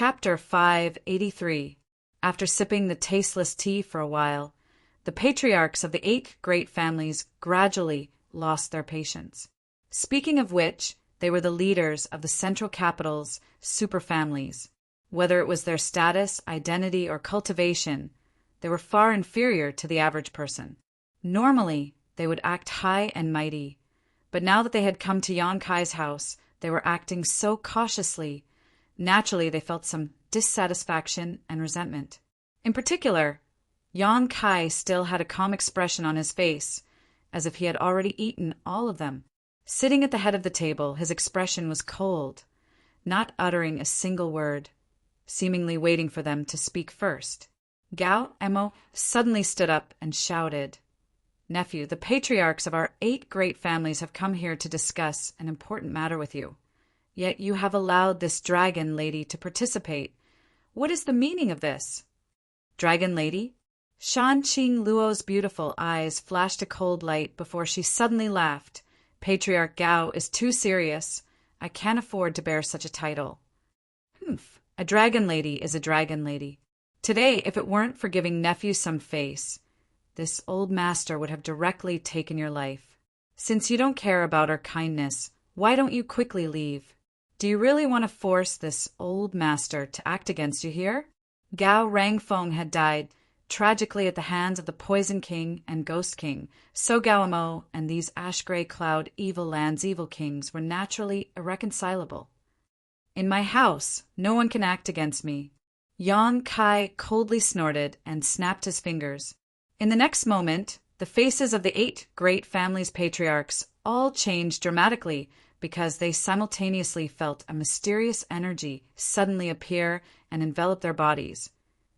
Chapter 583. After sipping the tasteless tea for a while, the patriarchs of the 8 great families gradually lost their patience. Speaking of which, they were the leaders of the central capital's superfamilies. Whether it was their status, identity, or cultivation, they were far inferior to the average person. Normally, they would act high and mighty, but now that they had come to Yang Kai's house, they were acting so cautiously. Naturally, they felt some dissatisfaction and resentment. In particular, Yang Kai still had a calm expression on his face, as if he had already eaten all of them. Sitting at the head of the table, his expression was cold, not uttering a single word, seemingly waiting for them to speak first. Gao Emo suddenly stood up and shouted, "Nephew, the patriarchs of our 8 great families have come here to discuss an important matter with you. Yet you have allowed this dragon lady to participate. What is the meaning of this?" "Dragon lady?" Shan Qing Luo's beautiful eyes flashed a cold light before she suddenly laughed. "Patriarch Gao is too serious. I can't afford to bear such a title." "Humph. A dragon lady is a dragon lady. Today, if it weren't for giving nephew some face, this old master would have directly taken your life. Since you don't care about our kindness, why don't you quickly leave? Do you really want to force this old master to act against you here?" Gao Rangfeng had died tragically at the hands of the Poison King and Ghost King, so Gao Mo and these ash-gray cloud evil lands evil kings were naturally irreconcilable. "In my house, no one can act against me." Yang Kai coldly snorted and snapped his fingers. In the next moment, the faces of the 8 great families' patriarchs all changed dramatically, because they simultaneously felt a mysterious energy suddenly appear and envelop their bodies,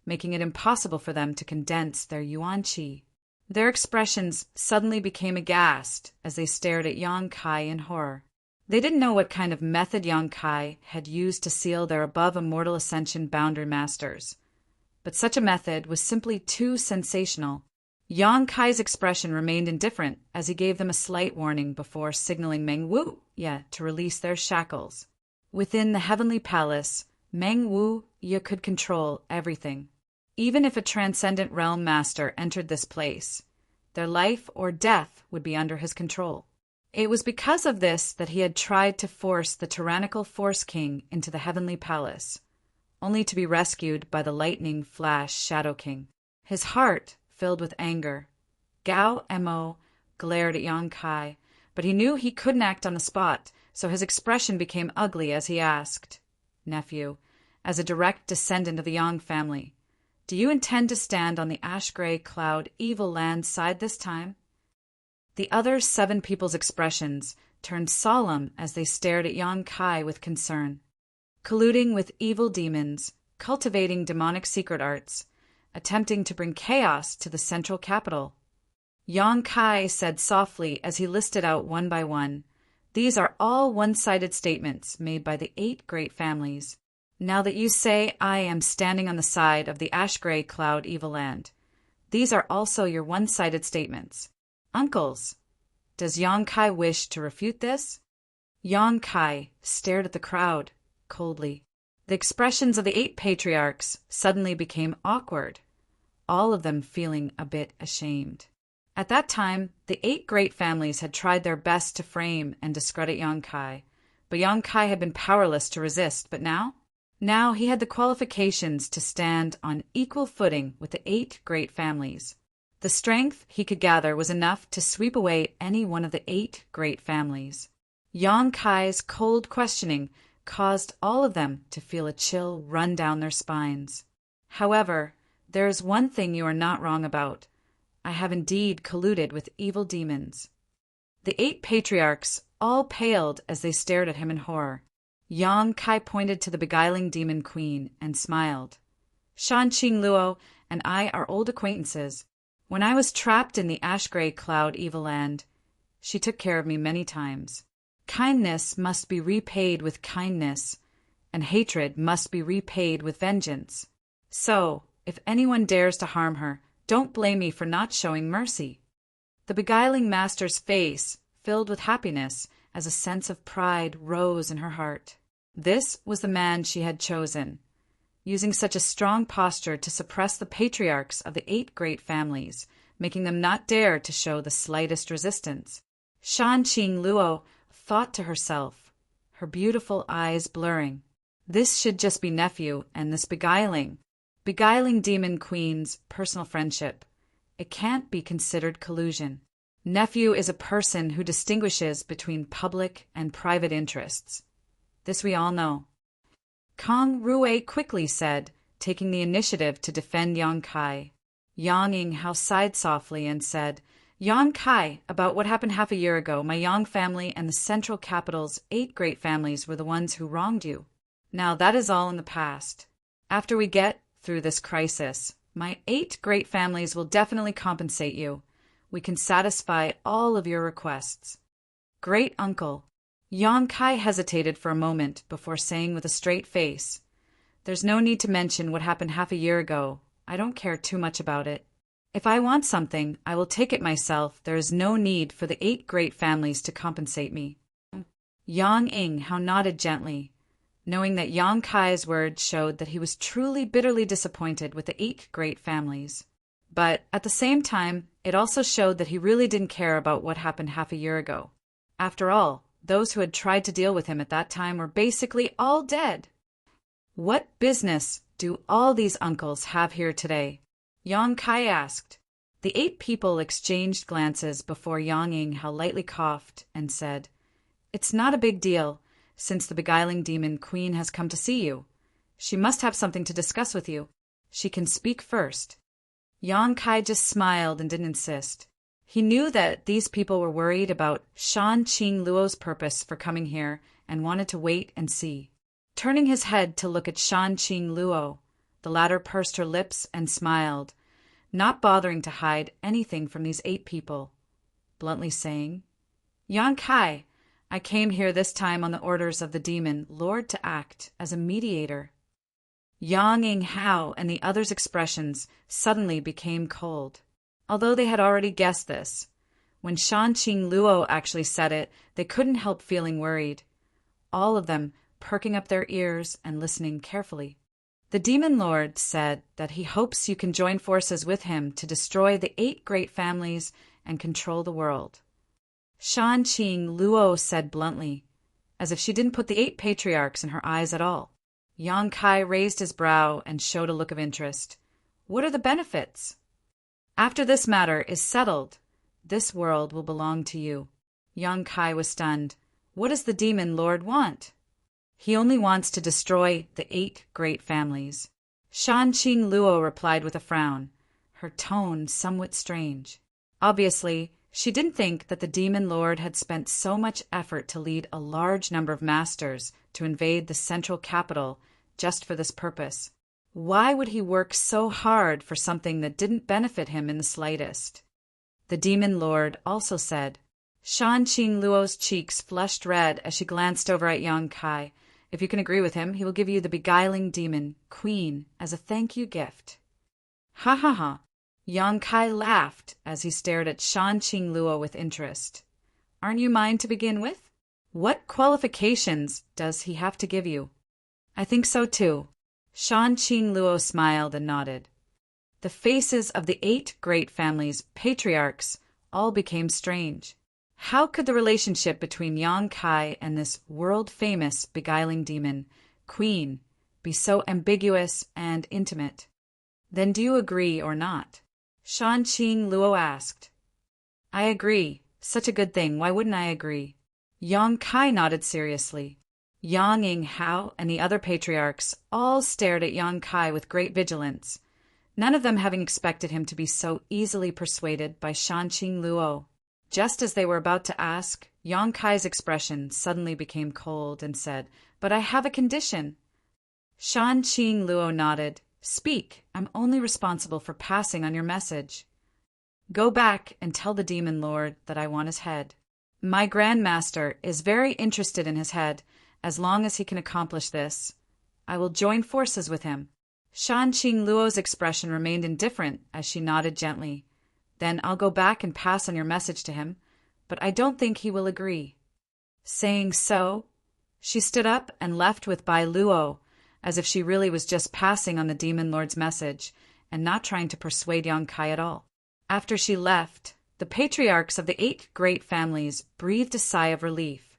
making it impossible for them to condense their yuan qi. Their expressions suddenly became aghast as they stared at Yang Kai in horror. They didn't know what kind of method Yang Kai had used to seal their above-immortal ascension boundary masters, but such a method was simply too sensational. Yang Kai's expression remained indifferent as he gave them a slight warning before signaling Meng Wu to release their shackles. Within the heavenly palace, Meng Wu could control everything. Even if a transcendent realm master entered this place, their life or death would be under his control. It was because of this that he had tried to force the tyrannical Force King into the heavenly palace, only to be rescued by the lightning flash Shadow King. His heart filled with anger, Gao Mo glared at Yang Kai, but he knew he couldn't act on the spot, so his expression became ugly as he asked, "Nephew, as a direct descendant of the Yang family, do you intend to stand on the ash-gray cloud evil land side this time?" The other 7 people's expressions turned solemn as they stared at Yang Kai with concern. Colluding with evil demons, cultivating demonic secret arts, attempting to bring chaos to the central capital. Yang Kai said softly as he listed out one by one, "These are all one-sided statements made by the 8 great families. Now that you say I am standing on the side of the ash-gray cloud evil land, these are also your one-sided statements. Uncles, does Yang Kai wish to refute this?" Yang Kai stared at the crowd coldly. The expressions of the 8 patriarchs suddenly became awkward, all of them feeling a bit ashamed. At that time, the 8 great families had tried their best to frame and discredit Yang Kai, but Yang Kai had been powerless to resist. But now he had the qualifications to stand on equal footing with the 8 great families. The strength he could gather was enough to sweep away any one of the 8 great families. Yang Kai's cold questioning caused all of them to feel a chill run down their spines. "However, there is one thing you are not wrong about. I have indeed colluded with evil demons." The 8 patriarchs all paled as they stared at him in horror. Yang Kai pointed to the beguiling demon queen and smiled. "Shan Qing Luo and I are old acquaintances. When I was trapped in the ash-gray cloud evil land, she took care of me many times. Kindness must be repaid with kindness, and hatred must be repaid with vengeance. So, if anyone dares to harm her, don't blame me for not showing mercy." The beguiling master's face filled with happiness as a sense of pride rose in her heart. This was the man she had chosen, using such a strong posture to suppress the patriarchs of the 8 great families, making them not dare to show the slightest resistance. Shan Qing Luo thought to herself, her beautiful eyes blurring, this should just be nephew and this beguiling demon queen's personal friendship. It can't be considered collusion. Nephew is a person who distinguishes between public and private interests. This we all know. Kang Rui quickly said, taking the initiative to defend Yang Kai. Yang Yinghao sighed softly and said, Yang Kai, about what happened half a year ago, my Yang family and the central capital's 8 great families were the ones who wronged you. Now that is all in the past. After we get through this crisis, my 8 great families will definitely compensate you. We can satisfy all of your requests. Great uncle. Yang Kai hesitated for a moment before saying with a straight face, There's no need to mention what happened half a year ago. I don't care too much about it. If I want something, I will take it myself. There is no need for the 8 great families to compensate me. Yang Yinghao nodded gently, knowing that Yang Kai's words showed that he was truly bitterly disappointed with the 8 great families. But at the same time, it also showed that he really didn't care about what happened half a year ago. After all, those who had tried to deal with him at that time were basically all dead. What business do all these uncles have here today? Yang Kai asked. The 8 people exchanged glances before Yang Yinghao lightly coughed and said, It's not a big deal, since the beguiling demon queen has come to see you. She must have something to discuss with you. She can speak first. Yang Kai just smiled and didn't insist. He knew that these people were worried about Shan Qing Luo's purpose for coming here and wanted to wait and see. Turning his head to look at Shan Qing Luo, the latter pursed her lips and smiled, not bothering to hide anything from these 8 people, bluntly saying, Yang Kai, I came here this time on the orders of the demon lord to act as a mediator. Yang Yinghao and the others' expressions suddenly became cold. Although they had already guessed this, when Shan Qing Luo actually said it, they couldn't help feeling worried, all of them perking up their ears and listening carefully. The demon lord said that he hopes you can join forces with him to destroy the 8 great families and control the world. Shan Qing Luo said bluntly, as if she didn't put the 8 patriarchs in her eyes at all. Yang Kai raised his brow and showed a look of interest. What are the benefits? After this matter is settled, this world will belong to you. Yang Kai was stunned. What does the demon lord want? He only wants to destroy the 8 great families. Shan Qing Luo replied with a frown, her tone somewhat strange. Obviously, she didn't think that the demon lord had spent so much effort to lead a large number of masters to invade the central capital just for this purpose. Why would he work so hard for something that didn't benefit him in the slightest? The demon lord also said. Shan Qing Luo's cheeks flushed red as she glanced over at Yang Kai. If you can agree with him, he will give you the beguiling demon queen as a thank you gift. Ha ha ha. Yang Kai laughed as he stared at Shan Qing Luo with interest. Aren't you mine to begin with? What qualifications does he have to give you? I think so too. Shan Qing Luo smiled and nodded. The faces of the 8 great families' patriarchs all became strange. How could the relationship between Yang Kai and this world-famous beguiling demon, queen, be so ambiguous and intimate? Then do you agree or not? Shan Qing Luo asked. I agree. Such a good thing. Why wouldn't I agree? Yang Kai nodded seriously. Yang Yinghao and the other patriarchs all stared at Yang Kai with great vigilance, none of them having expected him to be so easily persuaded by Shan Qing Luo. Just as they were about to ask, Yang Kai's expression suddenly became cold and said, But I have a condition. Shan Qing Luo nodded. Speak. I'm only responsible for passing on your message. Go back and tell the demon lord that I want his head. My grandmaster is very interested in his head. As long as he can accomplish this, I will join forces with him. Shan Qing Luo's expression remained indifferent as she nodded gently. Then I'll go back and pass on your message to him, but I don't think he will agree. Saying so, she stood up and left with Bai Luo, as if she really was just passing on the demon lord's message and not trying to persuade Yang Kai at all. After she left, the patriarchs of the 8 great families breathed a sigh of relief,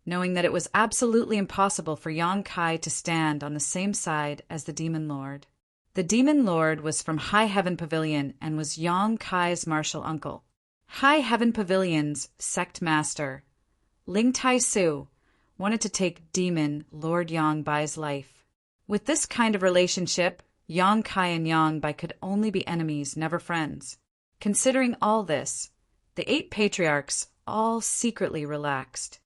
knowing that it was absolutely impossible for Yang Kai to stand on the same side as the demon lord. The demon lord was from High Heaven Pavilion and was Yang Kai's martial uncle. High Heaven Pavilion's sect master, Ling Tai Su, wanted to take demon Lord Yang Bai's life. With this kind of relationship, Yang Kai and Yang Bai could only be enemies, never friends. Considering all this, the 8 patriarchs all secretly relaxed.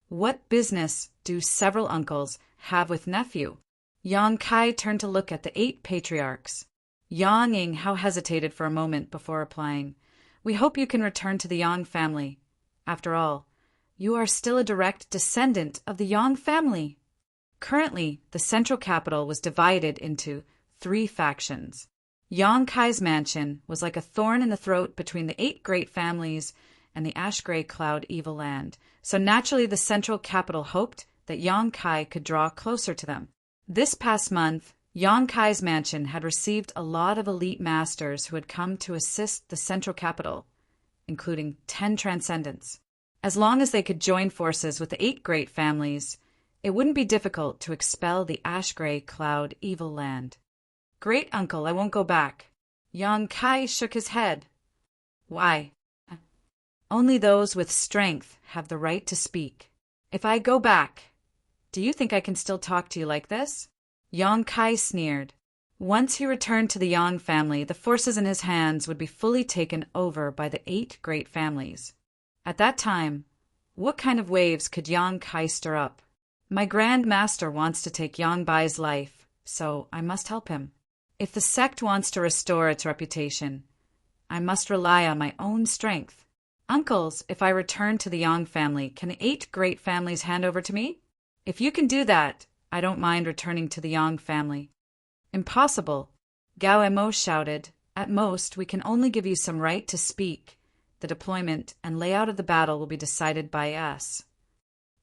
What business do several uncles have with nephew? Yang Kai turned to look at the 8 patriarchs. Yang Yinghao hesitated for a moment before replying, "We hope you can return to the Yang family. After all, you are still a direct descendant of the Yang family." Currently, the central capital was divided into 3 factions. Yang Kai's mansion was like a thorn in the throat between the 8 great families and the ash-gray cloud evil land, so naturally the central capital hoped that Yang Kai could draw closer to them. This past month, Yang Kai's mansion had received a lot of elite masters who had come to assist the central capital, including 10 transcendents. As long as they could join forces with the 8 great families, it wouldn't be difficult to expel the ash-gray cloud evil land. "Great uncle, I won't go back." Yang Kai shook his head. "Why?" "Only those with strength have the right to speak. If I go back, do you think I can still talk to you like this?" Yang Kai sneered. Once he returned to the Yang family, the forces in his hands would be fully taken over by the 8 great families. At that time, what kind of waves could Yang Kai stir up? "My Grand Master wants to take Yang Bai's life, so I must help him. If the sect wants to restore its reputation, I must rely on my own strength. Uncles, if I return to the Yang family, can the 8 great families hand over to me? If you can do that, I don't mind returning to the Yang family." "Impossible," Gao Mo shouted. "At most, we can only give you some right to speak. The deployment and layout of the battle will be decided by us."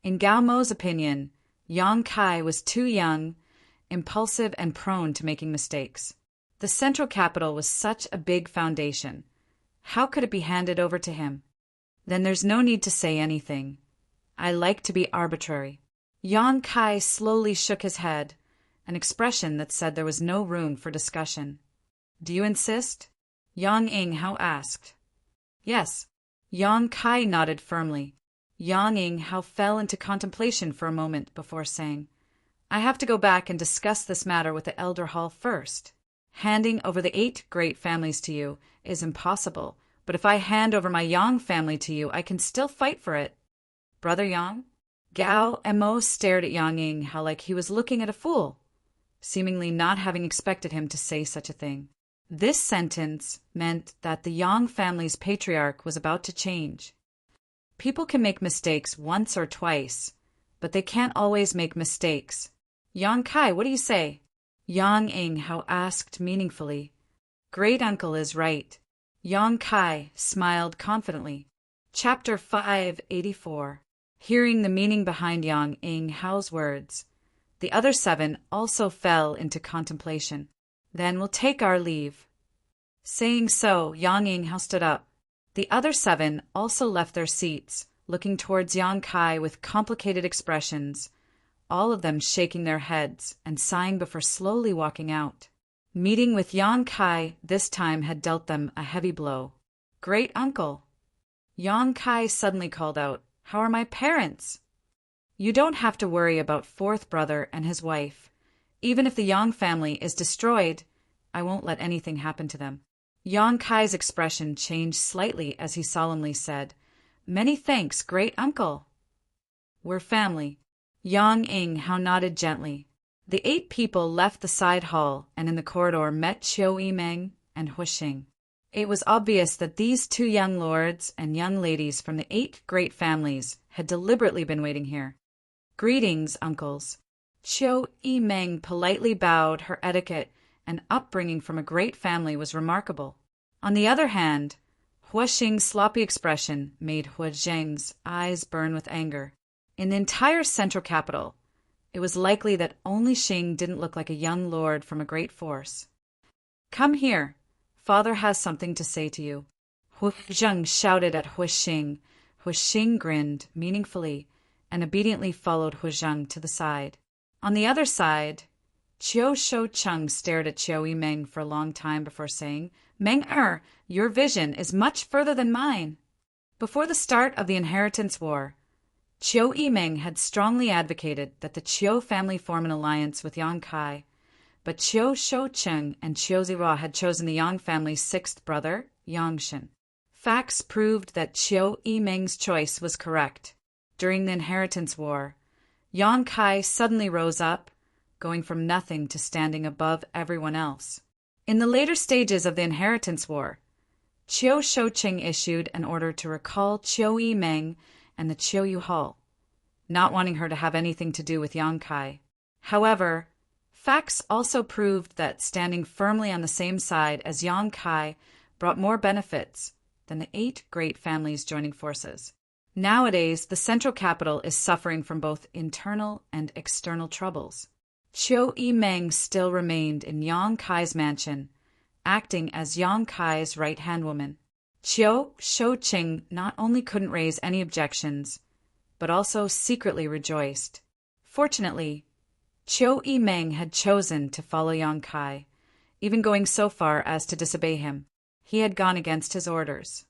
In Gao Mo's opinion, Yang Kai was too young, impulsive, and prone to making mistakes. The central capital was such a big foundation. How could it be handed over to him? Then there's no need to say anything. I like to be arbitrary. Yang Kai slowly shook his head, an expression that said there was no room for discussion. "Do you insist?" Yang Yinghao asked. "Yes." Yang Kai nodded firmly. Yang Yinghao fell into contemplation for a moment before saying, "I have to go back and discuss this matter with the Elder Hall first. Handing over the 8 great families to you is impossible, but if I hand over my Yang family to you, I can still fight for it. Brother Yang?" Gao Mo stared at Yang Yinghao like he was looking at a fool, seemingly not having expected him to say such a thing. This sentence meant that the Yang family's patriarch was about to change. People can make mistakes once or twice, but they can't always make mistakes. "Yang Kai, what do you say?" Yang Yinghao asked meaningfully. "Great uncle is right." Yang Kai smiled confidently. Chapter 584. Hearing the meaning behind Yang Yinghao's words, the other 7 also fell into contemplation. "Then we'll take our leave." Saying so, Yang Yinghao stood up. The other 7 also left their seats, looking towards Yang Kai with complicated expressions, all of them shaking their heads and sighing before slowly walking out. Meeting with Yang Kai this time had dealt them a heavy blow. "Great uncle!" Yang Kai suddenly called out, "How are my parents?" "You don't have to worry about 4th brother and his wife. Even if the Yang family is destroyed, I won't let anything happen to them." Yang Kai's expression changed slightly as he solemnly said, "Many thanks, great uncle." "We're family." Yang Yinghao nodded gently. The 8 people left the side hall and in the corridor met Qiu Yimeng and Huixing. It was obvious that these 2 young lords and young ladies from the 8 great families had deliberately been waiting here. "Greetings, uncles." Qiu Yimeng politely bowed. Her etiquette and upbringing from a great family was remarkable. On the other hand, Huixing's sloppy expression made Huixing's eyes burn with anger. In the entire central capital, It was likely that only Xing didn't look like a young lord from a great force. "Come here. Father has something to say to you." Hu Zheng shouted at Hu Xing. Hu Xing grinned meaningfully and obediently followed Hu Zheng to the side. On the other side, Qiu Shoucheng stared at Qiu Yimeng for a long time before saying, "Meng-er, your vision is much further than mine." Before the start of the Inheritance War, Qiu Yimeng had strongly advocated that the Qiu family form an alliance with Yang Kai, but Qiu Shoucheng and Qiu Zihua had chosen the Yang family's sixth brother, Yang Shen. Facts proved that Qiu Yimeng's choice was correct. During the Inheritance War, Yang Kai suddenly rose up, going from nothing to standing above everyone else. In the later stages of the Inheritance War, Qiu Shoucheng issued an order to recall Qiu Yimeng and the Qiu Yuhao, not wanting her to have anything to do with Yang Kai. However, facts also proved that standing firmly on the same side as Yang Kai brought more benefits than the 8 great families joining forces. Nowadays, the central capital is suffering from both internal and external troubles. Qiu Yimeng still remained in Yang Kai's mansion, acting as Yang Kai's right-hand woman. Qiu Shoucheng not only couldn't raise any objections, but also secretly rejoiced. Fortunately, Qiu Yimeng had chosen to follow Yang Kai, even going so far as to disobey him. He had gone against his orders.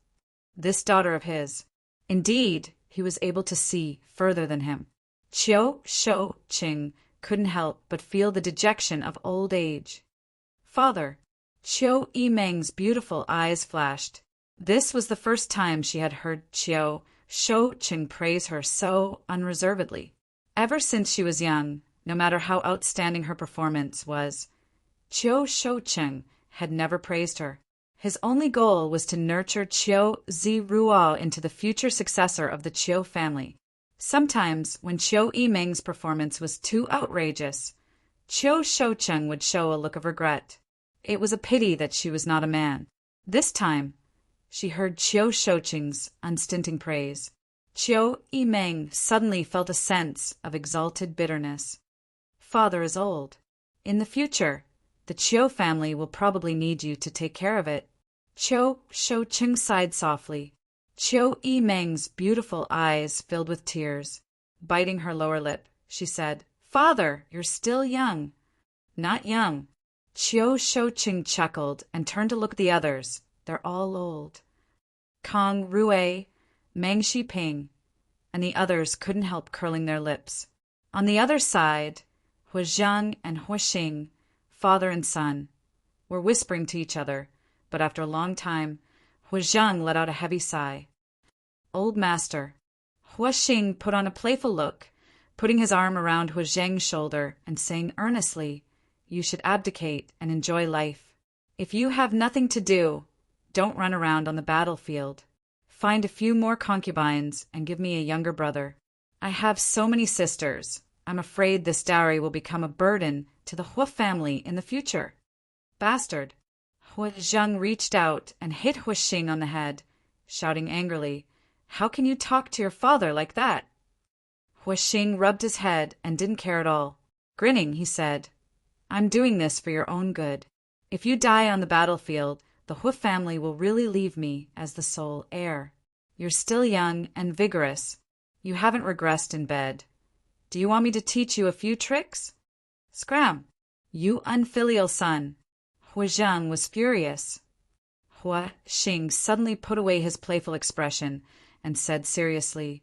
This daughter of his. Indeed, he was able to see further than him. Qiu Shoucheng couldn't help but feel the dejection of old age. "Father," Qiu Yimeng's beautiful eyes flashed. This was the first time she had heard Qiu Shoucheng praise her so unreservedly. Ever since she was young, no matter how outstanding her performance was, Qiu Shoucheng had never praised her. His only goal was to nurture Qiu Zihua into the future successor of the Qiu family. Sometimes, when Qiu Yimeng's performance was too outrageous, Qiu Shoucheng would show a look of regret. It was a pity that she was not a man. This time, she heard Qiu Shoucheng's unstinting praise. Qiu Yimeng suddenly felt a sense of exalted bitterness. Father is old. In the future, the Qiu family will probably need you to take care of it. Qiu Shoucheng sighed softly. Qiu Yimeng's beautiful eyes filled with tears. Biting her lower lip, she said, "Father, you're still young." "Not young." Qiu Shoucheng chuckled and turned to look at the others. "They're all old." Kang Rui, Meng Shiping, and the others couldn't help curling their lips. On the other side, Hu Zhang and Hu Xing, father and son, were whispering to each other, but after a long time, Hu Zhang let out a heavy sigh. "Old master." Hu Xing put on a playful look, putting his arm around Hu Zhang's shoulder and saying earnestly, "You should abdicate and enjoy life. If you have nothing to do, don't run around on the battlefield. Find a few more concubines and give me a younger brother. I have so many sisters. I'm afraid this dowry will become a burden to the Hu family in the future." "Bastard." Hu Zhang reached out and hit Hu Xing on the head, shouting angrily, "How can you talk to your father like that?" Hu Xing rubbed his head and didn't care at all. Grinning, he said, "I'm doing this for your own good. If you die on the battlefield, the Hu family will really leave me as the sole heir. You're still young and vigorous. You haven't regressed in bed. Do you want me to teach you a few tricks?" "Scram! You unfilial son." Hu Zhang was furious. Hu Xing suddenly put away his playful expression and said seriously,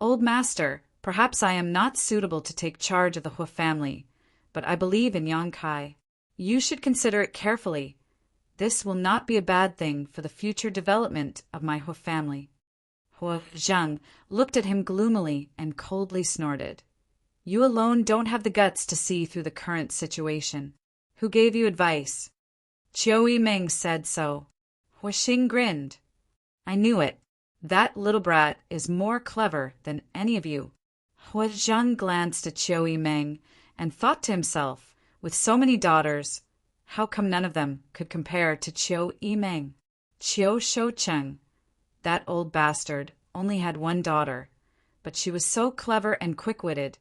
"Old master, perhaps I am not suitable to take charge of the Hu family, but I believe in Yang Kai. You should consider it carefully. This will not be a bad thing for the future development of my Hu family." Hu Zhang looked at him gloomily and coldly snorted. "You alone don't have the guts to see through the current situation. Who gave you advice?" "Qiu Yimeng said so." Hu Xing grinned. "I knew it. That little brat is more clever than any of you." Hu Zhang glanced at Qiu Yimeng and thought to himself, with so many daughters, how come none of them could compare to Qiu Yimeng? Qiu Shoucheng, that old bastard, only had one daughter, but she was so clever and quick-witted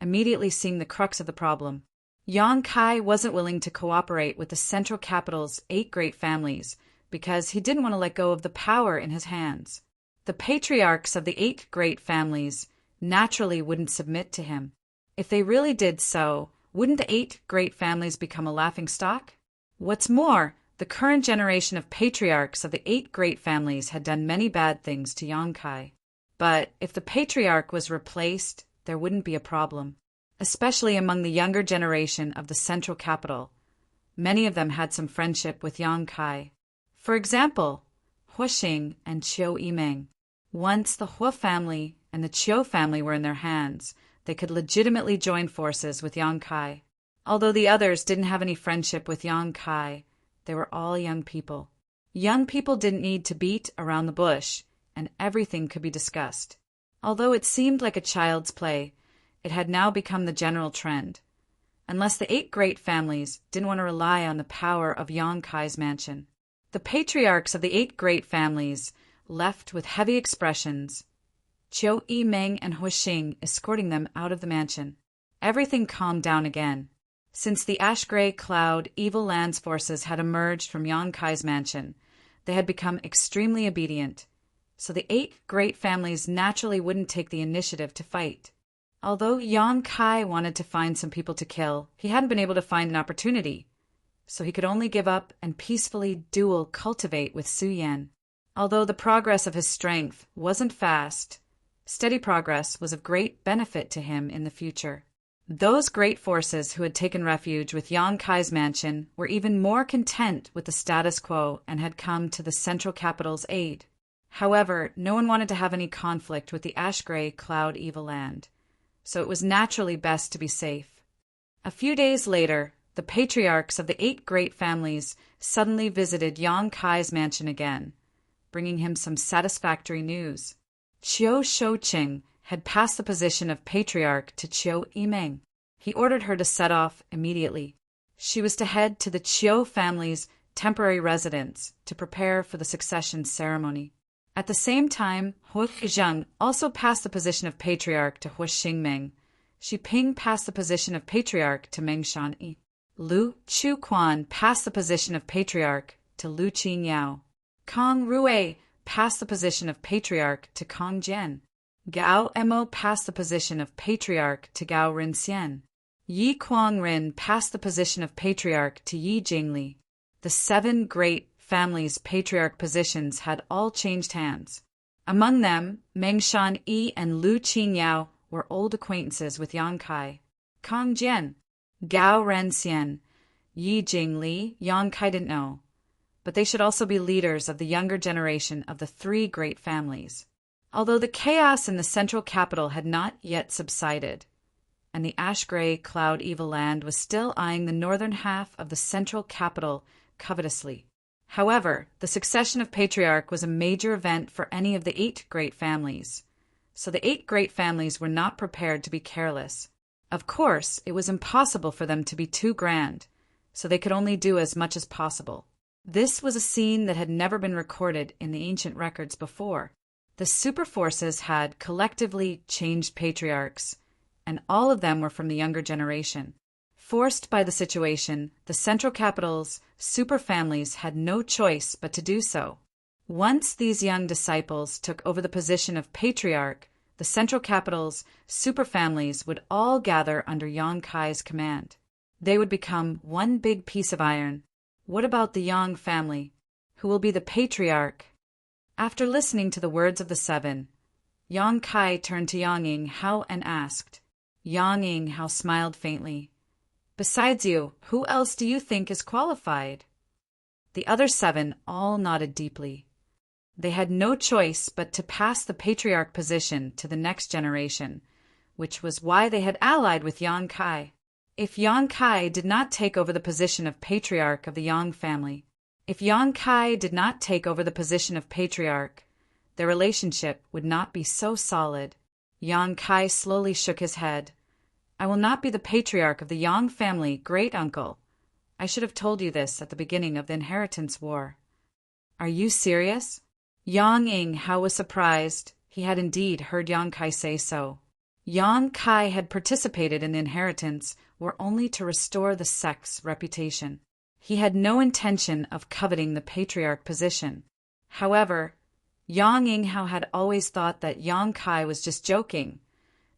immediately seeing the crux of the problem. Yang Kai wasn't willing to cooperate with the central capital's 8 great families because he didn't want to let go of the power in his hands. The patriarchs of the 8 great families naturally wouldn't submit to him. If they really did so, wouldn't the 8 great families become a laughingstock? What's more, the current generation of patriarchs of the 8 great families had done many bad things to Yang Kai. But if the patriarch was replaced, there wouldn't be a problem, especially among the younger generation of the central capital. Many of them had some friendship with Yang Kai. For example, Hua Xing and Qiu Yimeng. Once the Hua family and the Qiu family were in their hands, they could legitimately join forces with Yang Kai. Although the others didn't have any friendship with Yang Kai, they were all young people. Young people didn't need to beat around the bush, and everything could be discussed. Although it seemed like a child's play, it had now become the general trend. Unless the 8 great families didn't want to rely on the power of Yang Kai's mansion. The patriarchs of the 8 great families left with heavy expressions, Qiu Yimeng and Hua Xing escorting them out of the mansion. Everything calmed down again. Since the ash-gray cloud evil lands forces had emerged from Yang Kai's mansion, they had become extremely obedient, so the 8 great families naturally wouldn't take the initiative to fight. Although Yang Kai wanted to find some people to kill, he hadn't been able to find an opportunity, so he could only give up and peacefully cultivate with Su Yan. Although the progress of his strength wasn't fast, steady progress was of great benefit to him in the future. Those great forces who had taken refuge with Yang Kai's mansion were even more content with the status quo and had come to the central capital's aid. However, no one wanted to have any conflict with the ash-gray cloud evil land, so it was naturally best to be safe. A few days later, the patriarchs of the 8 great families suddenly visited Yang Kai's mansion again, bringing him some satisfactory news. Qiu Shouqing had passed the position of patriarch to Qiu Yimeng. He ordered her to set off immediately. She was to head to the Qiu family's temporary residence to prepare for the succession ceremony. At the same time, Hua Zheng also passed the position of patriarch to Hua Xingmeng. Shi Ping passed the position of patriarch to Meng Shanyi. Lu Chuquan passed the position of patriarch to Lu Qingyao. Kong Rui passed the position of patriarch to Kong Jian. Gao Mo passed the position of patriarch to Gao Rinxian. Yi Kuangrin passed the position of patriarch to Yi Jingli. The 7 great families' patriarch positions had all changed hands. Among them, Meng Shanyi and Lu Qingyao were old acquaintances with Yang Kai. Kong Jian, Gao Renxian, Yi Jingli, Yang Kai didn't know, but they should also be leaders of the younger generation of the 3 great families. Although the chaos in the central capital had not yet subsided, and the ash-gray cloud evil land was still eyeing the northern half of the central capital covetously. However, the succession of patriarch was a major event for any of the 8 great families, so the 8 great families were not prepared to be careless. Of course, it was impossible for them to be too grand, so they could only do as much as possible. This was a scene that had never been recorded in the ancient records before. The superforces had collectively changed patriarchs, and all of them were from the younger generation. Forced by the situation, the central capital's superfamilies had no choice but to do so. Once these young disciples took over the position of patriarch, the central capital's superfamilies would all gather under Yang Kai's command. They would become one big piece of iron. What about the Yang family? Who will be the patriarch? After listening to the words of the 7, Yang Kai turned to Yang Ying Hao and asked. Yang Ying Hao smiled faintly. Besides you, who else do you think is qualified? The other 7 all nodded deeply. They had no choice but to pass the patriarch position to the next generation, which was why they had allied with Yang Kai. If Yang Kai did not take over the position of patriarch of the Yang family, their relationship would not be so solid. Yang Kai slowly shook his head. I will not be the patriarch of the Yang family, great uncle. I should have told you this at the beginning of the inheritance war. Are you serious? Yang Ying Hao was surprised. He had indeed heard Yang Kai say so. Yang Kai had participated in the inheritance were only to restore the sect's reputation. He had no intention of coveting the patriarch position. However, Yang Yinghao had always thought that Yang Kai was just joking,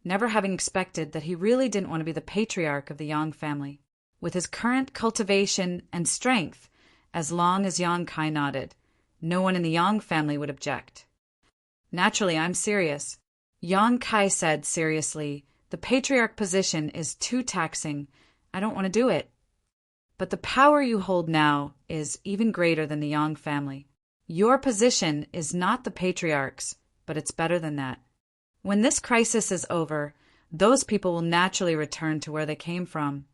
never having expected that he really didn't want to be the patriarch of the Yang family. With his current cultivation and strength, as long as Yang Kai nodded, no one in the Yang family would object. Naturally, I'm serious. Yang Kai said seriously, the patriarch position is too taxing. I don't want to do it. But the power you hold now is even greater than the Yang family. Your position is not the patriarch's, but it's better than that. When this crisis is over, those people will naturally return to where they came from.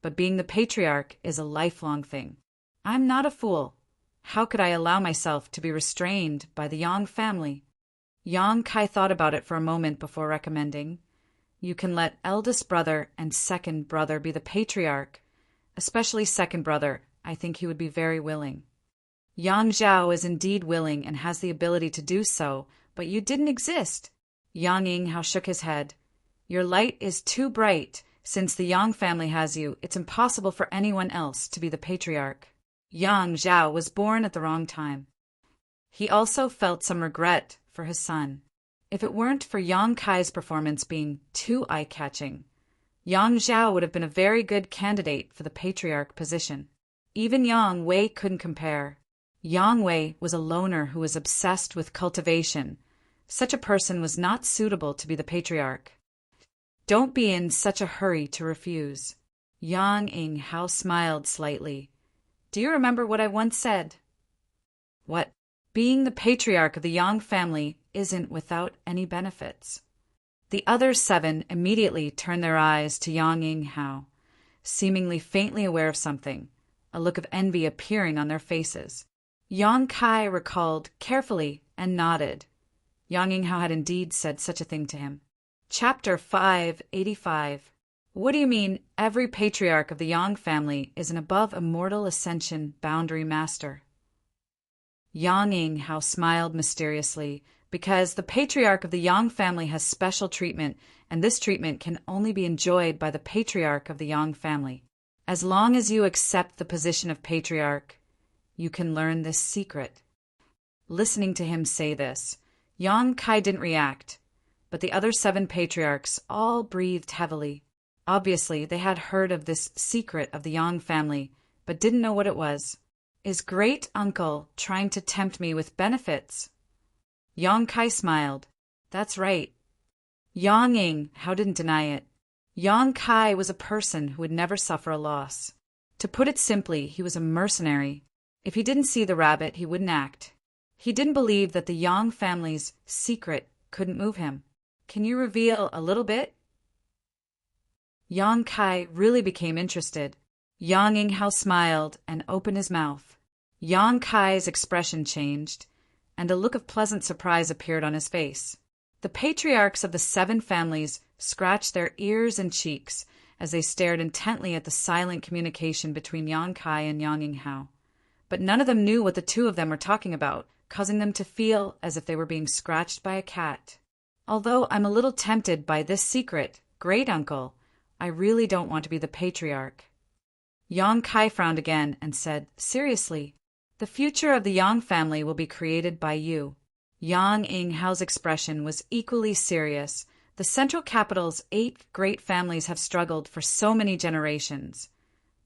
But being the patriarch is a lifelong thing. I'm not a fool. How could I allow myself to be restrained by the Yang family? Yang Kai thought about it for a moment before recommending, you can let eldest brother and second brother be the patriarch. Especially second brother, I think he would be very willing. Yang Zhao is indeed willing and has the ability to do so, but you didn't exist. Yang Yinghao shook his head. Your light is too bright. Since the Yang family has you, it's impossible for anyone else to be the patriarch. Yang Zhao was born at the wrong time. He also felt some regret for his son. If it weren't for Yang Kai's performance being too eye-catching, Yang Zhao would have been a very good candidate for the patriarch position. Even Yang Wei couldn't compare. Yang Wei was a loner who was obsessed with cultivation. Such a person was not suitable to be the patriarch. Don't be in such a hurry to refuse. Yang Yinghao smiled slightly. Do you remember what I once said? What? Being the patriarch of the Yang family isn't without any benefits. The other 7 immediately turned their eyes to Yang Yinghao, seemingly faintly aware of something, a look of envy appearing on their faces. Yang Kai recalled carefully and nodded. Yang Yinghao had indeed said such a thing to him. Chapter 585. What do you mean every patriarch of the Yang family is an above immortal ascension boundary master? Yang Yinghao smiled mysteriously, because the patriarch of the Yang family has special treatment, and this treatment can only be enjoyed by the patriarch of the Yang family. As long as you accept the position of patriarch, you can learn this secret. Listening to him say this, Yang Kai didn't react, but the other 7 patriarchs all breathed heavily. Obviously, they had heard of this secret of the Yang family, but didn't know what it was. Is great-uncle trying to tempt me with benefits? Yang Kai smiled. That's right. Yang Yinghao didn't deny it. Yang Kai was a person who would never suffer a loss. To put it simply, he was a mercenary. If he didn't see the rabbit, he wouldn't act. He didn't believe that the Yang family's secret couldn't move him. Can you reveal a little bit? Yang Kai really became interested. Yang Yinghao smiled and opened his mouth. Yang Kai's expression changed, and a look of pleasant surprise appeared on his face. The patriarchs of the 7 families scratched their ears and cheeks as they stared intently at the silent communication between Yang Kai and Yang Yinghao. But none of them knew what the 2 of them were talking about, causing them to feel as if they were being scratched by a cat. Although I'm a little tempted by this secret, great-uncle, I really don't want to be the patriarch. Yang Kai frowned again and said, seriously, the future of the Yang family will be created by you. Yang Yinghao's expression was equally serious. The central capital's 8 great families have struggled for so many generations,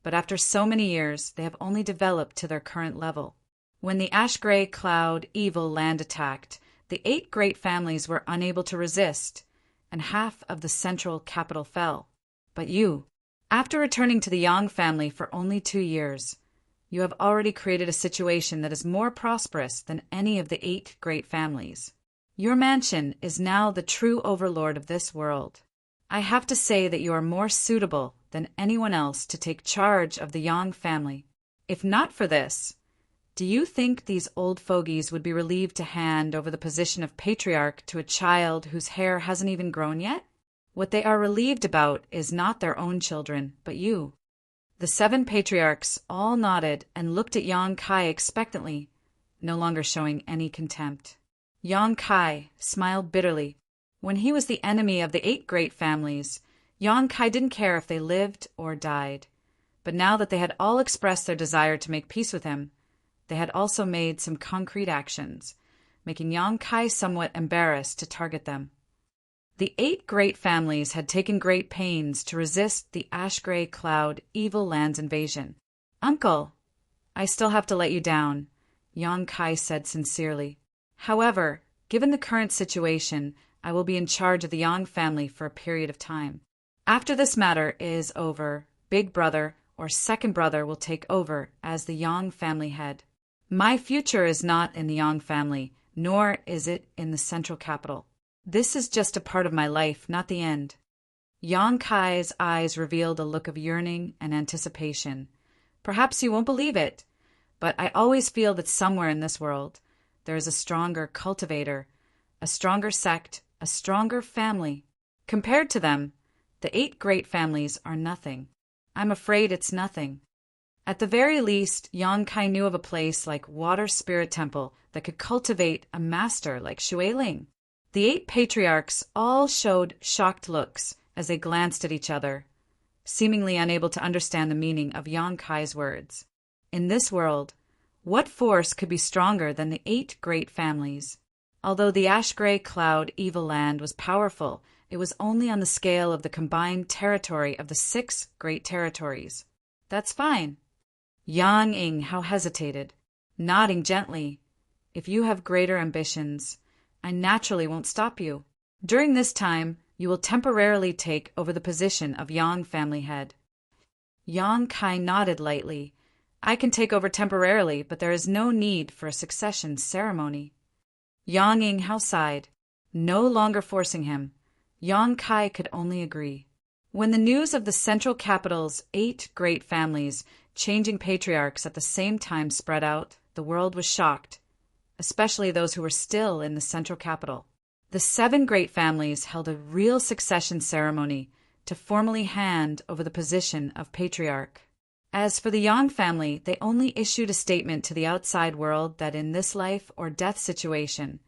but after so many years, they have only developed to their current level. When the ash-gray cloud evil land attacked, the 8 great families were unable to resist, and half of the central capital fell. But you, after returning to the Yang family for only 2 years, you have already created a situation that is more prosperous than any of the 8 great families. Your mansion is now the true overlord of this world. I have to say that you are more suitable than anyone else to take charge of the Yang family. If not for this, do you think these old fogies would be relieved to hand over the position of patriarch to a child whose hair hasn't even grown yet? What they are relieved about is not their own children, but you. The 7 patriarchs all nodded and looked at Yang Kai expectantly, no longer showing any contempt. Yang Kai smiled bitterly. When he was the enemy of the 8 great families, Yang Kai didn't care if they lived or died. But now that they had all expressed their desire to make peace with him, they had also made some concrete actions, making Yang Kai somewhat embarrassed to target them. The 8 great families had taken great pains to resist the ash-gray cloud evil land's invasion. "Uncle, I still have to let you down," Yang Kai said sincerely. "However, given the current situation, I will be in charge of the Yang family for a period of time. After this matter is over, Big Brother or Second Brother will take over as the Yang family head. My future is not in the Yang family, nor is it in the central capital. This is just a part of my life, not the end." Yang Kai's eyes revealed a look of yearning and anticipation. "Perhaps you won't believe it, but I always feel that somewhere in this world there is a stronger cultivator, a stronger sect, a stronger family. Compared to them, the 8 great families are nothing. I'm afraid it's nothing." At the very least, Yang Kai knew of a place like Water Spirit Temple that could cultivate a master like Shui Ling. The 8 patriarchs all showed shocked looks as they glanced at each other, seemingly unable to understand the meaning of Yang Kai's words. In this world, what force could be stronger than the 8 great families? Although the ash-gray cloud evil land was powerful, it was only on the scale of the combined territory of the 6 great territories. "That's fine." Yang Inghao hesitated, nodding gently. "If you have greater ambitions, I naturally won't stop you. During this time, you will temporarily take over the position of Yang family head." Yang Kai nodded lightly. "I can take over temporarily, but there is no need for a succession ceremony." Yang Inghao sighed, no longer forcing him. Yang Kai could only agree. When the news of the central capital's 8 great families changing patriarchs at the same time spread out, the world was shocked, especially those who were still in the central capital. The 7 great families held a real succession ceremony to formally hand over the position of patriarch. As for the Yang family, they only issued a statement to the outside world that in this life or death situation,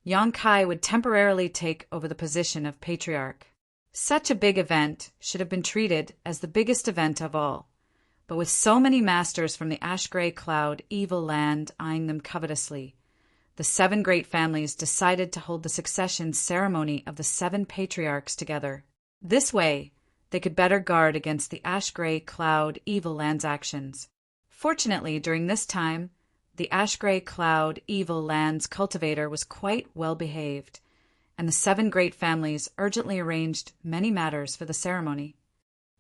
Yang Kai would temporarily take over the position of patriarch. Such a big event should have been treated as the biggest event of all, but with so many masters from the ash-gray cloud evil land eyeing them covetously, the 7 great families decided to hold the succession ceremony of the 7 patriarchs together. This way, they could better guard against the ash-gray cloud evil land's actions. Fortunately, during this time, the ash-gray cloud evil land's cultivator was quite well behaved, and the 7 great families urgently arranged many matters for the ceremony.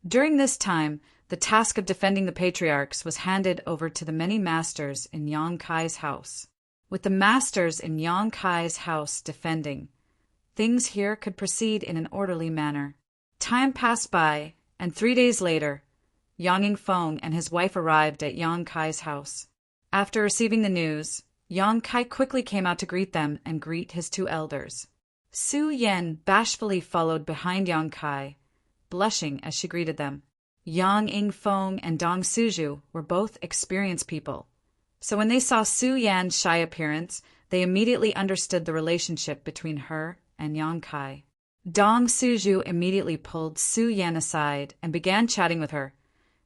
During this time, the task of defending the patriarchs was handed over to the many masters in Yang Kai's house. With the masters in Yang Kai's house defending, things here could proceed in an orderly manner. Time passed by, and 3 days later, Yang Yingfeng and his wife arrived at Yang Kai's house. After receiving the news, Yang Kai quickly came out to greet them and greet his 2 elders. Su Yan bashfully followed behind Yang Kai, blushing as she greeted them. Yang Yingfeng and Dong Suju were both experienced people, so when they saw Su Yan's shy appearance, they immediately understood the relationship between her and Yang Kai. Dong Suju immediately pulled Su Yan aside and began chatting with her,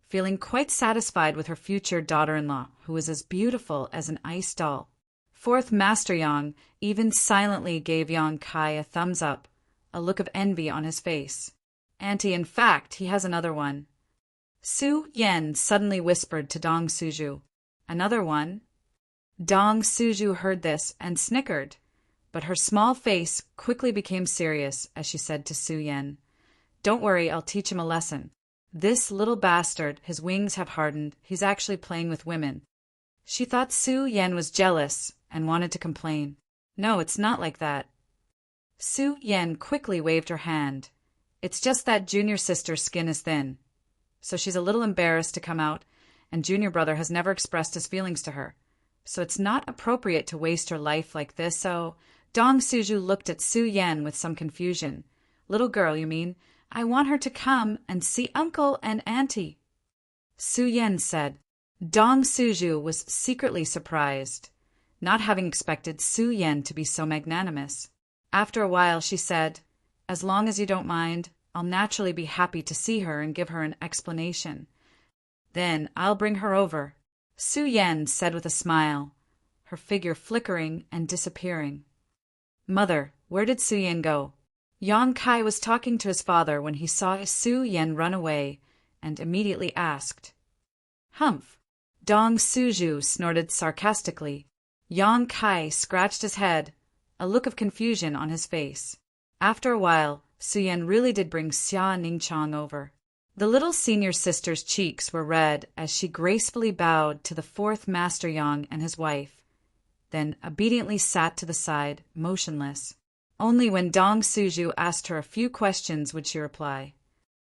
feeling quite satisfied with her future daughter-in-law, who was as beautiful as an ice doll. 4th Master Yang even silently gave Yang Kai a thumbs up, a look of envy on his face. "Auntie, in fact, he has another one." Su Yan suddenly whispered to Dong Suju, "Another one?" Dong Suju heard this and snickered, but her small face quickly became serious as she said to Su Yan, "Don't worry, I'll teach him a lesson. This little bastard, his wings have hardened, he's actually playing with women." She thought Su Yan was jealous and wanted to complain. "No, it's not like that." Su Yan quickly waved her hand. "It's just that junior sister's skin is thin, so she's a little embarrassed to come out, and junior brother has never expressed his feelings to her. So it's not appropriate to waste her life like this, so—" Dong Suju looked at Su Yan with some confusion. "Little girl, you mean? I want her to come and see uncle and auntie," Su Yan said. Dong Suju was secretly surprised, not having expected Su Yan to be so magnanimous. After a while she said, As long as you don't mind, I'll naturally be happy to see her and give her an explanation. Then I'll bring her over, Su Yen said with a smile, her figure flickering and disappearing. Mother, where did Su Yen go? Yang Kai was talking to his father when he saw Su Yen run away and immediately asked. Humph! Dong Suju snorted sarcastically. Yang Kai scratched his head, a look of confusion on his face. After a while, Su Yen really did bring Xia Ningchang over. The little senior sister's cheeks were red as she gracefully bowed to the fourth Master Yang and his wife, then obediently sat to the side, motionless. Only when Dong Suju asked her a few questions would she reply.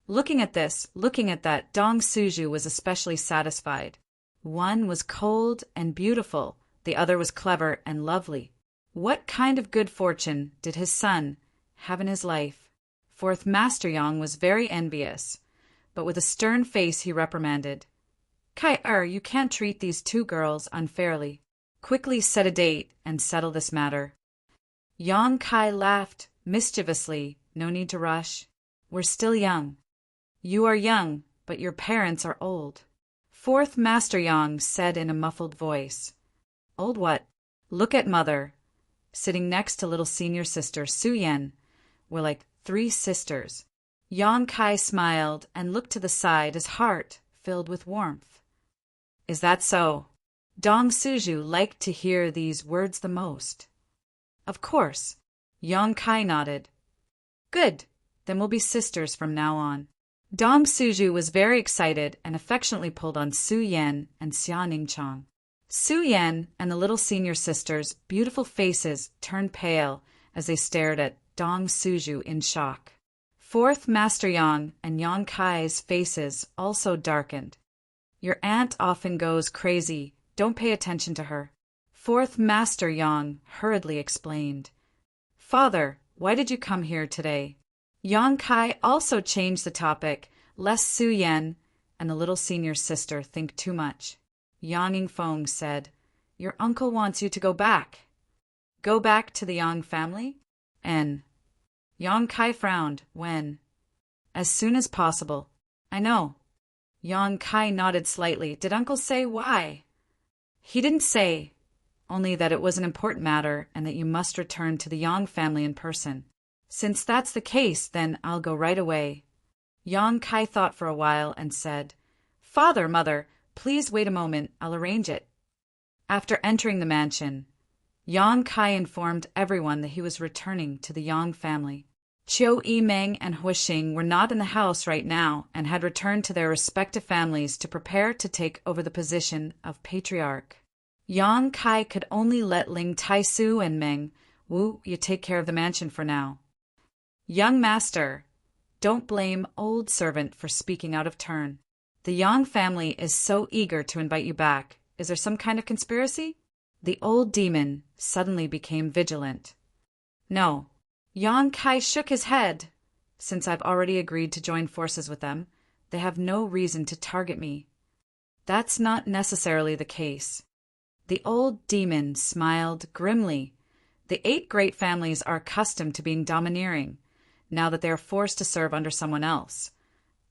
Looking at this, looking at that, Dong Suju was especially satisfied. One was cold and beautiful, the other was clever and lovely. What kind of good fortune did his son have in his life? Fourth Master Yang was very envious, but with a stern face he reprimanded. Kai-er, you can't treat these two girls unfairly. Quickly set a date and settle this matter. Yang Kai laughed mischievously. No need to rush. We're still young. You are young, but your parents are old. Fourth Master Yang said in a muffled voice. Old what? Look at mother. Sitting next to little senior sister Su Yen were like three sisters. Yang Kai smiled and looked to the side, his heart filled with warmth. Is that so? Dong Suju liked to hear these words the most. Of course. Yang Kai nodded. Good. Then we'll be sisters from now on. Dong Suju was very excited and affectionately pulled on Su Yen and Xia Ningchang. Su Yen and the little senior sisters' beautiful faces turned pale as they stared at Dong Suju in shock. Fourth Master Yang and Yang Kai's faces also darkened. Your aunt often goes crazy. Don't pay attention to her. Fourth Master Yang hurriedly explained. Father, why did you come here today? Yang Kai also changed the topic, lest Su Yen and the little senior sister think too much. Yang Yingfeng said, Your uncle wants you to go back. Go back to the Yang family? And Yang Kai frowned. When? As soon as possible. I know. Yang Kai nodded slightly. Did uncle say why? He didn't say, only that it was an important matter and that you must return to the Yang family in person. Since that's the case, then I'll go right away. Yang Kai thought for a while and said, Father, Mother, please wait a moment, I'll arrange it. After entering the mansion, Yang Kai informed everyone that he was returning to the Yang family. Chiu Yimeng and Huixing were not in the house right now and had returned to their respective families to prepare to take over the position of patriarch. Yang Kai could only let Ling Taisu and Meng Wu you take care of the mansion for now. Young master, don't blame old servant for speaking out of turn. The Yang family is so eager to invite you back. Is there some kind of conspiracy? The old demon suddenly became vigilant. No. Yang Kai shook his head. Since I've already agreed to join forces with them, they have no reason to target me. That's not necessarily the case. The old demon smiled grimly. The 8 great families are accustomed to being domineering, now that they are forced to serve under someone else.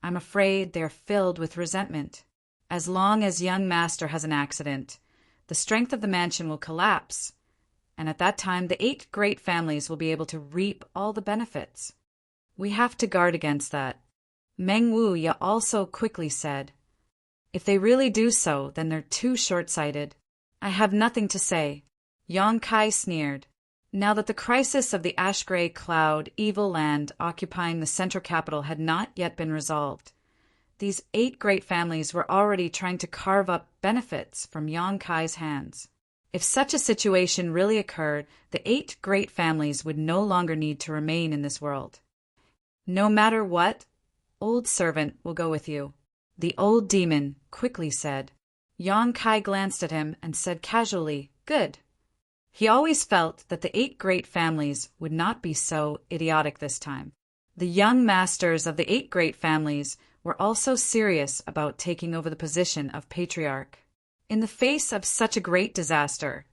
I'm afraid they are filled with resentment. As long as young master has an accident, the strength of the mansion will collapse, and at that time the 8 great families will be able to reap all the benefits. We have to guard against that. Meng Wuya also quickly said, If they really do so, then they're too short-sighted. I have nothing to say. Yang Kai sneered. Now that the crisis of the ash-gray cloud, evil land occupying the central capital had not yet been resolved, these 8 great families were already trying to carve up benefits from Yang Kai's hands. If such a situation really occurred, the 8 great families would no longer need to remain in this world. No matter what, old servant will go with you, the old demon quickly said. Yang Kai glanced at him and said casually, Good. He always felt that the 8 great families would not be so idiotic this time. The young masters of the 8 great families were also serious about taking over the position of patriarch. In the face of such a great disaster,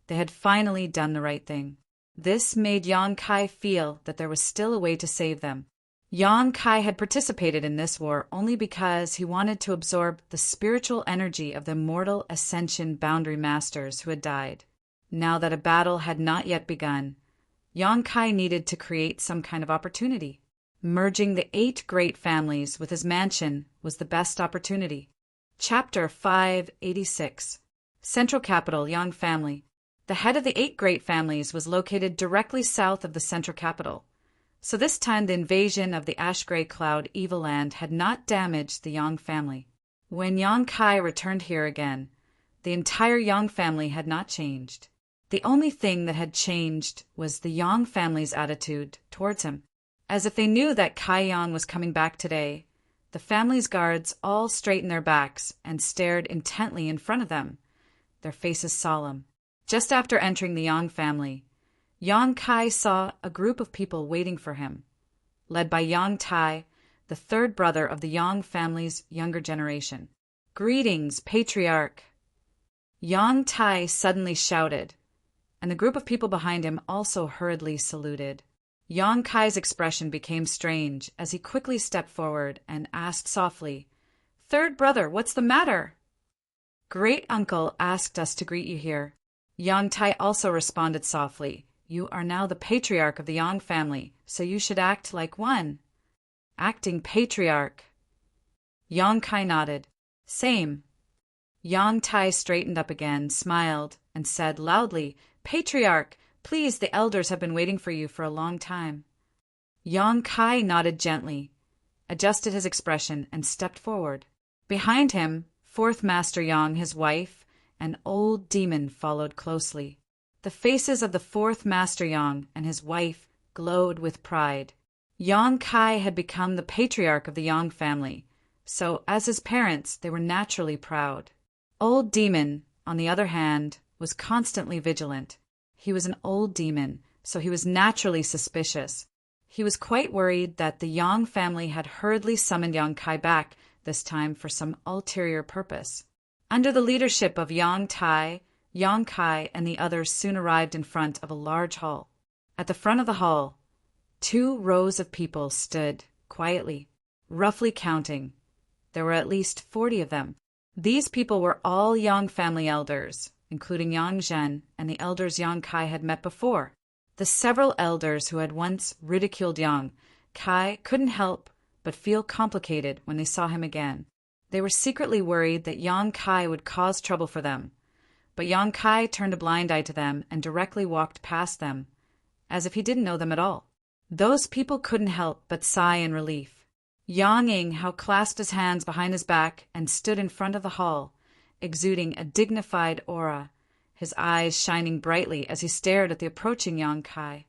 they had finally done the right thing. This made Yang Kai feel that there was still a way to save them. Yang Kai had participated in this war only because he wanted to absorb the spiritual energy of the mortal Ascension Boundary Masters who had died. Now that a battle had not yet begun, Yang Kai needed to create some kind of opportunity. Merging the 8 great families with his mansion was the best opportunity. Chapter 586. Central Capital, Yang Family. The head of the 8 great families was located directly south of the central capital. So this time the invasion of the ash-gray cloud Evil Land had not damaged the Yang family. When Yang Kai returned here again, the entire Yang family had not changed. The only thing that had changed was the Yang family's attitude towards him. As if they knew that Kai Yang was coming back today, the family's guards all straightened their backs and stared intently in front of them, their faces solemn. Just after entering the Yang family, Yang Kai saw a group of people waiting for him, led by Yang Tai, the 3rd brother of the Yang family's younger generation. "Greetings, Patriarch!" Yang Tai suddenly shouted, and the group of people behind him also hurriedly saluted. Yang Kai's expression became strange as he quickly stepped forward and asked softly, "Third brother, what's the matter?" "Great uncle asked us to greet you here." Yang Tai also responded softly, "You are now the patriarch of the Yang family, so you should act like one." "Acting patriarch." Yang Kai nodded. "Same." Yang Tai straightened up again, smiled, and said loudly, "Patriarch, please, the elders have been waiting for you for a long time." Yang Kai nodded gently, adjusted his expression, and stepped forward. Behind him, 4th Master Yang, his wife, and Old Demon followed closely. The faces of the 4th Master Yang and his wife glowed with pride. Yang Kai had become the patriarch of the Yang family, so as his parents they were naturally proud. Old Demon, on the other hand, was constantly vigilant. He was an old demon, so he was naturally suspicious. He was quite worried that the Yang family had hurriedly summoned Yang Kai back, this time for some ulterior purpose. Under the leadership of Yang Tai, Yang Kai and the others soon arrived in front of a large hall. At the front of the hall, 2 rows of people stood quietly, roughly counting. There were at least 40 of them. These people were all Yang family elders, including Yang Zhen and the elders Yang Kai had met before. The several elders who had once ridiculed Yang Kai couldn't help but feel complicated when they saw him again. They were secretly worried that Yang Kai would cause trouble for them, but Yang Kai turned a blind eye to them and directly walked past them, as if he didn't know them at all. Those people couldn't help but sigh in relief. Yang Yinghao clasped his hands behind his back and stood in front of the hall, exuding a dignified aura, his eyes shining brightly as he stared at the approaching Yang Kai.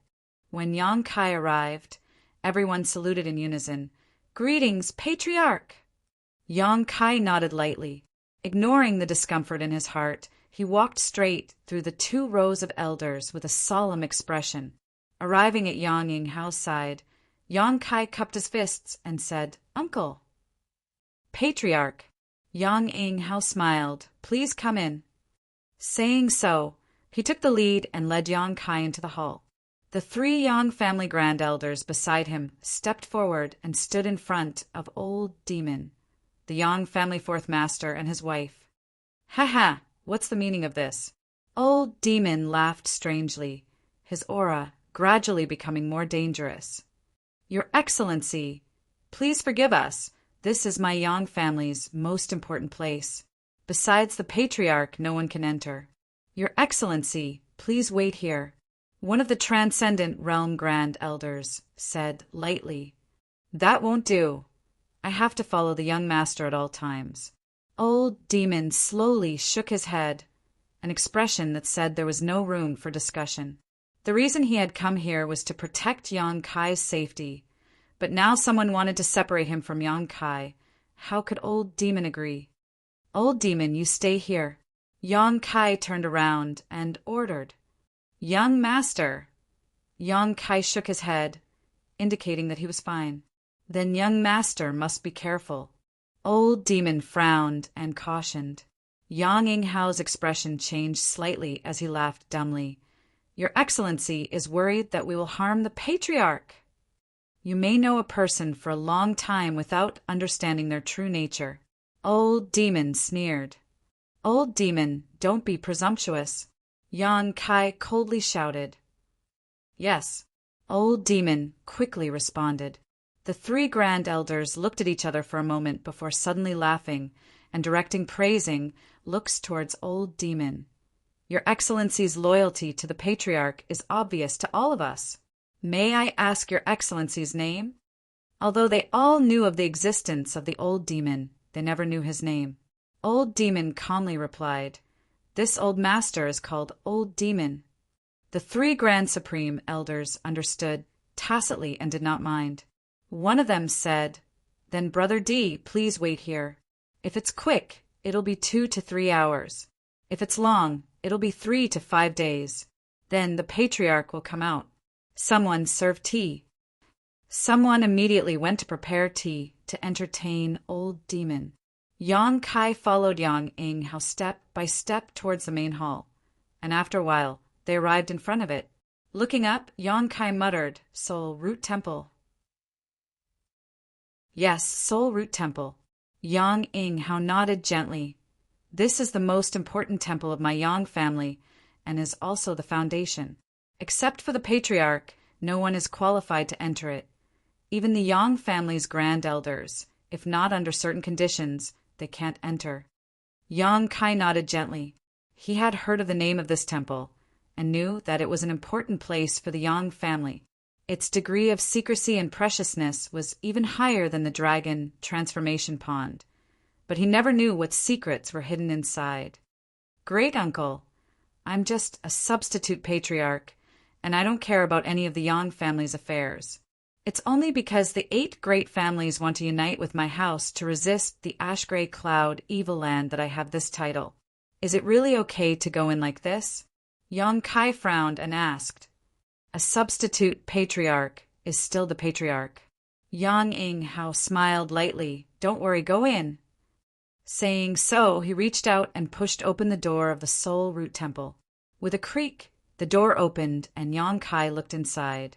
When Yang Kai arrived, everyone saluted in unison, "Greetings, Patriarch!" Yang Kai nodded lightly. Ignoring the discomfort in his heart, he walked straight through the 2 rows of elders with a solemn expression. Arriving at Yang Yinghao's side, Yang Kai cupped his fists and said, "Uncle." "Patriarch." Yang Yinghao smiled. "Please come in." Saying so, he took the lead and led Yang Kai into the hall. The 3 Yang family grand elders beside him stepped forward and stood in front of Old Demon, the Yang family 4th master, and his wife. "Ha ha, what's the meaning of this?" Old Demon laughed strangely, his aura gradually becoming more dangerous. "Your Excellency, please forgive us. This is my Yang family's most important place. Besides the patriarch, no one can enter. Your Excellency, please wait here," one of the Transcendent Realm Grand Elders said lightly. "That won't do. I have to follow the young master at all times." Old Demon slowly shook his head, an expression that said there was no room for discussion. The reason he had come here was to protect Yang Kai's safety, but now someone wanted to separate him from Yang Kai. How could Old Demon agree? "Old Demon, you stay here." Yang Kai turned around and ordered, "Young master." Yang Kai shook his head, indicating that he was fine. "Then young master must be careful." Old Demon frowned and cautioned. Yang Yinghao's expression changed slightly as he laughed dumbly. Your Excellency is worried that we will harm the patriarch. You may know a person for a long time without understanding their true nature. Old Demon sneered. Old Demon, don't be presumptuous. Yang Kai coldly shouted. Yes, Old Demon quickly responded. The three grand elders looked at each other for a moment before suddenly laughing and directing praising looks towards Old Demon. Your Excellency's loyalty to the patriarch is obvious to all of us. May I ask Your Excellency's name? Although they all knew of the existence of the Old Demon, they never knew his name. Old Demon calmly replied, This old master is called Old Demon. The three Grand Supreme Elders understood tacitly and did not mind. One of them said, Then Brother D, please wait here. If it's quick, it'll be 2 to 3 hours. If it's long, it'll be 3 to 5 days. Then the patriarch will come out. Someone served tea. Someone immediately went to prepare tea to entertain Old Demon. Yang Kai followed Yang Ing Hao step by step towards the main hall, and after a while they arrived in front of it. Looking up, Yang Kai muttered, Soul Root Temple. Yes, Soul Root Temple. Yang Ing Hao nodded gently. This is the most important temple of my Yang family, and is also the foundation. Except for the patriarch, no one is qualified to enter it. Even the Yang family's grand elders, if not under certain conditions, they can't enter. Yang Kai nodded gently. He had heard of the name of this temple, and knew that it was an important place for the Yang family. Its degree of secrecy and preciousness was even higher than the dragon transformation pond, but he never knew what secrets were hidden inside. Great uncle, I'm just a substitute patriarch, and I don't care about any of the Yang family's affairs. It's only because the 8 great families want to unite with my house to resist the ash-gray cloud evil land that I have this title. Is it really okay to go in like this? Yang Kai frowned and asked. A substitute patriarch is still the patriarch. Yang Ing Hao smiled lightly. Don't worry, go in. Saying so, he reached out and pushed open the door of the Soul Root Temple. With a creak, the door opened and Yang Kai looked inside.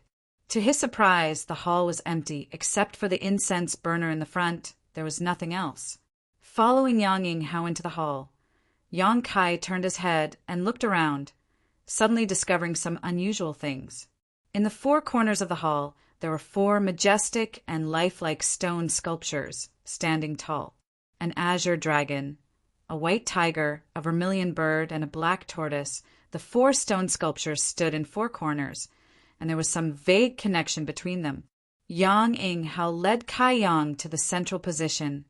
To his surprise, the hall was empty. Except for the incense burner in the front, there was nothing else. Following Yang Ing Hao into the hall, Yang Kai turned his head and looked around, suddenly discovering some unusual things. In the 4 corners of the hall, there were 4 majestic and lifelike stone sculptures standing tall. An azure dragon, a white tiger, a vermilion bird, and a black tortoise. The 4 stone sculptures stood in 4 corners, and there was some vague connection between them. Yang Ing Hao led Kai Yang to the central position,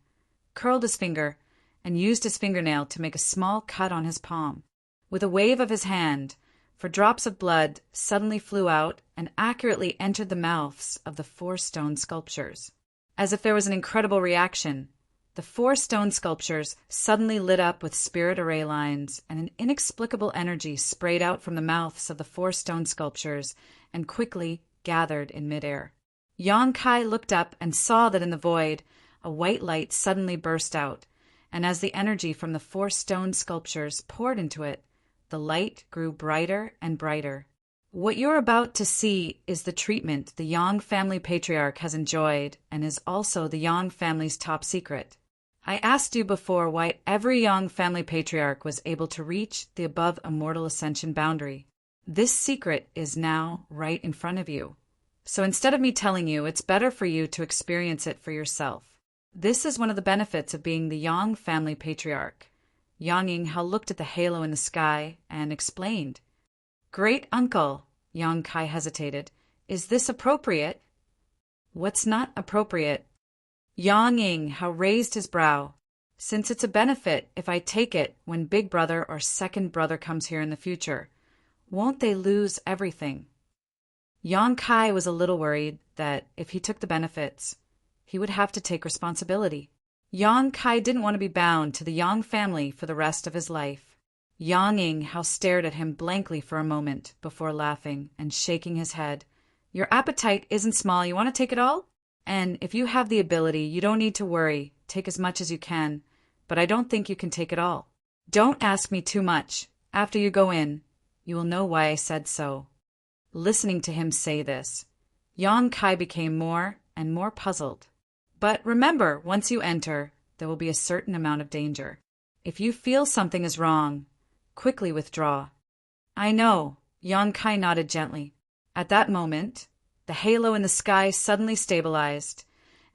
curled his finger, and used his fingernail to make a small cut on his palm. With a wave of his hand, for drops of blood suddenly flew out and accurately entered the mouths of the 4 stone sculptures. As if there was an incredible reaction, the 4 stone sculptures suddenly lit up with spirit array lines, and an inexplicable energy sprayed out from the mouths of the 4 stone sculptures and quickly gathered in midair. Yang Kai looked up and saw that in the void, a white light suddenly burst out, and as the energy from the 4 stone sculptures poured into it, the light grew brighter and brighter. What you're about to see is the treatment the Yang family patriarch has enjoyed and is also the Yang family's top secret. I asked you before why every Yang family patriarch was able to reach the above immortal ascension boundary. This secret is now right in front of you. So instead of me telling you, it's better for you to experience it for yourself. This is one of the benefits of being the Yang family patriarch. Yang Ing Hao looked at the halo in the sky and explained. Great uncle, Yang Kai hesitated. Is this appropriate? What's not appropriate? Yang Ing Hao raised his brow. Since it's a benefit if I take it when big brother or second brother comes here in the future, won't they lose everything? Yang Kai was a little worried that if he took the benefits, he would have to take responsibility. Yang Kai didn't want to be bound to the Yang family for the rest of his life. Yang Ing Hao stared at him blankly for a moment before laughing and shaking his head. Your appetite isn't small. You want to take it all? And if you have the ability, you don't need to worry. Take as much as you can. But I don't think you can take it all. Don't ask me too much. After you go in, You will know why I said so." Listening to him say this, Yang Kai became more and more puzzled. "But remember, once you enter, there will be a certain amount of danger. If you feel something is wrong, quickly withdraw." "I know," Yang Kai nodded gently. At that moment, the halo in the sky suddenly stabilized,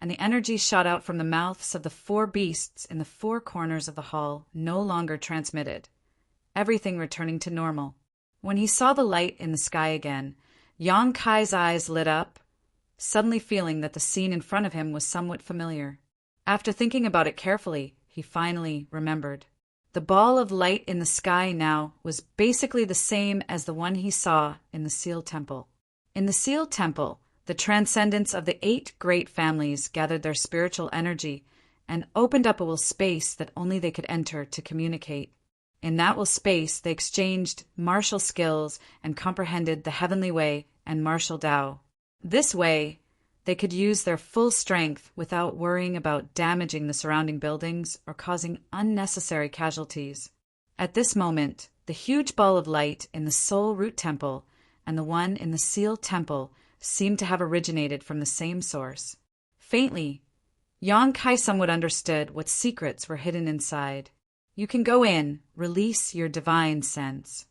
and the energy shot out from the mouths of the 4 beasts in the 4 corners of the hall no longer transmitted, everything returning to normal. When he saw the light in the sky again, Yang Kai's eyes lit up, suddenly feeling that the scene in front of him was somewhat familiar. After thinking about it carefully, he finally remembered. The ball of light in the sky now was basically the same as the one he saw in the Seal Temple. In the Seal Temple, the transcendents of the 8 great families gathered their spiritual energy and opened up a will space that only they could enter to communicate. In that will space, they exchanged martial skills and comprehended the heavenly way and martial Tao. This way, they could use their full strength without worrying about damaging the surrounding buildings or causing unnecessary casualties. At this moment, the huge ball of light in the Soul Root Temple and the one in the Seal Temple seemed to have originated from the same source. Faintly, Yang Kai somewhat understood what secrets were hidden inside. "You can go in, release your divine sense."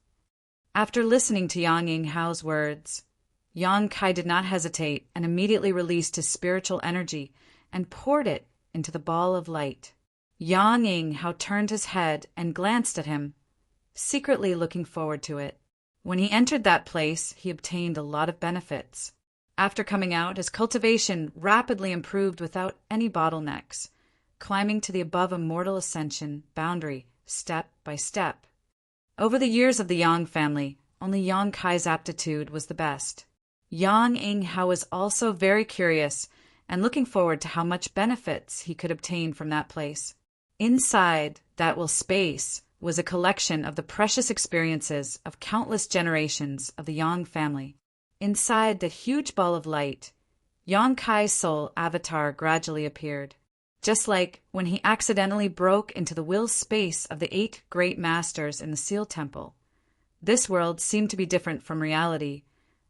After listening to Yang Yinghao's words, Yang Kai did not hesitate and immediately released his spiritual energy and poured it into the ball of light. Yang Yinghao turned his head and glanced at him, secretly looking forward to it. When he entered that place, he obtained a lot of benefits. After coming out, his cultivation rapidly improved without any bottlenecks, climbing to the above immortal ascension boundary step by step. Over the years of the Yang family, only Yang Kai's aptitude was the best. Yang Yinghao was also very curious and looking forward to how much benefits he could obtain from that place. Inside that will space was a collection of the precious experiences of countless generations of the Yang family. Inside that huge ball of light, Yang Kai's soul avatar gradually appeared. Just like when he accidentally broke into the will space of the 8 great masters in the Seal Temple, this world seemed to be different from reality,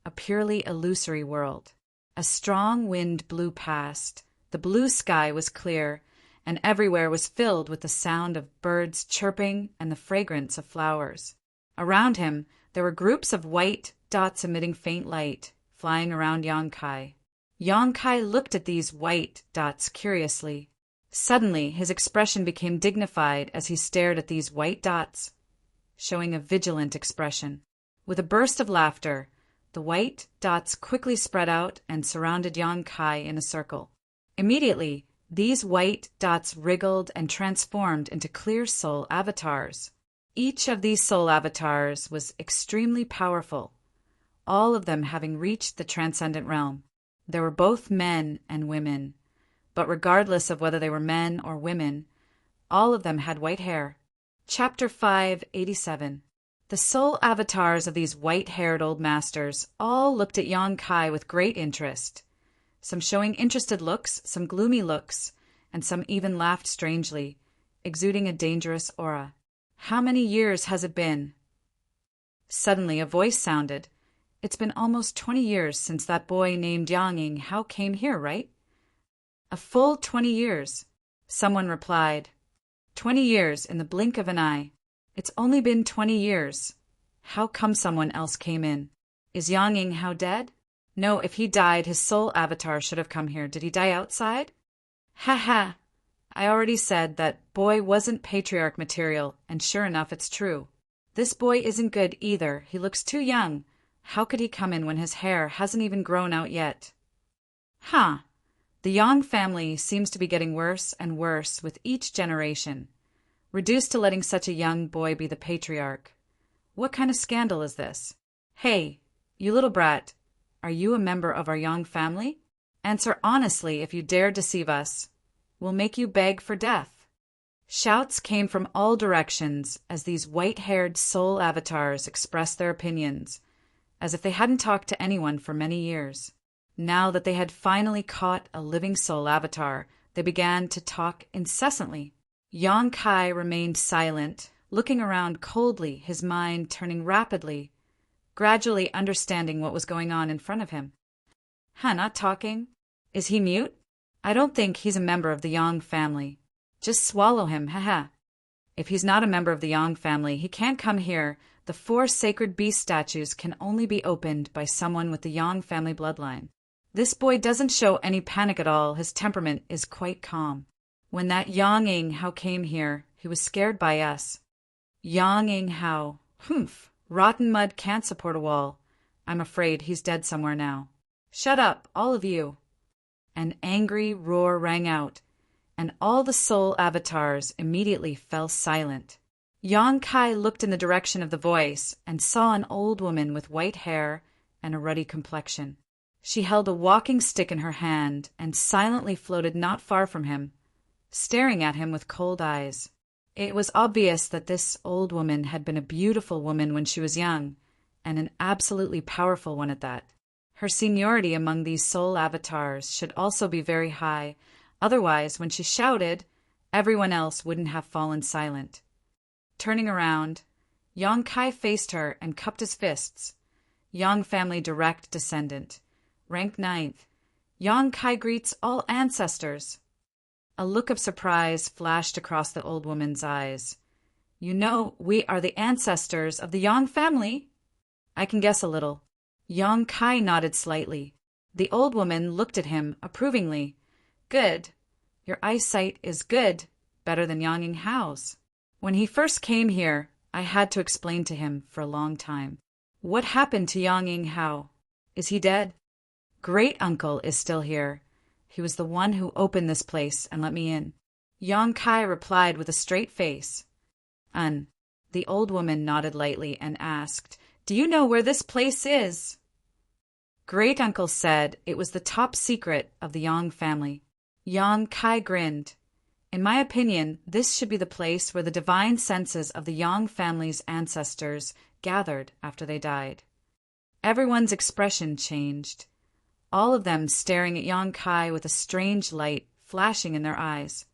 a purely illusory world. A strong wind blew past, the blue sky was clear, and everywhere was filled with the sound of birds chirping and the fragrance of flowers. Around him, there were groups of white dots emitting faint light, flying around Yang Kai. Yang Kai looked at these white dots curiously. Suddenly, his expression became dignified as he stared at these white dots, showing a vigilant expression. With a burst of laughter, the white dots quickly spread out and surrounded Yang Kai in a circle. Immediately, these white dots wriggled and transformed into clear soul avatars. Each of these soul avatars was extremely powerful, all of them having reached the transcendent realm. There were both men and women, but regardless of whether they were men or women, all of them had white hair. Chapter 587. The soul avatars of these white-haired old masters all looked at Yang Kai with great interest, some showing interested looks, some gloomy looks, and some even laughed strangely, exuding a dangerous aura. "How many years has it been?" Suddenly a voice sounded. "It's been almost 20 years since that boy named Yang Yinghao came here, right?" "A full 20 years," someone replied. 20 years in the blink of an eye. It's only been 20 years. How come someone else came in? Is Yang Yinghao dead? No, if he died, his soul avatar should have come here. Did he die outside? Ha ha! I already said that boy wasn't patriarch material, and sure enough, it's true. This boy isn't good either. He looks too young. How could he come in when his hair hasn't even grown out yet? Huh. The Yang family seems to be getting worse and worse with each generation, reduced to letting such a young boy be the patriarch. What kind of scandal is this? Hey, you little brat, are you a member of our Yang family? Answer honestly if you dare deceive us. We'll make you beg for death. Shouts came from all directions as these white-haired soul avatars expressed their opinions, as if they hadn't talked to anyone for many years. Now that they had finally caught a living soul avatar, they began to talk incessantly. Yang Kai remained silent, looking around coldly, his mind turning rapidly gradually understanding what was going on in front of him. Not talking? Is he mute? I don't think he's a member of the Yang family. Just swallow him, haha. If he's not a member of the Yang family, he can't come here. The 4 sacred beast statues can only be opened by someone with the Yang family bloodline. This boy doesn't show any panic at all. His temperament is quite calm. When that Yang Ing Hao came here, he was scared by us. Yang Ing Hao. Humph. Rotten mud can't support a wall. I'm afraid he's dead somewhere now. Shut up, all of you. An angry roar rang out, and all the soul avatars immediately fell silent. Yang Kai looked in the direction of the voice and saw an old woman with white hair and a ruddy complexion. She held a walking stick in her hand and silently floated not far from him, staring at him with cold eyes. It was obvious that this old woman had been a beautiful woman when she was young, and an absolutely powerful one at that. Her seniority among these soul avatars should also be very high, otherwise, when she shouted, everyone else wouldn't have fallen silent. Turning around, Yang Kai faced her and cupped his fists. Yang family direct descendant. Rank 9th. Yang Kai greets all ancestors. A look of surprise flashed across the old woman's eyes. You know, we are the ancestors of the Yang family. I can guess a little. Yang Kai nodded slightly. The old woman looked at him approvingly. Good. Your eyesight is good. Better than Yang Ing Hao's. When he first came here, I had to explain to him for a long time. What happened to Yang Ing Hao? Is he dead? Great uncle is still here. He was the one who opened this place and let me in. Yang Kai replied with a straight face. The old woman nodded lightly and asked, Do you know where this place is? Great uncle said it was the top secret of the Yang family. Yang Kai grinned. In my opinion, this should be the place where the divine senses of the Yang family's ancestors gathered after they died. Everyone's expression changed, all of them staring at Yang Kai with a strange light flashing in their eyes.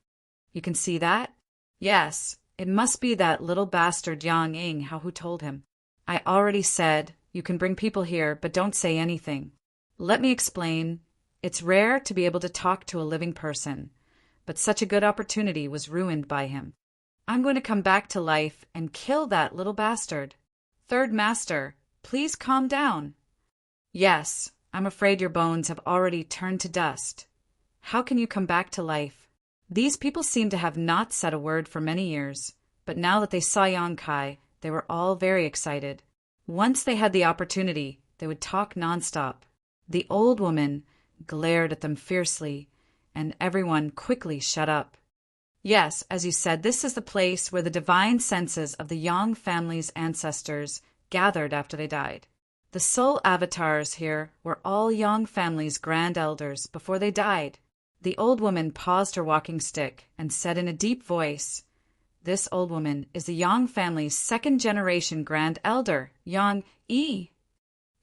You can see that? Yes, it must be that little bastard Yang Ing Hao who told him. I already said, you can bring people here, but don't say anything. Let me explain. It's rare to be able to talk to a living person, but such a good opportunity was ruined by him. I'm going to come back to life and kill that little bastard. Third Master, please calm down. Yes, I'm afraid your bones have already turned to dust. How can you come back to life? These people seem to have not said a word for many years, but now that they saw Yang Kai, they were all very excited. Once they had the opportunity, they would talk nonstop. The old woman glared at them fiercely, and everyone quickly shut up. Yes, as you said, this is the place where the divine senses of the Yang family's ancestors gathered after they died. The soul avatars here were all Yang family's grand elders before they died. The old woman paused her walking stick and said in a deep voice, This old woman is the Yang family's second-generation grand elder, Yang Yi.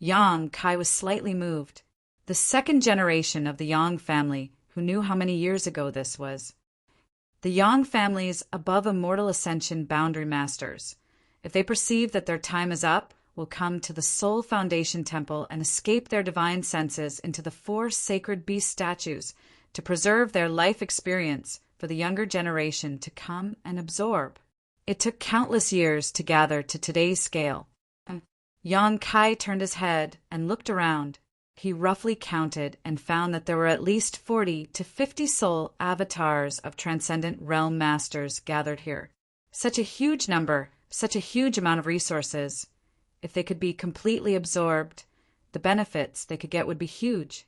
Yang Kai was slightly moved. The second generation of the Yang family, who knew how many years ago this was. The Yang family's above immortal ascension boundary masters. If they perceive that their time is up, will come to the Soul Foundation Temple and escape their divine senses into the 4 sacred beast statues to preserve their life experience for the younger generation to come and absorb. It took countless years to gather to today's scale. Yang Kai turned his head and looked around. He roughly counted and found that there were at least 40 to 50 soul avatars of transcendent realm masters gathered here. Such a huge number, such a huge amount of resources. If they could be completely absorbed, the benefits they could get would be huge.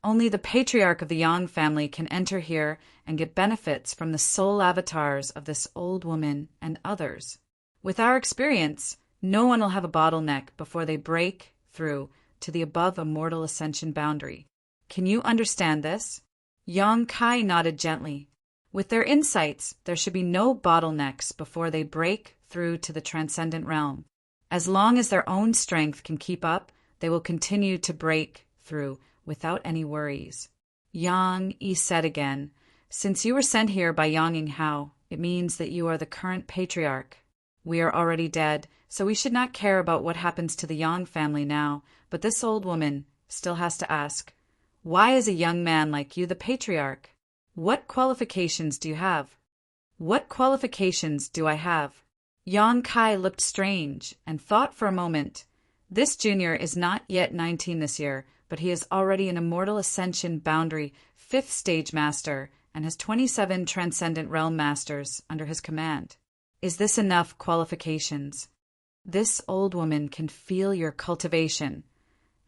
Only the patriarch of the Yang family can enter here and get benefits from the soul avatars of this old woman and others. With our experience, no one will have a bottleneck before they break through to the above immortal ascension boundary. Can you understand this? Yang Kai nodded gently. With their insights, there should be no bottlenecks before they break through to the transcendent realm. As long as their own strength can keep up, they will continue to break through without any worries. Yang Yi said again, Since you were sent here by Yang Ing Hao, it means that you are the current patriarch. We are already dead, so we should not care about what happens to the Yang family now, but this old woman still has to ask, why is a young man like you the patriarch? What qualifications do you have? What qualifications do I have? Yang Kai looked strange and thought for a moment. This junior is not yet 19 this year, but he is already an Immortal Ascension Boundary 5th Stage Master and has 27 Transcendent Realm Masters under his command. Is this enough qualifications? This old woman can feel your cultivation,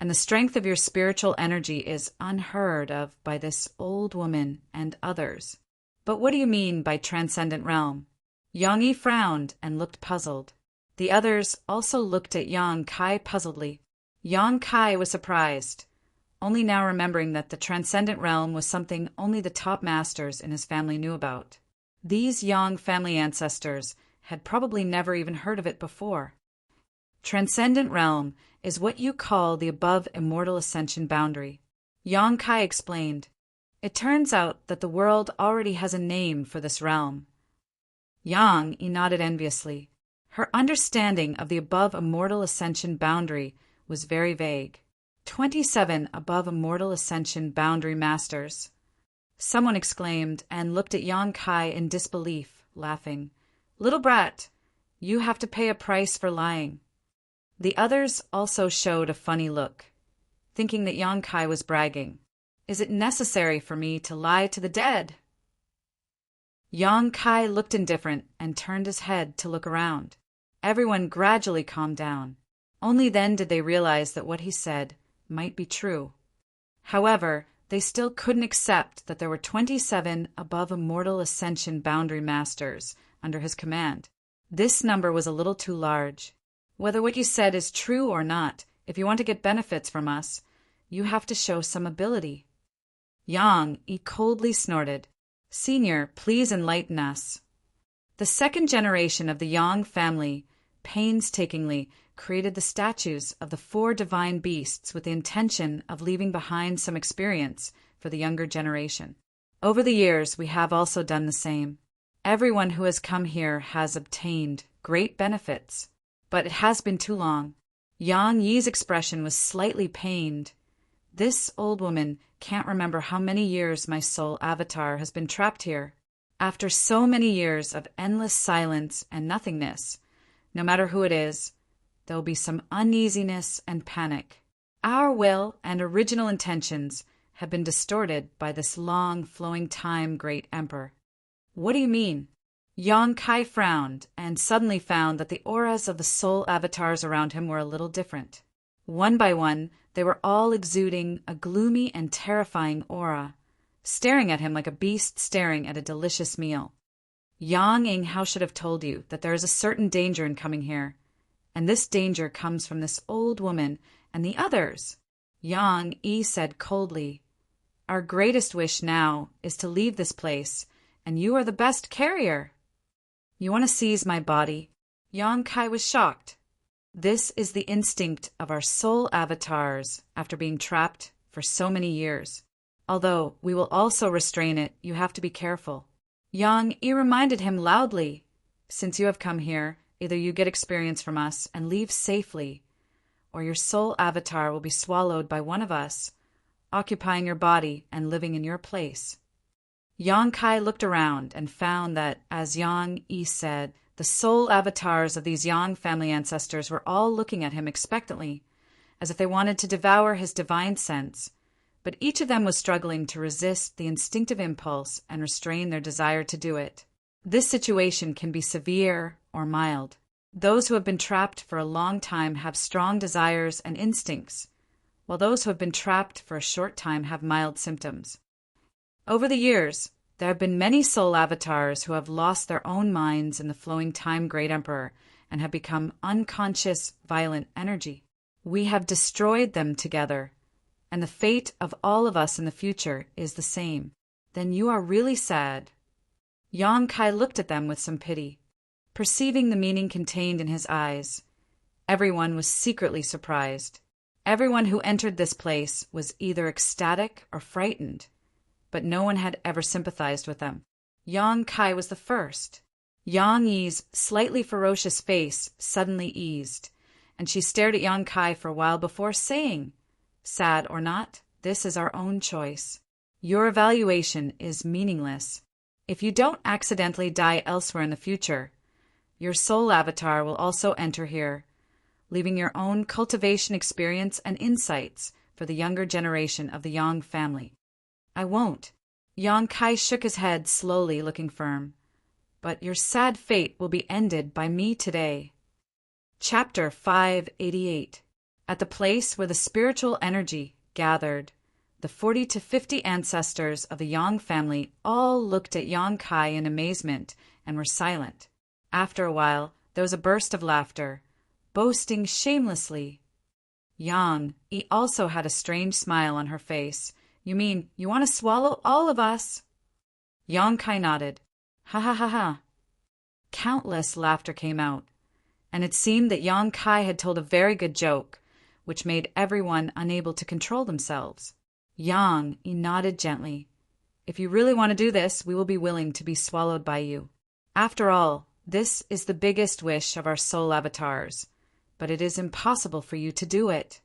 and the strength of your spiritual energy is unheard of by this old woman and others. But what do you mean by Transcendent Realm? Yang Yi frowned and looked puzzled. The others also looked at Yang Kai puzzledly. Yang Kai was surprised, only now remembering that the Transcendent Realm was something only the top masters in his family knew about. These Yang family ancestors had probably never even heard of it before. Transcendent Realm is what you call the above Immortal Ascension Boundary. Yang Kai explained. It turns out that the world already has a name for this realm. Yang Yi nodded enviously. Her understanding of the above Immortal Ascension Boundary was very vague. 27 above Immortal Ascension Boundary Masters. Someone exclaimed and looked at Yang Kai in disbelief, laughing. Little brat, you have to pay a price for lying. The others also showed a funny look, thinking that Yang Kai was bragging. Is it necessary for me to lie to the dead? Yang Kai looked indifferent and turned his head to look around. Everyone gradually calmed down. Only then did they realize that what he said might be true. However, they still couldn't accept that there were 27 above Immortal Ascension Boundary Masters under his command. This number was a little too large. Whether what you said is true or not, if you want to get benefits from us, you have to show some ability. Yang Yi coldly snorted. Senior, please enlighten us. The second generation of the Yang family painstakingly created the statues of the 4 divine beasts with the intention of leaving behind some experience for the younger generation. Over the years, we have also done the same. Everyone who has come here has obtained great benefits, but it has been too long. Yang Yi's expression was slightly pained. This old woman can't remember how many years my soul avatar has been trapped here. After so many years of endless silence and nothingness, no matter who it is, there will be some uneasiness and panic. Our will and original intentions have been distorted by this long flowing time, Great Emperor. What do you mean? Yang Kai frowned and suddenly found that the auras of the soul avatars around him were a little different. One by one, they were all exuding a gloomy and terrifying aura, staring at him like a beast staring at a delicious meal. Yang Yinghao should have told you that there is a certain danger in coming here, and this danger comes from this old woman and the others. Yang Yi said coldly, Our greatest wish now is to leave this place, and you are the best carrier. You want to seize my body? Yang Kai was shocked. This is the instinct of our soul avatars after being trapped for so many years. Although we will also restrain it, you have to be careful. Yang Yi reminded him loudly, Since you have come here, either you get experience from us and leave safely, or your soul avatar will be swallowed by one of us, occupying your body and living in your place. Yang Kai looked around and found that, as Yang Yi said, the soul avatars of these Yang family ancestors were all looking at him expectantly, as if they wanted to devour his divine sense, but each of them was struggling to resist the instinctive impulse and restrain their desire to do it. This situation can be severe or mild. Those who have been trapped for a long time have strong desires and instincts, while those who have been trapped for a short time have mild symptoms. Over the years, there have been many soul avatars who have lost their own minds in the flowing time, Great Emperor, and have become unconscious, violent energy. We have destroyed them together, and the fate of all of us in the future is the same. Then you are really sad. Yang Kai looked at them with some pity. Perceiving the meaning contained in his eyes, everyone was secretly surprised. Everyone who entered this place was either ecstatic or frightened, but no one had ever sympathized with them. Yang Kai was the first. Yang Yi's slightly ferocious face suddenly eased, and she stared at Yang Kai for a while before saying, "Sad or not, this is our own choice. Your evaluation is meaningless. If you don't accidentally die elsewhere in the future, your soul avatar will also enter here, leaving your own cultivation experience and insights for the younger generation of the Yang family." "I won't." Yang Kai shook his head slowly, looking firm. "But your sad fate will be ended by me today." Chapter 588. At the place where the spiritual energy gathered, the 40 to 50 ancestors of the Yang family all looked at Yang Kai in amazement and were silent. After a while, there was a burst of laughter, boasting shamelessly. Yang Yi also had a strange smile on her face. "You mean you want to swallow all of us?" Yang Kai nodded. "Ha ha ha ha." Countless laughter came out, and it seemed that Yang Kai had told a very good joke, which made everyone unable to control themselves. Yang Yi nodded gently. "If you really want to do this, we will be willing to be swallowed by you. After all, this is the biggest wish of our soul avatars, but it is impossible for you to do it."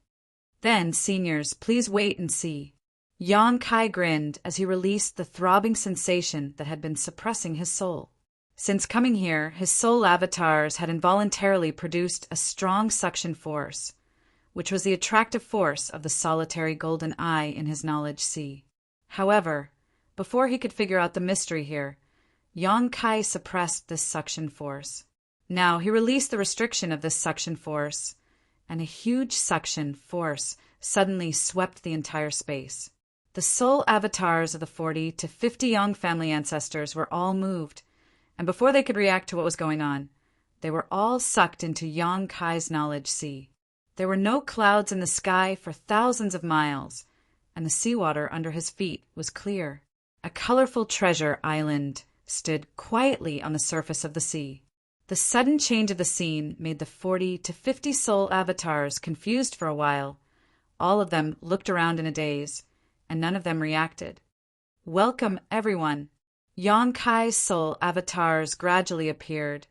"Then, seniors, please wait and see." Yang Kai grinned as he released the throbbing sensation that had been suppressing his soul. Since coming here, his soul avatars had involuntarily produced a strong suction force, which was the attractive force of the solitary golden eye in his knowledge sea. However, before he could figure out the mystery here, Yang Kai suppressed this suction force. Now he released the restriction of this suction force, and a huge suction force suddenly swept the entire space. The soul avatars of the 40 to 50 Yang family ancestors were all moved, and before they could react to what was going on, they were all sucked into Yang Kai's knowledge sea. There were no clouds in the sky for thousands of miles, and the seawater under his feet was clear. A colorful treasure island stood quietly on the surface of the sea. The sudden change of the scene made the 40 to 50 soul avatars confused for a while. All of them looked around in a daze, and none of them reacted. "Welcome, everyone." Yang Kai's soul avatars gradually appeared,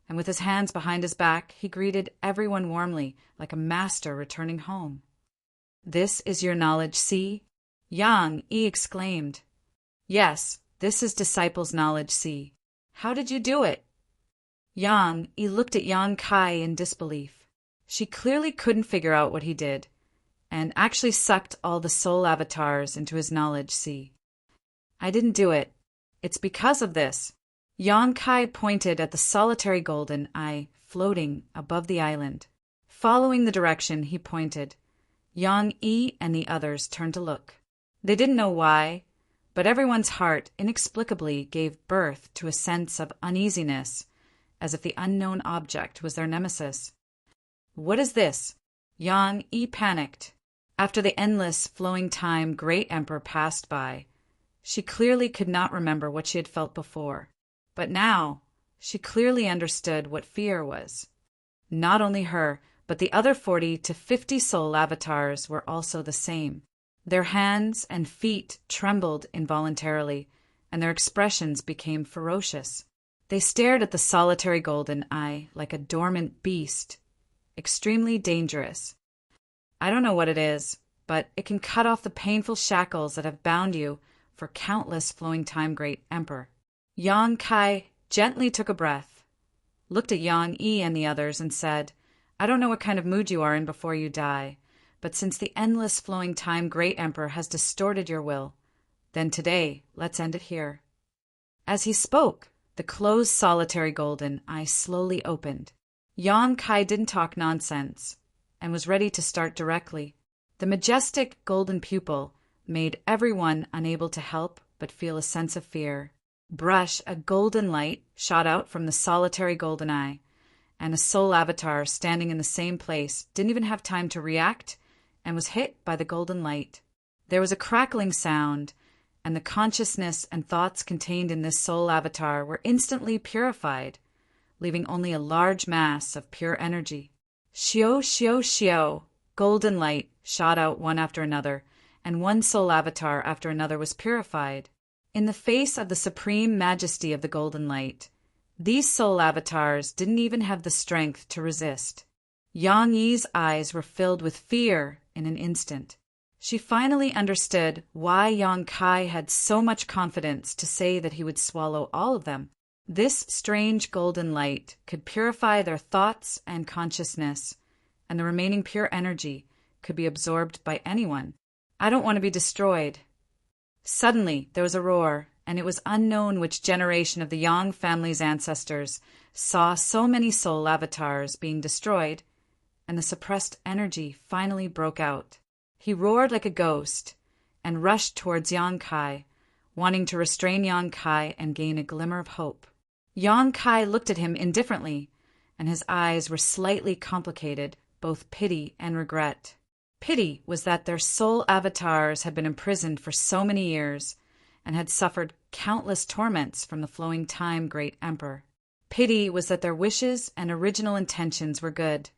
and with his hands behind his back, he greeted everyone warmly, like a master returning home. "This is your knowledge sea?" Yang Yi exclaimed. "Yes, this is Disciple's knowledge sea." "How did you do it?" Yang Yi looked at Yang Kai in disbelief. She clearly couldn't figure out what he did, and actually sucked all the soul avatars into his knowledge sea. "I didn't do it. It's because of this." Yang Kai pointed at the solitary golden eye floating above the island. Following the direction he pointed, Yang Yi and the others turned to look. They didn't know why, but everyone's heart inexplicably gave birth to a sense of uneasiness, as if the unknown object was their nemesis. "What is this?" Yang Yi panicked. After the endless flowing time Great Emperor passed by, she clearly could not remember what she had felt before. But now, she clearly understood what fear was. Not only her, but the other 40 to 50 soul avatars were also the same. Their hands and feet trembled involuntarily, and their expressions became ferocious. They stared at the solitary golden eye like a dormant beast, extremely dangerous. "I don't know what it is, but it can cut off the painful shackles that have bound you for countless flowing time, Great Emperor." Yang Kai gently took a breath, looked at Yang Yi and the others, and said, "I don't know what kind of mood you are in before you die, but since the endless flowing time Great Emperor has distorted your will, then today let's end it here." As he spoke, the closed solitary golden eye slowly opened. Yang Kai didn't talk nonsense, and was ready to start directly. The majestic golden pupil made everyone unable to help but feel a sense of fear. Brush, a golden light shot out from the solitary golden eye, and a soul avatar standing in the same place didn't even have time to react and was hit by the golden light. There was a crackling sound, and the consciousness and thoughts contained in this soul avatar were instantly purified, leaving only a large mass of pure energy. Shio, shio, shio, golden light shot out one after another, and one soul avatar after another was purified. In the face of the supreme majesty of the golden light, These soul avatars didn't even have the strength to resist. Yang Yi's eyes were filled with fear in an instant. She finally understood why Yang Kai had so much confidence to say that he would swallow all of them. This strange golden light could purify their thoughts and consciousness, and the remaining pure energy could be absorbed by anyone. I don't want to be destroyed. Suddenly, there was a roar, and it was unknown which generation of the Yang family's ancestors saw so many soul avatars being destroyed, and the suppressed energy finally broke out. He roared like a ghost and rushed towards Yang Kai, wanting to restrain Yang Kai and gain a glimmer of hope. Yang Kai looked at him indifferently, and his eyes were slightly complicated, both pity and regret. Pity was that their soul avatars had been imprisoned for so many years and had suffered countless torments from the flowing time great emperor. Pity was that their wishes and original intentions were good,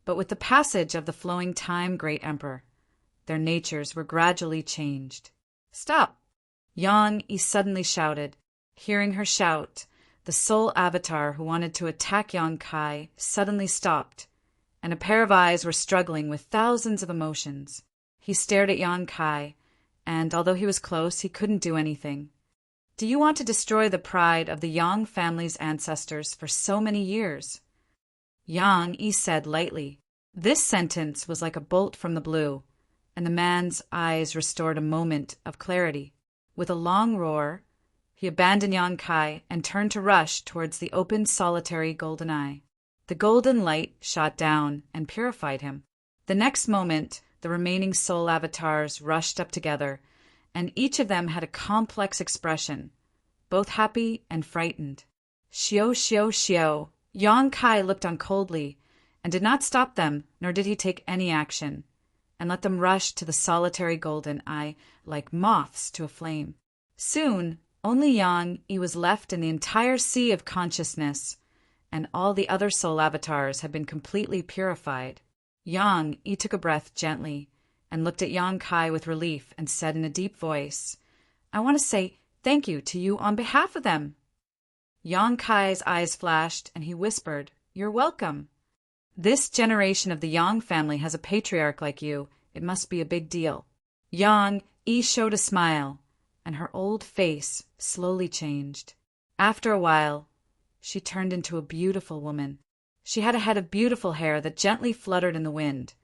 but with the passage of the flowing time great emperor, their natures were gradually changed. "Stop!" Yang Yi suddenly shouted. Hearing her shout, the soul avatar who wanted to attack Yang Kai suddenly stopped, and a pair of eyes were struggling with thousands of emotions. He stared at Yang Kai, and although he was close, he couldn't do anything. "Do you want to destroy the pride of the Yang family's ancestors for so many years?" Yang Yi said lightly. This sentence was like a bolt from the blue, and the man's eyes restored a moment of clarity. With a long roar, he abandoned Yang Kai and turned to rush towards the open solitary golden eye. The golden light shot down and purified him. The next moment, the remaining soul avatars rushed up together, and each of them had a complex expression, both happy and frightened. "Xiao, xiao, xiao." Yang Kai looked on coldly and did not stop them, nor did he take any action, and let them rush to the solitary golden eye like moths to a flame. Soon, only Yang Yi was left in the entire sea of consciousness, and all the other soul avatars had been completely purified. Yang Yi took a breath gently and looked at Yang Kai with relief and said in a deep voice, "I want to say thank you to you on behalf of them." Yang Kai's eyes flashed, and he whispered, "You're welcome. This generation of the Yang family has a patriarch like you. It must be a big deal." Yang Yi showed a smile, and her old face slowly changed. After a while, she turned into a beautiful woman. She had a head of beautiful hair that gently fluttered in the wind,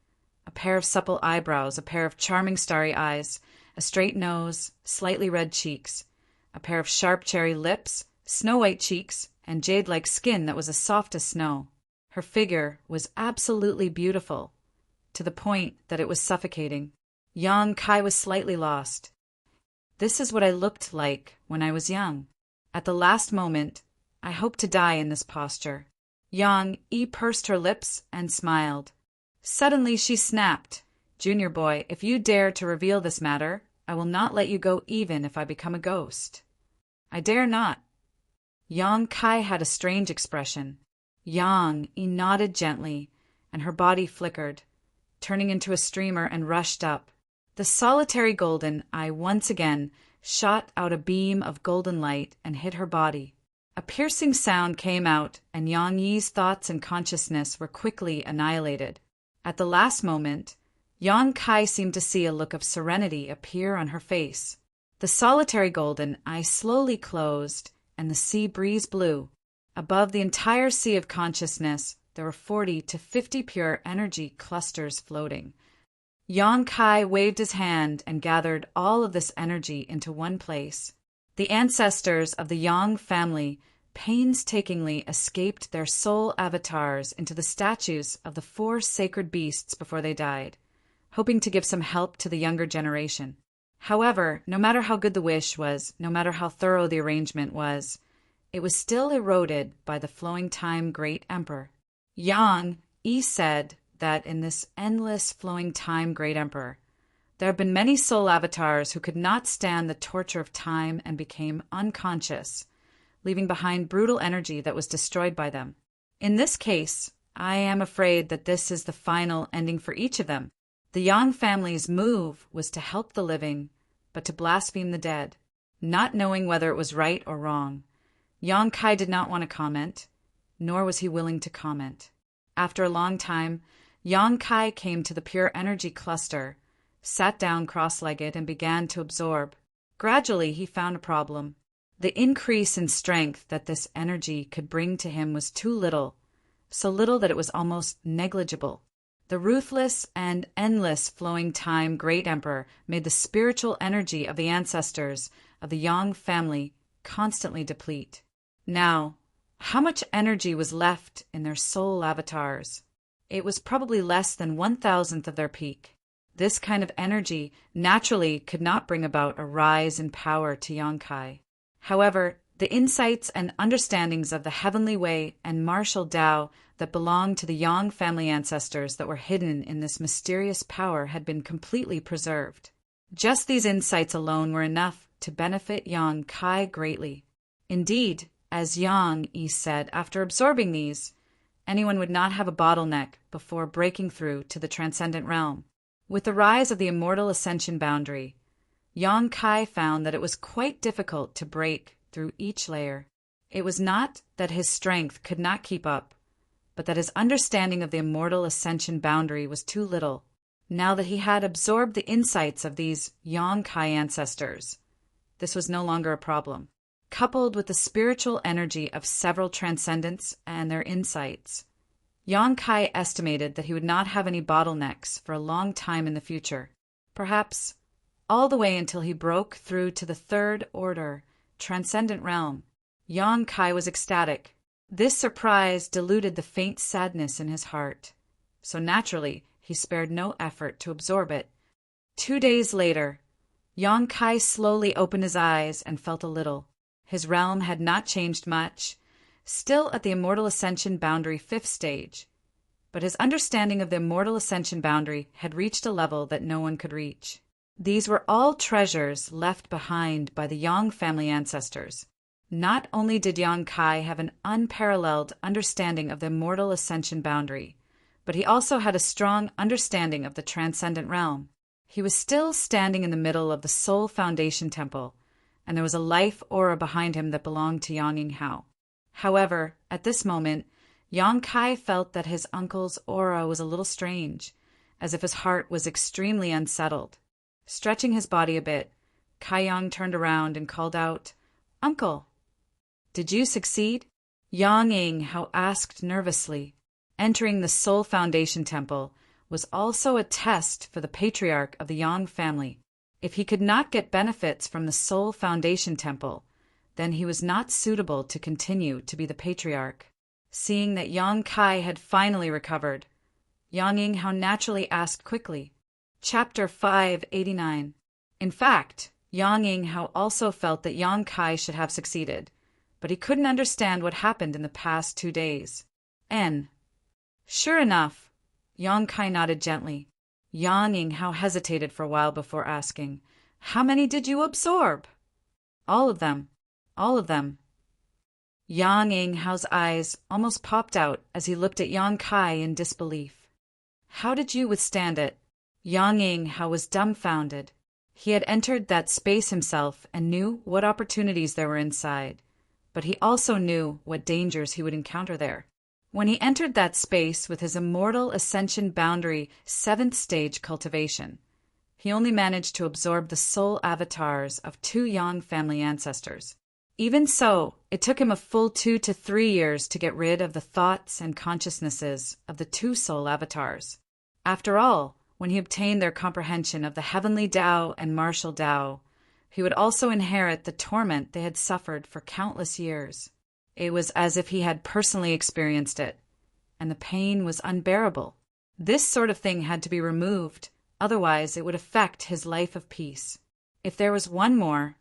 a pair of supple eyebrows, a pair of charming starry eyes, a straight nose, slightly red cheeks, a pair of sharp cherry lips, snow-white cheeks, and jade-like skin that was as soft as snow. Her figure was absolutely beautiful, to the point that it was suffocating. Yang Kai was slightly lost. This is what I looked like when I was young. At the last moment, I hoped to die in this posture. Yang Yi pursed her lips and smiled. Suddenly she snapped, "Junior boy, if you dare to reveal this matter, I will not let you go even if I become a ghost." "I dare not." Yang Kai had a strange expression. Yang Yi nodded gently, and her body flickered, turning into a streamer and rushed up. The solitary golden eye once again shot out a beam of golden light and hit her body. A piercing sound came out, and Yang Yi's thoughts and consciousness were quickly annihilated. At the last moment, Yang Kai seemed to see a look of serenity appear on her face. The solitary golden eye slowly closed, and the sea breeze blew. Above the entire sea of consciousness, there were 40 to 50 pure energy clusters floating. Yang Kai waved his hand and gathered all of this energy into one place. The ancestors of the Yang family painstakingly escaped their soul avatars into the statues of the 4 sacred beasts before they died, hoping to give some help to the younger generation. However, no matter how good the wish was, no matter how thorough the arrangement was, it was still eroded by the flowing time great emperor. Yang Yi said that in this endless flowing time great emperor, there have been many soul avatars who could not stand the torture of time and became unconscious, leaving behind brutal energy that was destroyed by them. In this case, I am afraid that this is the final ending for each of them. The Yang family's move was to help the living, but to blaspheme the dead, not knowing whether it was right or wrong. Yang Kai did not want to comment, nor was he willing to comment. After a long time, Yang Kai came to the pure energy cluster, sat down cross-legged, and began to absorb. Gradually, he found a problem. The increase in strength that this energy could bring to him was too little, so little that it was almost negligible. The ruthless and endless flowing time Great Emperor made the spiritual energy of the ancestors of the Yang family constantly deplete. Now, how much energy was left in their soul avatars? It was probably less than 1,000th of their peak. This kind of energy naturally could not bring about a rise in power to Yang Kai. However, the insights and understandings of the heavenly way and martial Tao that belonged to the Yang family ancestors that were hidden in this mysterious power had been completely preserved. Just these insights alone were enough to benefit Yang Kai greatly. Indeed, as Yang Yi said, after absorbing these, anyone would not have a bottleneck before breaking through to the transcendent realm. With the rise of the immortal ascension boundary, Yang Kai found that it was quite difficult to break through each layer. It was not that his strength could not keep up, but that his understanding of the immortal ascension boundary was too little. Now that he had absorbed the insights of these Yang Kai ancestors, this was no longer a problem. Coupled with the spiritual energy of several transcendents and their insights, Yang Kai estimated that he would not have any bottlenecks for a long time in the future, perhaps all the way until he broke through to the third order, transcendent realm. Yang Kai was ecstatic. This surprise diluted the faint sadness in his heart, so naturally he spared no effort to absorb it. 2 days later, Yang Kai slowly opened his eyes and felt a little. His realm had not changed much, still at the immortal ascension boundary 5th stage, but his understanding of the immortal ascension boundary had reached a level that no one could reach. These were all treasures left behind by the Yang family ancestors. Not only did Yang Kai have an unparalleled understanding of the immortal ascension boundary, but he also had a strong understanding of the transcendent realm. He was still standing in the middle of the Soul Foundation Temple, and there was a life aura behind him that belonged to Yang Yinghao. However, at this moment, Yang Kai felt that his uncle's aura was a little strange, as if his heart was extremely unsettled. Stretching his body a bit, Kai Yang turned around and called out, "Uncle, did you succeed?" Yang Yinghao asked nervously. Entering the Soul Foundation Temple was also a test for the patriarch of the Yang family. If he could not get benefits from the Soul Foundation Temple, then he was not suitable to continue to be the patriarch. Seeing that Yang Kai had finally recovered, Yang Yinghao naturally asked quickly, Chapter 589. In fact, Yang Yinghao also felt that Yang Kai should have succeeded, but he couldn't understand what happened in the past 2 days. Sure enough, Yang Kai nodded gently. Yang Yinghao hesitated for a while before asking, "How many did you absorb?" "All of them. All of them." Yang Yinghao's eyes almost popped out as he looked at Yang Kai in disbelief. "How did you withstand it?" Yang Yinghao was dumbfounded. He had entered that space himself and knew what opportunities there were inside, but he also knew what dangers he would encounter there. When he entered that space with his immortal ascension boundary 7th stage cultivation, he only managed to absorb the soul avatars of 2 Yang family ancestors. Even so, it took him a full 2 to 3 years to get rid of the thoughts and consciousnesses of the 2 soul avatars. After all, when he obtained their comprehension of the heavenly Tao and martial Tao, he would also inherit the torment they had suffered for countless years. It was as if he had personally experienced it, and the pain was unbearable. This sort of thing had to be removed, otherwise it would affect his life of peace. If there was one more,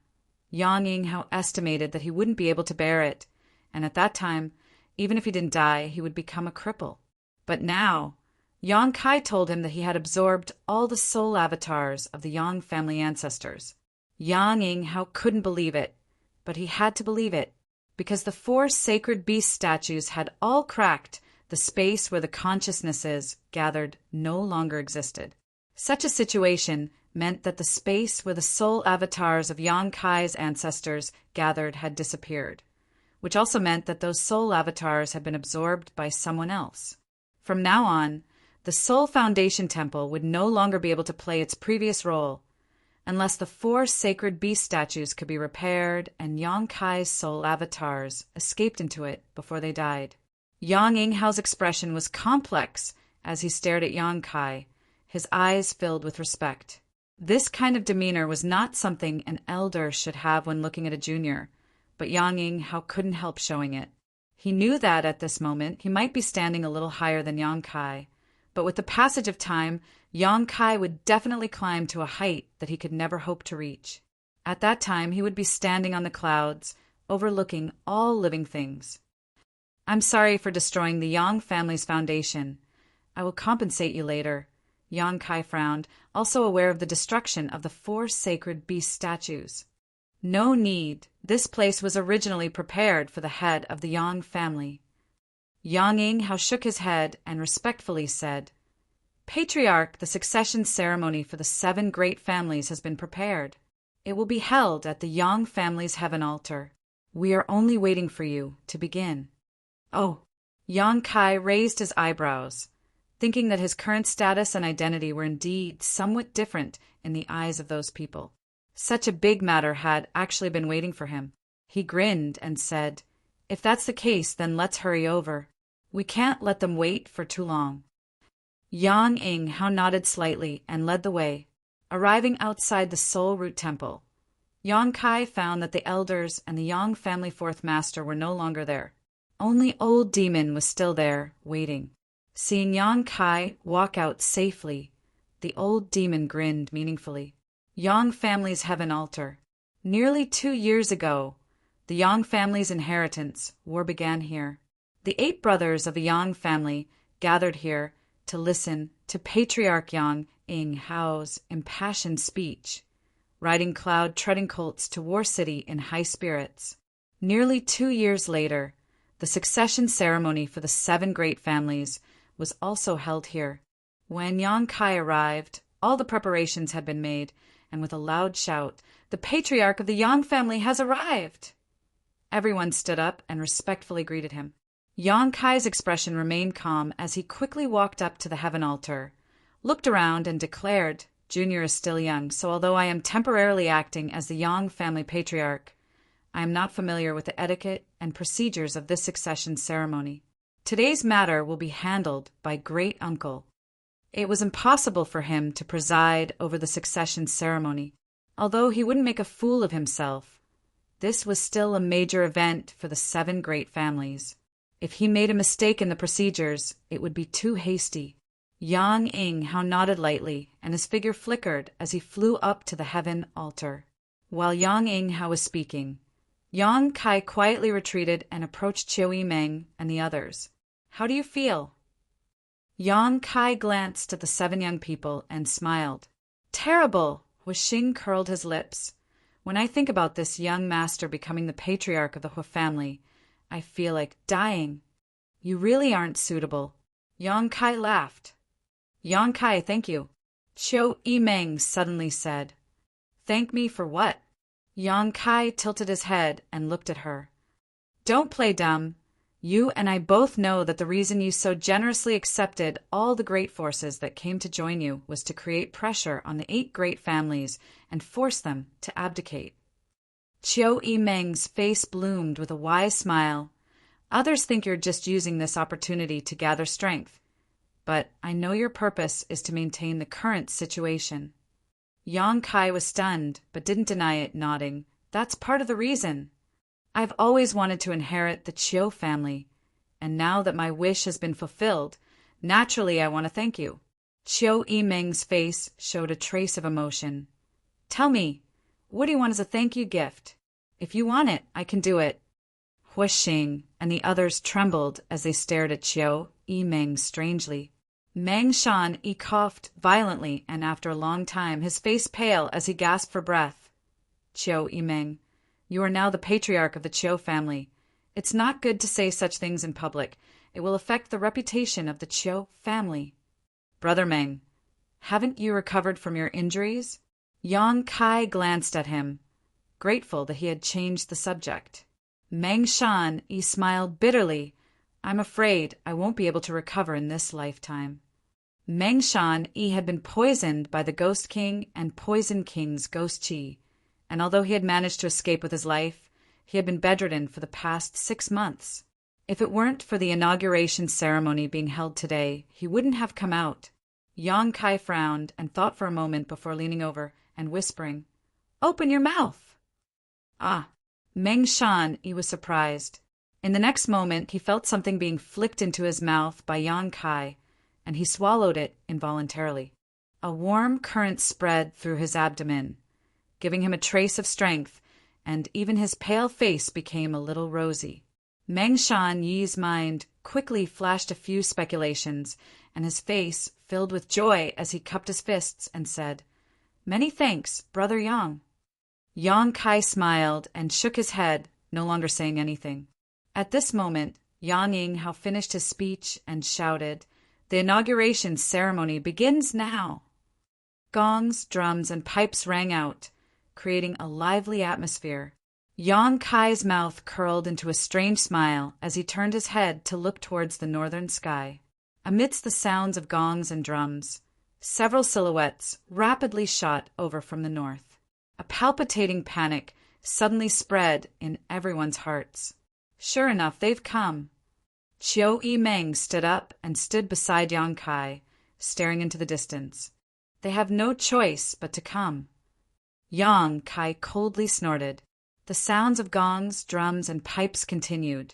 Yang Yinghao estimated that he wouldn't be able to bear it, and at that time, even if he didn't die, he would become a cripple. But now, Yang Kai told him that he had absorbed all the soul avatars of the Yang family ancestors. Yang Yinghao couldn't believe it, but he had to believe it, because the 4 sacred beast statues had all cracked the space where the consciousnesses gathered no longer existed. Such a situation meant that the space where the soul avatars of Yang Kai's ancestors gathered had disappeared, which also meant that those soul avatars had been absorbed by someone else. From now on, the Soul Foundation Temple would no longer be able to play its previous role unless the 4 sacred beast statues could be repaired and Yang Kai's soul avatars escaped into it before they died. Yang Inghao's expression was complex as he stared at Yang Kai, his eyes filled with respect. This kind of demeanor was not something an elder should have when looking at a junior, but Yang Inghao couldn't help showing it. He knew that at this moment he might be standing a little higher than Yang Kai, but with the passage of time, Yang Kai would definitely climb to a height that he could never hope to reach. At that time, he would be standing on the clouds, overlooking all living things. I'm sorry for destroying the Yang family's foundation. I will compensate you later. Yang Kai frowned, also aware of the destruction of the 4 sacred beast statues. No need. This place was originally prepared for the head of the Yang family. Yang Inghao shook his head and respectfully said, Patriarch, the succession ceremony for the 7 great families has been prepared. It will be held at the Yang family's heaven altar. We are only waiting for you to begin. Oh, Yang Kai raised his eyebrows, thinking that his current status and identity were indeed somewhat different in the eyes of those people. Such a big matter had actually been waiting for him. He grinned and said, If that's the case, then let's hurry over. We can't let them wait for too long. Yang Inghao nodded slightly and led the way. Arriving outside the Soul Root Temple, Yang Kai found that the elders and the Yang family 4th master were no longer there. Only Old Demon was still there, waiting. Seeing Yang Kai walk out safely, the Old Demon grinned meaningfully. Yang family's heaven altar. Nearly 2 years ago, the Yang family's inheritance war began here. The 8 brothers of the Yang family gathered here to listen to Patriarch Yang Inghao's impassioned speech, riding cloud-treading colts to War City in high spirits. Nearly 2 years later, the succession ceremony for the 7 great families was also held here. When Yang Kai arrived, all the preparations had been made, and with a loud shout, "The Patriarch of the Yang family has arrived!" Everyone stood up and respectfully greeted him. Yang Kai's expression remained calm as he quickly walked up to the heaven altar, looked around and declared, "Junior is still young, so although I am temporarily acting as the Yang family patriarch, I am not familiar with the etiquette and procedures of this succession ceremony. Today's matter will be handled by Great Uncle." It was impossible for him to preside over the succession ceremony. Although he wouldn't make a fool of himself, this was still a major event for the 7 great families. If he made a mistake in the procedures, it would be too hasty. Yang Inghao nodded lightly, and his figure flickered as he flew up to the heaven altar. While Yang Inghao was speaking, Yang Kai quietly retreated and approached Chiu Yimeng and the others. "How do you feel?" Yang Kai glanced at the 7 young people and smiled. "Terrible!" Huixing curled his lips. "When I think about this young master becoming the patriarch of the Hu family, I feel like dying." "You really aren't suitable." Yang Kai laughed. "Yang Kai, thank you." Chiu Yimeng suddenly said, "Thank me for what?" Yang Kai tilted his head and looked at her. "Don't play dumb. You and I both know that the reason you so generously accepted all the great forces that came to join you was to create pressure on the 8 great families and force them to abdicate." Chiu Yimeng's face bloomed with a wise smile. "Others think you're just using this opportunity to gather strength, but I know your purpose is to maintain the current situation." Yang Kai was stunned, but didn't deny it, nodding. "That's part of the reason. I've always wanted to inherit the Chiu family, and now that my wish has been fulfilled, naturally I want to thank you." Chiu Yimeng's face showed a trace of emotion. "Tell me, what do you want as a thank you gift? If you want it, I can do it." Huixing and the others trembled as they stared at Chiu Yimeng strangely. Meng Shan coughed violently, and after a long time, his face pale as he gasped for breath. "Chiu Yimeng, you are now the patriarch of the Chiu family. It's not good to say such things in public. It will affect the reputation of the Chiu family." "Brother Meng, haven't you recovered from your injuries?" Yang Kai glanced at him, grateful that he had changed the subject. Meng Shan Yi smiled bitterly. I'm afraid I won't be able to recover in this lifetime. Meng Shan Yi had been poisoned by the Ghost King and Poison King's ghost qi, and although he had managed to escape with his life, he had been bedridden for the past 6 months. If it weren't for the inauguration ceremony being held today, he wouldn't have come out. Yang Kai frowned and thought for a moment before leaning over and whispering, "Open your mouth!" Ah! Meng Shan Yi was surprised. In the next moment, he felt something being flicked into his mouth by Yang Kai, and he swallowed it involuntarily. A warm current spread through his abdomen, giving him a trace of strength, and even his pale face became a little rosy. Meng Shan Yi's mind quickly flashed a few speculations, and his face filled with joy as he cupped his fists and said, "Many thanks, Brother Yang." Yang Kai smiled and shook his head, no longer saying anything. At this moment, Yang Yinghao finished his speech and shouted, "The inauguration ceremony begins now!" Gongs, drums, and pipes rang out, creating a lively atmosphere. Yang Kai's mouth curled into a strange smile as he turned his head to look towards the northern sky. Amidst the sounds of gongs and drums, several silhouettes rapidly shot over from the north. A palpitating panic suddenly spread in everyone's hearts. Sure enough, they've come. Qiu Yimeng stood up and stood beside Yang Kai, staring into the distance. They have no choice but to come. Yang Kai coldly snorted. The sounds of gongs, drums, and pipes continued,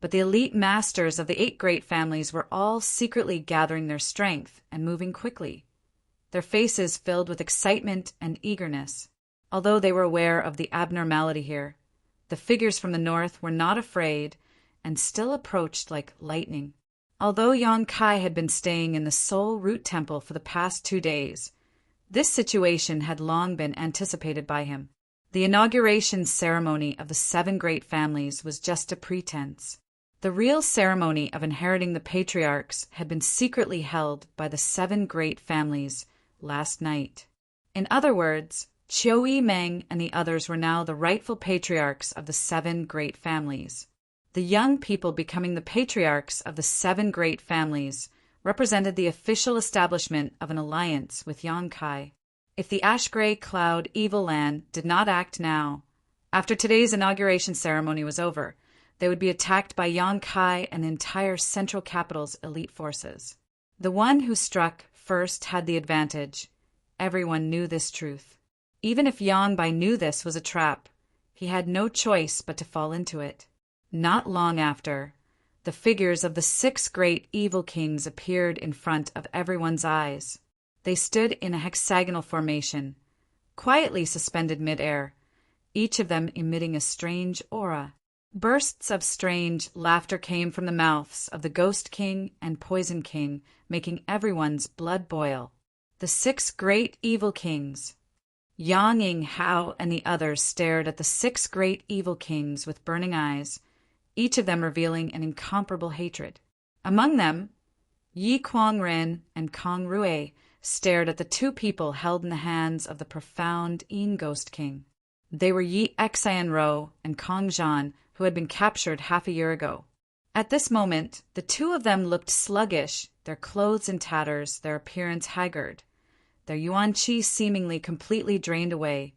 but the elite masters of the 8 great families were all secretly gathering their strength and moving quickly, their faces filled with excitement and eagerness. Although they were aware of the abnormality here, the figures from the north were not afraid and still approached like lightning. Although Yang Kai had been staying in the Soul Root Temple for the past 2 days, this situation had long been anticipated by him. The inauguration ceremony of the 7 great families was just a pretense. The real ceremony of inheriting the patriarchs had been secretly held by the 7 great families last night. In other words, Qiu Yimeng and the others were now the rightful patriarchs of the 7 great families. The young people becoming the patriarchs of the 7 great families represented the official establishment of an alliance with Yang Kai. If the ash-gray cloud evil land did not act now, after today's inauguration ceremony was over, they would be attacked by Yang Kai and the entire central capital's elite forces. The one who struck first had the advantage. Everyone knew this truth. Even if Yang Bai knew this was a trap, he had no choice but to fall into it. Not long after, the figures of the 6 great evil kings appeared in front of everyone's eyes. They stood in a hexagonal formation, quietly suspended mid-air, each of them emitting a strange aura. Bursts of strange laughter came from the mouths of the Ghost King and Poison King, making everyone's blood boil. The 6 great evil kings. Yang Yinghao and the others stared at the 6 great evil kings with burning eyes, each of them revealing an incomparable hatred. Among them, Yi Kuangren and Kong Rui stared at the 2 people held in the hands of the profound Yin Ghost King. They were Yi Xianro and Kong Zhan, who had been captured half a year ago. At this moment, the 2 of them looked sluggish, their clothes in tatters, their appearance haggard, their yuan qi seemingly completely drained away,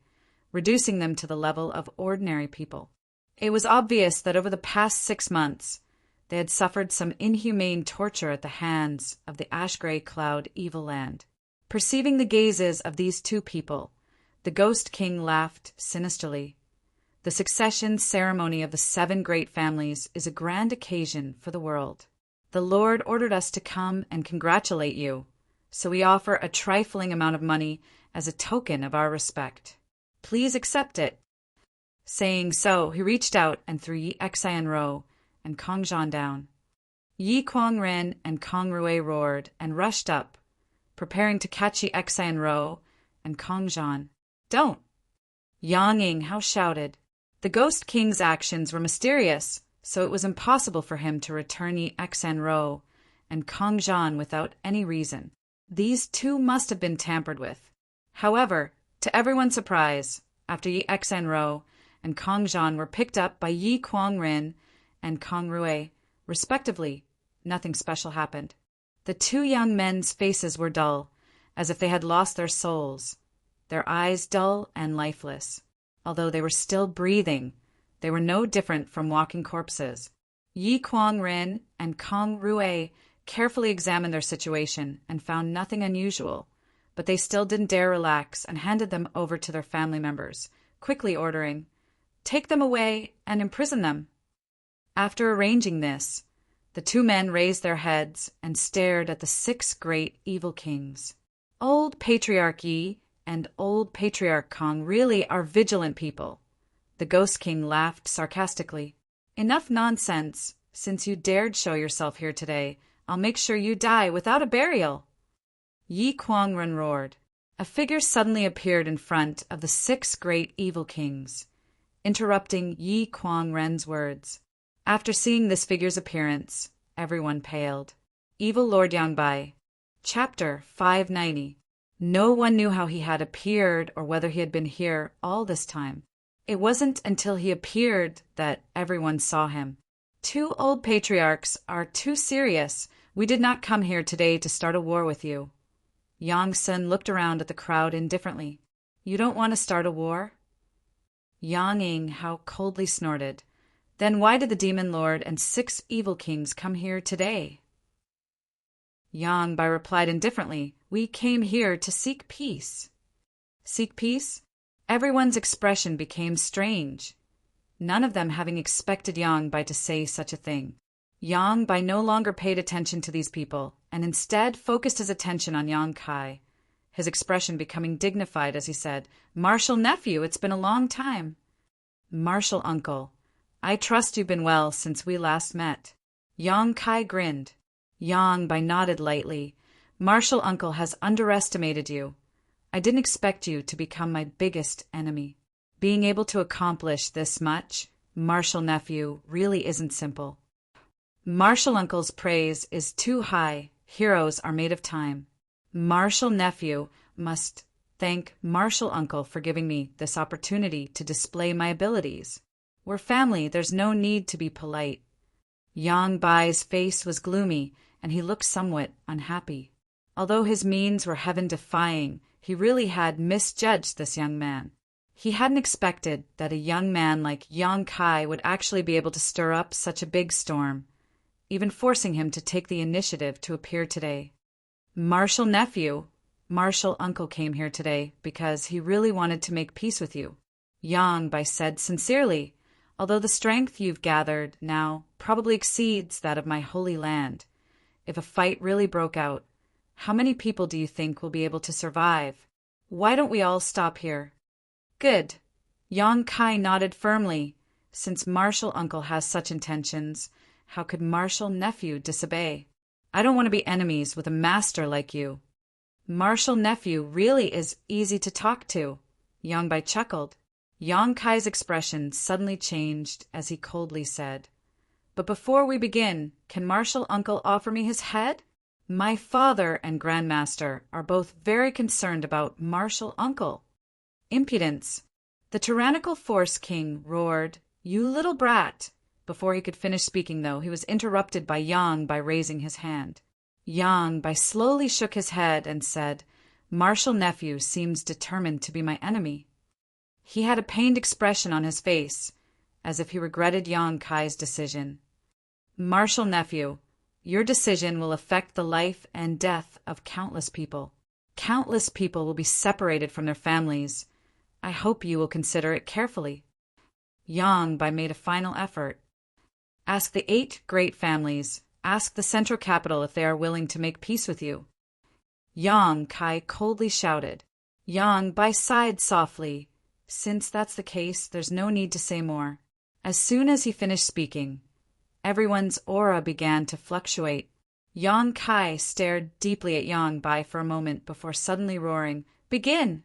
reducing them to the level of ordinary people. It was obvious that over the past 6 months, they had suffered some inhumane torture at the hands of the ash-gray cloud evil land. Perceiving the gazes of these 2 people, the Ghost King laughed sinisterly. The succession ceremony of the 7 great families is a grand occasion for the world. The Lord ordered us to come and congratulate you, so we offer a trifling amount of money as a token of our respect. Please accept it. Saying so, he reached out and threw Yi Xianro and Kong Zhan down. Yi Kuangren and Kong Rui roared and rushed up, preparing to catch Yi Xianro and Kong Zhan. Don't! Yang Yinghao shouted. The Ghost King's actions were mysterious, so it was impossible for him to return Yi Xianro and Kong Zhan without any reason. These 2 must have been tampered with. However, to everyone's surprise, after Yi Xianro and Kong Zhan were picked up by Yi Kuang-rin and Kong Rui, respectively. Nothing special happened. The two young men's faces were dull, as if they had lost their souls, their eyes dull and lifeless. Although they were still breathing, they were no different from walking corpses. Yi Kuang-rin and Kong Rui carefully examined their situation and found nothing unusual, but they still didn't dare relax and handed them over to their family members, quickly ordering, "Take them away and imprison them." After arranging this, the two men raised their heads and stared at the 6 great evil kings. Old Patriarch Yi and Old Patriarch Kong really are vigilant people. The Ghost King laughed sarcastically. "Enough nonsense. Since you dared show yourself here today, I'll make sure you die without a burial." Yi Kuang-rin roared. A figure suddenly appeared in front of the 6 great evil kings, interrupting Yi Kuang-rin's words. After seeing this figure's appearance, everyone paled. Evil Lord Yangbai. Chapter 590. No one knew how he had appeared or whether he had been here all this time. It wasn't until he appeared that everyone saw him. "Two old patriarchs are too serious. We did not come here today to start a war with you." Yang Sun looked around at the crowd indifferently. "You don't want to start a war?" Yang Ying how coldly snorted. "Then why did the Demon Lord and 6 evil kings come here today?" Yang Bai replied indifferently, "We came here to seek peace." Seek peace? Everyone's expression became strange, none of them having expected Yang Bai to say such a thing. Yang Bai no longer paid attention to these people, and instead focused his attention on Yang Kai, his expression becoming dignified as he said, "Martial nephew, it's been a long time." "Martial uncle, I trust you've been well since we last met." Yang Kai grinned. Yang Bai nodded lightly. "Martial uncle has underestimated you. I didn't expect you to become my biggest enemy. Being able to accomplish this much, martial nephew, really isn't simple. Martial uncle's praise is too high. Heroes are made of time. Martial nephew must thank martial uncle for giving me this opportunity to display my abilities. We're family, there's no need to be polite." Yang Bai's face was gloomy, and he looked somewhat unhappy. Although his means were heaven-defying, he really had misjudged this young man. He hadn't expected that a young man like Yang Kai would actually be able to stir up such a big storm, even forcing him to take the initiative to appear today. "Martial nephew, martial uncle came here today because he really wanted to make peace with you," Yang Bai said sincerely, "although the strength you've gathered now probably exceeds that of my holy land. If a fight really broke out, how many people do you think will be able to survive? Why don't we all stop here?" "Good." Yang Kai nodded firmly. Since martial uncle has such intentions, how could martial nephew disobey? "I don't want to be enemies with a master like you." "Martial nephew really is easy to talk to," Yang Bai chuckled. Yang Kai's expression suddenly changed as he coldly said, "But before we begin, can martial uncle offer me his head? My father and grandmaster are both very concerned about martial uncle." "Impudence!" The tyrannical Force King roared, "You little brat!" Before he could finish speaking, though, he was interrupted by Yang by raising his hand. Yang Bai slowly shook his head and said, "Martial nephew seems determined to be my enemy." He had a pained expression on his face, as if he regretted Yang Kai's decision. "Martial nephew, your decision will affect the life and death of countless people. Countless people will be separated from their families. I hope you will consider it carefully." Yang Bai made a final effort. "Ask the 8 great families. Ask the central capital if they are willing to make peace with you." Yang Kai coldly shouted. Yang Bai sighed softly. Since that's the case, there's no need to say more. As soon as he finished speaking, everyone's aura began to fluctuate. Yang Kai stared deeply at Yang Bai for a moment before suddenly roaring, "Begin!"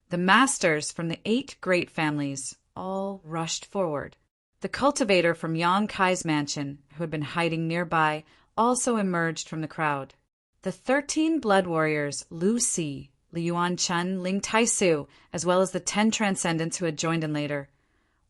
The masters from the 8 great families all rushed forward. The cultivator from Yang Kai's mansion, who had been hiding nearby, also emerged from the crowd. The 13 blood warriors, Lu Si, Li Yuan Chun, Ling Taisu, as well as the 10 transcendents who had joined in later,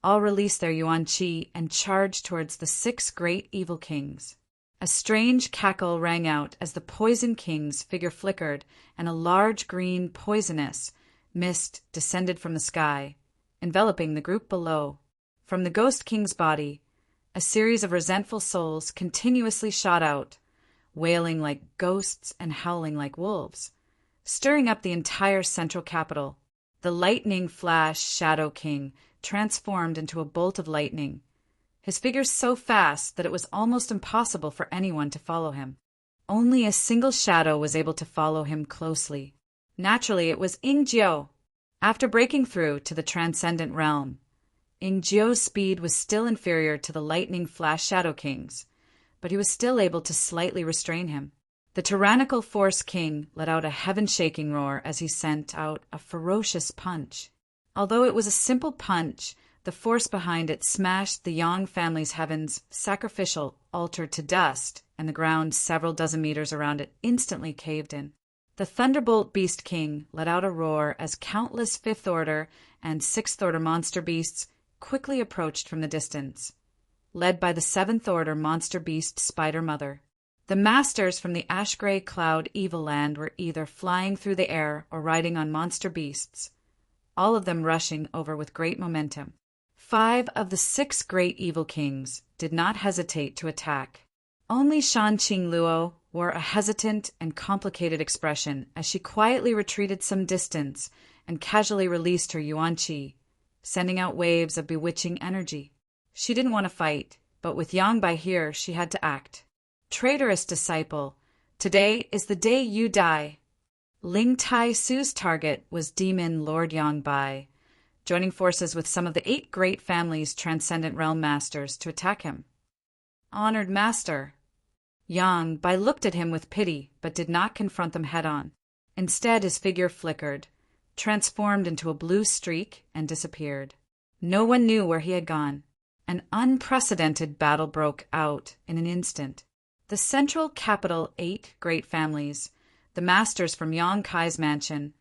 all released their yuan qi and charged towards the 6 great evil kings. A strange cackle rang out as the Poison King's figure flickered and a large green poisonous mist descended from the sky, enveloping the group below. From the Ghost King's body, a series of resentful souls continuously shot out, wailing like ghosts and howling like wolves, stirring up the entire central capital. The Lightning Flash Shadow King transformed into a bolt of lightning, his figure so fast that it was almost impossible for anyone to follow him. Only a single shadow was able to follow him closely. Naturally, it was Ingjiu. After breaking through to the transcendent realm, Ingjiu's speed was still inferior to the Lightning Flash Shadow King's, but he was still able to slightly restrain him. The tyrannical Force King let out a heaven-shaking roar as he sent out a ferocious punch. Although it was a simple punch, the force behind it smashed the Yang family's heaven's sacrificial altar to dust, and the ground several dozen meters around it instantly caved in. The Thunderbolt Beast King let out a roar as countless 5th Order and 6th Order monster beasts quickly approached from the distance, led by the 7th Order monster beast Spider Mother. The masters from the Ash-Gray Cloud Evil Land were either flying through the air or riding on monster beasts, all of them rushing over with great momentum. 5 of the 6 great evil kings did not hesitate to attack. Only Shan Qingluo wore a hesitant and complicated expression as she quietly retreated some distance and casually released her yuan qi, sending out waves of bewitching energy. She didn't want to fight, but with Yang Bai here, she had to act. Traitorous disciple, today is the day you die. Ling Tai Su's target was Demon Lord Yang Bai, joining forces with some of the 8 great families' transcendent realm masters to attack him. Honored master. Yang Bai looked at him with pity, but did not confront them head-on. Instead, his figure flickered, transformed into a blue streak, and disappeared. No one knew where he had gone. An unprecedented battle broke out in an instant. The central capital 8 great families, the masters from Yang Kai's mansion,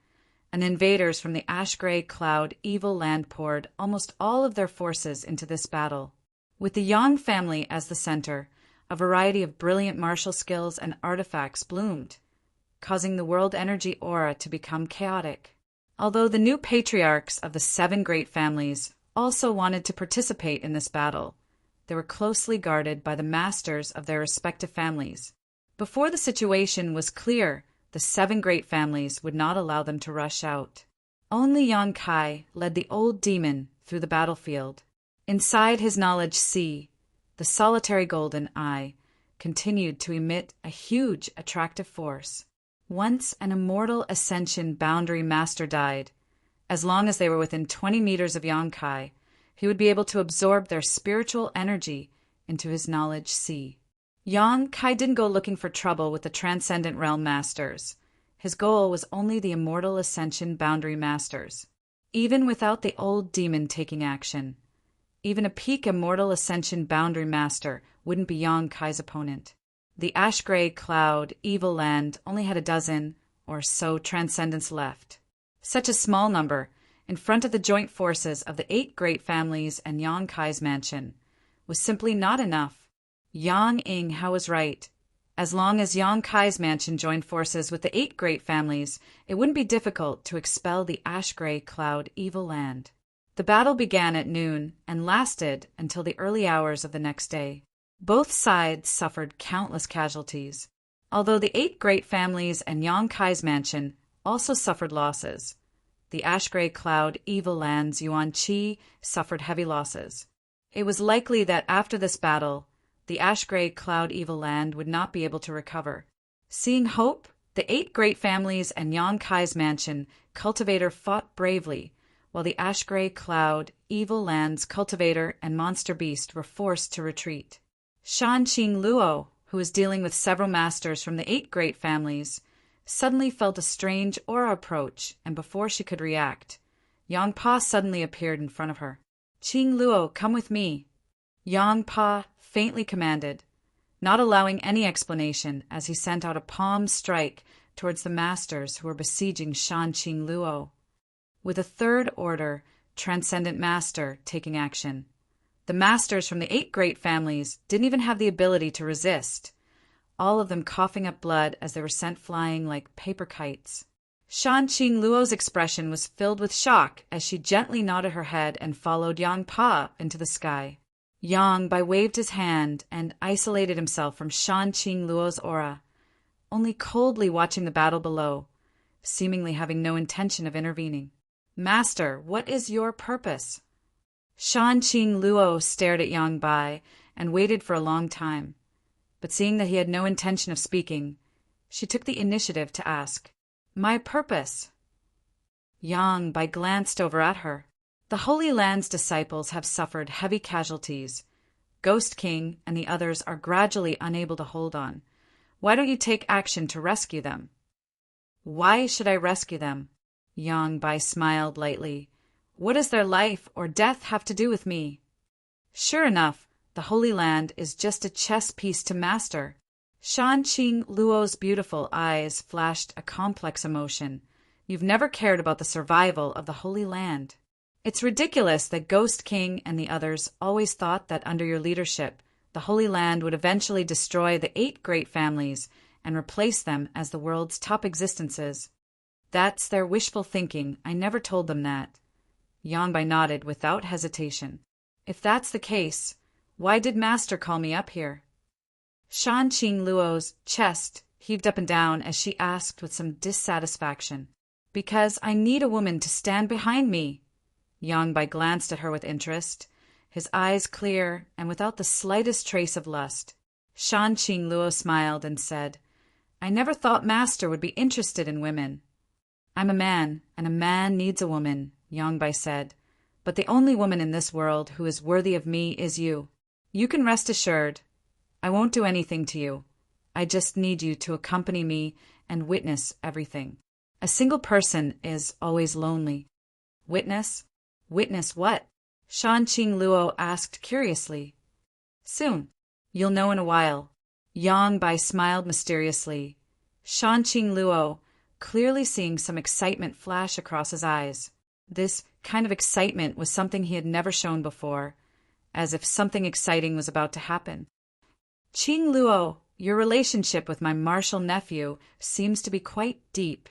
and invaders from the Ash-Gray Cloud Evil Land poured almost all of their forces into this battle. With the Yang family as the center, a variety of brilliant martial skills and artifacts bloomed, causing the world energy aura to become chaotic. Although the new patriarchs of the 7 great families also wanted to participate in this battle, they were closely guarded by the masters of their respective families. Before the situation was clear, the 7 great families would not allow them to rush out. Only Yang Kai led the old demon through the battlefield. Inside his knowledge sea, the solitary golden eye continued to emit a huge attractive force. Once an immortal ascension boundary master died, as long as they were within 20 meters of Yang Kai, he would be able to absorb their spiritual energy into his knowledge sea. Yang Kai didn't go looking for trouble with the Transcendent Realm Masters. His goal was only the Immortal Ascension Boundary Masters. Even without the old demon taking action, even a peak Immortal Ascension Boundary Master wouldn't be Yang Kai's opponent. The Ash-Gray Cloud Evil Land only had a dozen or so Transcendents left. Such a small number, in front of the joint forces of the 8 great families and Yang Kai's mansion, was simply not enough. Yang Inghao was right. As long as Yang Kai's mansion joined forces with the 8 great families, it wouldn't be difficult to expel the Ash-Gray Cloud Evil Land. The battle began at noon and lasted until the early hours of the next day. Both sides suffered countless casualties, although the 8 great families and Yang Kai's mansion also suffered losses. The Ash-Gray Cloud Evil Land's Yuan Qi suffered heavy losses. It was likely that after this battle, the Ash-Gray Cloud Evil Land would not be able to recover. Seeing hope, the 8 great families and Yang Kai's mansion cultivator fought bravely, while the Ash-Gray Cloud Evil Land's cultivator and monster beast were forced to retreat. Shan Qingluo, who was dealing with several masters from the 8 great families, suddenly felt a strange aura approach, and before she could react, Yang Pa suddenly appeared in front of her. "Qingluo, come with me," Yang Pa faintly commanded, not allowing any explanation as he sent out a palm strike towards the masters who were besieging Shan Qingluo. With a 3rd Order, transcendent master taking action. The masters from the 8 great families didn't even have the ability to resist, all of them coughing up blood as they were sent flying like paper kites. Shan Qing Luo's expression was filled with shock as she gently nodded her head and followed Yang Pa into the sky. Yang Bai waved his hand and isolated himself from Shan Qing Luo's aura, only coldly watching the battle below, seemingly having no intention of intervening. Master, what is your purpose? Shan Qing Luo stared at Yang Bai and waited for a long time, but seeing that he had no intention of speaking, she took the initiative to ask, My purpose? Yang Bai glanced over at her. The Holy Land's disciples have suffered heavy casualties. Ghost King and the others are gradually unable to hold on. Why don't you take action to rescue them? Why should I rescue them? Yang Bai smiled lightly. What does their life or death have to do with me? Sure enough, the Holy Land is just a chess piece to master. Shan Qing Luo's beautiful eyes flashed a complex emotion. You've never cared about the survival of the Holy Land. It's ridiculous that Ghost King and the others always thought that under your leadership, the Holy Land would eventually destroy the 8 great families and replace them as the world's top existences. That's their wishful thinking. I never told them that. Yang Bai nodded without hesitation. If that's the case, why did Master call me up here? Shan Qing Luo's chest heaved up and down as she asked with some dissatisfaction. Because I need a woman to stand behind me. Yang Bai glanced at her with interest, his eyes clear and without the slightest trace of lust. Shan Qing Luo smiled and said, I never thought Master would be interested in women. I'm a man, and a man needs a woman, Yang Bai said, but the only woman in this world who is worthy of me is you. You can rest assured. I won't do anything to you. I just need you to accompany me and witness everything. A single person is always lonely. Witness? Witness what? Shan Qing Luo asked curiously. Soon. You'll know in a while. Yang Bai smiled mysteriously. Shan Qing Luo, clearly seeing some excitement flash across his eyes. This kind of excitement was something he had never shown before, as if something exciting was about to happen. Qing Luo, your relationship with my martial nephew seems to be quite deep,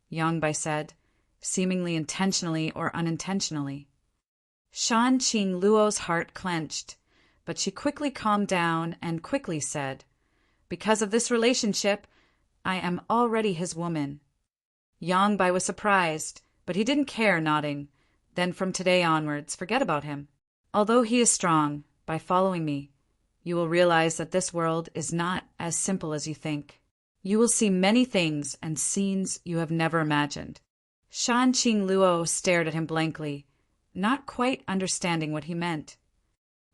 Yang Bai said, seemingly intentionally or unintentionally. Shan Qing Luo's heart clenched, but she quickly calmed down and quickly said, Because of this relationship, I am already his woman. Yang Bai was surprised, but he didn't care, nodding. Then from today onwards, forget about him. Although he is strong, by following me, you will realize that this world is not as simple as you think. You will see many things and scenes you have never imagined. Shan Qing Luo stared at him blankly, not quite understanding what he meant.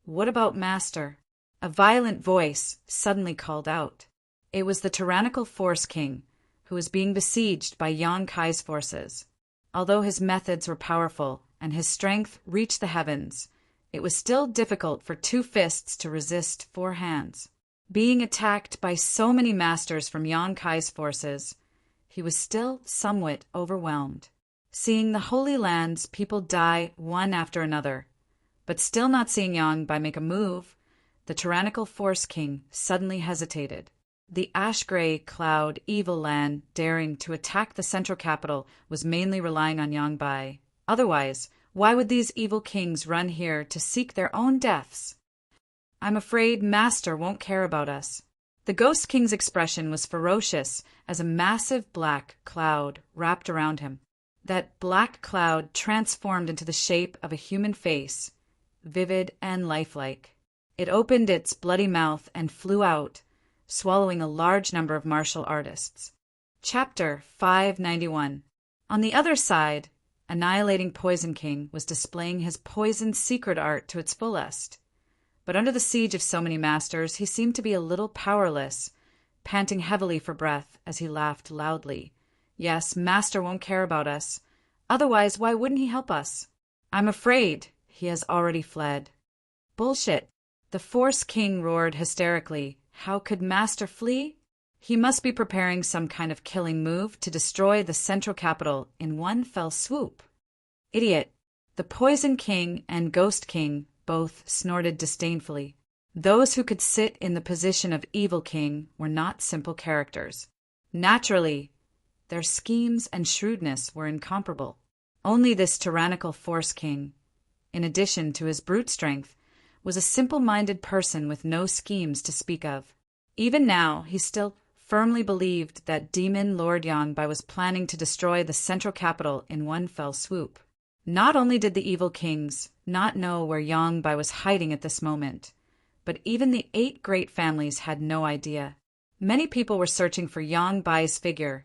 What about Master? A violent voice suddenly called out. It was the tyrannical Force King, who was being besieged by Yang Kai's forces. Although his methods were powerful and his strength reached the heavens, it was still difficult for 2 fists to resist 4 hands. Being attacked by so many masters from Yang Kai's forces, he was still somewhat overwhelmed. Seeing the Holy Land's people die one after another, but still not seeing Yang Bai make a move, the tyrannical Force King suddenly hesitated. The ash-gray cloud evil land daring to attack the central capital was mainly relying on Yang Bai. Otherwise, why would these evil kings run here to seek their own deaths? I'm afraid Master won't care about us. The Ghost King's expression was ferocious as a massive black cloud wrapped around him. That black cloud transformed into the shape of a human face, vivid and lifelike. It opened its bloody mouth and flew out, swallowing a large number of martial artists. Chapter 591. On the other side, Annihilating Poison King was displaying his poison secret art to its fullest. But under the siege of so many masters, he seemed to be a little powerless, panting heavily for breath as he laughed loudly. Yes, Master won't care about us. Otherwise, why wouldn't he help us? I'm afraid he has already fled. Bullshit. The Force King roared hysterically. How could Master flee? He must be preparing some kind of killing move to destroy the central capital in one fell swoop. Idiot. The Poison King and Ghost King both snorted disdainfully. Those who could sit in the position of Evil King were not simple characters. Naturally, their schemes and shrewdness were incomparable. Only this tyrannical Force King, in addition to his brute strength, was a simple-minded person with no schemes to speak of. Even now, he still firmly believed that Demon Lord Yangbai was planning to destroy the central capital in one fell swoop. Not only did the evil kings not know where Yangbai was hiding at this moment, but even the 8 great families had no idea. Many people were searching for Yangbai's figure,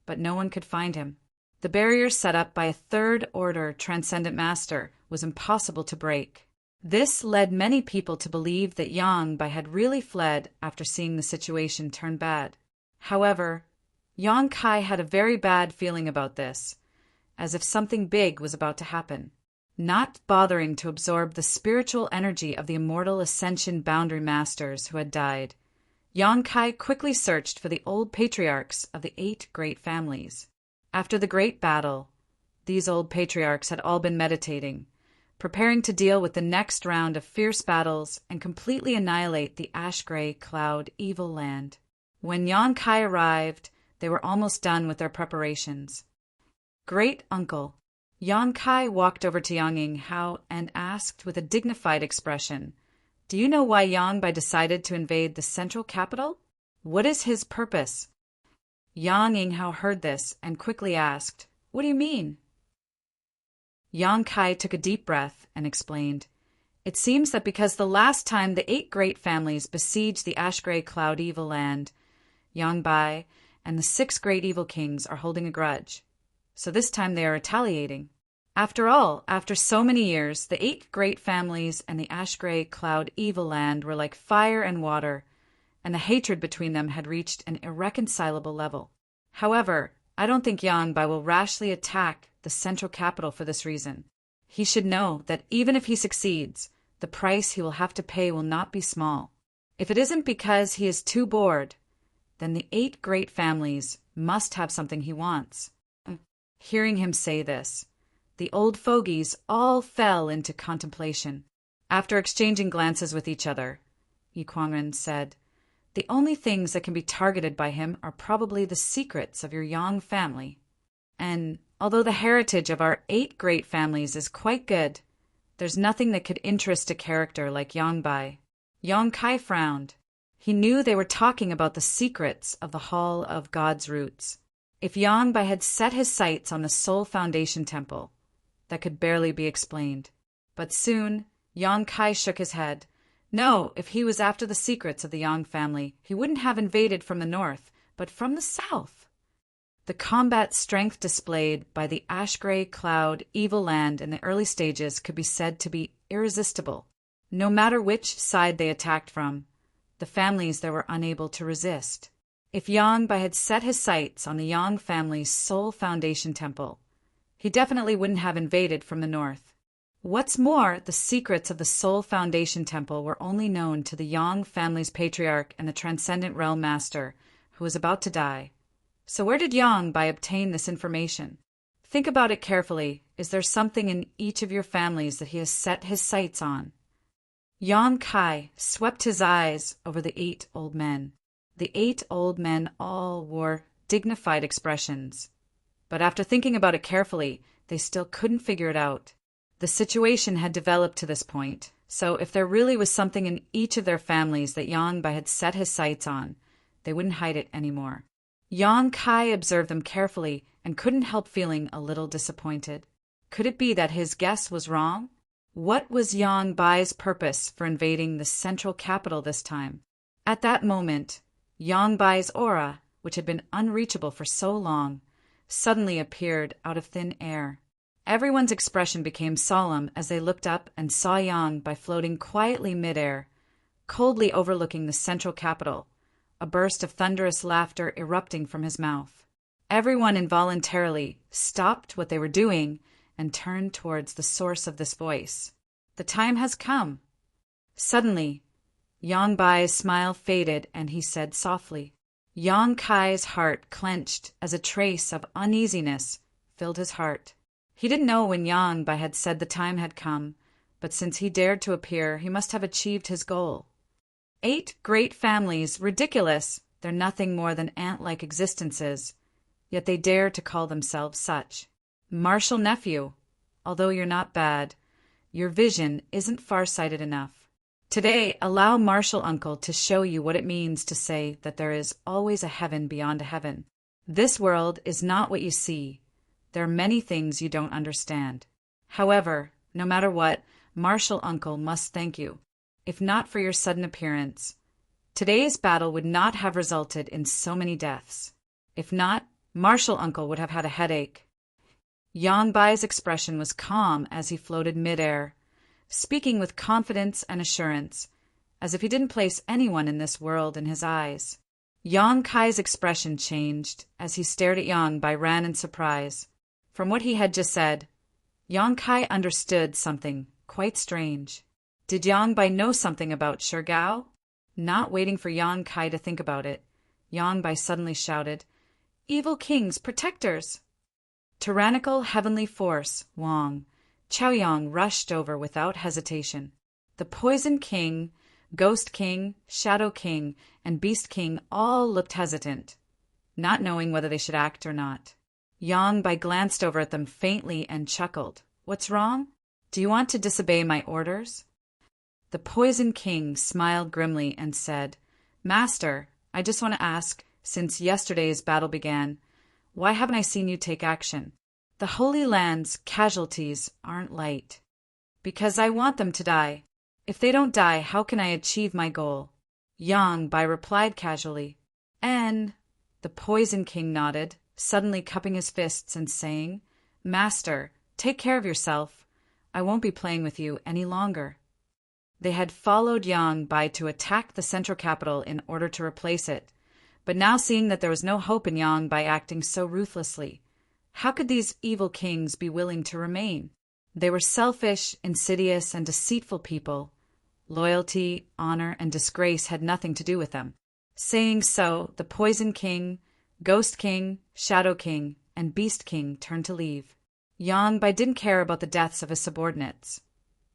but no one could find him. The barrier set up by a third-order transcendent master was impossible to break. This led many people to believe that Yangbai had really fled after seeing the situation turn bad. However, Yang Kai had a very bad feeling about this, as if something big was about to happen. Not bothering to absorb the spiritual energy of the immortal Ascension Boundary Masters who had died, Yang Kai quickly searched for the old patriarchs of the 8 great families. After the great battle, these old patriarchs had all been meditating, preparing to deal with the next round of fierce battles and completely annihilate the ash-gray cloud evil land. When Yang Kai arrived, they were almost done with their preparations. Great Uncle, Yang Kai walked over to Yang Yinghao and asked with a dignified expression, "Do you know why Yangbai decided to invade the central capital? What is his purpose?" Yang Yinghao heard this and quickly asked, "What do you mean?" Yang Kai took a deep breath and explained, "It seems that because the last time the 8 great families besieged the ash-gray cloud evil land, Yangbai and the 6 great evil kings are holding a grudge. So this time they are retaliating. After all, after so many years, the 8 great families and the ash-gray cloud evil land were like fire and water, and the hatred between them had reached an irreconcilable level. However, I don't think Yangbai will rashly attack the central capital for this reason. He should know that even if he succeeds, the price he will have to pay will not be small. If it isn't because he is too bored, then the 8 great families must have something he wants." Hearing him say this, the old fogies all fell into contemplation. After exchanging glances with each other, Yi Kuangren said, "The only things that can be targeted by him are probably the secrets of your Yang family. And although the heritage of our 8 great families is quite good, there's nothing that could interest a character like Yangbai." Yang Kai frowned. He knew they were talking about the secrets of the Hall of God's Roots. If Yangbai had set his sights on the Soul Foundation Temple, that could barely be explained. But soon, Yang Kai shook his head. No, if he was after the secrets of the Yang family, he wouldn't have invaded from the north, but from the south. The combat strength displayed by the ash-gray cloud evil land in the early stages could be said to be irresistible. No matter which side they attacked from, the families there were unable to resist. If Yangbai had set his sights on the Yang family's Soul Foundation Temple, he definitely wouldn't have invaded from the north. What's more, the secrets of the Soul Foundation Temple were only known to the Yang family's patriarch and the Transcendent Realm Master, who was about to die. So where did Yangbai obtain this information? Think about it carefully. Is there something in each of your families that he has set his sights on? Yang Kai swept his eyes over the 8 old men. The 8 old men all wore dignified expressions. But after thinking about it carefully, they still couldn't figure it out. The situation had developed to this point, so if there really was something in each of their families that Yangbai had set his sights on, they wouldn't hide it anymore. Yang Kai observed them carefully and couldn't help feeling a little disappointed. Could it be that his guess was wrong? What was Yangbai's purpose for invading the central capital this time? At that moment, Yangbai's aura, which had been unreachable for so long, suddenly appeared out of thin air. Everyone's expression became solemn as they looked up and saw Yangbai floating quietly midair, coldly overlooking the central capital, a burst of thunderous laughter erupting from his mouth. Everyone involuntarily stopped what they were doing and turned towards the source of this voice. The time has come. Suddenly, Yangbai's smile faded and he said softly. Yang Kai's heart clenched as a trace of uneasiness filled his heart. He didn't know when Yang Bai had said the time had come, but since he dared to appear, he must have achieved his goal. 8 great families, ridiculous! They're nothing more than ant-like existences, yet they dare to call themselves such. Martial nephew, although you're not bad, your vision isn't far-sighted enough. Today, allow Martial Uncle to show you what it means to say that there is always a heaven beyond a heaven. This world is not what you see. There are many things you don't understand. However, no matter what, Martial Uncle must thank you. If not for your sudden appearance, today's battle would not have resulted in so many deaths. If not, Martial Uncle would have had a headache. Yang Bai's expression was calm as he floated midair, speaking with confidence and assurance, as if he didn't place anyone in this world in his eyes. Yang Kai's expression changed as he stared at Yang Bai ran in surprise. From what he had just said, Yang Kai understood something quite strange. Did Yang Bai know something about Shirgao? Not waiting for Yang Kai to think about it, Yang Bai suddenly shouted, "Evil kings, protectors!" Tyrannical heavenly force, Wang. Chaoyang rushed over without hesitation. The Poison King, Ghost King, Shadow King, and Beast King all looked hesitant, not knowing whether they should act or not. Yang Bai glanced over at them faintly and chuckled. "What's wrong? Do you want to disobey my orders?" The Poison King smiled grimly and said, "Master, I just want to ask, since yesterday's battle began, why haven't I seen you take action? The Holy Land's casualties aren't light. Because I want them to die. If they don't die, how can I achieve my goal?" Yang Bai replied casually. "And—" The Poison King nodded, suddenly cupping his fists and saying, "Master, take care of yourself. I won't be playing with you any longer." They had followed Yang Bai to attack the central capital in order to replace it, but now seeing that there was no hope in Yang Bai acting so ruthlessly, how could these evil kings be willing to remain? They were selfish, insidious, and deceitful people. Loyalty, honor, and disgrace had nothing to do with them. Saying so, the Poison King, Ghost King, Shadow King, and Beast King turned to leave. Yang Bai didn't care about the deaths of his subordinates,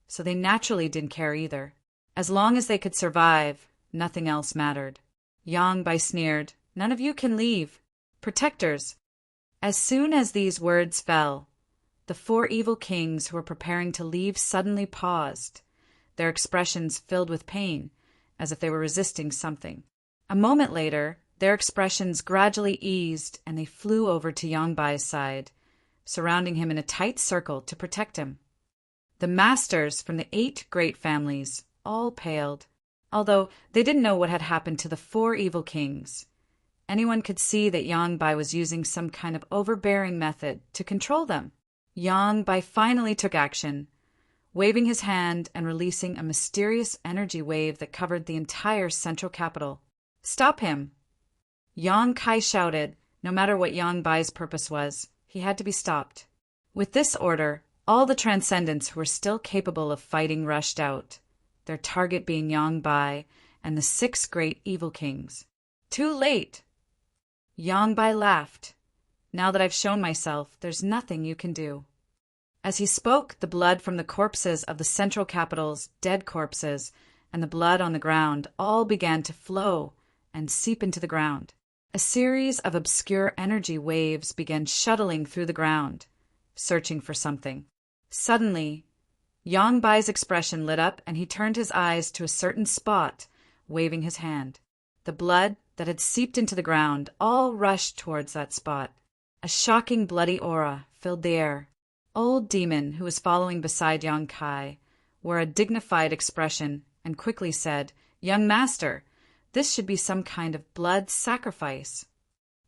so they naturally didn't care either. As long as they could survive, nothing else mattered. Yang Bai sneered, "None of you can leave. Protectors." As soon as these words fell, the 4 evil kings who were preparing to leave suddenly paused, their expressions filled with pain, as if they were resisting something. A moment later, their expressions gradually eased and they flew over to Yang Bai's side, surrounding him in a tight circle to protect him. The masters from the 8 great families all paled, although they didn't know what had happened to the 4 evil kings. Anyone could see that Yang Bai was using some kind of overbearing method to control them. Yang Bai finally took action, waving his hand and releasing a mysterious energy wave that covered the entire central capital. "Stop him!" Yang Kai shouted. No matter what Yang Bai's purpose was, he had to be stopped. With this order, all the transcendents who were still capable of fighting rushed out, their target being Yang Bai and the 6 great evil kings. "Too late!" Yang Bai laughed. "Now that I've shown myself, there's nothing you can do." As he spoke, the blood from the corpses of the central capital's dead corpses and the blood on the ground all began to flow and seep into the ground. A series of obscure energy waves began shuttling through the ground, searching for something. Suddenly, Yang Bai's expression lit up and he turned his eyes to a certain spot, waving his hand. The blood that had seeped into the ground all rushed towards that spot. A shocking bloody aura filled the air. Old Demon, who was following beside Yang Kai, wore a dignified expression and quickly said, "Young master, this should be some kind of blood sacrifice."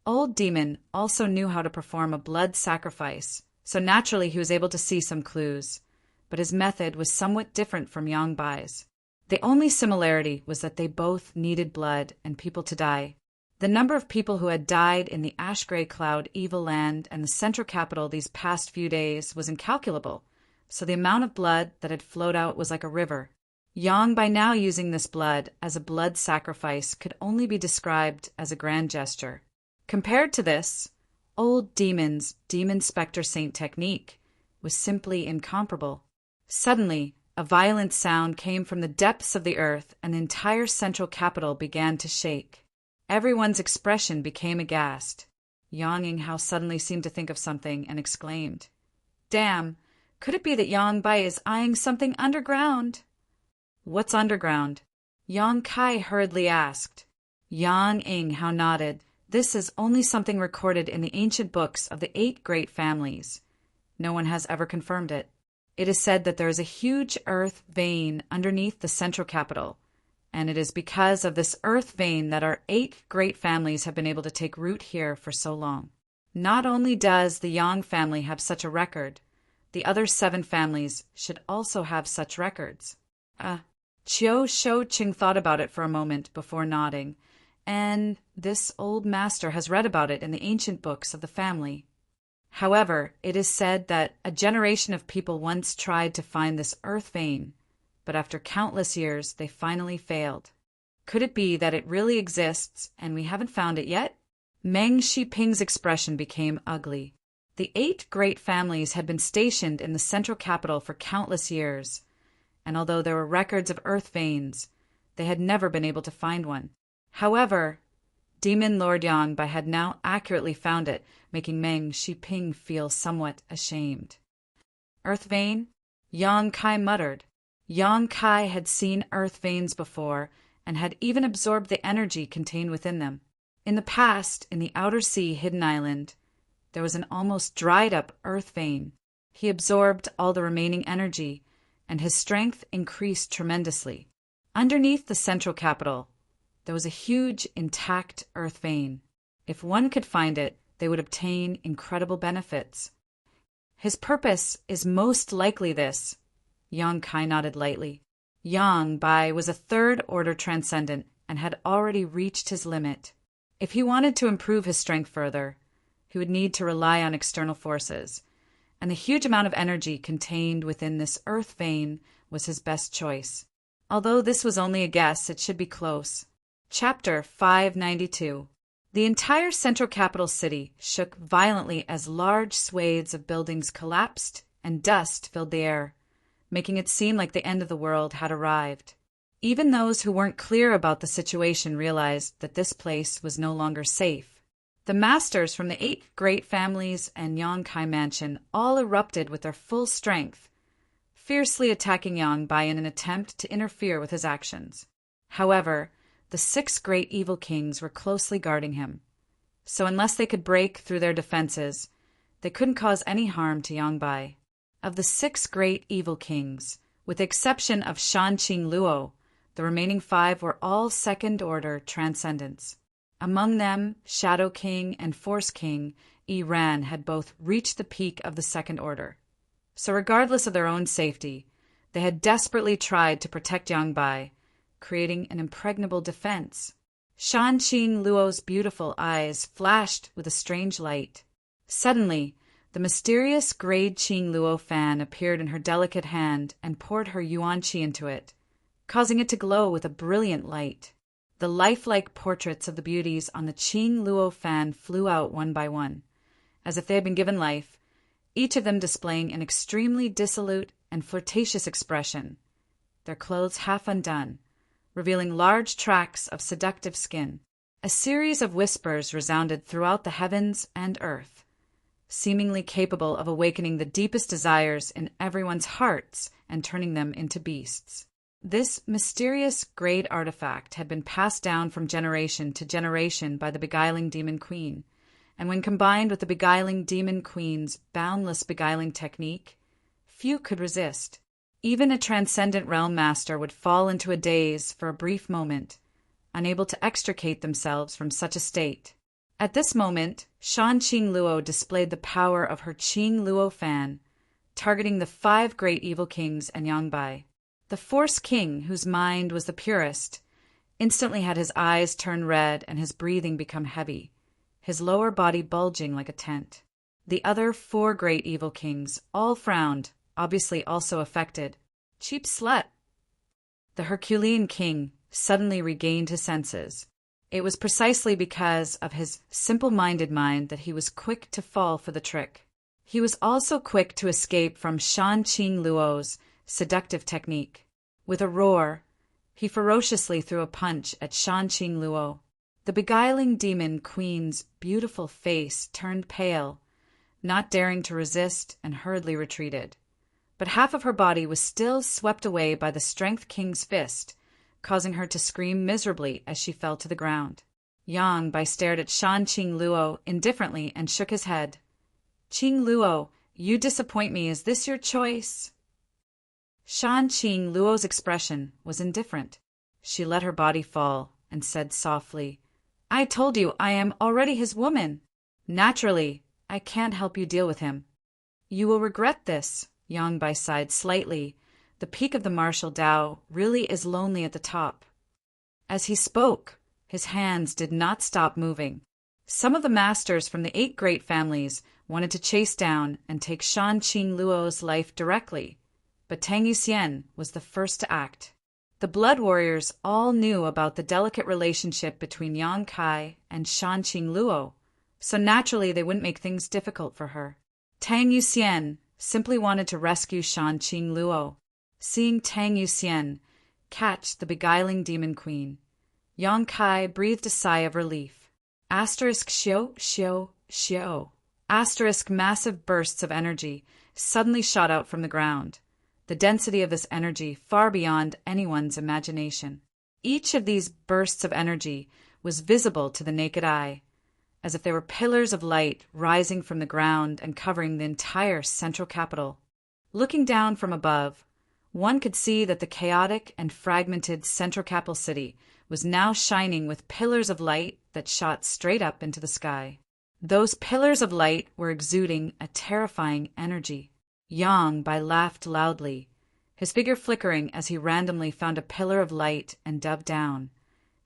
Old Demon also knew how to perform a blood sacrifice, so naturally he was able to see some clues, but his method was somewhat different from Yang Bai's. The only similarity was that they both needed blood and people to die. The number of people who had died in the ash-gray cloud evil land and the central capital these past few days was incalculable, so the amount of blood that had flowed out was like a river. Yang, by now using this blood as a blood sacrifice, could only be described as a grand gesture. Compared to this, Old Demon's Demon Spectre Saint technique, was simply incomparable. Suddenly, a violent sound came from the depths of the earth, and the entire central capital began to shake. Everyone's expression became aghast. Yang Yinghao suddenly seemed to think of something and exclaimed, "Damn, could it be that Yang Bai is eyeing something underground?" "What's underground?" Yang Kai hurriedly asked. Yang Yinghao nodded. "This is only something recorded in the ancient books of the 8 great families. No one has ever confirmed it. It is said that there is a huge earth vein underneath the central capital, and it is because of this earth vein that our 8 great families have been able to take root here for so long. Not only does the Yang family have such a record, the other 7 families should also have such records." Chiu Shouqing thought about it for a moment before nodding. "And this old master has read about it in the ancient books of the family. However, it is said that a generation of people once tried to find this earth vein, but after countless years they finally failed. Could it be that it really exists and we haven't found it yet?" Meng Shiping's expression became ugly. The 8 great families had been stationed in the central capital for countless years, and although there were records of earth veins, they had never been able to find one. However, Demon Lord Yang Bai had now accurately found it, making Meng Shiping feel somewhat ashamed. "Earth vein?" Yang Kai muttered. Yang Kai had seen earth veins before and had even absorbed the energy contained within them. In the past, in the outer sea hidden island, there was an almost dried-up earth vein. He absorbed all the remaining energy, and his strength increased tremendously. Underneath the central capital, there was a huge, intact earth vein. If one could find it, they would obtain incredible benefits. "His purpose is most likely this." Yang Kai nodded lightly. Yang Bai was a 3rd order transcendent and had already reached his limit. If he wanted to improve his strength further, he would need to rely on external forces, and the huge amount of energy contained within this earth vein was his best choice. Although this was only a guess, it should be close. Chapter 592. The entire central capital city shook violently as large swathes of buildings collapsed and dust filled the air, making it seem like the end of the world had arrived. Even those who weren't clear about the situation realized that this place was no longer safe. The masters from the 8 great families and Yang Kai Mansion all erupted with their full strength, fiercely attacking Yang Bai in an attempt to interfere with his actions. However, the 6 great evil kings were closely guarding him, so unless they could break through their defenses, they couldn't cause any harm to Yang Bai. Of the 6 great evil kings, with the exception of Shanqing Luo, the remaining 5 were all 2nd order transcendents. Among them, Shadow King and Force King Ran had both reached the peak of the 2nd order. So regardless of their own safety, they had desperately tried to protect Yang Bai, creating an impregnable defense. Shanqing Luo's beautiful eyes flashed with a strange light. Suddenly, the mysterious Grade Qing Luo fan appeared in her delicate hand and poured her yuan qi into it, causing it to glow with a brilliant light. The lifelike portraits of the beauties on the Qing Luo fan flew out one by one, as if they had been given life, each of them displaying an extremely dissolute and flirtatious expression, their clothes half undone, revealing large tracts of seductive skin. A series of whispers resounded throughout the heavens and earth, seemingly capable of awakening the deepest desires in everyone's hearts and turning them into beasts. This mysterious great artifact had been passed down from generation to generation by the beguiling demon queen, and when combined with the beguiling demon queen's boundless beguiling technique, few could resist. Even a transcendent realm master would fall into a daze for a brief moment, unable to extricate themselves from such a state. At this moment, Shanqing Luo displayed the power of her Qing Luo fan, targeting the 5 great evil kings and Yang Bai. The Force King, whose mind was the purest, instantly had his eyes turn red and his breathing become heavy, his lower body bulging like a tent. The other 4 great evil kings all frowned, obviously also affected. Cheap slut. The Herculean king suddenly regained his senses. It was precisely because of his simple-minded mind that he was quick to fall for the trick. He was also quick to escape from Shan Qing Luo's seductive technique. With a roar, he ferociously threw a punch at Shan Qing Luo. The beguiling demon queen's beautiful face turned pale, not daring to resist, and hurriedly retreated. But half of her body was still swept away by the Strength King's fist, causing her to scream miserably as she fell to the ground. Yang Bai stared at Shan Qing Luo indifferently and shook his head. "Qing Luo, you disappoint me. Is this your choice?" Shan Qing Luo's expression was indifferent. She let her body fall and said softly, "I told you I am already his woman. Naturally, I can't help you deal with him." "You will regret this," Yang Bai sighed slightly. "The peak of the martial Tao really is lonely at the top." As he spoke, his hands did not stop moving. Some of the masters from the 8 great families wanted to chase down and take Shan Qing Luo's life directly, but Tang Yuxian was the first to act. The blood warriors all knew about the delicate relationship between Yang Kai and Shan Qing Luo, so naturally they wouldn't make things difficult for her. Tang Yuxian simply wanted to rescue Shan Qing Luo. Seeing Tang Yuxian catch the beguiling demon queen, Yang Kai breathed a sigh of relief. Xiao, xiao, xiao. Massive bursts of energy suddenly shot out from the ground. The density of this energy far beyond anyone's imagination. Each of these bursts of energy was visible to the naked eye, as if they were pillars of light rising from the ground and covering the entire central capital. Looking down from above, one could see that the chaotic and fragmented central capital city was now shining with pillars of light that shot straight up into the sky. Those pillars of light were exuding a terrifying energy. Yang Bai laughed loudly, his figure flickering as he randomly found a pillar of light and dove down,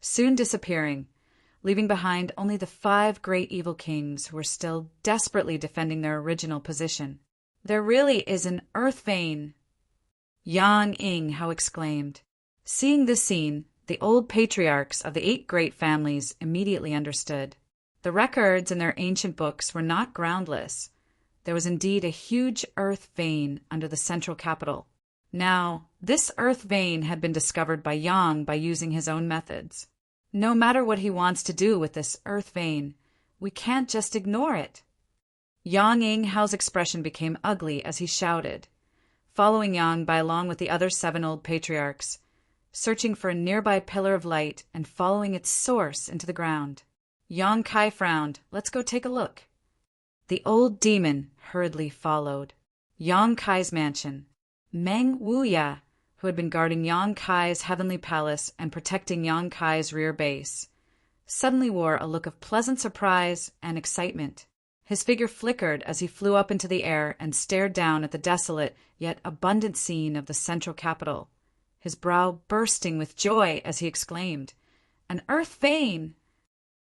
soon disappearing, leaving behind only the 5 great evil kings who were still desperately defending their original position. "There really is an earth vein!" Yang Inghao exclaimed. Seeing this scene, the old patriarchs of the 8 great families immediately understood. The records in their ancient books were not groundless. There was indeed a huge earth vein under the central capital. Now, this earth vein had been discovered by Yang by using his own methods. No matter what he wants to do with this earth vein, we can't just ignore it. Yang Inghao's expression became ugly as he shouted, following Yang Bai along with the other 7 old patriarchs, searching for a nearby pillar of light and following its source into the ground. Yang Kai frowned. "Let's go take a look." The old demon hurriedly followed. Yang Kai's mansion. Meng Wuya, who had been guarding Yang Kai's heavenly palace and protecting Yang Kai's rear base, suddenly wore a look of pleasant surprise and excitement. His figure flickered as he flew up into the air and stared down at the desolate yet abundant scene of the central capital, his brow bursting with joy as he exclaimed, "An earth vein!"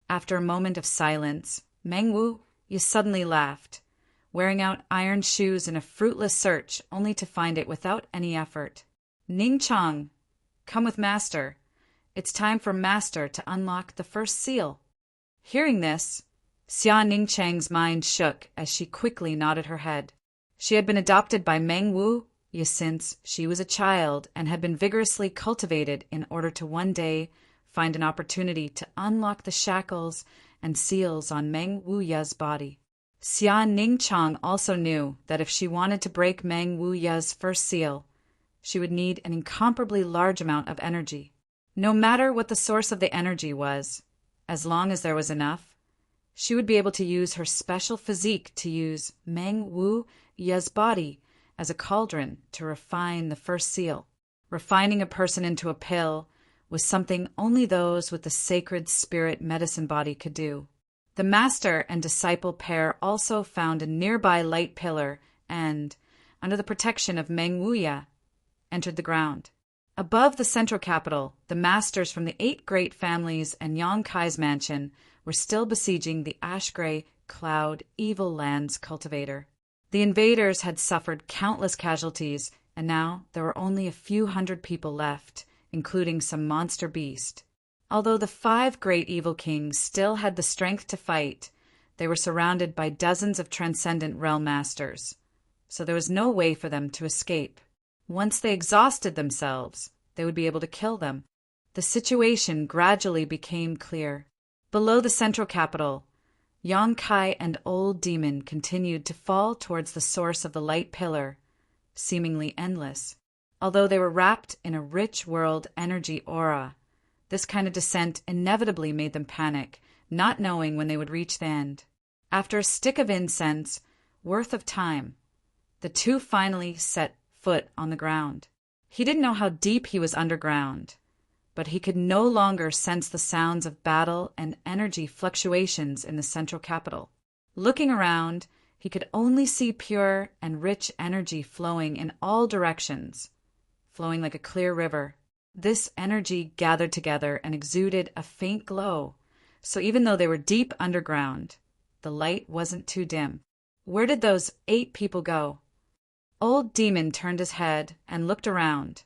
After a moment of silence, Meng Wu suddenly laughed, wearing out iron shoes in a fruitless search only to find it without any effort. "Ning Chang, come with Master. It's time for Master to unlock the first seal." Hearing this, Xia Ningchang's mind shook as she quickly nodded her head. She had been adopted by Meng Wu since she was a child and had been vigorously cultivated in order to one day find an opportunity to unlock the shackles and seals on Meng Wuya's body. Xia Ningchang also knew that if she wanted to break Meng Wuya's first seal, she would need an incomparably large amount of energy. No matter what the source of the energy was, as long as there was enough, she would be able to use her special physique to use Meng Wuya's body as a cauldron to refine the first seal. Refining a person into a pill was something only those with the sacred spirit medicine body could do. The master and disciple pair also found a nearby light pillar and, under the protection of Meng Wuya, entered the ground. Above the central capital, the masters from the 8 great families and Yang Kai's mansion were still besieging the ash-gray cloud evil lands cultivator. The invaders had suffered countless casualties, and now there were only a few hundred people left, including some monster beast. Although the 5 great evil kings still had the strength to fight, They were surrounded by dozens of transcendent realm masters, so there was no way for them to escape. Once they exhausted themselves, they would be able to kill them. The situation gradually became clear. Below the central capital, Yong-kai and Old Demon continued to fall towards the source of the light pillar, seemingly endless. Although they were wrapped in a rich world energy aura, this kind of descent inevitably made them panic, not knowing when they would reach the end. After a stick of incense worth of time, the two finally set foot on the ground. He didn't know how deep he was underground, but he could no longer sense the sounds of battle and energy fluctuations in the central capital. Looking around, he could only see pure and rich energy flowing in all directions, flowing like a clear river. This energy gathered together and exuded a faint glow, so even though they were deep underground, the light wasn't too dim. Where did those 8 people go? Old Demon turned his head and looked around,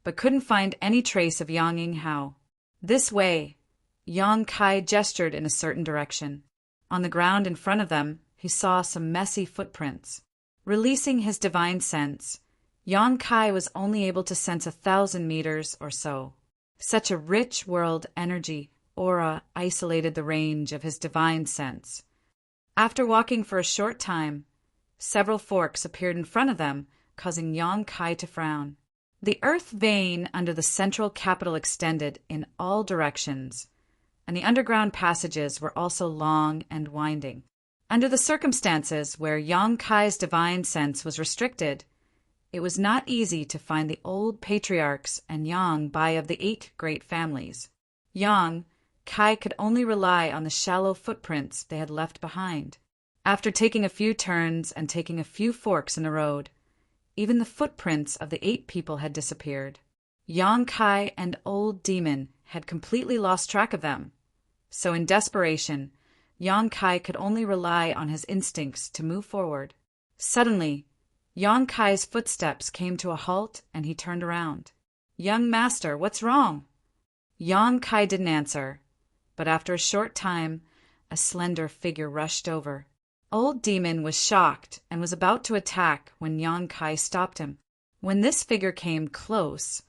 but couldn't find any trace of Yang Ying-hao. This way, Yong-kai gestured in a certain direction. On the ground in front of them, he saw some messy footprints. Releasing his divine sense, Yong-kai was only able to sense 1,000 meters or so. Such a rich world energy aura isolated the range of his divine sense. After walking for a short time, several forks appeared in front of them, causing Yong-kai to frown. The earth vein under the central capital extended in all directions, and the underground passages were also long and winding. Under the circumstances where Yong-kai's divine sense was restricted, it was not easy to find the old patriarchs and Yang-bai of the 8 great families. Yang-kai could only rely on the shallow footprints they had left behind. After taking a few turns and taking a few forks in the road, even the footprints of the 8 people had disappeared. Yong-kai and Old Demon had completely lost track of them, so in desperation, Yong-kai could only rely on his instincts to move forward. Suddenly, Yong-kai's footsteps came to a halt and he turned around. "Young master, what's wrong?" Yong-kai didn't answer, but after a short time, a slender figure rushed over. Old Demon was shocked and was about to attack when Yong-kai stopped him. When this figure came close,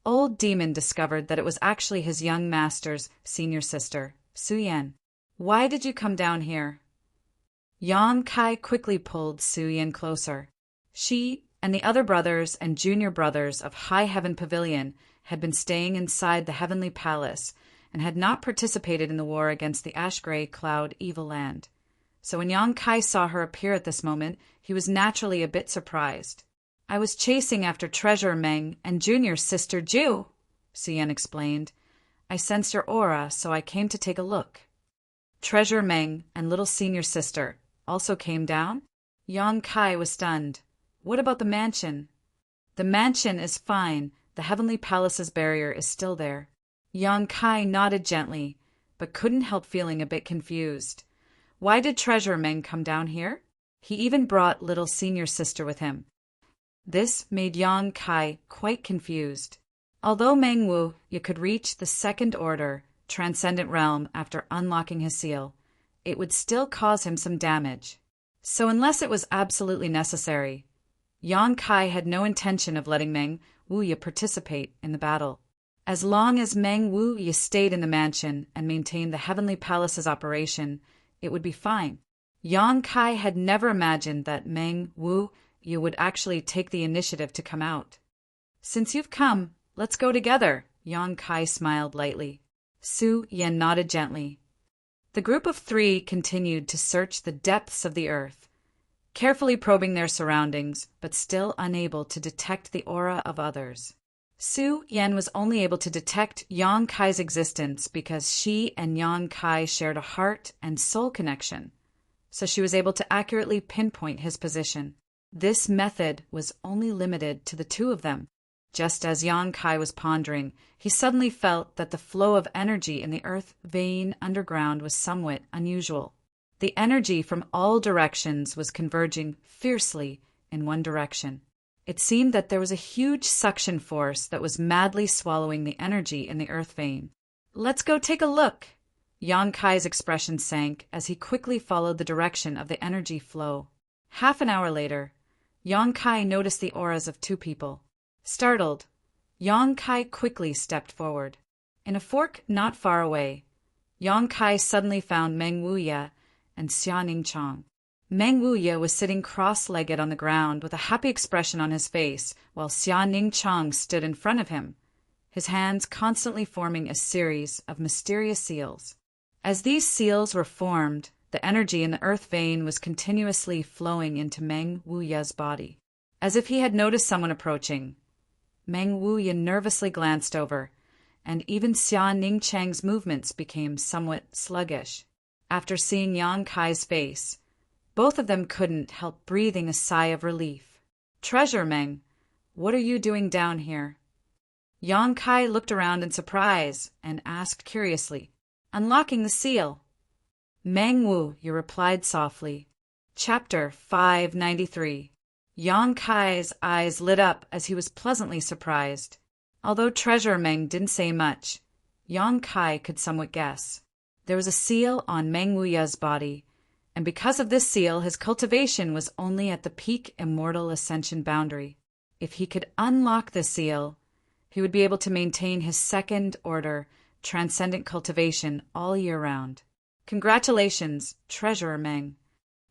Old Demon discovered that it was actually his young master's senior sister, Su-yen. "Why did you come down here?" Yong-kai quickly pulled Su-yen closer. She and the other brothers and junior brothers of High Heaven Pavilion had been staying inside the Heavenly Palace and had not participated in the war against the Ash-Gray Cloud Evil Land. So when Yong-kai saw her appear at this moment, he was naturally a bit surprised. "I was chasing after Treasure Meng and Junior's sister Ju," Su-yen explained. "I sensed your aura, so I came to take a look." Treasure Meng and little senior sister also came down? Yong-kai was stunned. "What about the mansion?" "The mansion is fine. The Heavenly Palace's barrier is still there." Yong-kai nodded gently, but couldn't help feeling a bit confused. Why did Treasure Meng come down here? He even brought little senior sister with him. This made Yong-kai quite confused. Although Meng Wu could reach the second order, transcendent realm after unlocking his seal, it would still cause him some damage. So unless it was absolutely necessary, Yong-kai had no intention of letting Meng Wu participate in the battle. As long as Meng Wu stayed in the mansion and maintained the Heavenly Palace's operation, it would be fine. Yong-kai had never imagined that Meng Wu would actually take the initiative to come out. "Since you've come, let's go together," Yong-kai smiled lightly. Su-yen nodded gently. The group of 3 continued to search the depths of the earth, carefully probing their surroundings, but still unable to detect the aura of others. Su-yen was only able to detect Yong-kai's existence because she and Yong-kai shared a heart and soul connection, so she was able to accurately pinpoint his position. This method was only limited to the 2 of them. Just as Yong-kai was pondering, he suddenly felt that the flow of energy in the earth vein underground was somewhat unusual. The energy from all directions was converging fiercely in one direction. It seemed that there was a huge suction force that was madly swallowing the energy in the earth vein. "Let's go take a look," Yang Kai's expression sank as he quickly followed the direction of the energy flow. Half an hour later, Yang Kai noticed the auras of two people. Startled, Yang Kai quickly stepped forward. In a fork not far away, Yang Kai suddenly found Meng Wuya and Xia Ningchang. Meng Wuya was sitting cross-legged on the ground with a happy expression on his face, while Xia Ningchang stood in front of him, his hands constantly forming a series of mysterious seals. As these seals were formed, the energy in the earth vein was continuously flowing into Meng Wuya's body. As if he had noticed someone approaching, Meng Wuya nervously glanced over, and even Xia Ningchang's movements became somewhat sluggish. After seeing Yang Kai's face, both of them couldn't help breathing a sigh of relief. "Treasure Meng, what are you doing down here?" Yang Kai looked around in surprise and asked curiously, "Unlocking the seal." "Meng Wu," you replied softly. Chapter 593. Yang Kai's eyes lit up as he was pleasantly surprised. Although Treasure Meng didn't say much, Yang Kai could somewhat guess. There was a seal on Meng Wuya's body, and because of this seal his cultivation was only at the peak immortal ascension boundary. If he could unlock the seal, he would be able to maintain his second-order, transcendent cultivation all year round. Congratulations, Treasurer Meng.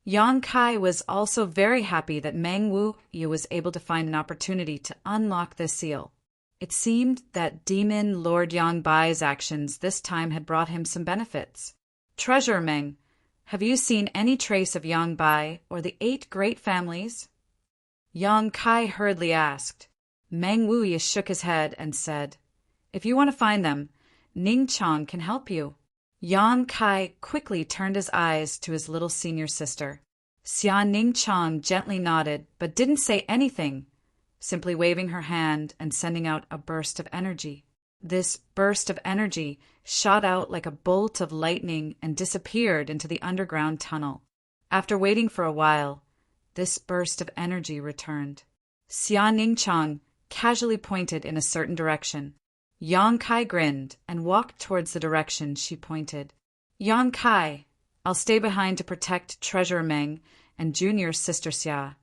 Yang Kai was also very happy that Meng Wuya was able to find an opportunity to unlock this seal. It seemed that Demon Lord Yang Bai's actions this time had brought him some benefits. "Treasurer Meng, have you seen any trace of Yang Bai or the 8 great families?" Yang Kai hurriedly asked. Meng Wuya shook his head and said, "If you want to find them, Ning Chang can help you." Yang Kai quickly turned his eyes to his little senior sister. Xia Ningchang gently nodded, but didn't say anything, simply waving her hand and sending out a burst of energy. This burst of energy shot out like a bolt of lightning and disappeared into the underground tunnel. After waiting for a while, this burst of energy returned. Xia Ningchang casually pointed in a certain direction. Yang Kai grinned and walked towards the direction she pointed. "Yang Kai, I'll stay behind to protect Treasurer Meng and Junior Sister Xia,"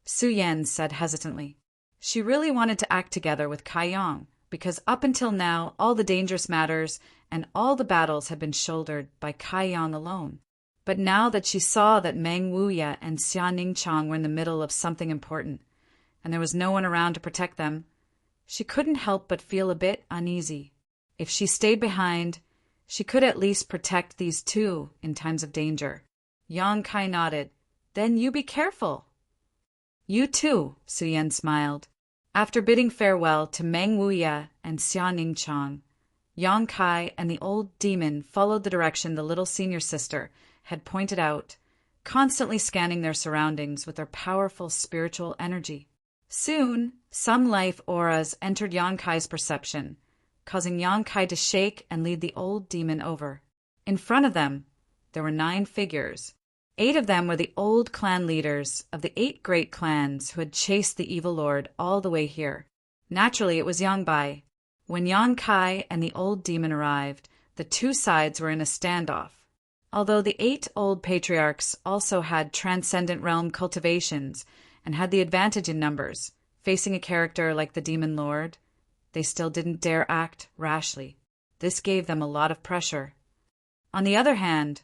Su Yan said hesitantly. She really wanted to act together with Kai Yang, because up until now all the dangerous matters and all the battles had been shouldered by Kai Yang alone. But now that she saw that Meng Wuya and Xia Ningchang were in the middle of something important, and there was no one around to protect them, she couldn't help but feel a bit uneasy. If she stayed behind, she could at least protect these two in times of danger. Yang Kai nodded. "Then you be careful." "You too," Su Yan smiled. After bidding farewell to Meng Wuya and Xia Ningchang, Yang Kai and the old demon followed the direction the little senior sister had pointed out, constantly scanning their surroundings with their powerful spiritual energy. Soon, some life auras entered Yang Kai's perception, causing Yang Kai to shake and lead the old demon over. In front of them, there were 9 figures. 8 of them were the old clan leaders of the 8 great clans who had chased the evil lord all the way here. Naturally, it was Yang Bai. When Yang Kai and the old demon arrived, the 2 sides were in a standoff. Although the 8 old patriarchs also had transcendent realm cultivations and had the advantage in numbers, facing a character like the demon lord, they still didn't dare act rashly. This gave them a lot of pressure. On the other hand,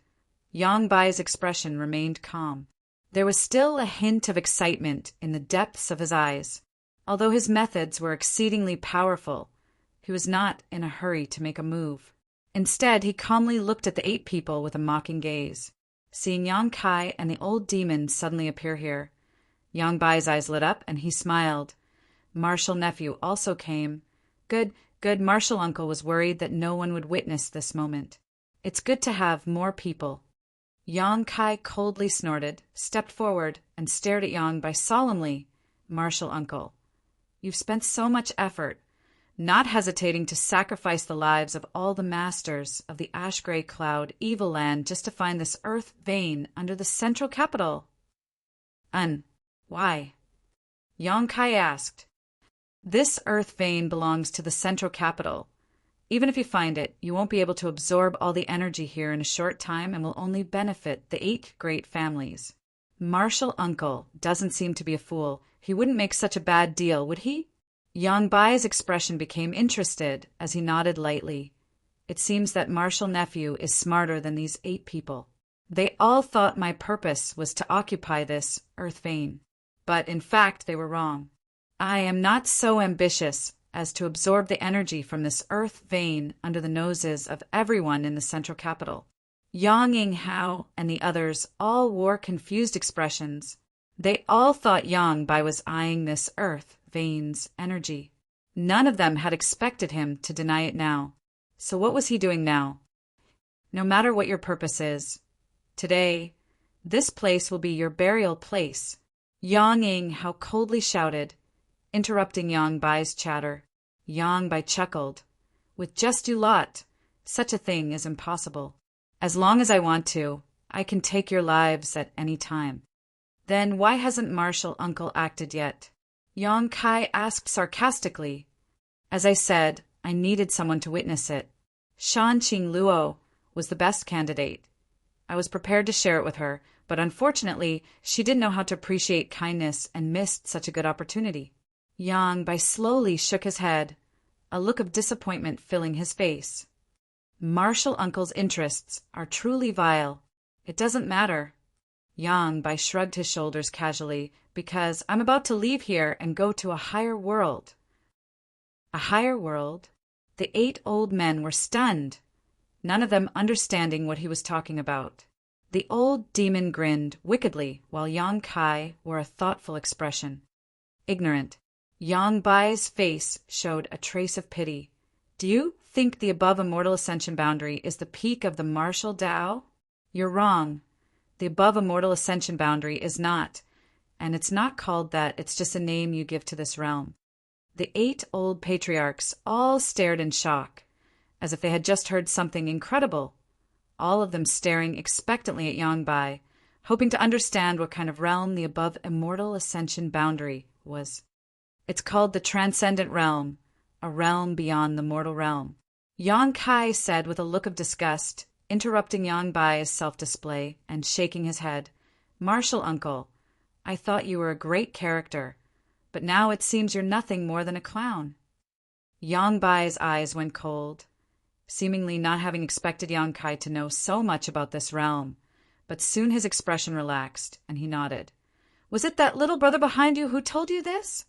Yang Bai's expression remained calm. There was still a hint of excitement in the depths of his eyes. Although his methods were exceedingly powerful, he was not in a hurry to make a move. Instead, he calmly looked at the 8 people with a mocking gaze. Seeing Yang Kai and the old demon suddenly appear here, Yang Bai's eyes lit up and he smiled. Martial Nephew also came. Good. Martial Uncle was worried that no one would witness this moment. It's good to have more people. Yang Kai coldly snorted, stepped forward, and stared at Yang Bai solemnly. Martial Uncle, you've spent so much effort, not hesitating to sacrifice the lives of all the masters of the ash-gray cloud evil land just to find this earth vein under the central capital. Why? Yang Kai asked. This earth vein belongs to the central capital. Even if you find it, you won't be able to absorb all the energy here in a short time and will only benefit the 8 great families. Martial Uncle doesn't seem to be a fool. He wouldn't make such a bad deal, would he? Yang Bai's expression became interested as he nodded lightly. It seems that Martial Nephew is smarter than these 8 people. They all thought my purpose was to occupy this earth vein. But in fact, they were wrong. I am not so ambitious as to absorb the energy from this earth vein under the noses of everyone in the central capital. Yang Yinghao and the others all wore confused expressions. They all thought Yang Bai was eyeing this earth vein's energy. None of them had expected him to deny it now. So what was he doing now? No matter what your purpose is, today, this place will be your burial place. Yang Yinghao coldly shouted, interrupting Yang Bai's chatter. Yang Bai chuckled. With just you lot, such a thing is impossible. As long as I want to, I can take your lives at any time. Then why hasn't Martial Uncle acted yet? Yang Kai asked sarcastically. As I said, I needed someone to witness it. Shan Qing Luo was the best candidate. I was prepared to share it with her, but unfortunately, she didn't know how to appreciate kindness and missed such a good opportunity. Yang Bai slowly shook his head, a look of disappointment filling his face. Martial Uncle's interests are truly vile. It doesn't matter. Yang Bai shrugged his shoulders casually, because I'm about to leave here and go to a higher world. A higher world? The 8 old men were stunned, none of them understanding what he was talking about. The old demon grinned wickedly, while Yang Kai wore a thoughtful expression. Ignorant. Yang Bai's face showed a trace of pity. Do you think the above immortal ascension boundary is the peak of the martial Tao? You're wrong. The above immortal ascension boundary is not, and it's not called that, it's just a name you give to this realm. The 8 old patriarchs all stared in shock, as if they had just heard something incredible, all of them staring expectantly at Yang Bai, hoping to understand what kind of realm the above immortal ascension boundary was. It's called the Transcendent Realm, a realm beyond the mortal realm. Yang Kai said with a look of disgust, interrupting Yang Bai's self-display and shaking his head. Martial Uncle, I thought you were a great character, but now it seems you're nothing more than a clown. Yang Bai's eyes went cold, seemingly not having expected Yang Kai to know so much about this realm, but soon his expression relaxed, and he nodded. Was it that little brother behind you who told you this?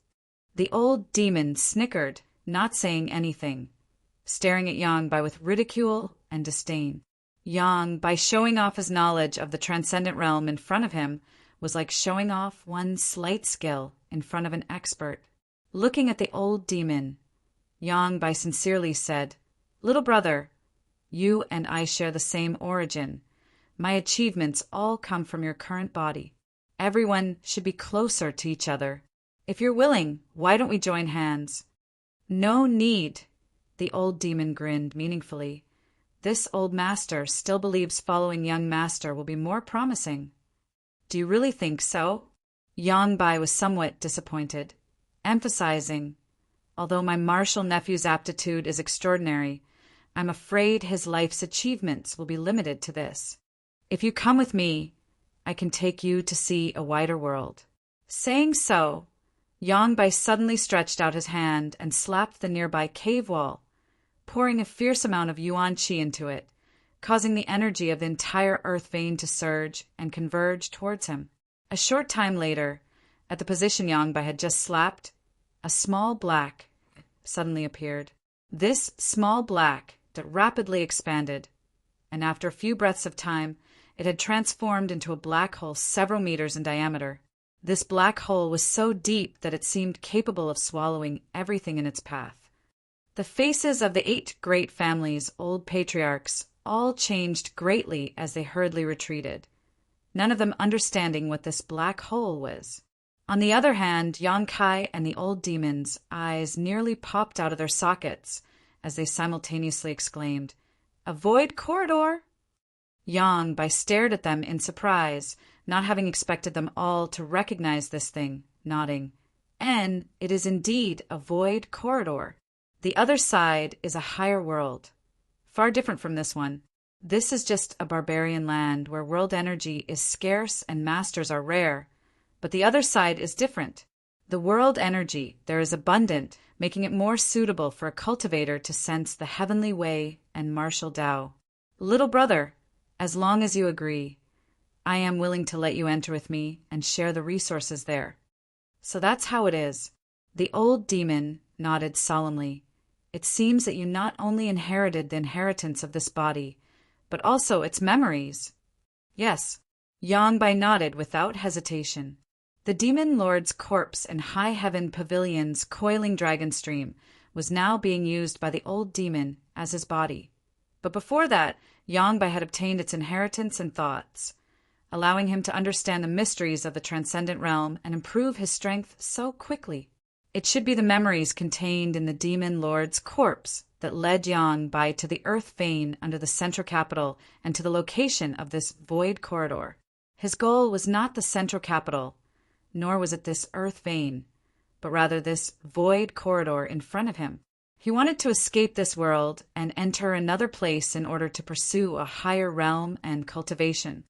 The old demon snickered, not saying anything, staring at Yang Bai with ridicule and disdain. Yang, by showing off his knowledge of the transcendent realm in front of him, was like showing off one's slight skill in front of an expert. Looking at the old demon, Yang Bai sincerely said, Little brother, you and I share the same origin. My achievements all come from your current body. Everyone should be closer to each other. If you're willing, why don't we join hands? No need, the old demon grinned meaningfully. This old master still believes following young master will be more promising. Do you really think so? Yang Bai was somewhat disappointed, emphasizing, although my martial nephew's aptitude is extraordinary, I'm afraid his life's achievements will be limited to this. If you come with me, I can take you to see a wider world. Saying so, Yang Bai suddenly stretched out his hand and slapped the nearby cave wall, pouring a fierce amount of yuan qi into it, causing the energy of the entire earth vein to surge and converge towards him. A short time later, at the position Yang Bai had just slapped, a small black suddenly appeared. This small black that rapidly expanded, and after a few breaths of time, it had transformed into a black hole several meters in diameter. This black hole was so deep that it seemed capable of swallowing everything in its path. The faces of the 8 great families' old patriarchs all changed greatly as they hurriedly retreated, none of them understanding what this black hole was. On the other hand, Yang Kai and the old demon's eyes nearly popped out of their sockets as they simultaneously exclaimed, "A void corridor!" Yang Bai stared at them in surprise, not having expected them all to recognize this thing, nodding. "And it is indeed a void corridor." The other side is a higher world, far different from this one. This is just a barbarian land where world energy is scarce and masters are rare. But the other side is different. The world energy there is abundant, making it more suitable for a cultivator to sense the heavenly way and martial Tao. Little brother, as long as you agree, I am willing to let you enter with me and share the resources there. So that's how it is. The old demon nodded solemnly. It seems that you not only inherited the inheritance of this body, but also its memories. Yes, Yangbai nodded without hesitation. The demon lord's corpse in High Heaven Pavilion's coiling dragon stream was now being used by the old demon as his body. But before that, Yangbai had obtained its inheritance and thoughts, allowing him to understand the mysteries of the transcendent realm and improve his strength so quickly. It should be the memories contained in the demon lord's corpse that led Yangbai to the earth vein under the central capital and to the location of this void corridor. His goal was not the central capital, nor was it this earth vein, but rather this void corridor in front of him. He wanted to escape this world and enter another place in order to pursue a higher realm and cultivation.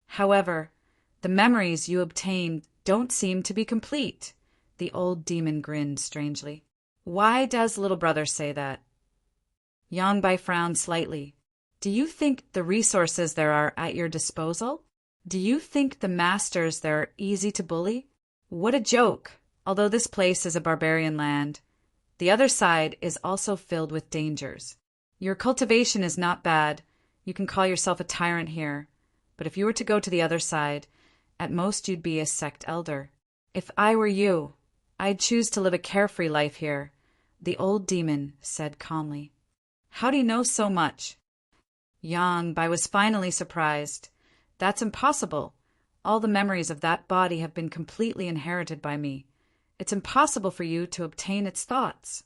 However, the memories you obtained don't seem to be complete. The old demon grinned strangely. Why does little brother say that? Yangbai frowned slightly. Do you think the resources there are at your disposal? Do you think the masters there are easy to bully? What a joke! Although this place is a barbarian land, the other side is also filled with dangers. Your cultivation is not bad. You can call yourself a tyrant here. But if you were to go to the other side, at most you'd be a sect elder. If I were you, I'd choose to live a carefree life here, the old demon said calmly. How do you know so much? Yangbai was finally surprised. That's impossible. All the memories of that body have been completely inherited by me. It's impossible for you to obtain its thoughts.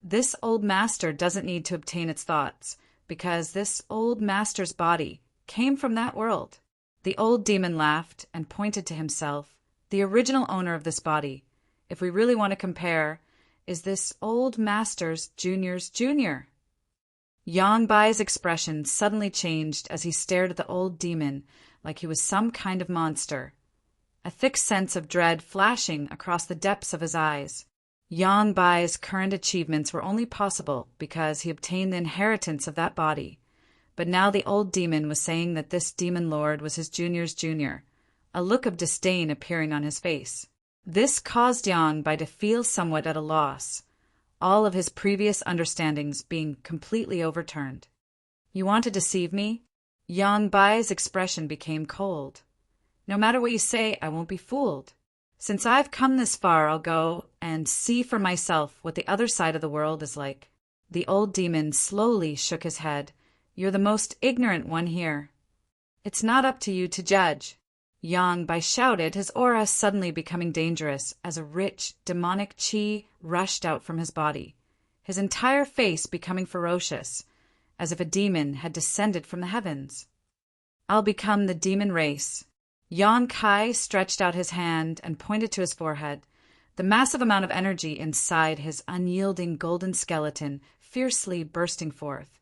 This old master doesn't need to obtain its thoughts, because this old master's body came from that world. The old demon laughed and pointed to himself. The original owner of this body, if we really want to compare, is this old master's junior's junior. Yangbai's expression suddenly changed as he stared at the old demon like he was some kind of monster, a thick sense of dread flashing across the depths of his eyes. Yangbai's current achievements were only possible because he obtained the inheritance of that body, but now the old demon was saying that this demon lord was his junior's junior, a look of disdain appearing on his face. This caused Yangbai to feel somewhat at a loss, all of his previous understandings being completely overturned. You want to deceive me? Yangbai's expression became cold. No matter what you say, I won't be fooled. Since I've come this far, I'll go and see for myself what the other side of the world is like. The old demon slowly shook his head. You're the most ignorant one here. It's not up to you to judge. Yangbai shouted, his aura suddenly becoming dangerous as a rich, demonic qi rushed out from his body, his entire face becoming ferocious, as if a demon had descended from the heavens. I'll become the demon race. Yan Kai stretched out his hand and pointed to his forehead, the massive amount of energy inside his unyielding golden skeleton fiercely bursting forth,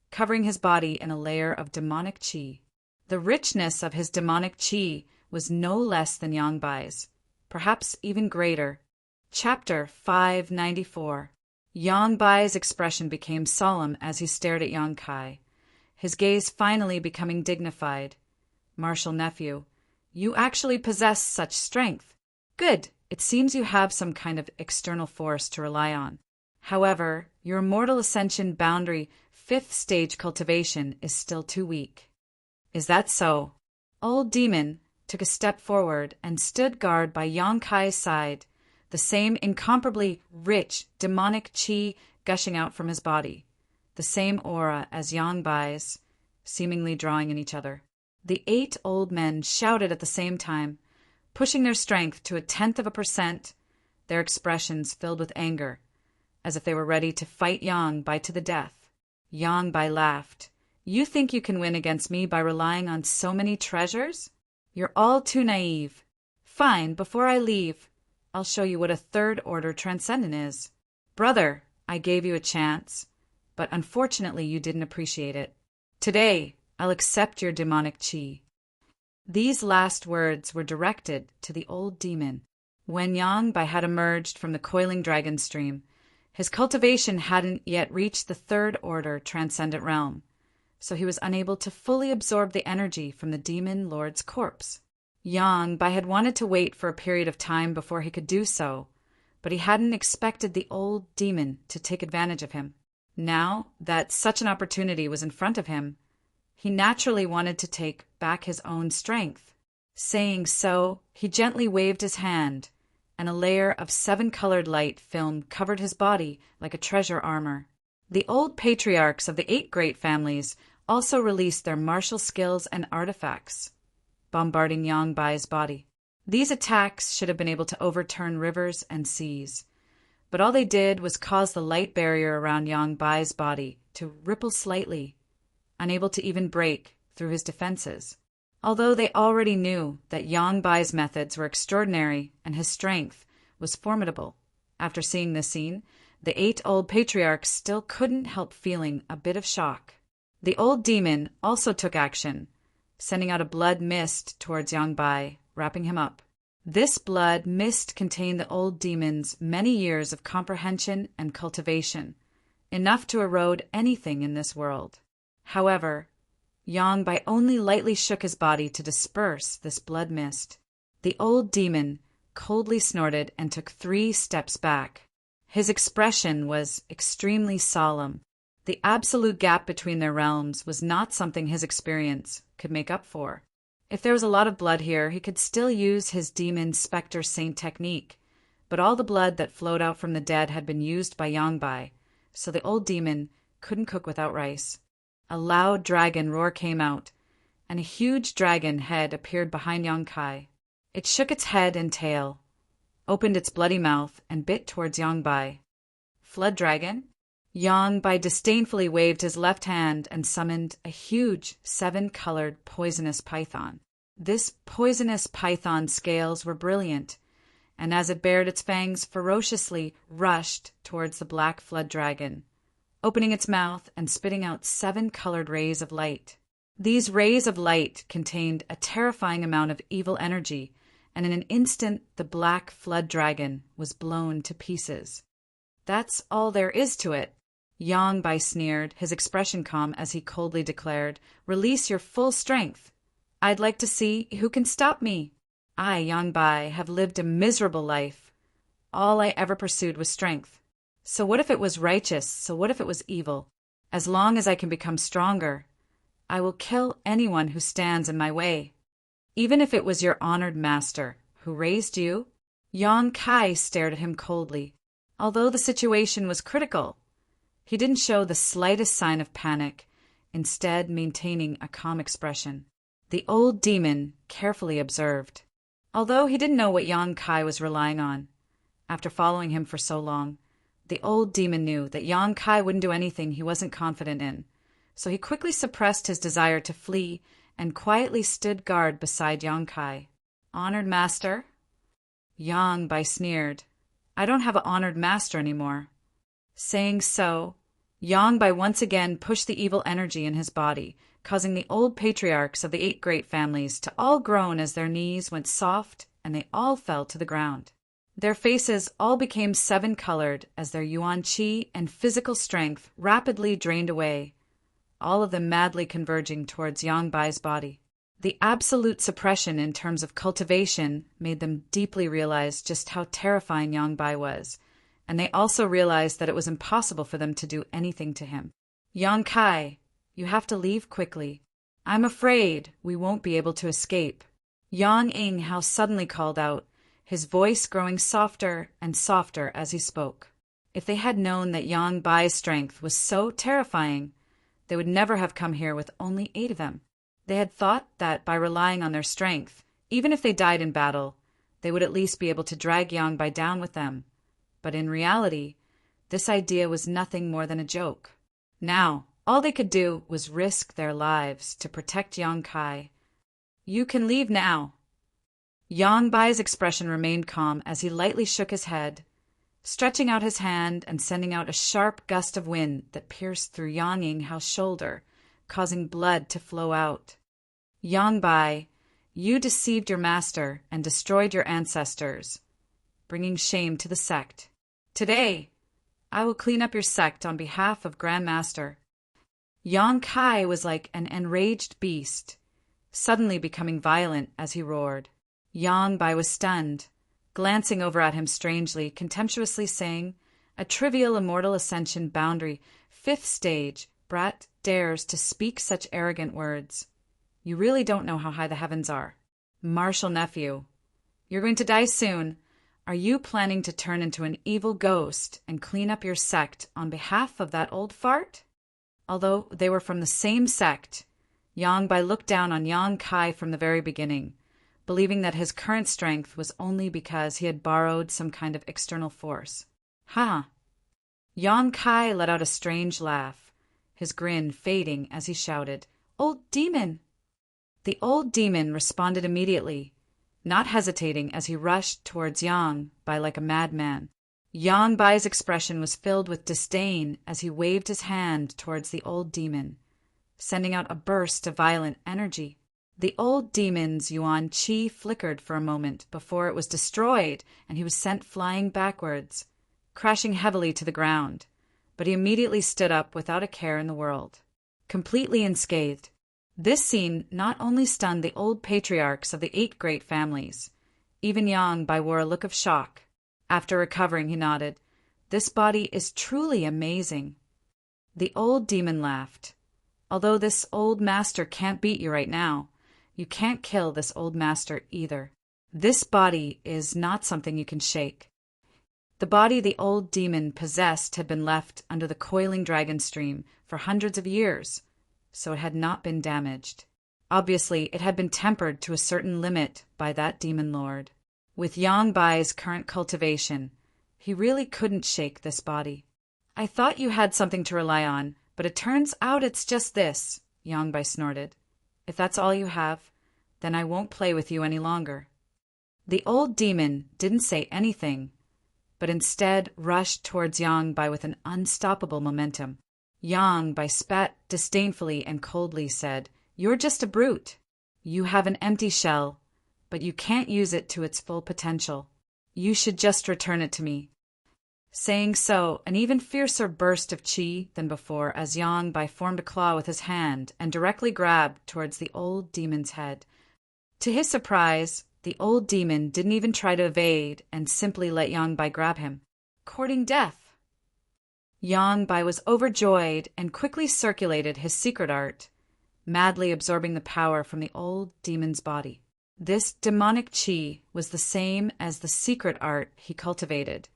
covering his body in a layer of demonic qi. The richness of his demonic qi was no less than Yangbai's, perhaps even greater. Chapter 594. Yangbai's expression became solemn as he stared at Yang Kai, his gaze finally becoming dignified. Martial nephew, you actually possess such strength. Good. It seems you have some kind of external force to rely on. However, your immortal ascension boundary 5th stage cultivation is still too weak. Is that so? Old demon took a step forward and stood guard by Yang Kai's side, the same incomparably rich demonic qi gushing out from his body, the same aura as Yangbai's, seemingly drawing in each other. The 8 old men shouted at the same time, pushing their strength to 0.1%, their expressions filled with anger, as if they were ready to fight Yangbai to the death. Yangbai laughed. You think you can win against me by relying on so many treasures? You're all too naive. Fine, before I leave, I'll show you what a 3rd order transcendent is. Brother, I gave you a chance, but unfortunately you didn't appreciate it. Today, I'll accept your demonic chi." These last words were directed to the old demon. When Yang Bai had emerged from the coiling dragon stream, his cultivation hadn't yet reached the third order transcendent realm, so he was unable to fully absorb the energy from the demon lord's corpse. Yang Bai had wanted to wait for a period of time before he could do so, but he hadn't expected the old demon to take advantage of him. Now that such an opportunity was in front of him, he naturally wanted to take back his own strength. Saying so, he gently waved his hand, and a layer of 7-colored light film covered his body like a treasure armor. The old patriarchs of the 8 great families also released their martial skills and artifacts, bombarding Yang Bai's body. These attacks should have been able to overturn rivers and seas, but all they did was cause the light barrier around Yang Bai's body to ripple slightly, unable to even break through his defenses. Although they already knew that Yang Bai's methods were extraordinary and his strength was formidable, after seeing this scene, the 8 old patriarchs still couldn't help feeling a bit of shock. The old demon also took action, sending out a blood mist towards Yang Bai, wrapping him up. This blood mist contained the old demon's many years of comprehension and cultivation, enough to erode anything in this world. However, Yang Bai only lightly shook his body to disperse this blood mist. The old demon coldly snorted and took 3 steps back. His expression was extremely solemn. The absolute gap between their realms was not something his experience could make up for. If there was a lot of blood here, he could still use his demon spectre saint technique, but all the blood that flowed out from the dead had been used by Yang Bai, so the old demon couldn't cook without rice. A loud dragon roar came out, and a huge dragon head appeared behind Yang Kai. It shook its head and tail, opened its bloody mouth, and bit towards Yang Bai. Flood dragon? Yang Bai disdainfully waved his left hand and summoned a huge 7-colored poisonous python. This poisonous python's scales were brilliant, and as it bared its fangs ferociously, rushed towards the black flood dragon, opening its mouth and spitting out 7-colored rays of light. These rays of light contained a terrifying amount of evil energy, and in an instant the black flood dragon was blown to pieces. "That's all there is to it," Yang Bai sneered, his expression calm as he coldly declared, "Release your full strength. I'd like to see who can stop me. I, Yang Bai, have lived a miserable life. All I ever pursued was strength. So what if it was righteous? So what if it was evil? As long as I can become stronger, I will kill anyone who stands in my way. Even if it was your honored master who raised you." Yang Kai stared at him coldly. Although the situation was critical, he didn't show the slightest sign of panic, instead maintaining a calm expression. The old demon carefully observed. Although he didn't know what Yang Kai was relying on, after following him for so long, the old demon knew that Yang Kai wouldn't do anything he wasn't confident in, so he quickly suppressed his desire to flee and quietly stood guard beside Yang Kai. "Honored master?" Yang Bai sneered. "I don't have an honored master anymore." Saying so, Yang Bai once again pushed the evil energy in his body, causing the old patriarchs of the 8 great families to all groan as their knees went soft and they all fell to the ground. Their faces all became 7-colored as their yuan qi and physical strength rapidly drained away, all of them madly converging towards Yang Bai's body. The absolute suppression in terms of cultivation made them deeply realize just how terrifying Yang Bai was, and they also realized that it was impossible for them to do anything to him. "Yang Kai, you have to leave quickly. I'm afraid we won't be able to escape." Yang Ing Hao suddenly called out, his voice growing softer and softer as he spoke. If they had known that Yang Bai's strength was so terrifying, they would never have come here with only 8 of them. They had thought that by relying on their strength, even if they died in battle, they would at least be able to drag Yang Bai down with them. But in reality, this idea was nothing more than a joke. Now, all they could do was risk their lives to protect Yang Kai. "You can leave now." Yang Bai's expression remained calm as he lightly shook his head, stretching out his hand and sending out a sharp gust of wind that pierced through Yang Yinghao's shoulder, causing blood to flow out. Yang Bai, you deceived your master and destroyed your ancestors, bringing shame to the sect. Today, I will clean up your sect on behalf of Grand Master. Yang Kai was like an enraged beast, suddenly becoming violent as he roared. Yang Bai was stunned, glancing over at him strangely, contemptuously saying, "A trivial immortal ascension boundary, 5th stage, brat dares to speak such arrogant words. You really don't know how high the heavens are. Martial nephew, you're going to die soon. Are you planning to turn into an evil ghost and clean up your sect on behalf of that old fart?" Although they were from the same sect, Yang Bai looked down on Yang Kai from the very beginning, believing that his current strength was only because he had borrowed some kind of external force. Ha! Yang Kai let out a strange laugh, his grin fading as he shouted, "Old demon!" The old demon responded immediately, not hesitating as he rushed towards Yang Bai like a madman. Yang Bai's expression was filled with disdain as he waved his hand towards the old demon, sending out a burst of violent energy. The old demon's yuan qi flickered for a moment before it was destroyed and he was sent flying backwards, crashing heavily to the ground, but he immediately stood up without a care in the world, completely unscathed. This scene not only stunned the old patriarchs of the 8 great families. Even Yang Bai wore a look of shock. After recovering, he nodded. "This body is truly amazing." The old demon laughed. "Although this old master can't beat you right now, you can't kill this old master either. This body is not something you can shake." The body the old demon possessed had been left under the coiling dragon stream for hundreds of years, so it had not been damaged. Obviously, it had been tempered to a certain limit by that demon lord. With Yang Bai's current cultivation, he really couldn't shake this body. "I thought you had something to rely on, but it turns out it's just this," Yang Bai snorted. "If that's all you have, then I won't play with you any longer." The old demon didn't say anything, but instead rushed towards Yang Bai with an unstoppable momentum. Yang Bai spat disdainfully and coldly said, "You're just a brute. You have an empty shell, but you can't use it to its full potential. You should just return it to me." Saying so, an even fiercer burst of qi than before as Yang Bai formed a claw with his hand and directly grabbed towards the old demon's head. To his surprise, the old demon didn't even try to evade and simply let Yang Bai grab him, courting death. Yang Bai was overjoyed and quickly circulated his secret art, madly absorbing the power from the old demon's body. This demonic qi was the same as the secret art he cultivated,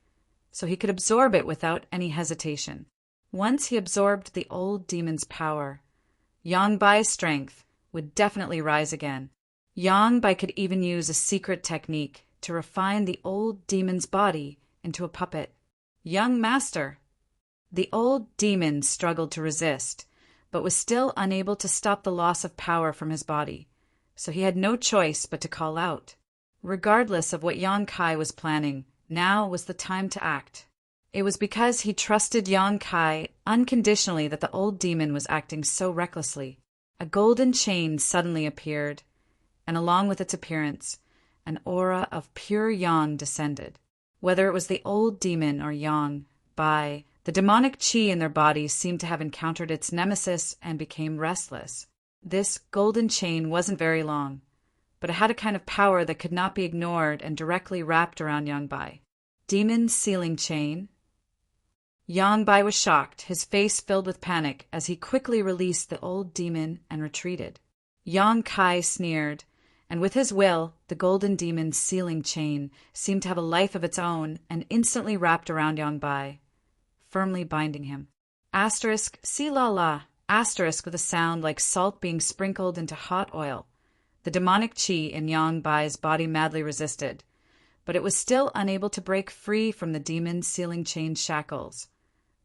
so he could absorb it without any hesitation. Once he absorbed the old demon's power, Yang Bai's strength would definitely rise again. Yang Bai could even use a secret technique to refine the old demon's body into a puppet. "Young master!" The old demon struggled to resist, but was still unable to stop the loss of power from his body, so he had no choice but to call out. Regardless of what Yang Kai was planning, now was the time to act. It was because he trusted Yang Kai unconditionally that the old demon was acting so recklessly. A golden chain suddenly appeared, and along with its appearance, an aura of pure yang descended. Whether it was the old demon or Yang Bai, the demonic qi in their bodies seemed to have encountered its nemesis and became restless. This golden chain wasn't very long, but it had a kind of power that could not be ignored and directly wrapped around Yang Bai. Demon sealing chain? Yang Bai was shocked, his face filled with panic as he quickly released the old demon and retreated. Yang Kai sneered, and with his will, the golden demon's sealing chain seemed to have a life of its own and instantly wrapped around Yang Bai, firmly binding him. Asterisk, see la la, asterisk with a sound like salt being sprinkled into hot oil. The demonic qi in Yang Bai's body madly resisted, but it was still unable to break free from the demon's sealing chain's shackles,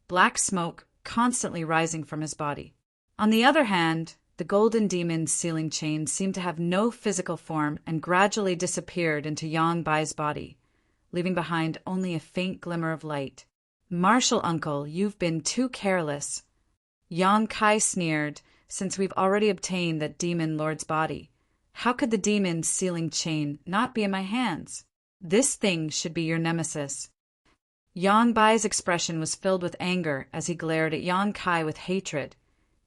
black smoke constantly rising from his body. On the other hand, the golden demon's sealing chain seemed to have no physical form and gradually disappeared into Yang Bai's body, leaving behind only a faint glimmer of light. "Martial uncle, you've been too careless," Yang Kai sneered, "since we've already obtained that demon lord's body. How could the demon sealing chain not be in my hands? This thing should be your nemesis." Yang Bai's expression was filled with anger as he glared at Yang Kai with hatred,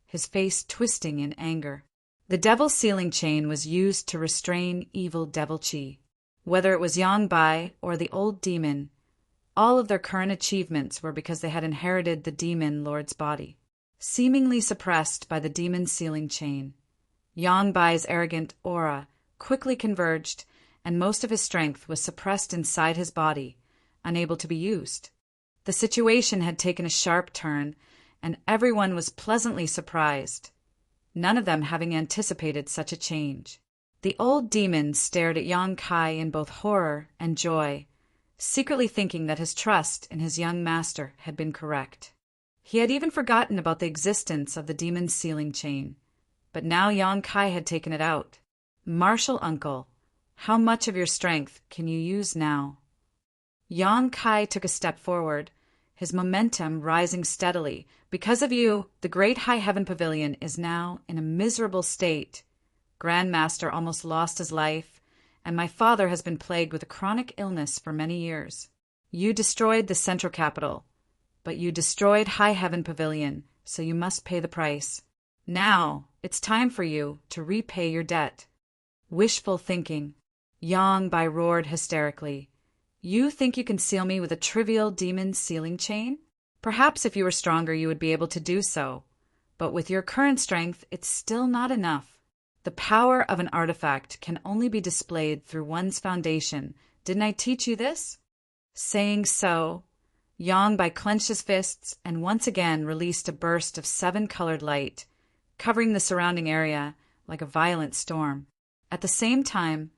his face twisting in anger. The devil sealing chain was used to restrain evil devil chi. Whether it was Yang Bai or the old demon, all of their current achievements were because they had inherited the demon lord's body. Seemingly suppressed by the demon sealing chain, Yang Bai's arrogant aura quickly converged, and most of his strength was suppressed inside his body, unable to be used. The situation had taken a sharp turn, and everyone was pleasantly surprised, none of them having anticipated such a change. The old demon stared at Yang Kai in both horror and joy, secretly thinking that his trust in his young master had been correct. He had even forgotten about the existence of the demon sealing chain, but now Yang Kai had taken it out. "Martial uncle, how much of your strength can you use now?" Yang Kai took a step forward, his momentum rising steadily. "Because of you, the Great High Heaven Pavilion is now in a miserable state. Grandmaster almost lost his life, and my father has been plagued with a chronic illness for many years. You destroyed the central capital, but you destroyed High Heaven Pavilion, so you must pay the price. Now, it's time for you to repay your debt." "Wishful thinking," Yang Bai roared hysterically. "You think you can seal me with a trivial demon sealing chain? Perhaps if you were stronger you would be able to do so, but with your current strength it's still not enough. The power of an artifact can only be displayed through one's foundation. Didn't I teach you this?" Saying so, Yang Bai clenched his fists and once again released a burst of 7-colored light, covering the surrounding area like a violent storm. At the same time,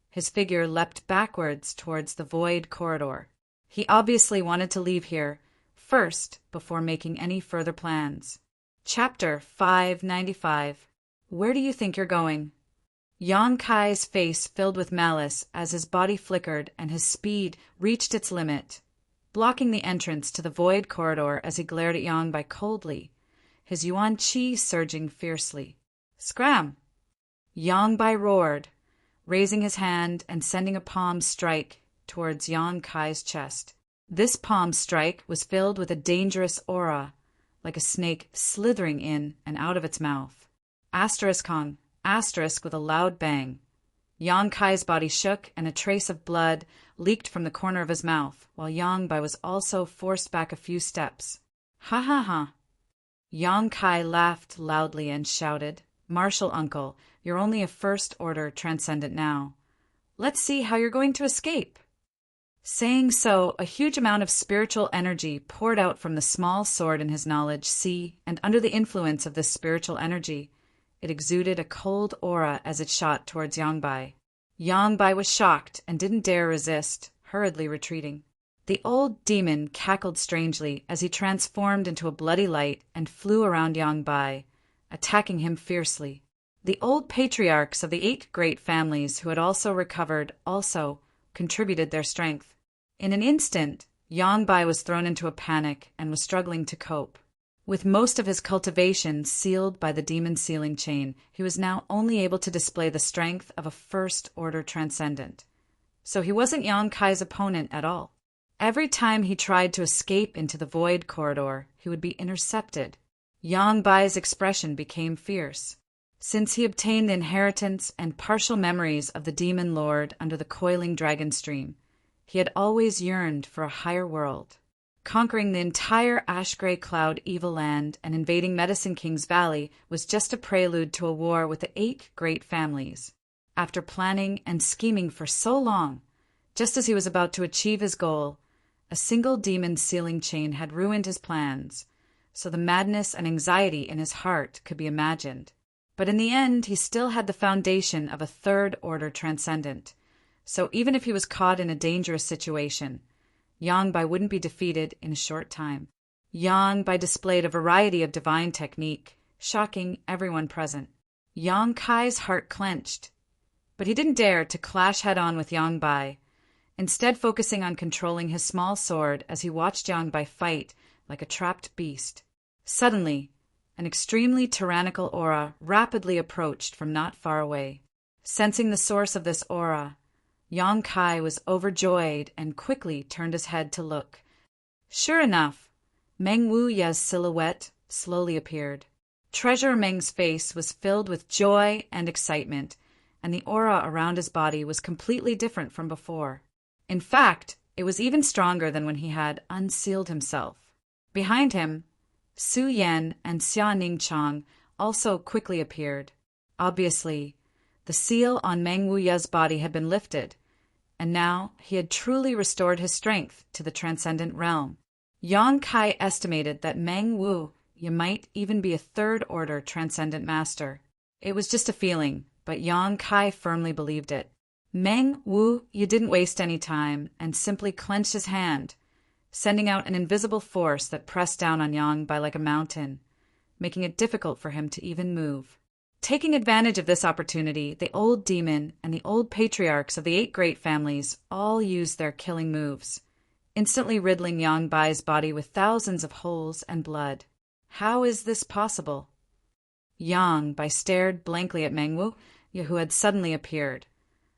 his figure leapt backwards towards the void corridor. He obviously wanted to leave here first before making any further plans. Chapter 595. Where do you think you're going? Yang Kai's face filled with malice as his body flickered and his speed reached its limit, blocking the entrance to the void corridor as he glared at Yang Bai coldly, his yuan qi surging fiercely. "Scram!" Yang Bai roared, raising his hand and sending a palm strike towards Yang Kai's chest. This palm strike was filled with a dangerous aura, like a snake slithering in and out of its mouth. Asterisk Kong, asterisk with a loud bang. Yang Kai's body shook and a trace of blood leaked from the corner of his mouth, while Yang Bai was also forced back a few steps. "Ha ha ha!" Yang Kai laughed loudly and shouted, "Martial uncle, you're only a first-order transcendent now. Let's see how you're going to escape." Saying so, a huge amount of spiritual energy poured out from the small sword in his knowledge sea, and under the influence of this spiritual energy, it exuded a cold aura as it shot towards Yang Bai. Yang Bai was shocked and didn't dare resist, hurriedly retreating. The old demon cackled strangely as he transformed into a bloody light and flew around Yang Bai, attacking him fiercely. The old patriarchs of the 8 great families who had also recovered also contributed their strength. In an instant, Yang Bai was thrown into a panic and was struggling to cope. With most of his cultivation sealed by the demon sealing chain, he was now only able to display the strength of a first-order transcendent. So he wasn't Yang Kai's opponent at all. Every time he tried to escape into the void corridor, he would be intercepted. Yang Bai's expression became fierce. Since he obtained the inheritance and partial memories of the demon lord under the coiling dragon stream, he had always yearned for a higher world. Conquering the entire ash-gray cloud evil land and invading Medicine King's Valley was just a prelude to a war with the 8 great families. After planning and scheming for so long, just as he was about to achieve his goal, a single demon sealing chain had ruined his plans, so the madness and anxiety in his heart could be imagined. But in the end, he still had the foundation of a third-order transcendent, so even if he was caught in a dangerous situation, Yang Bai wouldn't be defeated in a short time. Yang Bai displayed a variety of divine technique, shocking everyone present. Yang Kai's heart clenched, but he didn't dare to clash head-on with Yang Bai, instead focusing on controlling his small sword as he watched Yang Bai fight like a trapped beast. Suddenly, an extremely tyrannical aura rapidly approached from not far away. Sensing the source of this aura, Yang Kai was overjoyed and quickly turned his head to look. Sure enough, Meng Wuya's silhouette slowly appeared. Treasurer Meng's face was filled with joy and excitement, and the aura around his body was completely different from before. In fact, it was even stronger than when he had unsealed himself. Behind him, Su Yan and Xia Ningchang also quickly appeared. Obviously, the seal on Meng Wuya's body had been lifted, and now he had truly restored his strength to the transcendent realm. Yang Kai estimated that Meng Wuya might even be a third-order transcendent master. It was just a feeling, but Yang Kai firmly believed it. Meng Wuya didn't waste any time and simply clenched his hand, sending out an invisible force that pressed down on Yang Bai like a mountain, making it difficult for him to even move. Taking advantage of this opportunity, the old demon and the old patriarchs of the 8 great families all used their killing moves, instantly riddling Yang Bai's body with thousands of holes and blood. How is this possible? Yang Bai stared blankly at Meng Wuya, who had suddenly appeared,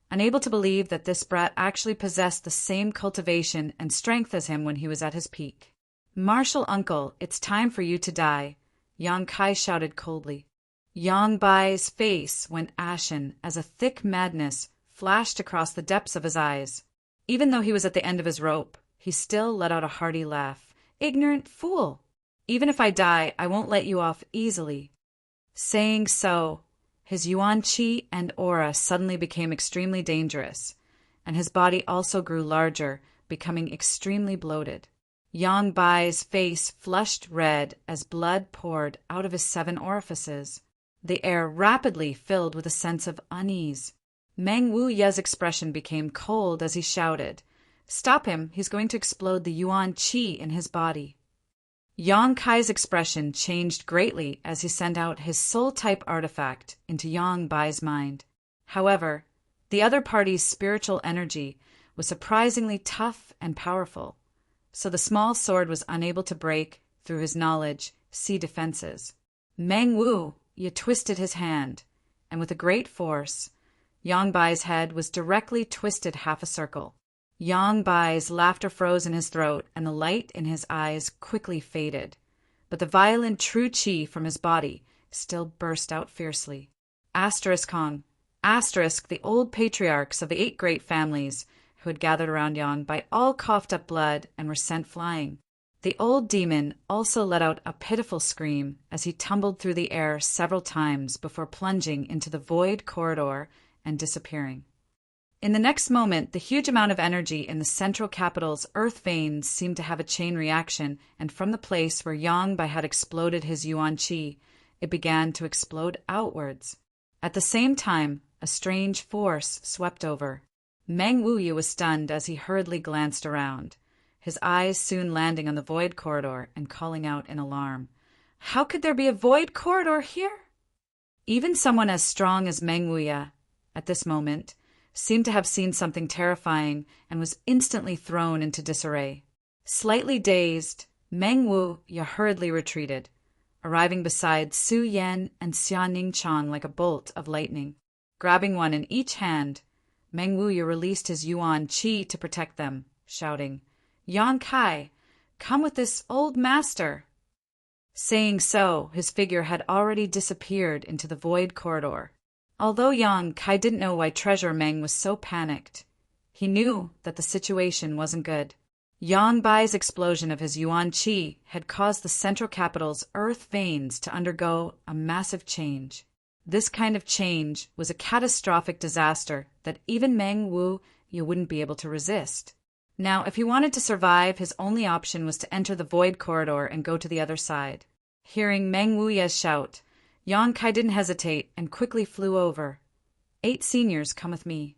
unable to believe that this brat actually possessed the same cultivation and strength as him when he was at his peak. Martial uncle, it's time for you to die, Yang Kai shouted coldly. Yang Bai's face went ashen as a thick madness flashed across the depths of his eyes. Even though he was at the end of his rope, he still let out a hearty laugh. Ignorant fool! Even if I die, I won't let you off easily. Saying so, his yuan qi and aura suddenly became extremely dangerous, and his body also grew larger, becoming extremely bloated. Yang Bai's face flushed red as blood poured out of his 7 orifices. The air rapidly filled with a sense of unease. Meng Wuya's expression became cold as he shouted, "Stop him, he's going to explode the yuan qi in his body." Yang Kai's expression changed greatly as he sent out his soul-type artifact into Yang Bai's mind. However, the other party's spiritual energy was surprisingly tough and powerful, so the small sword was unable to break through his knowledge sea defenses. Meng Wuya twisted his hand, and with a great force, Yang Bai's head was directly twisted half a circle. Yang Bai's laughter froze in his throat, and the light in his eyes quickly faded, but the violent true qi from his body still burst out fiercely. Kong, the old patriarchs of the 8 great families who had gathered around Yang Bai all coughed up blood and were sent flying. The old demon also let out a pitiful scream as he tumbled through the air several times before plunging into the void corridor and disappearing. In the next moment, the huge amount of energy in the central capital's earth veins seemed to have a chain reaction, and from the place where Yang Bai had exploded his yuan qi, it began to explode outwards. At the same time, a strange force swept over. Meng Wuya was stunned as he hurriedly glanced around, his eyes soon landing on the void corridor and calling out in alarm. How could there be a void corridor here? Even someone as strong as Meng Wuya, at this moment, seemed to have seen something terrifying and was instantly thrown into disarray. Slightly dazed, Meng Wuya hurriedly retreated, arriving beside Su Yan and Xia Ningchang like a bolt of lightning. Grabbing one in each hand, Meng Wuya released his yuan qi to protect them, shouting, "Yang Kai, come with this old master." Saying so, his figure had already disappeared into the void corridor. Although Yang Kai didn't know why Treasurer Meng was so panicked, he knew that the situation wasn't good. Yang Bai's explosion of his yuan qi had caused the central capital's earth veins to undergo a massive change. This kind of change was a catastrophic disaster that even Meng Wuya wouldn't be able to resist. Now, if he wanted to survive, his only option was to enter the void corridor and go to the other side. Hearing Meng Wuya's shout, Yang Kai didn't hesitate and quickly flew over. 8 seniors, come with me.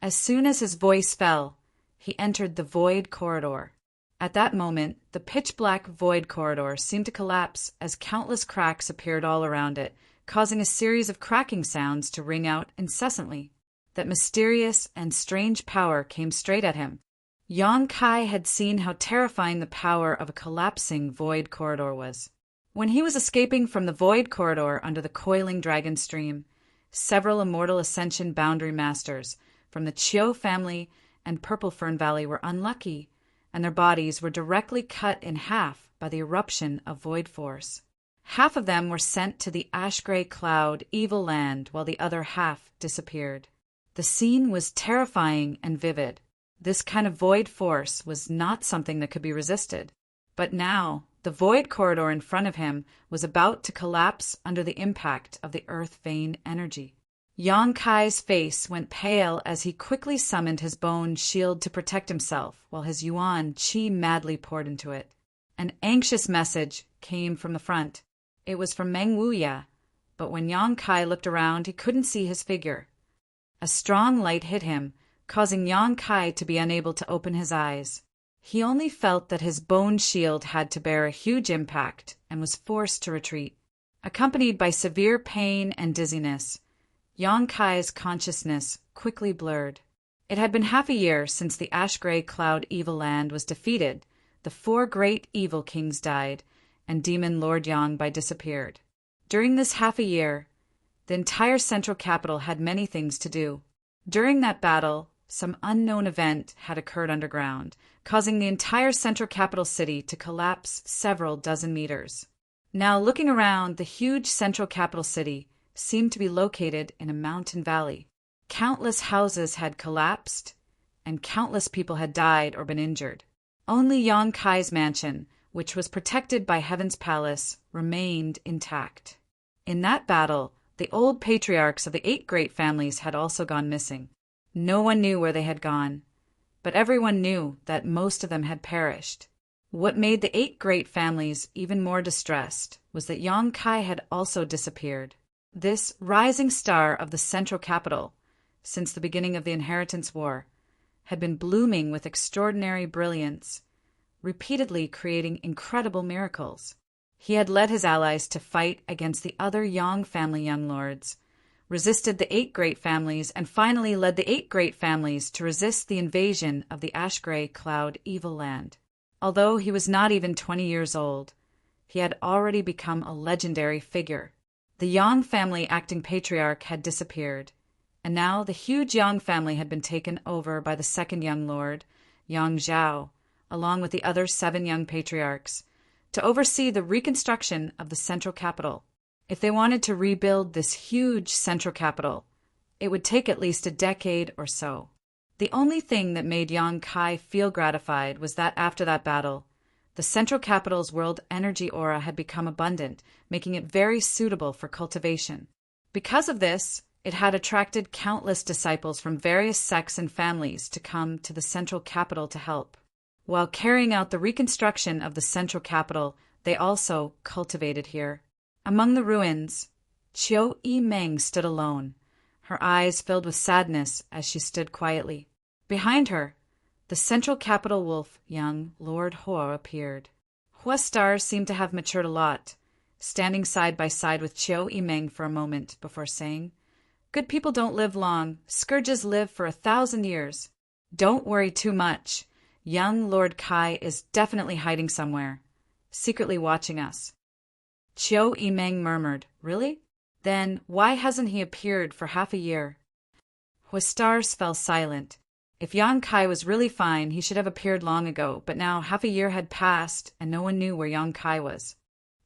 As soon as his voice fell, he entered the void corridor. At that moment, the pitch-black void corridor seemed to collapse as countless cracks appeared all around it, causing a series of cracking sounds to ring out incessantly. that mysterious and strange power came straight at him. Yang Kai had seen how terrifying the power of a collapsing void corridor was. When he was escaping from the void corridor under the coiling dragon stream, several immortal ascension boundary masters from the Chiu family and Purple Fern Valley were unlucky, and their bodies were directly cut in half by the eruption of void force. Half of them were sent to the ash-gray cloud evil land, while the other half disappeared. The scene was terrifying and vivid. This kind of void force was not something that could be resisted. But now, the void corridor in front of him was about to collapse under the impact of the earth vein energy. Yang Kai's face went pale as he quickly summoned his bone shield to protect himself, while his yuan qi madly poured into it. An anxious message came from the front. It was from Meng Wuya, but when Yang Kai looked around, he couldn't see his figure. A strong light hit him, causing Yang Kai to be unable to open his eyes. He only felt that his bone shield had to bear a huge impact and was forced to retreat. Accompanied by severe pain and dizziness, Yang Kai's consciousness quickly blurred. It had been half a year since the ash-gray cloud evil land was defeated, the 4 great evil kings died, and Demon Lord Yang Bai disappeared. During this half a year, the entire central capital had many things to do. During that battle, some unknown event had occurred underground, causing the entire central capital city to collapse several dozen meters. Now, looking around, the huge central capital city seemed to be located in a mountain valley. Countless houses had collapsed, and countless people had died or been injured. Only Yang Kai's mansion, which was protected by Heaven's Palace, remained intact. In that battle, the old patriarchs of the 8 great families had also gone missing. No one knew where they had gone, but everyone knew that most of them had perished. What made the 8 great families even more distressed was that Yang Kai had also disappeared. This rising star of the central capital, since the beginning of the Inheritance War, had been blooming with extraordinary brilliance, repeatedly creating incredible miracles. He had led his allies to fight against the other Yang family young lords, resisted the 8 great families, and finally led the 8 great families to resist the invasion of the ash-gray cloud evil land. Although he was not even 20 years old, he had already become a legendary figure. The Yang family acting patriarch had disappeared, and now the huge Yang family had been taken over by the second young lord, Yang Zhao, along with the other 7 young patriarchs, to oversee the reconstruction of the central capital. If they wanted to rebuild this huge central capital, it would take at least a decade or so. The only thing that made Yang Kai feel gratified was that after that battle, the central capital's world energy aura had become abundant, making it very suitable for cultivation. Because of this, it had attracted countless disciples from various sects and families to come to the central capital to help. While carrying out the reconstruction of the central capital, they also cultivated here. Among the ruins, Chiu Yimeng stood alone, her eyes filled with sadness as she stood quietly. Behind her, the central capital wolf, young Lord Hua, appeared. Hua's stars seemed to have matured a lot, standing side by side with Chiu Yimeng for a moment before saying, "Good people don't live long. Scourges live for 1,000 years. Don't worry too much. Young Lord Kai is definitely hiding somewhere, secretly watching us." Chiu Yimeng murmured, "Really? Then why hasn't he appeared for half a year?" Hua's stars fell silent. If Yang Kai was really fine, he should have appeared long ago, but now half a year had passed and no one knew where Yang Kai was.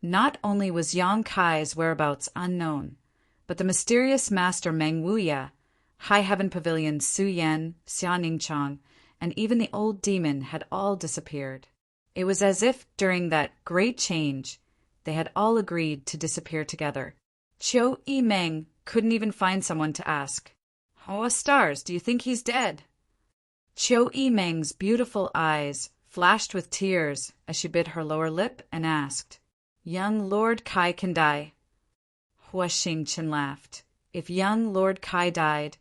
Not only was Yang Kai's whereabouts unknown, but the mysterious master Meng Wuya, High Heaven Pavilion Su Yan, Xia Ningchang, and even the old demon had all disappeared. It was as if during that great change, they had all agreed to disappear together. Chiu Yimeng couldn't even find someone to ask, "Oh, stars, do you think he's dead?" Chiu Yimeng's beautiful eyes flashed with tears as she bit her lower lip and asked, "Young Lord Kai can die." Hua Xingchen laughed. "If young Lord Kai died,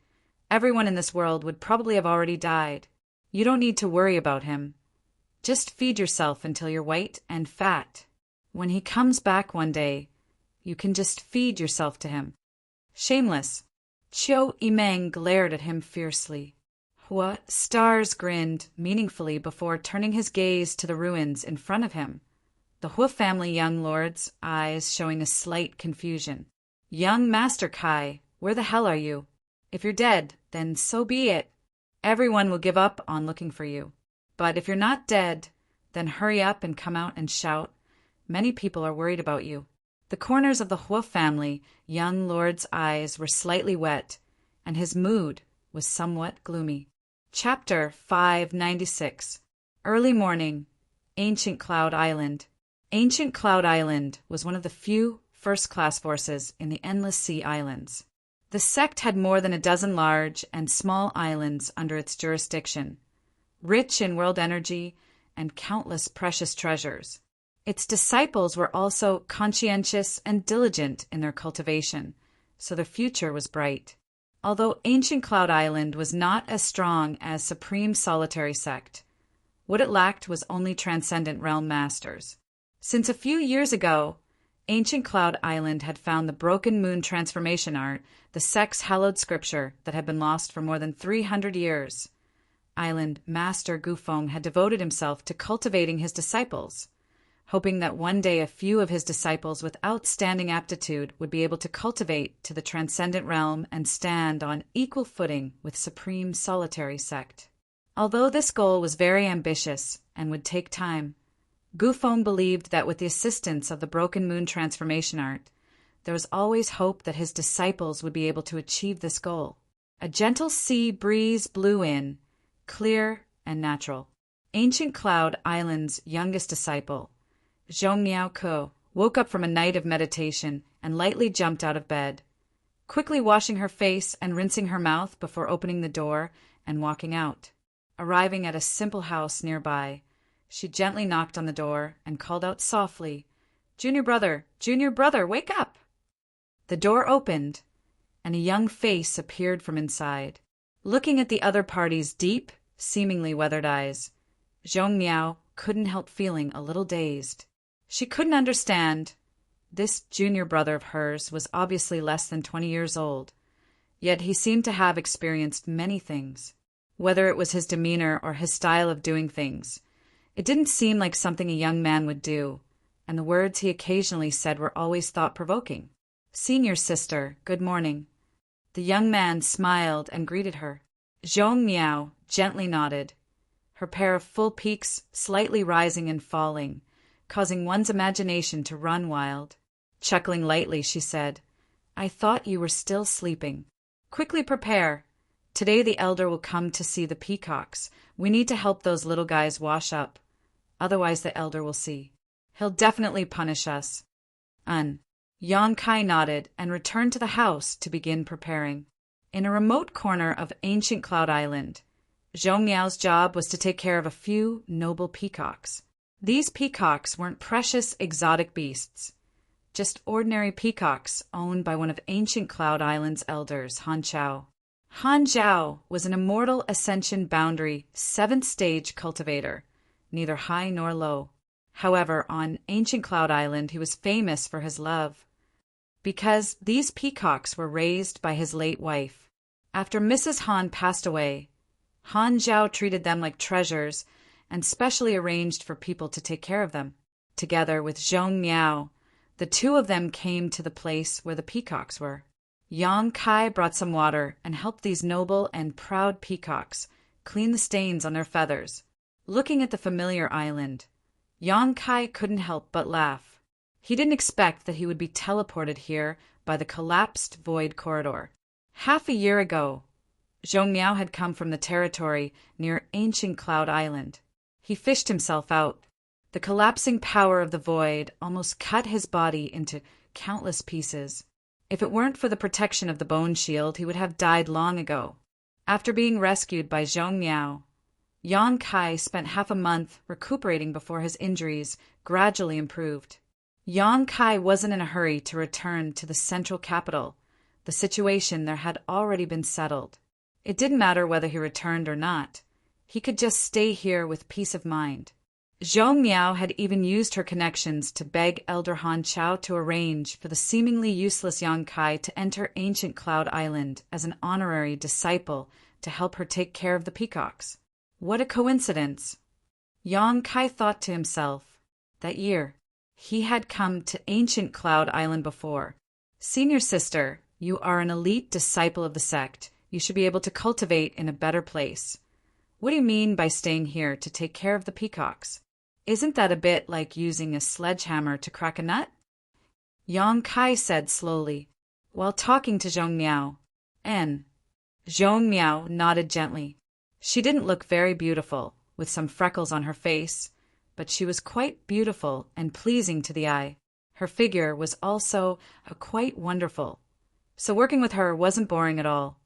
everyone in this world would probably have already died. You don't need to worry about him. Just feed yourself until you're white and fat. When he comes back one day, you can just feed yourself to him." Shameless. Chiu Yimeng glared at him fiercely. Hua Stars grinned meaningfully before turning his gaze to the ruins in front of him, the Hua family young lord's eyes showing a slight confusion. Young Master Kai, where the hell are you? If you're dead, then so be it. Everyone will give up on looking for you. But if you're not dead, then hurry up and come out and shout. Many people are worried about you. The corners of the Hua family young lord's eyes were slightly wet, and his mood was somewhat gloomy. Chapter 596. Early morning. Ancient Cloud Island. Ancient Cloud Island was one of the few first-class forces in the Endless Sea Islands. The sect had more than a dozen large and small islands under its jurisdiction, rich in world energy and countless precious treasures. Its disciples were also conscientious and diligent in their cultivation, so their future was bright. Although Ancient Cloud Island was not as strong as Supreme Solitary Sect, what it lacked was only Transcendent Realm Masters. Since a few years ago, Ancient Cloud Island had found the Broken Moon Transformation Art, the sect's hallowed scripture that had been lost for more than 300 years. Island Master Gufeng had devoted himself to cultivating his disciples, hoping that one day a few of his disciples with outstanding aptitude would be able to cultivate to the Transcendent Realm and stand on equal footing with Supreme Solitary Sect. Although this goal was very ambitious and would take time, Gufeng believed that with the assistance of the Broken Moon Transformation Art, there was always hope that his disciples would be able to achieve this goal. A gentle sea breeze blew in, clear and natural. Ancient Cloud Island's youngest disciple, Zhong Miao Ko, woke up from a night of meditation and lightly jumped out of bed, quickly washing her face and rinsing her mouth before opening the door and walking out. Arriving at a simple house nearby, she gently knocked on the door and called out softly, Junior brother, wake up!" The door opened, and a young face appeared from inside. Looking at the other party's deep, seemingly weathered eyes, Zhong Miao couldn't help feeling a little dazed. She couldn't understand. This junior brother of hers was obviously less than 20 years old, yet he seemed to have experienced many things. Whether it was his demeanor or his style of doing things, it didn't seem like something a young man would do, and the words he occasionally said were always thought-provoking. "Senior sister, good morning." The young man smiled and greeted her. Zhong Miao gently nodded, her pair of full peaks slightly rising and falling, causing one's imagination to run wild. Chuckling lightly, she said, "I thought you were still sleeping. Quickly prepare. Today the elder will come to see the peacocks. We need to help those little guys wash up. Otherwise the elder will see. He'll definitely punish us." Yang Kai nodded and returned to the house to begin preparing. In a remote corner of Ancient Cloud Island, Zhong Miao's job was to take care of a few noble peacocks. These peacocks weren't precious exotic beasts, just ordinary peacocks owned by one of Ancient Cloud Island's elders, Han Zhao. Han Zhao was an immortal ascension boundary 7th stage cultivator, neither high nor low. However, on Ancient Cloud Island he was famous for his love, because these peacocks were raised by his late wife. After Mrs. Han passed away, Han Zhao treated them like treasures and specially arranged for people to take care of them. Together with Zhong Miao, the two of them came to the place where the peacocks were. Yang Kai brought some water and helped these noble and proud peacocks clean the stains on their feathers. Looking at the familiar island, Yang Kai couldn't help but laugh. He didn't expect that he would be teleported here by the collapsed void corridor. Half a year ago, Zhong Miao had come from the territory near Ancient Cloud Island. He fished himself out. The collapsing power of the void almost cut his body into countless pieces. If it weren't for the protection of the bone shield, he would have died long ago. After being rescued by Zhong Miao, Yang Kai spent half a month recuperating before his injuries gradually improved. Yang Kai wasn't in a hurry to return to the central capital. The situation there had already been settled. It didn't matter whether he returned or not. He could just stay here with peace of mind. Zhou Miao had even used her connections to beg Elder Han Chao to arrange for the seemingly useless Yang Kai to enter ancient Cloud Island as an honorary disciple to help her take care of the peacocks. What a coincidence! Yang Kai thought to himself. That year, he had come to ancient Cloud Island before. Senior sister, you are an elite disciple of the sect. You should be able to cultivate in a better place. What do you mean by staying here to take care of the peacocks? Isn't that a bit like using a sledgehammer to crack a nut? Yang Kai said slowly, while talking to Zhong Miao. Zhong Miao nodded gently. She didn't look very beautiful, with some freckles on her face, but she was quite beautiful and pleasing to the eye. Her figure was also quite wonderful. So working with her wasn't boring at all,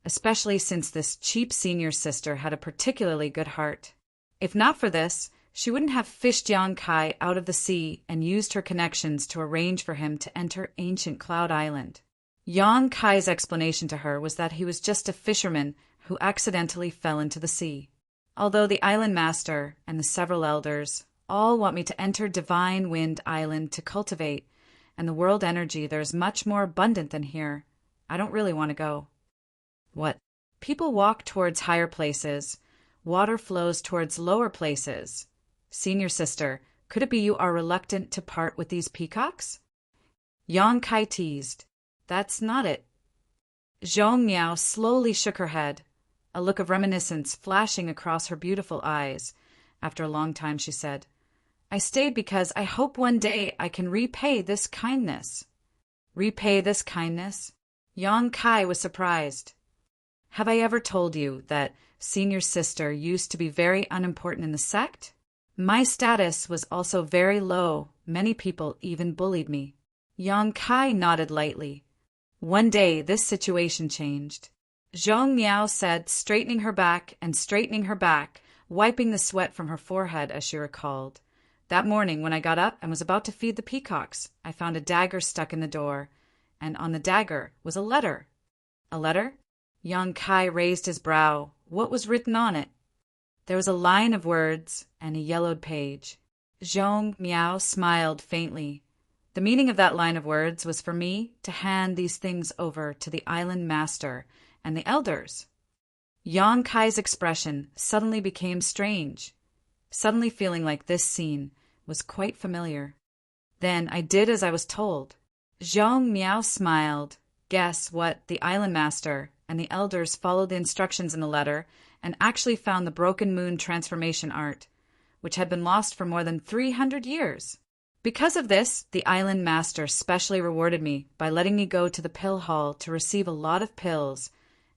especially since this cheap senior sister had a particularly good heart. If not for this, she wouldn't have fished Yang Kai out of the sea and used her connections to arrange for him to enter ancient Cloud Island. Yang Kai's explanation to her was that he was just a fisherman who accidentally fell into the sea. Although the island master and the several elders all want me to enter Divine Wind Island to cultivate, and the world energy there is much more abundant than here, I don't really want to go. What? People walk towards higher places. Water flows towards lower places. Senior sister, could it be you are reluctant to part with these peacocks? Yang Kai teased. That's not it. Zhong Miao slowly shook her head, a look of reminiscence flashing across her beautiful eyes. After a long time she said, I stayed because I hope one day I can repay this kindness. Repay this kindness? Yang Kai was surprised. Have I ever told you that senior sister used to be very unimportant in the sect? My status was also very low. Many people even bullied me. Yang Kai nodded lightly. One day this situation changed. Zhong Miao said, straightening her back, wiping the sweat from her forehead as she recalled. That morning when I got up and was about to feed the peacocks, I found a dagger stuck in the door, and on the dagger was a letter. A letter? Yang Kai raised his brow. What was written on it? There was a line of words and a yellowed page. Zhong Miao smiled faintly. The meaning of that line of words was for me to hand these things over to the island master and the elders. Yang Kai's expression suddenly became strange, suddenly feeling like this scene was quite familiar. Then I did as I was told. Zhong Miao smiled. Guess what? The island master and the elders followed the instructions in the letter and actually found the broken moon transformation art, which had been lost for more than 300 years. Because of this, the island master specially rewarded me by letting me go to the pill hall to receive a lot of pills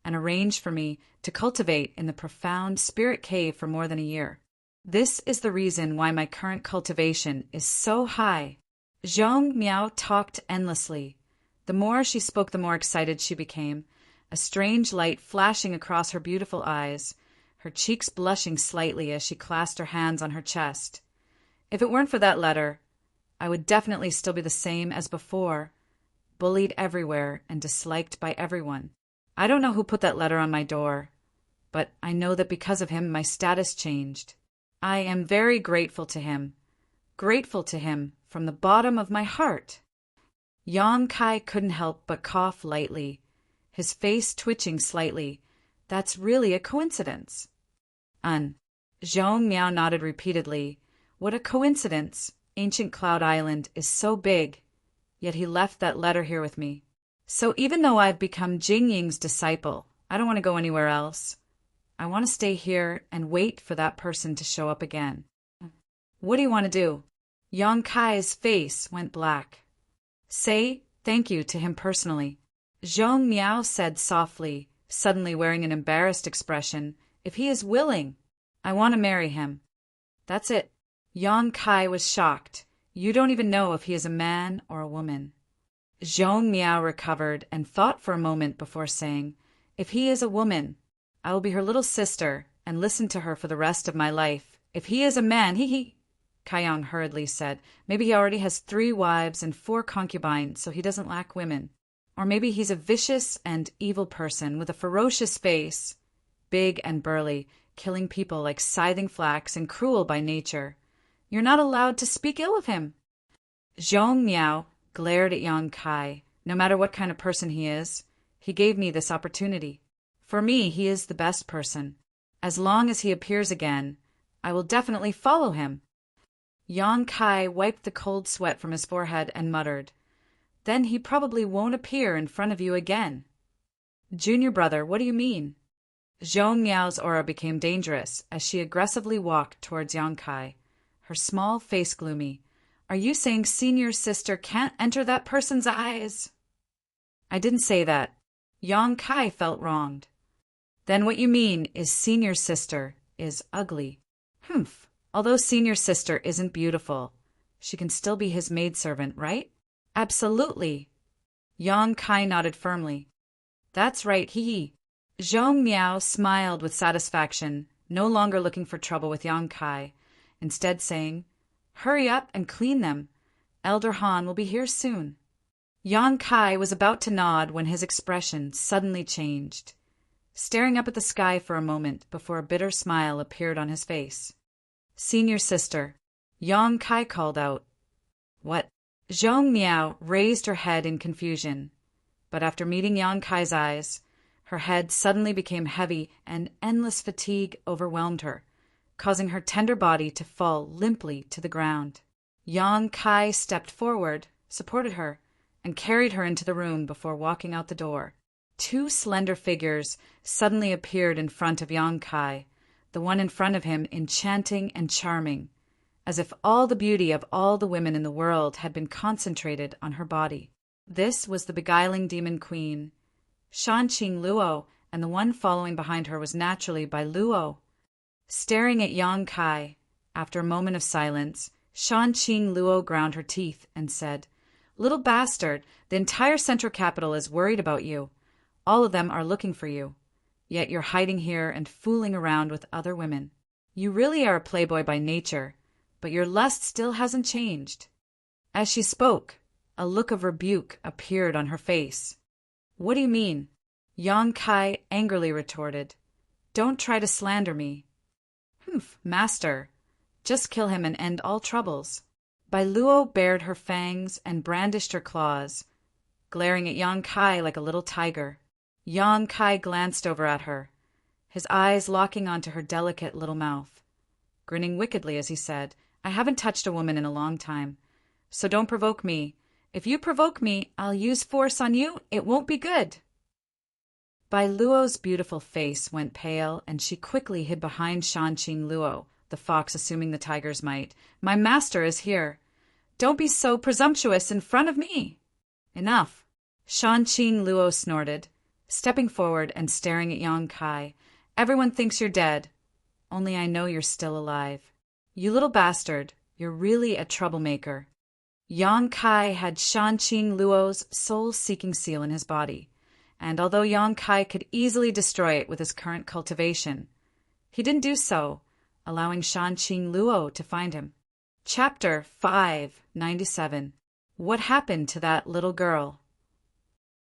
and arranged for me to cultivate in the profound spirit cave for more than a year. This is the reason why my current cultivation is so high. Zhong Miao talked endlessly. The more she spoke, the more excited she became, a strange light flashing across her beautiful eyes, her cheeks blushing slightly as she clasped her hands on her chest. If it weren't for that letter, I would definitely still be the same as before, bullied everywhere and disliked by everyone. I don't know who put that letter on my door, but I know that because of him my status changed. I am very grateful to him from the bottom of my heart. Yang Kai couldn't help but cough lightly, his face twitching slightly. That's really a coincidence. Zhong Miao nodded repeatedly. What a coincidence. Ancient Cloud Island is so big, yet he left that letter here with me. So even though I've become Jing Ying's disciple, I don't want to go anywhere else. I want to stay here and wait for that person to show up again. What do you want to do? Yang Kai's face went black. Say thank you to him personally. Zhong Miao said softly, suddenly wearing an embarrassed expression. If he is willing, I want to marry him. That's it. Yang Kai was shocked. You don't even know if he is a man or a woman. Zhong Miao recovered and thought for a moment before saying, If he is a woman, I will be her little sister and listen to her for the rest of my life. If he is a man, Kaiyang hurriedly said, maybe he already has 3 wives and 4 concubines, so he doesn't lack women. Or maybe he's a vicious and evil person with a ferocious face, big and burly, killing people like scything flax and cruel by nature. You're not allowed to speak ill of him." Zhong Miao glared at Yang Kai. No matter what kind of person he is, he gave me this opportunity. For me, he is the best person. As long as he appears again, I will definitely follow him. Yang Kai wiped the cold sweat from his forehead and muttered, "Then he probably won't appear in front of you again." "Junior brother, what do you mean?" Zhong Miao's aura became dangerous as she aggressively walked towards Yang Kai, her small face gloomy. "Are you saying senior sister can't enter that person's eyes?" "I didn't say that." Yang Kai felt wronged. "Then what you mean is senior sister is ugly." "Humph. Although senior sister isn't beautiful, she can still be his maidservant, right?" "Absolutely." Yang Kai nodded firmly. "That's right, he." Zhong Miao smiled with satisfaction, no longer looking for trouble with Yang Kai, instead saying, "Hurry up and clean them. Elder Han will be here soon." Yang Kai was about to nod when his expression suddenly changed, staring up at the sky for a moment before a bitter smile appeared on his face. "Senior sister," Yang Kai called out. "What?" Zhong Miao raised her head in confusion, but after meeting Yang Kai's eyes, her head suddenly became heavy and endless fatigue overwhelmed her, causing her tender body to fall limply to the ground. Yang Kai stepped forward, supported her, and carried her into the room before walking out the door. Two slender figures suddenly appeared in front of Yang Kai, the one in front of him enchanting and charming, as if all the beauty of all the women in the world had been concentrated on her body. This was the beguiling demon queen, Shanqing Luo, and the one following behind her was naturally Bai Luo. Staring at Yang Kai, after a moment of silence, Shanqing Luo ground her teeth and said, "Little bastard, the entire central capital is worried about you. All of them are looking for you. Yet you're hiding here and fooling around with other women. You really are a playboy by nature, but your lust still hasn't changed." As she spoke, a look of rebuke appeared on her face. "What do you mean?" Yang Kai angrily retorted. "Don't try to slander me." "Humph, master. Just kill him and end all troubles." Bai Luo bared her fangs and brandished her claws, glaring at Yang Kai like a little tiger. Yang Kai glanced over at her, his eyes locking onto her delicate little mouth, grinning wickedly as he said, "I haven't touched a woman in a long time, so don't provoke me. If you provoke me, I'll use force on you. It won't be good." Bai Luo's beautiful face went pale, and she quickly hid behind Shanqing Luo, the fox assuming the tiger's might. "My master is here. Don't be so presumptuous in front of me." "Enough." Shanqing Luo snorted, stepping forward and staring at Yang Kai. "Everyone thinks you're dead. Only I know you're still alive. You little bastard, you're really a troublemaker." Yang Kai had Shanqing Luo's soul-seeking seal in his body, and although Yang Kai could easily destroy it with his current cultivation, he didn't do so, allowing Shanqing Luo to find him. Chapter 597. What happened to that little girl?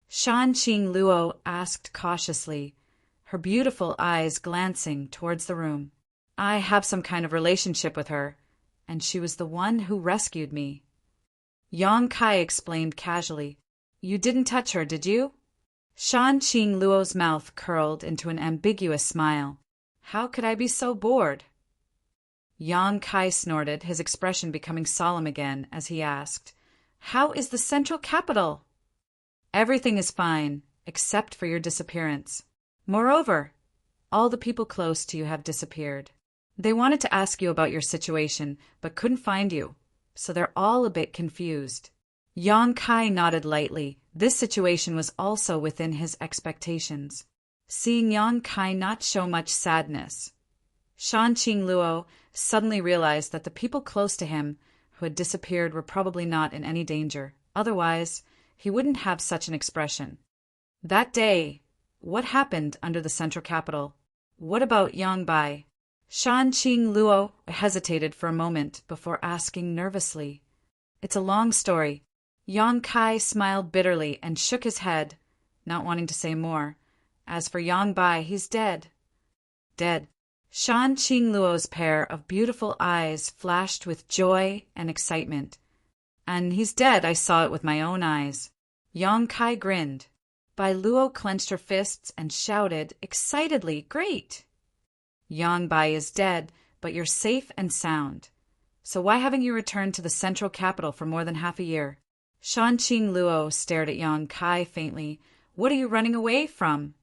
Shanqing Luo asked cautiously, her beautiful eyes glancing towards the room. "I have some kind of relationship with her, and she was the one who rescued me." Yang Kai explained casually. "You didn't touch her, did you?" Shanqing Luo's mouth curled into an ambiguous smile. "How could I be so bored?" Yang Kai snorted, his expression becoming solemn again as he asked, "How is the central capital?" "Everything is fine, except for your disappearance. Moreover, all the people close to you have disappeared. They wanted to ask you about your situation, but couldn't find you, so they're all a bit confused." Yang Kai nodded lightly. This situation was also within his expectations. Seeing Yang Kai not show much sadness, Shanqing Luo suddenly realized that the people close to him who had disappeared were probably not in any danger. Otherwise, he wouldn't have such an expression. That day, what happened under the central capital? What about Yang Bai? Shanqing Luo hesitated for a moment before asking nervously. "It's a long story." Yang Kai smiled bitterly and shook his head, not wanting to say more. "As for Yang Bai, he's dead." "Dead." Shan Qingluo's pair of beautiful eyes flashed with joy and excitement. And he's dead, I saw it with my own eyes. Yang Kai grinned. Bai Luo clenched her fists and shouted excitedly, Great! Yang Bai is dead, but you're safe and sound. So why haven't you returned to the central capital for more than half a year? Shan Qingluo stared at Yang Kai faintly. What are you running away from?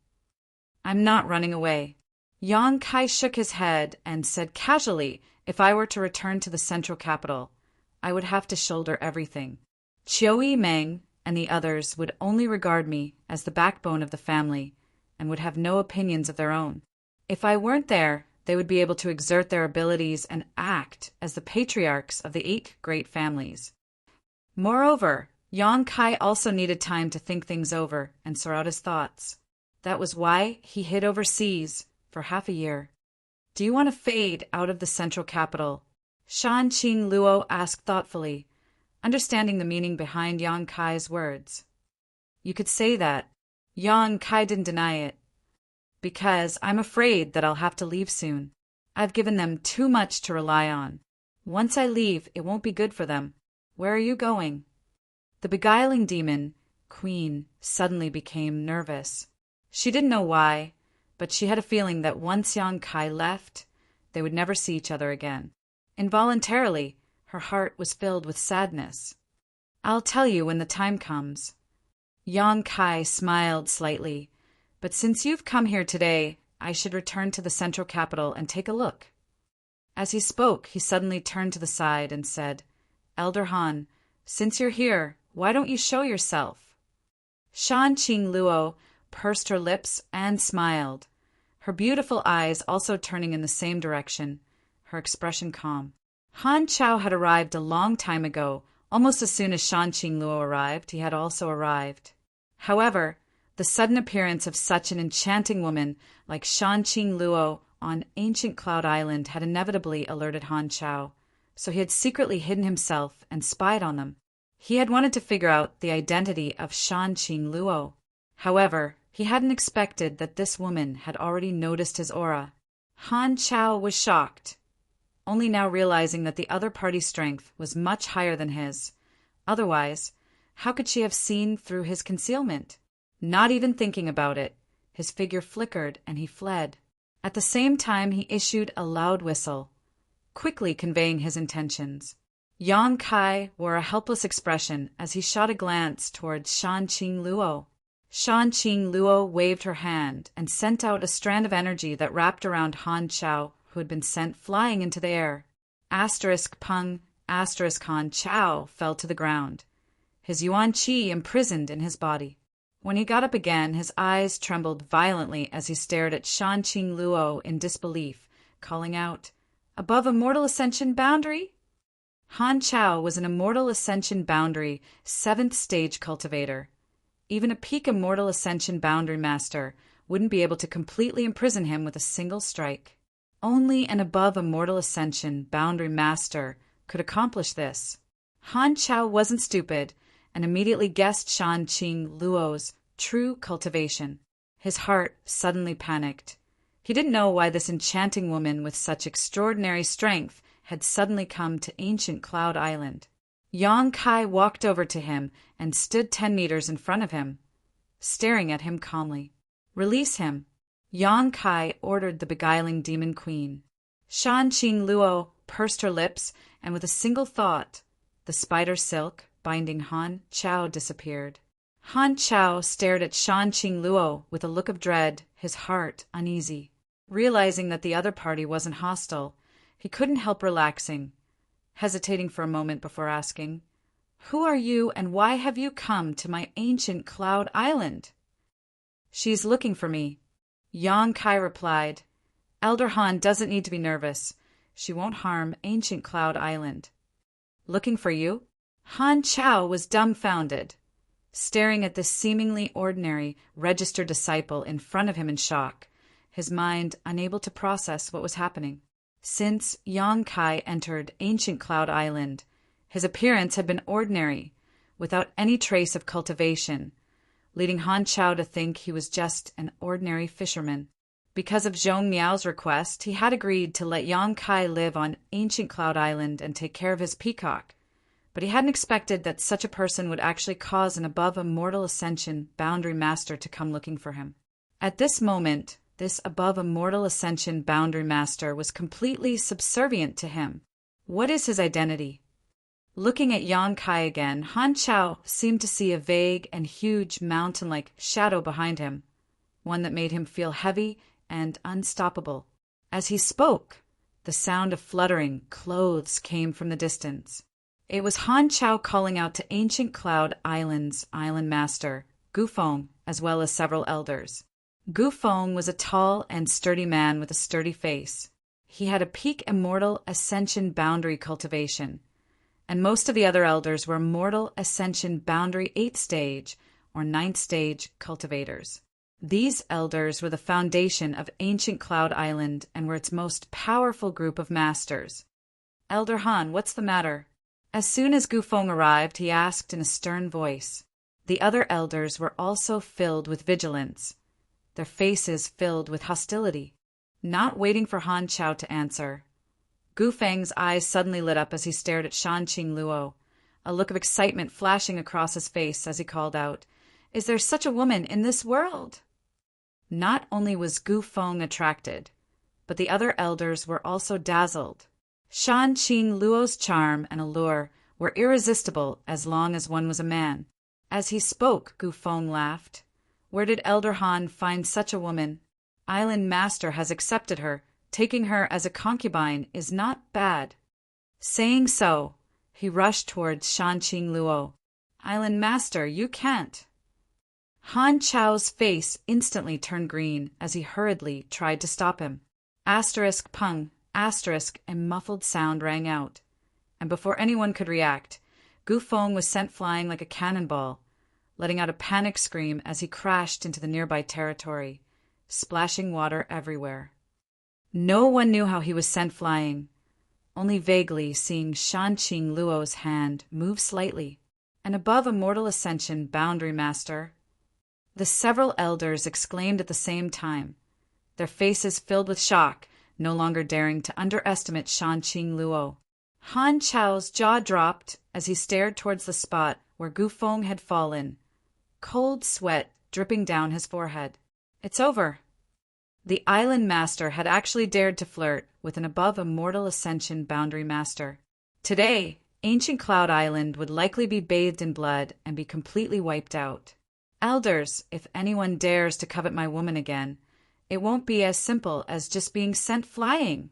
I'm not running away. Yang Kai shook his head and said casually, if I were to return to the central capital, I would have to shoulder everything. Qiu Meng and the others would only regard me as the backbone of the family and would have no opinions of their own. If I weren't there, they would be able to exert their abilities and act as the patriarchs of the 8 great families. Moreover, Yang Kai also needed time to think things over and sort out his thoughts. That was why he hid overseas for half a year. Do you want to fade out of the central capital? Shan Qingluo asked thoughtfully, understanding the meaning behind Yang Kai's words. You could say that. Yang Kai didn't deny it. Because I'm afraid that I'll have to leave soon. I've given them too much to rely on. Once I leave, it won't be good for them. Where are you going? The beguiling demon, Queen, suddenly became nervous. She didn't know why, but she had a feeling that once Yang Kai left, they would never see each other again. Involuntarily, her heart was filled with sadness. I'll tell you when the time comes. Yang Kai smiled slightly. But since you've come here today, I should return to the central capital and take a look. As he spoke, he suddenly turned to the side and said, Elder Han, since you're here, why don't you show yourself? Shan Qingluo pursed her lips and smiled, her beautiful eyes also turning in the same direction, her expression calm. Han Chao had arrived a long time ago. Almost as soon as Shan Qingluo arrived, he had also arrived. However, the sudden appearance of such an enchanting woman like Shan Qingluo on ancient Cloud Island had inevitably alerted Han Chao, so he had secretly hidden himself and spied on them. He had wanted to figure out the identity of Shan Qingluo. However, he hadn't expected that this woman had already noticed his aura. Han Chao was shocked, only now realizing that the other party's strength was much higher than his. Otherwise, how could she have seen through his concealment? Not even thinking about it, his figure flickered and he fled. At the same time, he issued a loud whistle, quickly conveying his intentions. Yang Kai wore a helpless expression as he shot a glance towards Shan Qingluo. Shan Qingluo waved her hand and sent out a strand of energy that wrapped around Han Chao, who had been sent flying into the air. *Peng*, Han Chao fell to the ground, his Yuan Qi imprisoned in his body. When he got up again, his eyes trembled violently as he stared at Shan Qingluo in disbelief, calling out, Above Immortal Ascension Boundary? Han Chao was an Immortal Ascension Boundary 7th stage cultivator. Even a peak Immortal Ascension Boundary Master wouldn't be able to completely imprison him with a single strike. Only an above Immortal Ascension Boundary Master could accomplish this. Han Chao wasn't stupid and immediately guessed Shan Qingluo's true cultivation. His heart suddenly panicked. He didn't know why this enchanting woman with such extraordinary strength had suddenly come to ancient Cloud Island. Yang Kai walked over to him and stood 10 meters in front of him, staring at him calmly. Release him. Yang Kai ordered the beguiling demon queen. Shan Qingluo pursed her lips, and with a single thought, the spider silk binding Han Chao disappeared. Han Chao stared at Shan Qingluo with a look of dread, his heart uneasy. Realizing that the other party wasn't hostile, he couldn't help relaxing, hesitating for a moment before asking, Who are you and why have you come to my ancient Cloud Island? She's looking for me. Yang Kai replied, Elder Han doesn't need to be nervous. She won't harm ancient Cloud Island. Looking for you? Han Chao was dumbfounded, staring at this seemingly ordinary registered disciple in front of him in shock, his mind unable to process what was happening. Since Yang Kai entered ancient Cloud Island, his appearance had been ordinary, without any trace of cultivation, leading Han Chao to think he was just an ordinary fisherman. Because of Zhong Miao's request, he had agreed to let Yang Kai live on ancient Cloud Island and take care of his peacock, but he hadn't expected that such a person would actually cause an above-immortal ascension boundary master to come looking for him. At this moment, this above-immortal ascension boundary master was completely subservient to him. What is his identity? Looking at Yang Kai again, Han Chao seemed to see a vague and huge mountain-like shadow behind him, one that made him feel heavy and unstoppable. As he spoke, the sound of fluttering clothes came from the distance. It was Han Chao calling out to Ancient Cloud Island's island master, Gu Feng, as well as several elders. Gu Feng was a tall and sturdy man with a sturdy face. He had a peak immortal ascension boundary cultivation, and most of the other elders were immortal ascension boundary 8th stage or 9th stage cultivators. These elders were the foundation of Ancient Cloud Island and were its most powerful group of masters. "Elder Han, what's the matter?" As soon as Gu Feng arrived, he asked in a stern voice. The other elders were also filled with vigilance, their faces filled with hostility. Not waiting for Han Chao to answer, Gu Feng's eyes suddenly lit up as he stared at Shanqing Luo, a look of excitement flashing across his face as he called out, "Is there such a woman in this world?" Not only was Gu Feng attracted, but the other elders were also dazzled. Shanqing Luo's charm and allure were irresistible as long as one was a man. As he spoke, Gu Feng laughed. "Where did Elder Han find such a woman? Island Master has accepted her. Taking her as a concubine is not bad." Saying so, he rushed towards Shanqing Luo. "Island Master, you can't." Han Chao's face instantly turned green as he hurriedly tried to stop him. Pung, a muffled sound rang out, and before anyone could react, Gu Feng was sent flying like a cannonball, letting out a panic scream as he crashed into the nearby territory, splashing water everywhere. No one knew how he was sent flying, only vaguely seeing Shanqing Luo's hand move slightly, and above immortal ascension boundary master. The several elders exclaimed at the same time, their faces filled with shock, no longer daring to underestimate Shanqing Luo. Han Chao's jaw dropped as he stared towards the spot where Gu Feng had fallen, cold sweat dripping down his forehead. It's over. The island master had actually dared to flirt with an above immortal ascension boundary master. Today, Ancient Cloud Island would likely be bathed in blood and be completely wiped out. Elders, if anyone dares to covet my woman again, it won't be as simple as just being sent flying.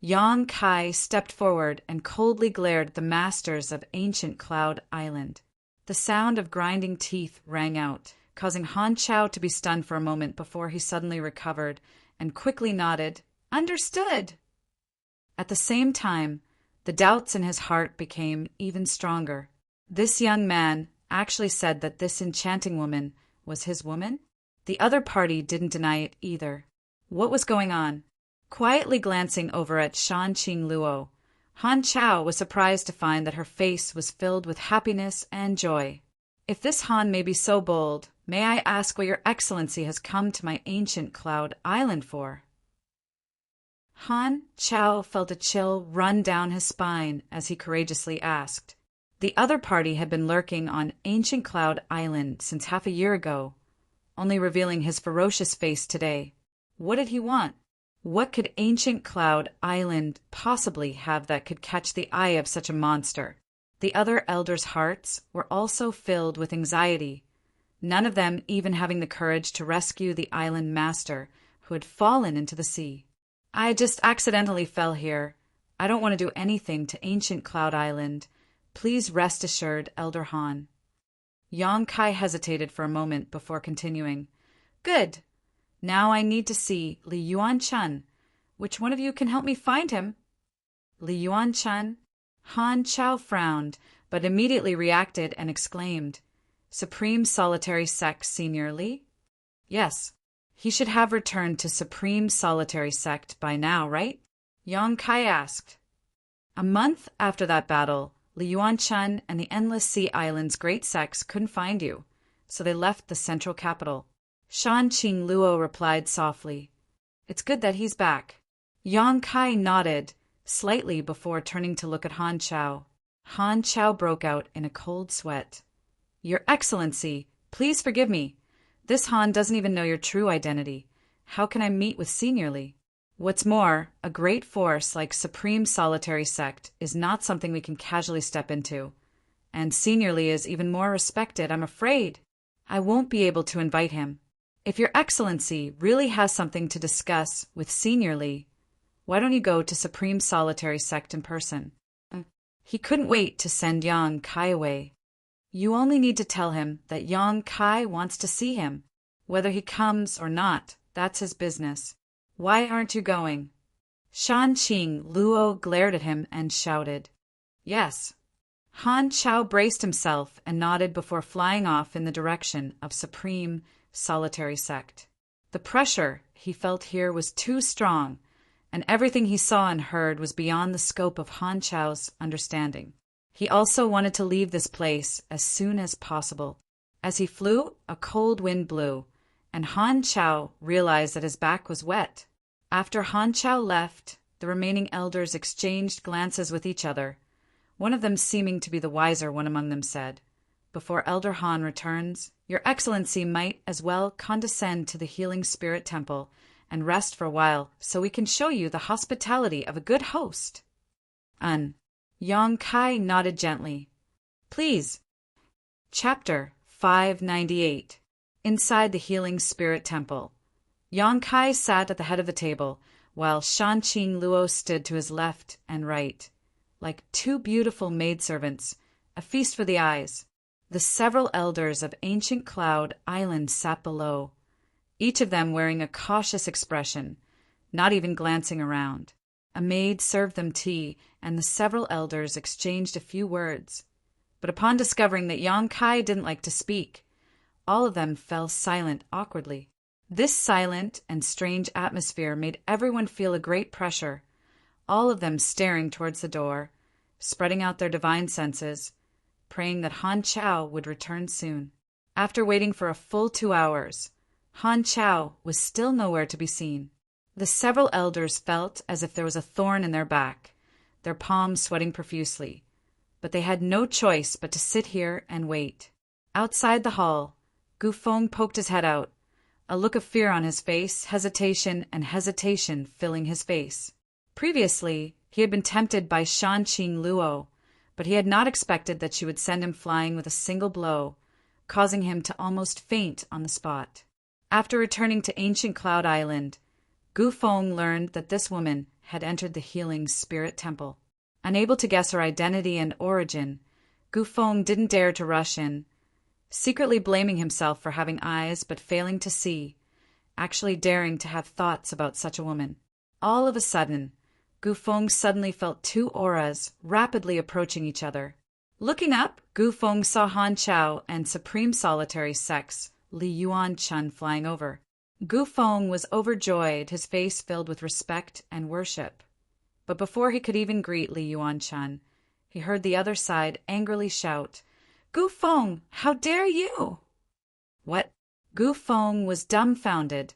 Yang Kai stepped forward and coldly glared at the masters of Ancient Cloud Island. The sound of grinding teeth rang out, causing Han Chao to be stunned for a moment before he suddenly recovered and quickly nodded, "Understood." At the same time, the doubts in his heart became even stronger. This young man actually said that this enchanting woman was his woman? The other party didn't deny it either. What was going on? Quietly glancing over at Shanqing Luo, Han Chao was surprised to find that her face was filled with happiness and joy. "If this Han may be so bold, may I ask what your excellency has come to my Ancient Cloud Island for?" Han Chao felt a chill run down his spine as he courageously asked. The other party had been lurking on Ancient Cloud Island since half a year ago, only revealing his ferocious face today. What did he want? What could Ancient Cloud Island possibly have that could catch the eye of such a monster? The other elders' hearts were also filled with anxiety, none of them even having the courage to rescue the island master who had fallen into the sea. "I just accidentally fell here. I don't want to do anything to Ancient Cloud Island. Please rest assured, Elder Han." Yang Kai hesitated for a moment before continuing. "Good. Now I need to see Li Yuan-chun. Which one of you can help me find him?" Li Yuan-chun? Han Chao frowned, but immediately reacted and exclaimed, "Supreme Solitary Sect Senior Li?" "Yes. He should have returned to Supreme Solitary Sect by now, right?" Yang Kai asked. A month after that battle, Li Yuan-chun and the Endless Sea Island's great sects couldn't find you, so they left the central capital. Shanqing Luo replied softly, It's good that he's back. Yang Kai nodded, slightly before turning to look at Han Chao. Han Chao broke out in a cold sweat. Your Excellency, please forgive me. This Han doesn't even know your true identity. How can I meet with Senior Li? What's more, a great force like Supreme Solitary Sect is not something we can casually step into. And Senior Li is even more respected, I'm afraid. I won't be able to invite him. If Your Excellency really has something to discuss with Senior Li, why don't you go to Supreme Solitary Sect in person? He couldn't wait to send Yang Kai away. You only need to tell him that Yang Kai wants to see him. Whether he comes or not, that's his business. Why aren't you going? Shanqing Luo glared at him and shouted. Yes. Han Chao braced himself and nodded before flying off in the direction of Supreme Solitary Sect. The pressure he felt here was too strong, and everything he saw and heard was beyond the scope of Han Chao's understanding. He also wanted to leave this place as soon as possible. As he flew, a cold wind blew, and Han Chao realized that his back was wet. After Han Chao left, the remaining elders exchanged glances with each other. One of them, seeming to be the wiser one among them, said, Before Elder Han returns, Your Excellency might as well condescend to the Healing Spirit Temple and rest for a while so we can show you the hospitality of a good host. Yang Kai nodded gently. Please. Chapter 598. Inside the Healing Spirit Temple. Yang Kai sat at the head of the table, while Shanqing Luo stood to his left and right, like two beautiful maidservants, a feast for the eyes. The several elders of Ancient Cloud Island sat below, each of them wearing a cautious expression, not even glancing around. A maid served them tea, and the several elders exchanged a few words. But upon discovering that Yang Kai didn't like to speak, all of them fell silent awkwardly. This silent and strange atmosphere made everyone feel a great pressure, all of them staring towards the door, spreading out their divine senses, praying that Han Chao would return soon. After waiting for a full 2 hours, Han Chao was still nowhere to be seen. The several elders felt as if there was a thorn in their back, their palms sweating profusely, but they had no choice but to sit here and wait. Outside the hall, Gu Feng poked his head out, a look of fear on his face, hesitation filling his face. Previously, he had been tempted by Shanqing Luo, but he had not expected that she would send him flying with a single blow, causing him to almost faint on the spot. After returning to Ancient Cloud Island, Gu Feng learned that this woman had entered the Healing Spirit Temple. Unable to guess her identity and origin, Gu Feng didn't dare to rush in, secretly blaming himself for having eyes but failing to see, actually daring to have thoughts about such a woman. All of a sudden, Gu Feng suddenly felt two auras rapidly approaching each other. Looking up, Gu Feng saw Han Chao and Supreme Solitary Sect's Li Yuan-chun flying over. Gu Feng was overjoyed, his face filled with respect and worship. But before he could even greet Li Yuan-chun, he heard the other side angrily shout, Gu Feng, how dare you? What? Gu Feng was dumbfounded,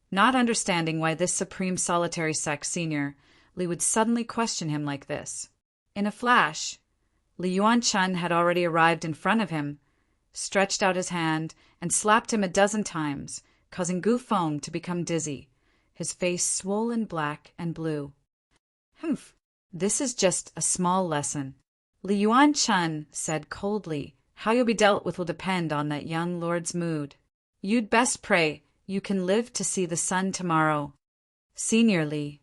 not understanding why this Supreme Solitary Sect senior Li would suddenly question him like this. In a flash, Li Yuan-chun had already arrived in front of him, stretched out his hand, and slapped him a dozen times, causing Gu Feng to become dizzy, his face swollen black and blue. Humph, this is just a small lesson. Li Yuan-chun said coldly, how you'll be dealt with will depend on that young lord's mood. You'd best pray you can live to see the sun tomorrow. Senior Li.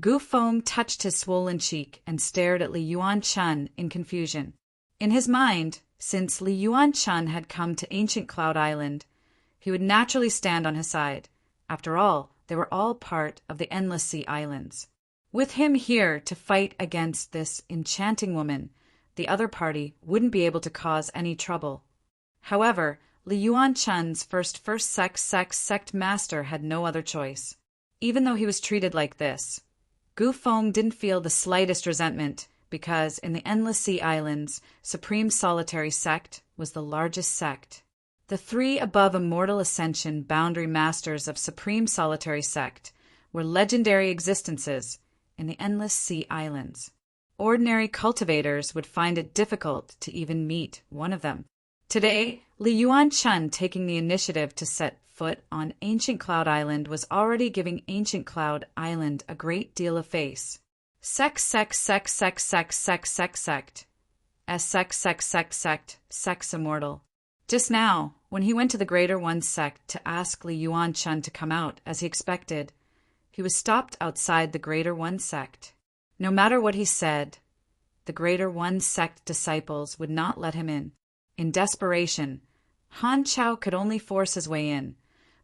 Gu Feng touched his swollen cheek and stared at Li Yuan-chun in confusion. In his mind, since Li Yuan-chun had come to Ancient Cloud Island, he would naturally stand on his side. After all, they were all part of the Endless Sea Islands. With him here to fight against this enchanting woman, the other party wouldn't be able to cause any trouble. However, Li Yuan-chun's first sect master had no other choice. Even though he was treated like this, Gu Feng didn't feel the slightest resentment because in the Endless Sea Islands, Supreme Solitary Sect was the largest sect. The three above Immortal Ascension boundary masters of Supreme Solitary Sect were legendary existences in the endless sea islands. Ordinary cultivators would find it difficult to even meet one of them. Today, Li Yuan-chun taking the initiative to set foot on Ancient Cloud Island was already giving Ancient Cloud Island a great deal of face. Sex immortal. Just now, when he went to the Greater One sect to ask Li Yuan-chun to come out as he expected, he was stopped outside the Greater One sect. No matter what he said, the Greater One sect disciples would not let him in. In desperation, Han Chao could only force his way in,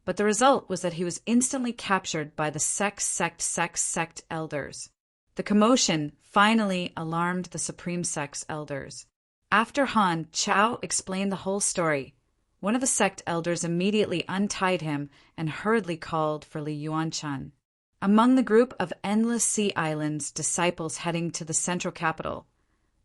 but the result was that he was instantly captured by the sect elders. The commotion finally alarmed the Supreme Sect's elders. After Han Chao explained the whole story, one of the sect elders immediately untied him and hurriedly called for Li Yuan-chun. Among the group of Endless Sea Islands disciples heading to the central capital,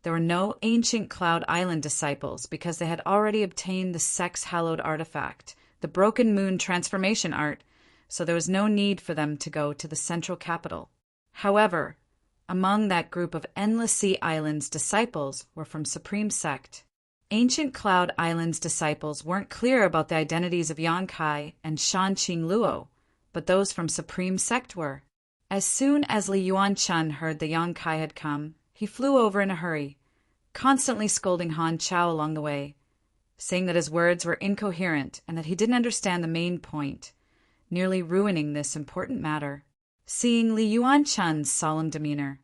there were no Ancient Cloud Island disciples because they had already obtained the sect's hallowed artifact, the Broken Moon transformation art, so there was no need for them to go to the central capital. However, among that group of Endless Sea Islands disciples were from Supreme Sect. Ancient Cloud Islands disciples weren't clear about the identities of Yang Kai and Shanqing Luo, but those from Supreme Sect were. As soon as Li Yuan-chun heard the Yang Kai had come, he flew over in a hurry, constantly scolding Han Chao along the way, saying that his words were incoherent and that he didn't understand the main point, nearly ruining this important matter. Seeing Li Yuan-chun's solemn demeanor,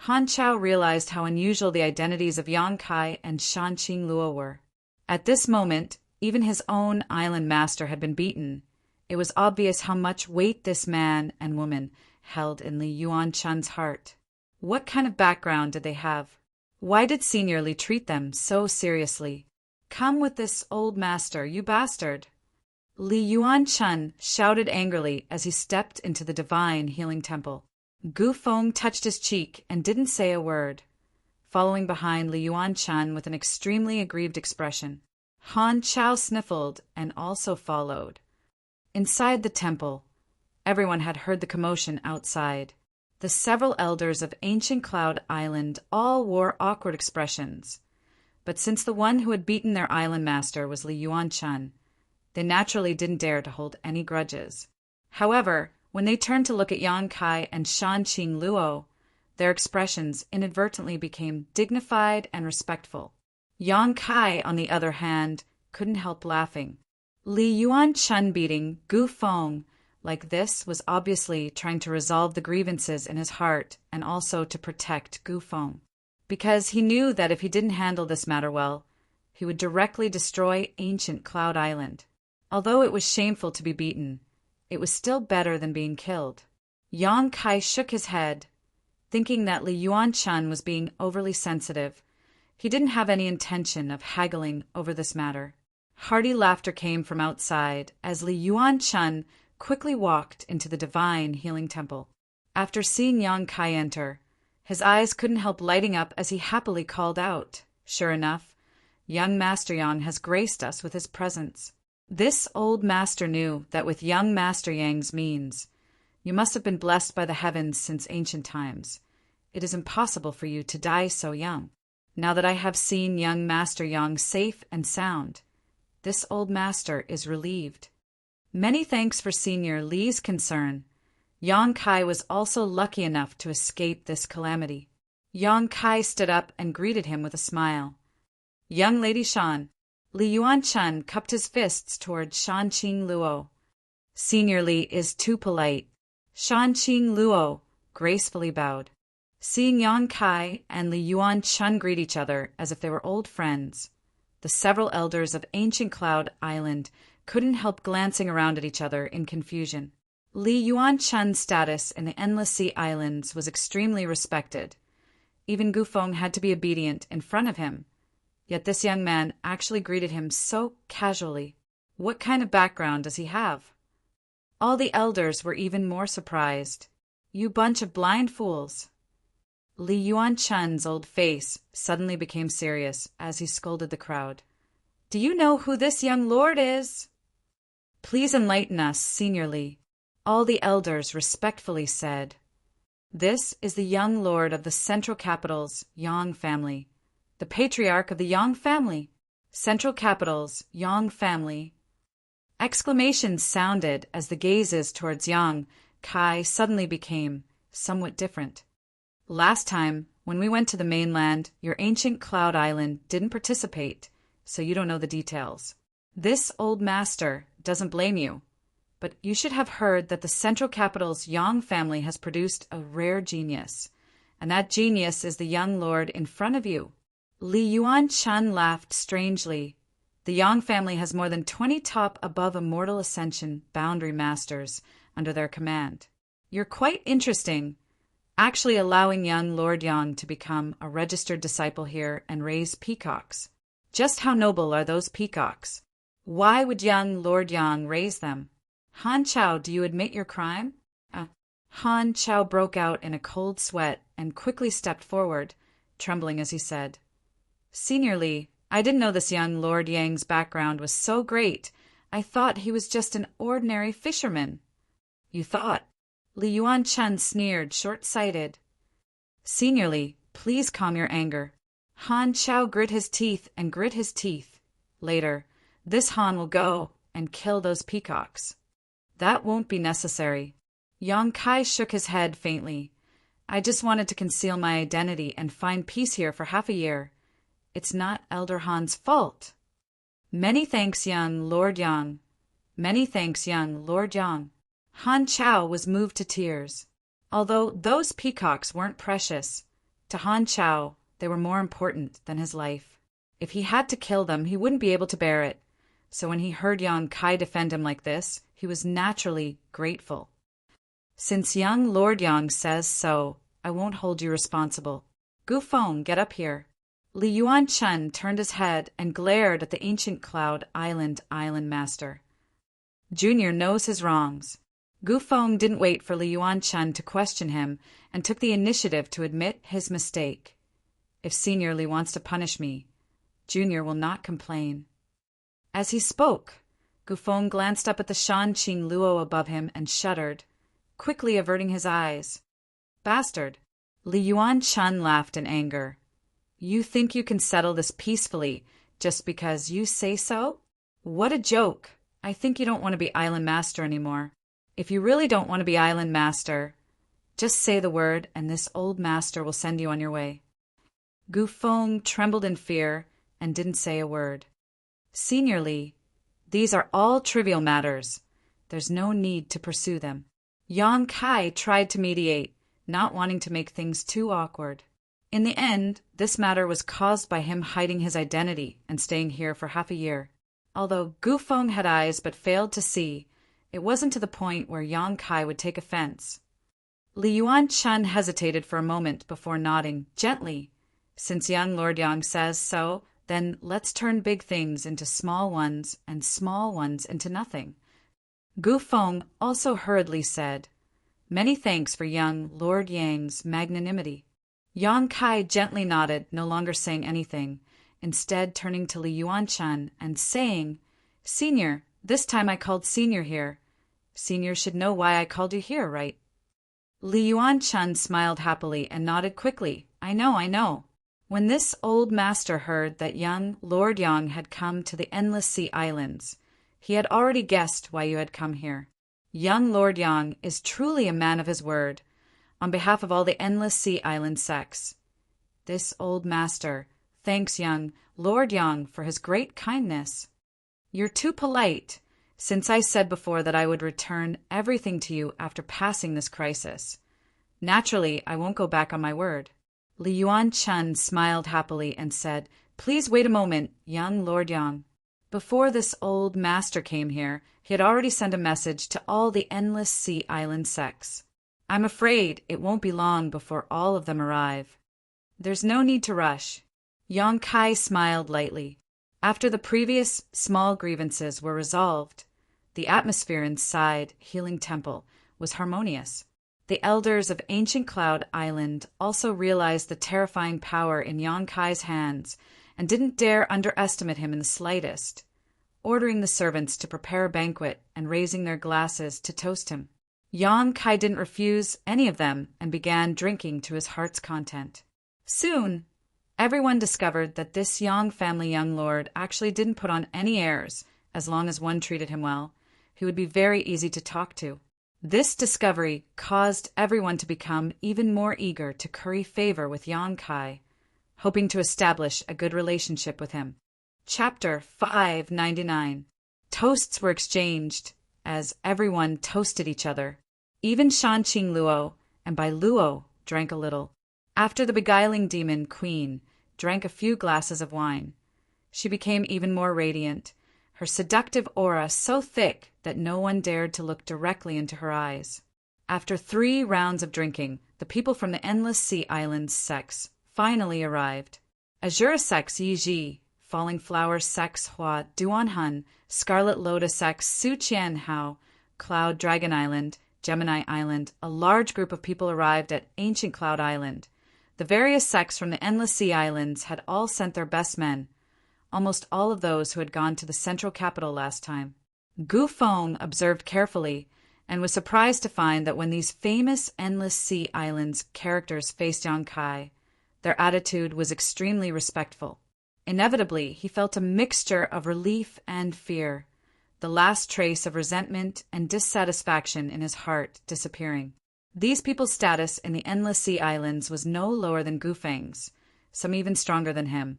Han Chao realized how unusual the identities of Yang Kai and Shanqing Luo were. At this moment, even his own island master had been beaten. It was obvious how much weight this man and woman held in Li Yuan-chun's heart. What kind of background did they have? Why did Senior Li treat them so seriously? Come with this old master, you bastard! Li Yuan-chun shouted angrily as he stepped into the divine healing temple. Gu Feng touched his cheek and didn't say a word, following behind Li Yuan-chun with an extremely aggrieved expression. Han Chao sniffled and also followed. Inside the temple, everyone had heard the commotion outside. The several elders of Ancient Cloud Island all wore awkward expressions, but since the one who had beaten their island master was Li Yuan-chun, they naturally didn't dare to hold any grudges. However, when they turned to look at Yang Kai and Shanqing Luo, their expressions inadvertently became dignified and respectful. Yang Kai, on the other hand, couldn't help laughing. Li Yuan-chun beating Gu Feng like this was obviously trying to resolve the grievances in his heart and also to protect Gu Feng, because he knew that if he didn't handle this matter well, he would directly destroy Ancient Cloud Island. Although it was shameful to be beaten, it was still better than being killed. Yang Kai shook his head, thinking that Li Yuan-chun was being overly sensitive. He didn't have any intention of haggling over this matter. Hearty laughter came from outside as Li Yuan-chun quickly walked into the divine healing temple. After seeing Yang Kai enter, his eyes couldn't help lighting up as he happily called out, "Sure enough, young Master Yang has graced us with his presence." This old master knew that with young Master Yang's means, you must have been blessed by the heavens since ancient times. It is impossible for you to die so young. Now that I have seen young Master Yang safe and sound, this old master is relieved. Many thanks for Senior Li's concern. Yang Kai was also lucky enough to escape this calamity. Yang Kai stood up and greeted him with a smile. "Young Lady Shan." Li Yuan-chun cupped his fists toward Shanqing Luo. "Senior Li is too polite." Shanqing Luo gracefully bowed. Seeing Yang Kai and Li Yuan-chun greet each other as if they were old friends, the several elders of Ancient Cloud Island couldn't help glancing around at each other in confusion. Li Yuan-chun's status in the Endless Sea Islands was extremely respected. Even Gu Feng had to be obedient in front of him. Yet this young man actually greeted him so casually. What kind of background does he have? All the elders were even more surprised. "You bunch of blind fools." Li Yuan-chun's old face suddenly became serious as he scolded the crowd. "Do you know who this young lord is?" "Please enlighten us, Senior Li." All the elders respectfully said, "This is the young lord of the Central Capital's Yang family, the patriarch of the Yang family. Central Capital's Yang family." Exclamations sounded as the gazes towards Yang Kai suddenly became somewhat different. "Last time, when we went to the mainland, your ancient cloud island didn't participate, so you don't know the details. This old master doesn't blame you, but you should have heard that the Central Capital's Yang family has produced a rare genius, and that genius is the young lord in front of you." Li Yuan-chun laughed strangely. The Yang family has more than 20 top above immortal ascension boundary masters under their command. You're quite interesting, actually allowing young Lord Yang to become a registered disciple here and raise peacocks. Just how noble are those peacocks? Why would young Lord Yang raise them? Han Chao, do you admit your crime? Han Chao broke out in a cold sweat and quickly stepped forward, trembling as he said, "Senior Li, I didn't know this young Lord Yang's background was so great. I thought he was just an ordinary fisherman." "You thought?" Li Yuan-chun sneered, short-sighted. "Senior Li, please calm your anger." Han Chao grit his teeth and grit his teeth. "Later, this Han will go and kill those peacocks." "That won't be necessary." Yang Kai shook his head faintly. "I just wanted to conceal my identity and find peace here for half a year. It's not Elder Han's fault." "Many thanks, young Lord Yang. Many thanks, young Lord Yang." Han Chao was moved to tears. Although those peacocks weren't precious, to Han Chao they were more important than his life. If he had to kill them, he wouldn't be able to bear it. So when he heard Yang Kai defend him like this, he was naturally grateful. "Since young Lord Yang says so, I won't hold you responsible. Gu Feng, get up here." Li Yuan-chun turned his head and glared at the ancient cloud island master. Junior knows his wrongs. Gu Feng didn't wait for Li Yuan-chun to question him and took the initiative to admit his mistake. "If Senior Li wants to punish me, Junior will not complain." As he spoke, Gu Feng glanced up at the Shan Qing Luo above him and shuddered, quickly averting his eyes. "Bastard!" Li Yuan-chun laughed in anger. "You think you can settle this peacefully just because you say so? What a joke! I think you don't want to be island master anymore. If you really don't want to be island master, just say the word and this old master will send you on your way." Gu Feng trembled in fear and didn't say a word. "Senior Li, these are all trivial matters. There's no need to pursue them." Yang Kai tried to mediate, not wanting to make things too awkward. In the end, this matter was caused by him hiding his identity and staying here for half a year. Although Gu Feng had eyes but failed to see, it wasn't to the point where Yang Kai would take offense. Li Yuan-chun hesitated for a moment before nodding gently. "Since young Lord Yang says so, then let's turn big things into small ones and small ones into nothing." Gu Feng also hurriedly said, "Many thanks for young Lord Yang's magnanimity." Yang Kai gently nodded, no longer saying anything, instead turning to Li Yuan-chun and saying, "Senior, this time I called Senior here. Senior should know why I called you here, right?" Li Yuan-chun smiled happily and nodded quickly. I know. When this old master heard that young Lord Yang had come to the Endless Sea Islands, he had already guessed why you had come here. Young Lord Yang is truly a man of his word, on behalf of all the Endless Sea Island sects. This old master thanks young Lord Yang for his great kindness. You're too polite, since I said before that I would return everything to you after passing this crisis. Naturally, I won't go back on my word." Li Yuan-chun smiled happily and said, "Please wait a moment, young Lord Yang." Before this old master came here, he had already sent a message to all the Endless Sea Island sects. I'm afraid it won't be long before all of them arrive. There's no need to rush. Yang Kai smiled lightly. After the previous small grievances were resolved, the atmosphere inside Healing Temple was harmonious. The elders of Ancient Cloud Island also realized the terrifying power in Yang Kai's hands and didn't dare underestimate him in the slightest, ordering the servants to prepare a banquet and raising their glasses to toast him. Yang Kai didn't refuse any of them and began drinking to his heart's content. Soon, everyone discovered that this Yang family young lord actually didn't put on any airs as long as one treated him well. He would be very easy to talk to. This discovery caused everyone to become even more eager to curry favor with Yang Kai, hoping to establish a good relationship with him. Chapter 599. Toasts were exchanged as everyone toasted each other. Even Shanqing Luo, and by Luo, drank a little. After the beguiling demon queen drank a few glasses of wine, she became even more radiant, her seductive aura so thick that no one dared to look directly into her eyes. After 3 rounds of drinking, the people from the Endless Sea Islands sex finally arrived. Azure sex Yiji, Falling Flower sex Hua Duanhan, Scarlet Lotus sex Su Qianhao, Cloud Dragon Island, Gemini Island, a large group of people arrived at Ancient Cloud Island. The various sects from the Endless Sea Islands had all sent their best men, almost all of those who had gone to the central capital last time. Gu Feng observed carefully and was surprised to find that when these famous Endless Sea Islands characters faced Yang Kai, their attitude was extremely respectful. Inevitably, he felt a mixture of relief and fear, the last trace of resentment and dissatisfaction in his heart disappearing. These people's status in the Endless Sea Islands was no lower than Gu Feng's, some even stronger than him.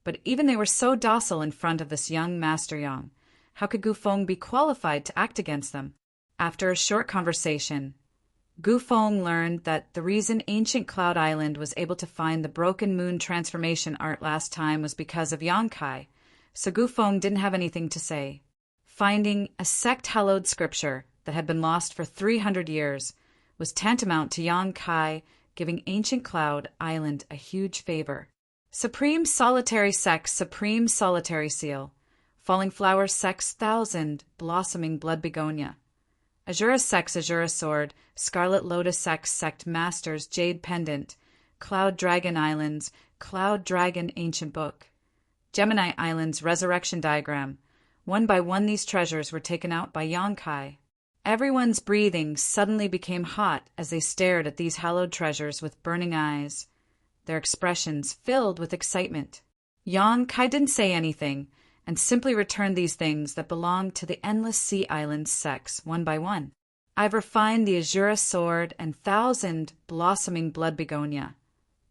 But even they were so docile in front of this young Master Yang, how could Gu Feng be qualified to act against them? After a short conversation, Gu Feng learned that the reason Ancient Cloud Island was able to find the broken moon transformation art last time was because of Yang Kai, so Gu Feng didn't have anything to say. Finding a sect-hallowed scripture that had been lost for 300 years was tantamount to Yang Kai giving Ancient Cloud Island a huge favor. Supreme Solitary Sex, Supreme Solitary Seal, Falling Flower Sex 1000, Blossoming Blood Begonia, Azura Sex, Azura Sword, Scarlet Lotus Sex, Sect Masters, Jade Pendant, Cloud Dragon Islands, Cloud Dragon Ancient Book, Gemini Islands Resurrection Diagram. One by one these treasures were taken out by Yang Kai. Everyone's breathing suddenly became hot as they stared at these hallowed treasures with burning eyes, their expressions filled with excitement. Yang Kai didn't say anything, and simply returned these things that belonged to the Endless Sea Islands sects one by one. I've refined the Azura Sword and 1000 Blossoming Blood Begonia,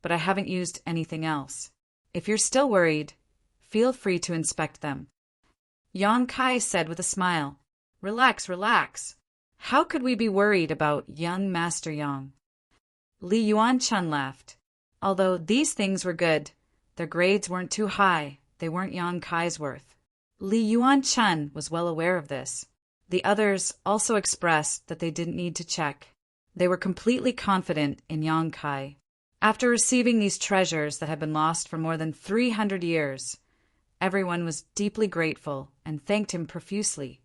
but I haven't used anything else. If you're still worried, feel free to inspect them. Yang Kai said with a smile, Relax, relax. How could we be worried about young Master Yang? Li Yuan-chun laughed. Although these things were good, their grades weren't too high. They weren't Yang Kai's worth. Li Yuan-chun was well aware of this. The others also expressed that they didn't need to check. They were completely confident in Yang Kai. After receiving these treasures that had been lost for more than 300 years, everyone was deeply grateful and thanked him profusely.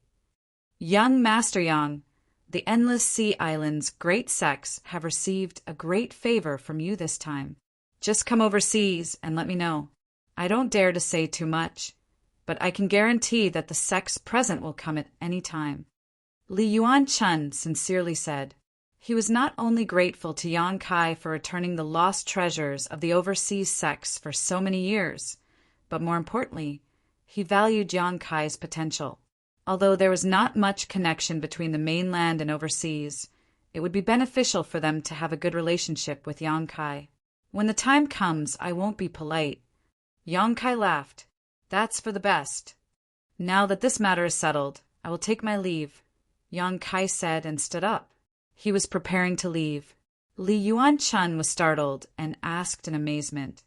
Young Master Yang, the Endless Sea Islands' great sects have received a great favor from you this time. Just come overseas and let me know. I don't dare to say too much, but I can guarantee that the sects present will come at any time. Li Yuan-chun sincerely said. He was not only grateful to Yang Kai for returning the lost treasures of the overseas sects for so many years, but more importantly, he valued Yang Kai's potential. Although there was not much connection between the mainland and overseas, it would be beneficial for them to have a good relationship with Yang Kai. When the time comes, I won't be polite. Yang Kai laughed. That's for the best. Now that this matter is settled, I will take my leave, Yang Kai said and stood up. He was preparing to leave. Li Yuan-chun was startled and asked in amazement,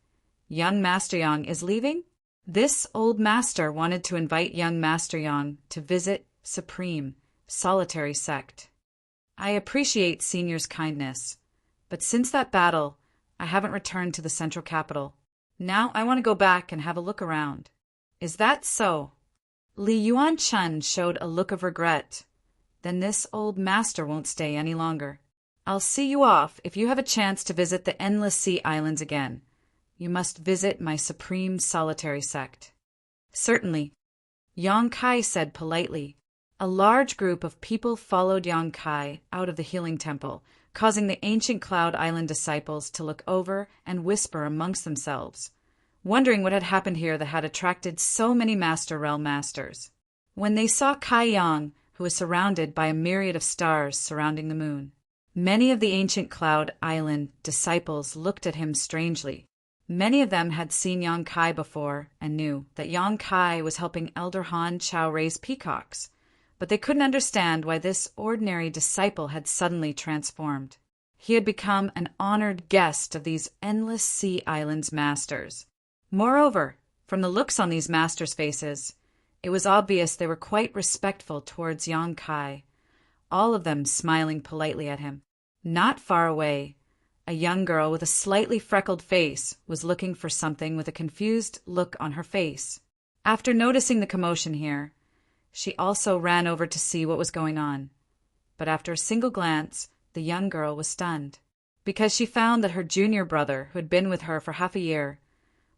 Young Master Yang is leaving? This old master wanted to invite young Master Yang to visit Supreme Solitary Sect. I appreciate Senior's kindness, but since that battle, I haven't returned to the central capital. Now I want to go back and have a look around. Is that so? Li Yuan-chun showed a look of regret. Then this old master won't stay any longer. I'll see you off if you have a chance to visit the Endless Sea Islands again. You must visit my Supreme Solitary Sect. Certainly, Yang Kai said politely. A large group of people followed Yang Kai out of the healing temple, causing the ancient Cloud Island disciples to look over and whisper amongst themselves, wondering what had happened here that had attracted so many Master Realm Masters. When they saw Kai Yang, who was surrounded by a myriad of stars surrounding the moon, many of the ancient Cloud Island disciples looked at him strangely. Many of them had seen Yang Kai before and knew that Yang Kai was helping Elder Han Chao raise peacocks, but they couldn't understand why this ordinary disciple had suddenly transformed. He had become an honored guest of these endless sea islands masters. Moreover, from the looks on these masters' faces, it was obvious they were quite respectful towards Yang Kai, all of them smiling politely at him. Not far away, a young girl with a slightly freckled face was looking for something with a confused look on her face. After noticing the commotion here, she also ran over to see what was going on. But after a single glance, the young girl was stunned, because she found that her junior brother, who had been with her for half a year,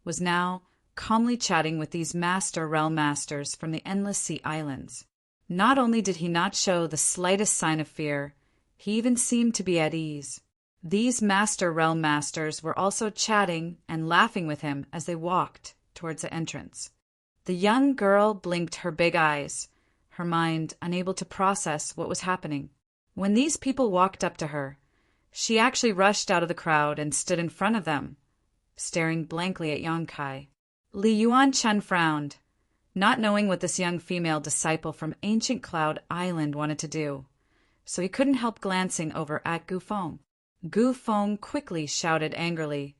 was now calmly chatting with these Master Realm Masters from the Endless Sea Islands. Not only did he not show the slightest sign of fear, he even seemed to be at ease. These Master Realm Masters were also chatting and laughing with him as they walked towards the entrance. The young girl blinked her big eyes, her mind unable to process what was happening. When these people walked up to her, she actually rushed out of the crowd and stood in front of them, staring blankly at Yang Kai. Li Yuan-chun frowned, not knowing what this young female disciple from ancient Cloud Island wanted to do, so he couldn't help glancing over at Gu Feng. Gu Feng quickly shouted angrily,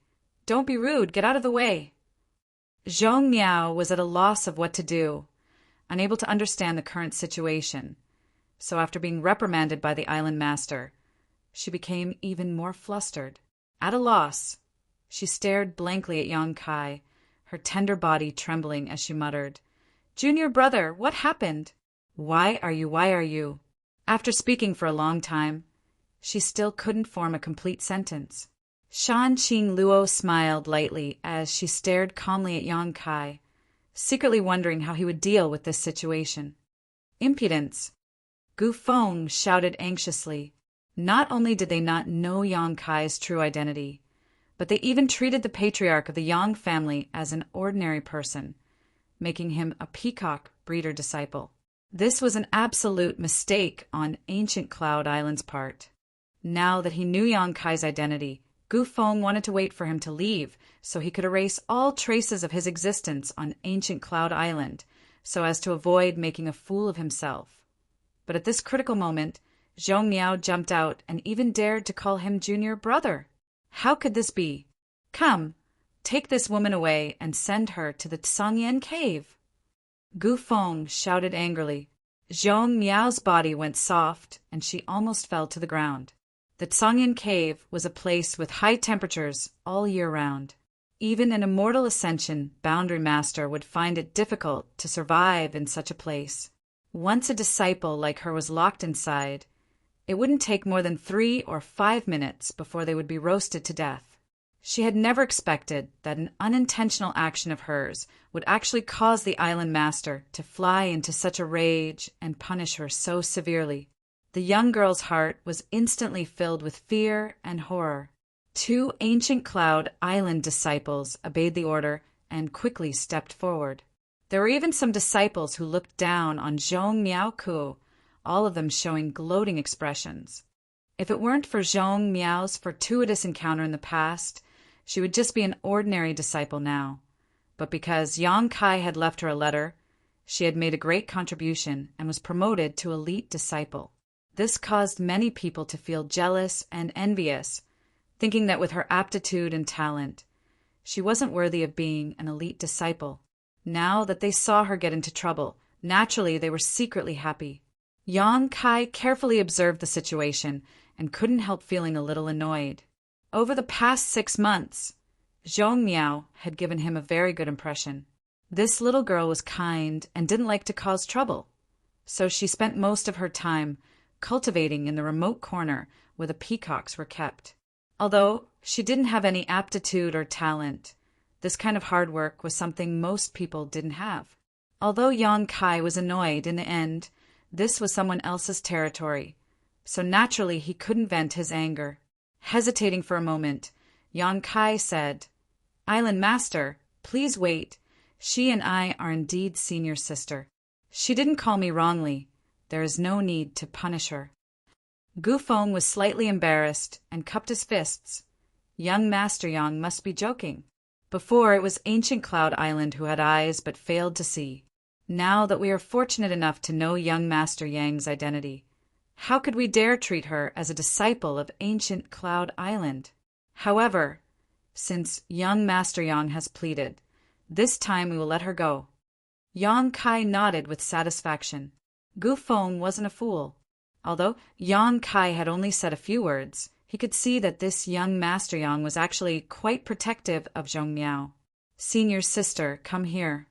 "Don't be rude, get out of the way!" Zhong Miao was at a loss of what to do, unable to understand the current situation, so after being reprimanded by the island master, she became even more flustered. At a loss, she stared blankly at Yang Kai, her tender body trembling as she muttered, "Junior brother, what happened? Why are you?" After speaking for a long time, she still couldn't form a complete sentence. Shan Qing Luo smiled lightly as she stared calmly at Yang Kai, secretly wondering how he would deal with this situation. Impudence! Gu Feng shouted anxiously. Not only did they not know Yang Kai's true identity, but they even treated the patriarch of the Yang family as an ordinary person, making him a peacock breeder disciple. This was an absolute mistake on ancient Cloud Island's part. Now that he knew Yang Kai's identity, Gu Feng wanted to wait for him to leave so he could erase all traces of his existence on ancient Cloud Island, so as to avoid making a fool of himself. But at this critical moment, Zhong Miao jumped out and even dared to call him junior brother. How could this be? Come, take this woman away and send her to the Tsangyan cave. Gu Feng shouted angrily. Zhong Miao's body went soft and she almost fell to the ground. The Tsangyan cave was a place with high temperatures all year round. Even an immortal Ascension boundary master would find it difficult to survive in such a place. Once a disciple like her was locked inside, it wouldn't take more than 3 or 5 minutes before they would be roasted to death. She had never expected that an unintentional action of hers would actually cause the island master to fly into such a rage and punish her so severely. The young girl's heart was instantly filled with fear and horror. 2 ancient Cloud Island disciples obeyed the order and quickly stepped forward. There were even some disciples who looked down on Zhong Miaoku, all of them showing gloating expressions. If it weren't for Zhong Miao's fortuitous encounter in the past, she would just be an ordinary disciple now. But because Yang Kai had left her a letter, she had made a great contribution and was promoted to elite disciple. This caused many people to feel jealous and envious, thinking that with her aptitude and talent, she wasn't worthy of being an elite disciple. Now that they saw her get into trouble, naturally they were secretly happy. Yang Kai carefully observed the situation and couldn't help feeling a little annoyed. Over the past 6 months, Zhong Miao had given him a very good impression. This little girl was kind and didn't like to cause trouble, so she spent most of her time cultivating in the remote corner where the peacocks were kept. Although she didn't have any aptitude or talent, this kind of hard work was something most people didn't have. Although Yang Kai was annoyed in the end, This was someone else's territory, so naturally he couldn't vent his anger. Hesitating for a moment, Yang Kai said, "Island Master, please wait. She and I are indeed senior sister. She didn't call me wrongly. There is no need to punish her." Gu Feng was slightly embarrassed and cupped his fists. Young Master Yang must be joking. Before, it was ancient Cloud Island who had eyes but failed to see. Now that we are fortunate enough to know young Master Yang's identity, how could we dare treat her as a disciple of ancient Cloud Island? However, since young Master Yang has pleaded, this time we will let her go. Yang Kai nodded with satisfaction. Gu Feng wasn't a fool. Although Yang Kai had only said a few words, he could see that this young Master Yang was actually quite protective of Zhong Miao. "Senior sister, come here."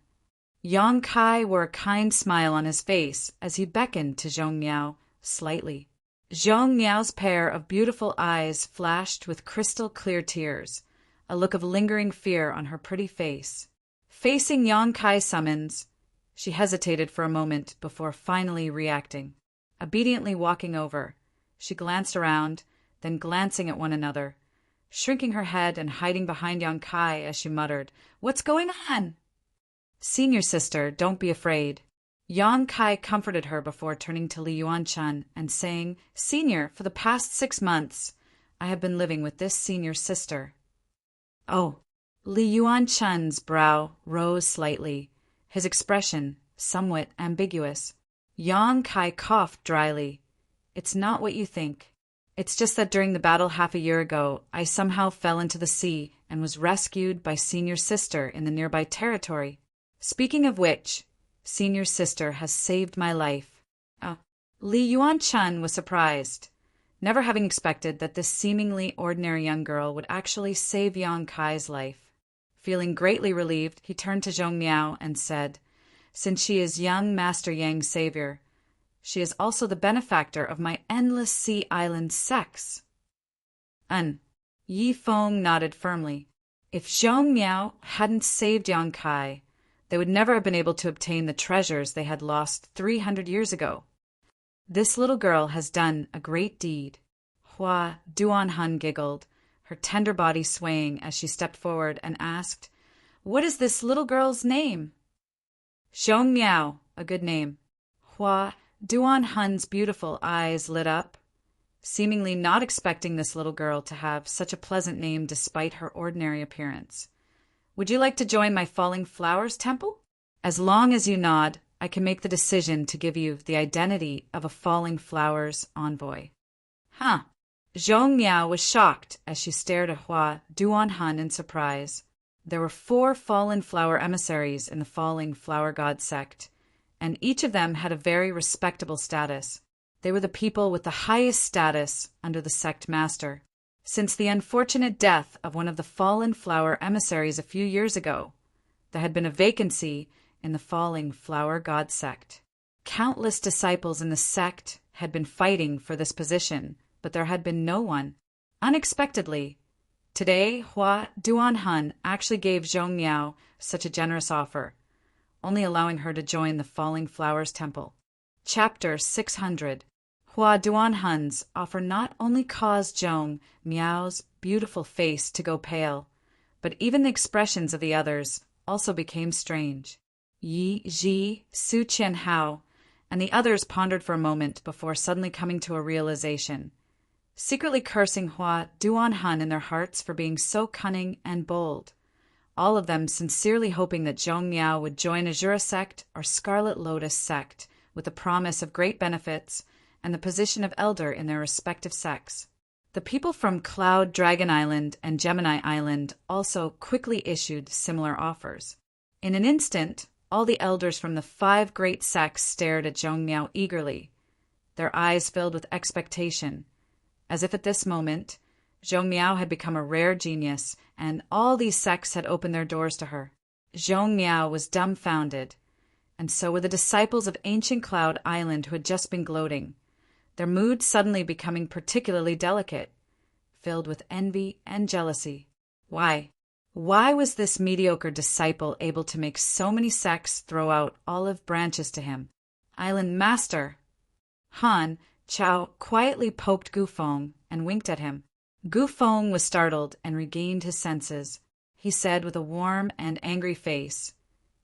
Yang Kai wore a kind smile on his face as he beckoned to Zhong Miao slightly. Zhong Miao's pair of beautiful eyes flashed with crystal-clear tears, a look of lingering fear on her pretty face. Facing Yang Kai's summons, she hesitated for a moment before finally reacting. Obediently walking over, she glanced around, then glancing at one another, shrinking her head and hiding behind Yang Kai as she muttered, "What's going on?" "Senior sister, don't be afraid." Yang Kai comforted her before turning to Li Yuanchun and saying, "Senior, for the past 6 months, I have been living with this senior sister." "Oh." Li Yuanchun's brow rose slightly, his expression somewhat ambiguous. Yang Kai coughed dryly. "It's not what you think. It's just that during the battle half a year ago, I somehow fell into the sea and was rescued by senior sister in the nearby territory. Speaking of which, senior sister has saved my life." Oh. Li Yuanchun was surprised, never having expected that this seemingly ordinary young girl would actually save Yang Kai's life. Feeling greatly relieved, he turned to Zhong Miao and said, "Since she is young Master Yang's savior, she is also the benefactor of my endless sea island sex." Yi Feng nodded firmly. If Zhong Miao hadn't saved Yang Kai, they would never have been able to obtain the treasures they had lost 300 years ago. "This little girl has done a great deed." Hua Duanhun giggled, her tender body swaying as she stepped forward and asked, "What is this little girl's name?" "Zhong Miao, a good name." Hua Duanhun's beautiful eyes lit up, seemingly not expecting this little girl to have such a pleasant name despite her ordinary appearance. "Would you like to join my Falling Flowers Temple? As long as you nod, I can make the decision to give you the identity of a Falling Flowers envoy." "Huh." Zhong Miao was shocked as she stared at Hua Duanhun in surprise. There were 4 fallen flower emissaries in the Falling Flower God sect, and each of them had a very respectable status. They were the people with the highest status under the sect master. Since the unfortunate death of one of the fallen flower emissaries a few years ago, there had been a vacancy in the Falling Flower God sect. Countless disciples in the sect had been fighting for this position, but there had been no one. Unexpectedly, today Hua Duanhun actually gave Zhong Miao such a generous offer, only allowing her to join the Falling Flowers Temple. Chapter 600. Hua Duanhun's offer not only caused Zhong Miao's beautiful face to go pale, but even the expressions of the others also became strange. Yi Ji, Su Qianhao, and the others pondered for a moment before suddenly coming to a realization, secretly cursing Hua Duanhun in their hearts for being so cunning and bold, all of them sincerely hoping that Zhong Miao would join Azura sect or Scarlet Lotus sect with the promise of great benefits and the position of elder in their respective sects. The people from Cloud Dragon Island and Gemini Island also quickly issued similar offers. In an instant, all the elders from the 5 great sects stared at Zhong Miao eagerly, their eyes filled with expectation, as if at this moment, Zhong Miao had become a rare genius, and all these sects had opened their doors to her. Zhong Miao was dumbfounded, and so were the disciples of ancient Cloud Island who had just been gloating, their mood suddenly becoming particularly delicate, filled with envy and jealousy. Why? Why was this mediocre disciple able to make so many sects throw out olive branches to him? "Island Master," Han Chao quietly poked Gu Feng and winked at him. Gu Feng was startled and regained his senses. He said with a warm and angry face,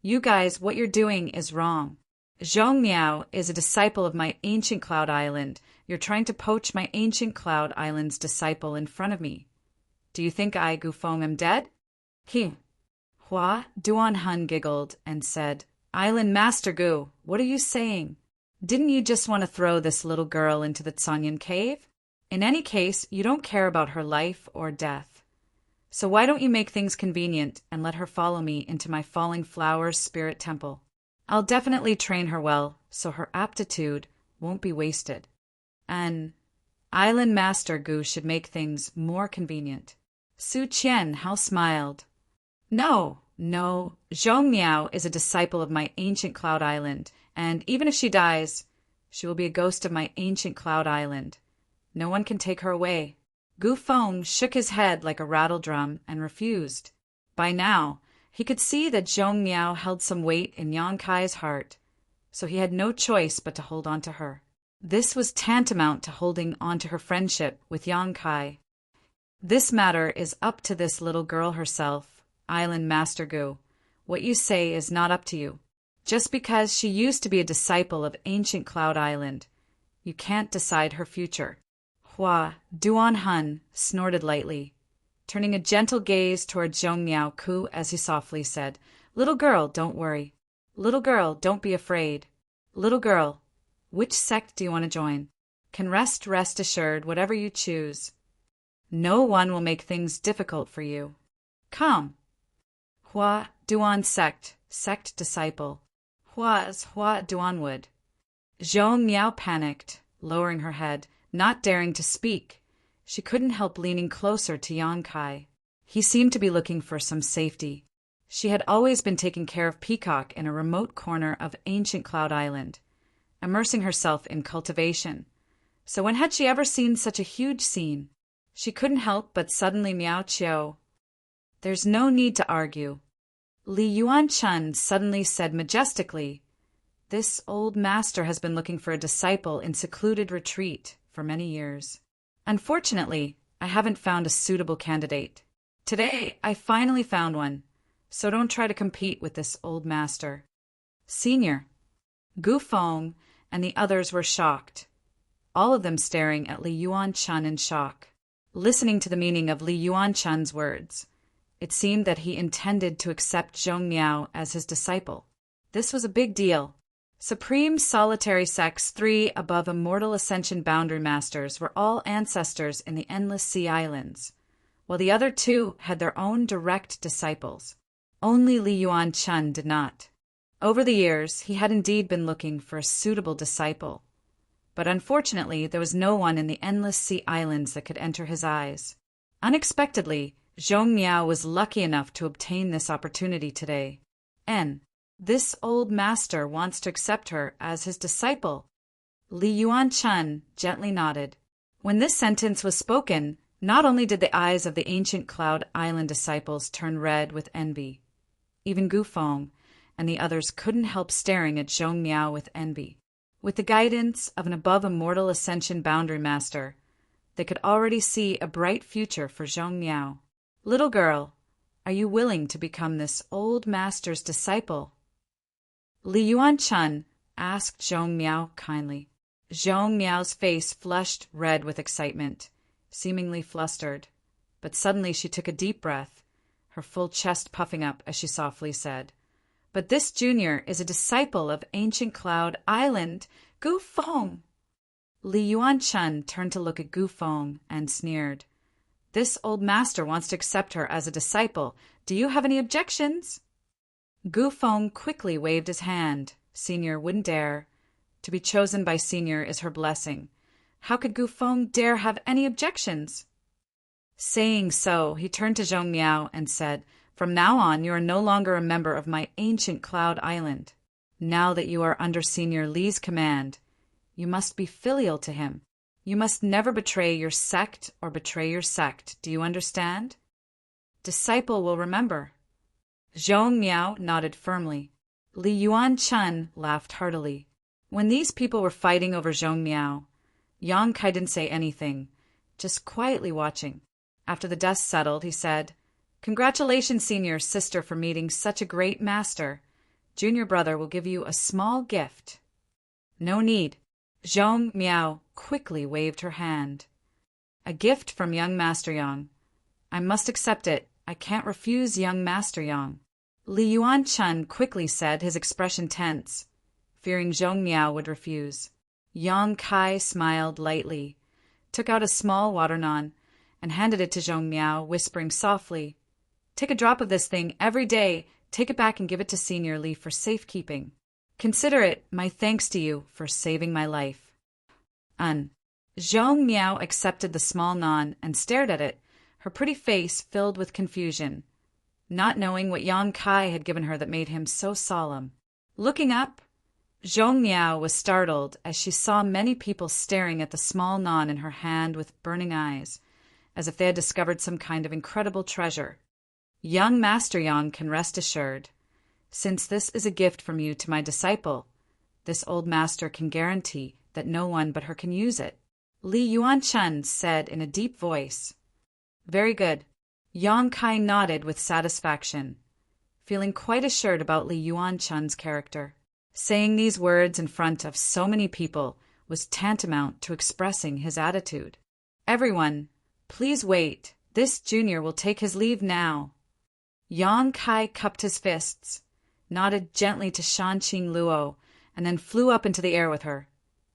"You guys, what you're doing is wrong. Zhong Miao is a disciple of my ancient Cloud Island. You're trying to poach my ancient Cloud Island's disciple in front of me. Do you think I, Gu Feng, am dead?" Hua Duan Han giggled and said, "Island Master Gu, what are you saying? Didn't you just want to throw this little girl into the Tsanyan cave? In any case, you don't care about her life or death. So why don't you make things convenient and let her follow me into my Falling Flowers Spirit Temple? I'll definitely train her well, so her aptitude won't be wasted. And Island Master Gu should make things more convenient." Su Qian smiled. No, Zhong Miao is a disciple of my ancient Cloud Island, and even if she dies, she will be a ghost of my ancient Cloud Island. No one can take her away. Gu Feng shook his head like a rattle drum and refused. By now, he could see that Zhong Miao held some weight in Yang Kai's heart, so he had no choice but to hold on to her. This was tantamount to holding on to her friendship with Yang Kai. This matter is up to this little girl herself, Island Master Gu. What you say is not up to you. Just because she used to be a disciple of ancient Cloud Island, you can't decide her future. Hua Duan Han snorted lightly, turning a gentle gaze toward Zhong Miao Ku as he softly said, "Little girl, don't worry. Little girl, don't be afraid. Little girl, which sect do you want to join? Can rest assured, whatever you choose. No one will make things difficult for you. Come." Hua Duan sect disciple. Hua's Hua Duanwood. Zhong Miao panicked, lowering her head, not daring to speak. She couldn't help leaning closer to Yang Kai. He seemed to be looking for some safety. She had always been taking care of Peacock in a remote corner of ancient Cloud Island, immersing herself in cultivation. So when had she ever seen such a huge scene? She couldn't help but suddenly meow Chiao. "There's no need to argue." Li Yuan-chun suddenly said majestically, "This old master has been looking for a disciple in secluded retreat for many years. Unfortunately, I haven't found a suitable candidate. Today, I finally found one, so don't try to compete with this old master." Senior. Gu Feng and the others were shocked, all of them staring at Li Yuan-chun in shock, listening to the meaning of Li Yuan-chun's words. It seemed that he intended to accept Zhong Miao as his disciple. This was a big deal. Supreme Solitary Sects 3 above Immortal Ascension Boundary Masters were all ancestors in the Endless Sea Islands, while the other two had their own direct disciples. Only Li Yuan-chun did not. Over the years, he had indeed been looking for a suitable disciple, but unfortunately there was no one in the Endless Sea Islands that could enter his eyes. Unexpectedly, Zhong Miao was lucky enough to obtain this opportunity today. This old master wants to accept her as his disciple. Li Yuan-chun gently nodded. When this sentence was spoken, not only did the eyes of the ancient Cloud Island disciples turn red with envy, even Gu Feng and the others couldn't help staring at Zhong Miao with envy. With the guidance of an above Immortal Ascension Boundary Master, they could already see a bright future for Zhong Miao. "Little girl, are you willing to become this old master's disciple?" Li Yuan-chun asked Zhong Miao kindly. Zhong Miao's face flushed red with excitement, seemingly flustered, but suddenly she took a deep breath, her full chest puffing up as she softly said, "But this junior is a disciple of ancient Cloud Island, Gu Feng." Li Yuan-chun turned to look at Gu Feng and sneered. "This old master wants to accept her as a disciple. Do you have any objections?" Gu Feng quickly waved his hand. Senior wouldn't dare. To be chosen by Senior is her blessing. How could Gu Feng dare have any objections? Saying so, he turned to Zhong Miao and said, "From now on, you are no longer a member of my ancient Cloud Island. Now that you are under Senior Li's command, you must be filial to him. You must never betray your sect or betray your sect. Do you understand?" "Disciple will remember." Zhong Miao nodded firmly. Li Yuan-chun laughed heartily. When these people were fighting over Zhong Miao, Yang Kai didn't say anything, just quietly watching. After the dust settled, he said, "Congratulations, senior sister, for meeting such a great master. Junior brother will give you a small gift." "No need." Zhong Miao quickly waved her hand. "A gift from young Master Yang. I must accept it. I can't refuse young Master Yang." Li Yuan-chun quickly said, his expression tense, fearing Zhong Miao would refuse. Yang Kai smiled lightly, took out a small water nan, and handed it to Zhong Miao, whispering softly, "Take a drop of this thing every day. Take it back and give it to Senior Li for safekeeping. Consider it my thanks to you for saving my life." Zhong Miao accepted the small nan and stared at it, her pretty face filled with confusion, not knowing what Yang Kai had given her that made him so solemn. Looking up, Zhong Miao was startled as she saw many people staring at the small nan in her hand with burning eyes, as if they had discovered some kind of incredible treasure. "Young Master Yang can rest assured. Since this is a gift from you to my disciple, this old master can guarantee that no one but her can use it," Li Yuan-chun said in a deep voice. "Very good." Yang Kai nodded with satisfaction, feeling quite assured about Li Yuan-chun's character. Saying these words in front of so many people was tantamount to expressing his attitude. "Everyone, please wait. This junior will take his leave now." Yang Kai cupped his fists, nodded gently to Shanqing Luo, and then flew up into the air with her,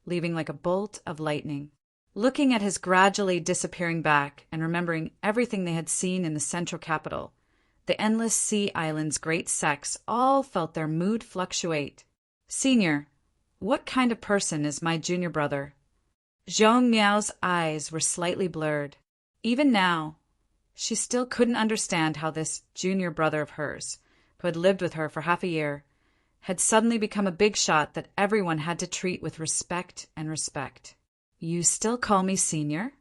leaving like a bolt of lightning. Looking at his gradually disappearing back and remembering everything they had seen in the central capital, the endless sea island's great sects all felt their mood fluctuate. "Senior, what kind of person is my junior brother?" Zhong Miao's eyes were slightly blurred. Even now, she still couldn't understand how this junior brother of hers, who had lived with her for half a year, had suddenly become a big shot that everyone had to treat with respect. "You still call me senior?"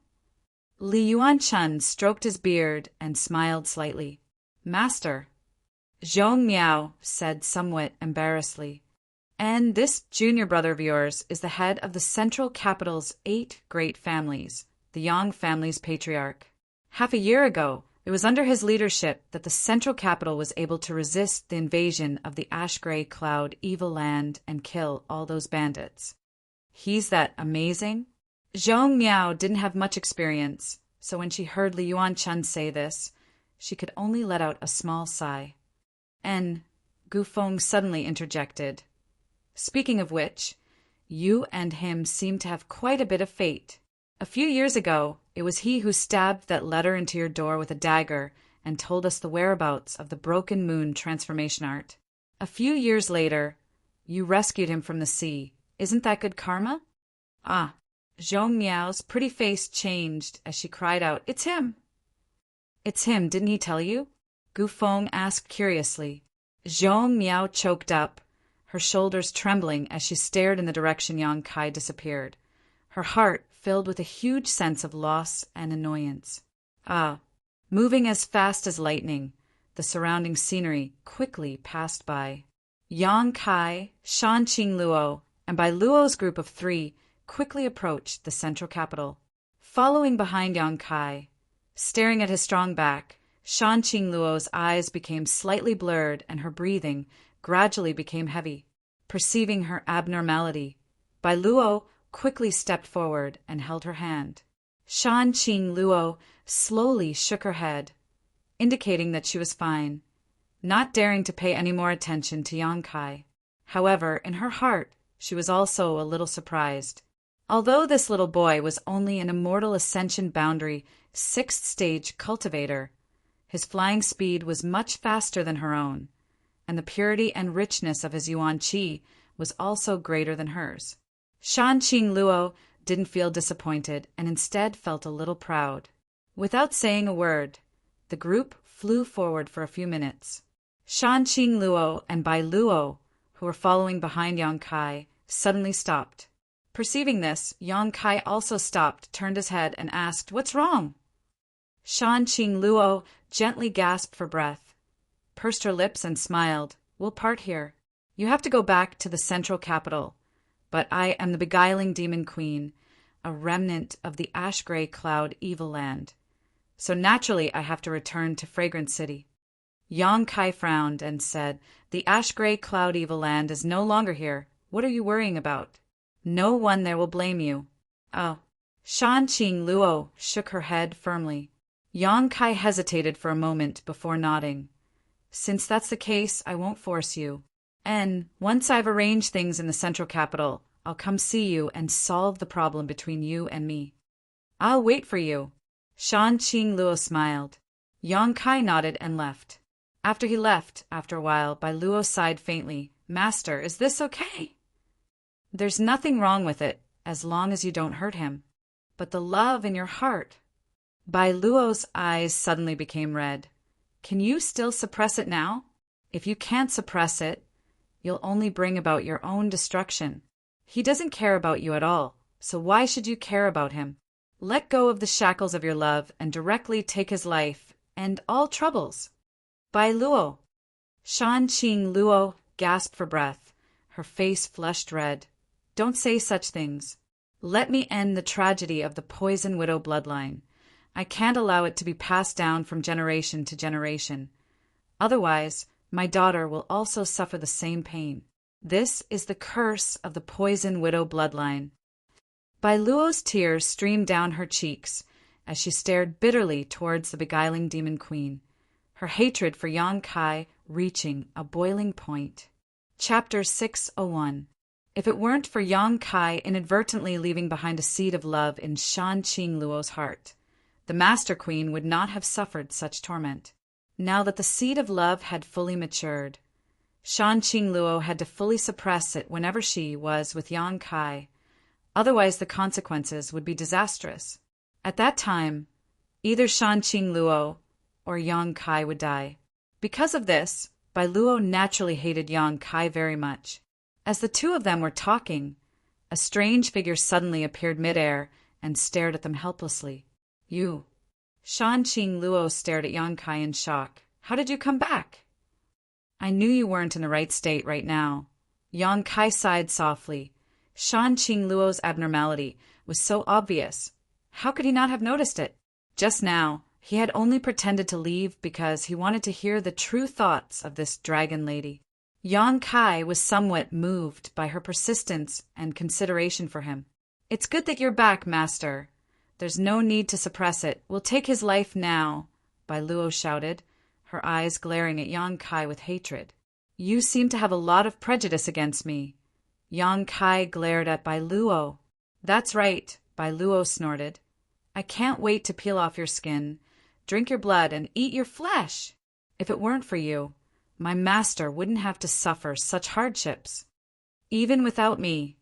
Li Yuan-chun stroked his beard and smiled slightly. "Master," Zhong Miao said somewhat embarrassedly. "And this junior brother of yours is the head of the central capital's 8 great families, the Yang family's patriarch. Half a year ago, it was under his leadership that the central capital was able to resist the invasion of the ash-gray cloud evil land and kill all those bandits. He's that amazing?" Zhong Miao didn't have much experience, so when she heard Li Yuan-chun say this, she could only let out a small sigh. And Gu Feng suddenly interjected, "Speaking of which, you and him seem to have quite a bit of fate. A few years ago, it was he who stabbed that letter into your door with a dagger and told us the whereabouts of the Broken Moon transformation art. A few years later, you rescued him from the sea. Isn't that good karma?" "Ah." Zhong Miao's pretty face changed as she cried out, "It's him!" "It's him, didn't he tell you?" Gu Feng asked curiously. Zhong Miao choked up, her shoulders trembling as she stared in the direction Yang Kai disappeared, her heart filled with a huge sense of loss and annoyance. Moving as fast as lightning, the surrounding scenery quickly passed by. Yang Kai, Shanqing Luo, and Bai Luo's group of 3 quickly approached the central capital. Following behind Yang Kai, staring at his strong back, Shanqing Luo's eyes became slightly blurred and her breathing gradually became heavy. Perceiving her abnormality, Bai Luo quickly stepped forward and held her hand. Shanqing Luo slowly shook her head, indicating that she was fine, not daring to pay any more attention to Yang Kai. However, in her heart, she was also a little surprised. Although this little boy was only an immortal ascension boundary 6th stage cultivator, his flying speed was much faster than her own, and the purity and richness of his yuan qi was also greater than hers. Shanqing Luo didn't feel disappointed and instead felt a little proud. Without saying a word, the group flew forward for a few minutes. Shanqing Luo and Bai Luo, who were following behind Yang Kai, suddenly stopped. Perceiving this, Yang Kai also stopped, turned his head, and asked, "What's wrong?" Shanqing Luo gently gasped for breath, pursed her lips and smiled. "We'll part here. You have to go back to the central capital, but I am the beguiling demon queen, a remnant of the ash-gray cloud evil land. So naturally I have to return to Fragrant City. Yang Kai frowned and said, "The ash-gray cloud evil land is no longer here. What are you worrying about? No one there will blame you." "Oh." Shan Qing Luo shook her head firmly. Yang Kai hesitated for a moment before nodding. "Since that's the case, I won't force you. And once I've arranged things in the central capital, I'll come see you and solve the problem between you and me." "I'll wait for you." Shan Qing Luo smiled. Yang Kai nodded and left. After he left, after a while, Bai Luo sighed faintly. "Master, is this okay?" "There's nothing wrong with it, as long as you don't hurt him. But the love in your heart." Bai Luo's eyes suddenly became red. "Can you still suppress it now? If you can't suppress it, you'll only bring about your own destruction. He doesn't care about you at all, so why should you care about him? Let go of the shackles of your love and directly take his life, and all troubles." "Bai Luo." Shan Qing Luo gasped for breath. Her face flushed red. "Don't say such things. Let me end the tragedy of the Poison Widow bloodline. I can't allow it to be passed down from generation to generation. Otherwise, my daughter will also suffer the same pain. This is the curse of the Poison Widow bloodline." Bai Luo's tears streamed down her cheeks as she stared bitterly towards the beguiling demon queen, her hatred for Yang Kai reaching a boiling point. Chapter 601. If it weren't for Yang Kai inadvertently leaving behind a seed of love in Shan Qing Luo's heart, the Master Queen would not have suffered such torment. Now that the seed of love had fully matured, Shan Qing Luo had to fully suppress it whenever she was with Yang Kai. Otherwise the consequences would be disastrous. At that time, either Shan Qing Luo or Yang Kai would die. Because of this, Bai Luo naturally hated Yang Kai very much. As the two of them were talking, a strange figure suddenly appeared midair and stared at them helplessly. "You." Shan Qing Luo stared at Yang Kai in shock. "How did you come back?" "I knew you weren't in the right state right now." Yang Kai sighed softly. Shan Qing Luo's abnormality was so obvious. How could he not have noticed it? Just now, he had only pretended to leave because he wanted to hear the true thoughts of this dragon lady. Yang Kai was somewhat moved by her persistence and consideration for him. "It's good that you're back, Master. There's no need to suppress it. We'll take his life now," Bai Luo shouted, her eyes glaring at Yang Kai with hatred. "You seem to have a lot of prejudice against me." Yang Kai glared at Bai Luo. "That's right," Bai Luo snorted. "I can't wait to peel off your skin, drink your blood, and eat your flesh. If it weren't for you, my master wouldn't have to suffer such hardships. Even without me,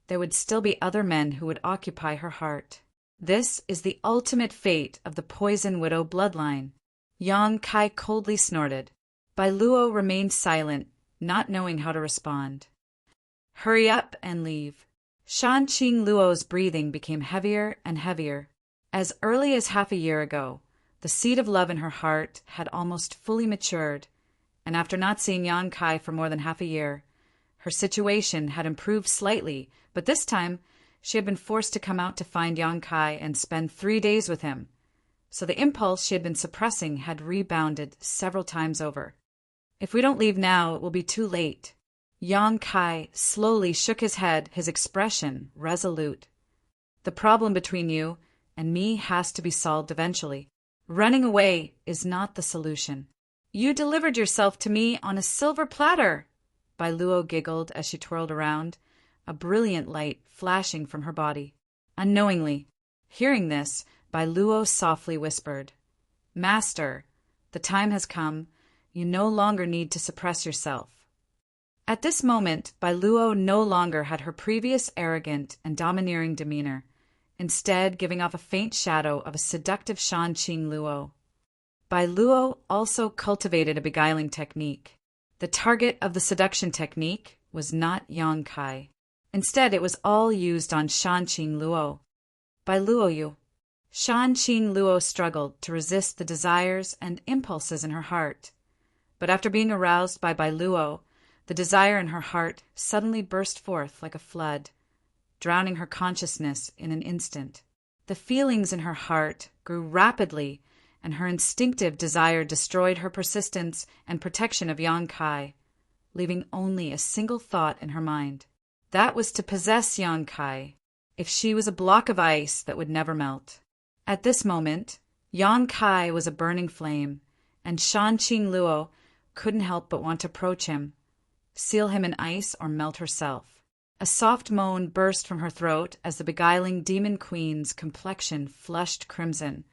there would still be other men who would occupy her heart. This is the ultimate fate of the Poison Widow bloodline." Yang Kai coldly snorted. Bai Luo remained silent, not knowing how to respond. "Hurry up and leave." Shan Qing Luo's breathing became heavier and heavier. As early as half a year ago, the seed of love in her heart had almost fully matured, and after not seeing Yang Kai for more than half a year, her situation had improved slightly, but this time she had been forced to come out to find Yang Kai and spend 3 days with him, so the impulse she had been suppressing had rebounded several times over. "If we don't leave now, it will be too late." Yang Kai slowly shook his head, his expression resolute. "The problem between you and me has to be solved eventually. Running away is not the solution." "You delivered yourself to me on a silver platter," Bai Luo giggled as she twirled around, a brilliant light flashing from her body. Unknowingly, hearing this, Bai Luo softly whispered, "Master, the time has come. You no longer need to suppress yourself." At this moment, Bai Luo no longer had her previous arrogant and domineering demeanor, instead giving off a faint shadow of a seductive Shan Qing Luo. Bai Luo also cultivated a beguiling technique. The target of the seduction technique was not Yang Kai. Instead, it was all used on Shan Qing Luo. "Bai Luo, you." Shan Qing Luo struggled to resist the desires and impulses in her heart. But after being aroused by Bai Luo, the desire in her heart suddenly burst forth like a flood, drowning her consciousness in an instant. The feelings in her heart grew rapidly, and her instinctive desire destroyed her persistence and protection of Yan Kai, leaving only a single thought in her mind. That was to possess Yan Kai, if she was a block of ice that would never melt. At this moment, Yan Kai was a burning flame, and Shan Qing Luo couldn't help but want to approach him, seal him in ice, or melt herself. A soft moan burst from her throat as the beguiling demon queen's complexion flushed crimson,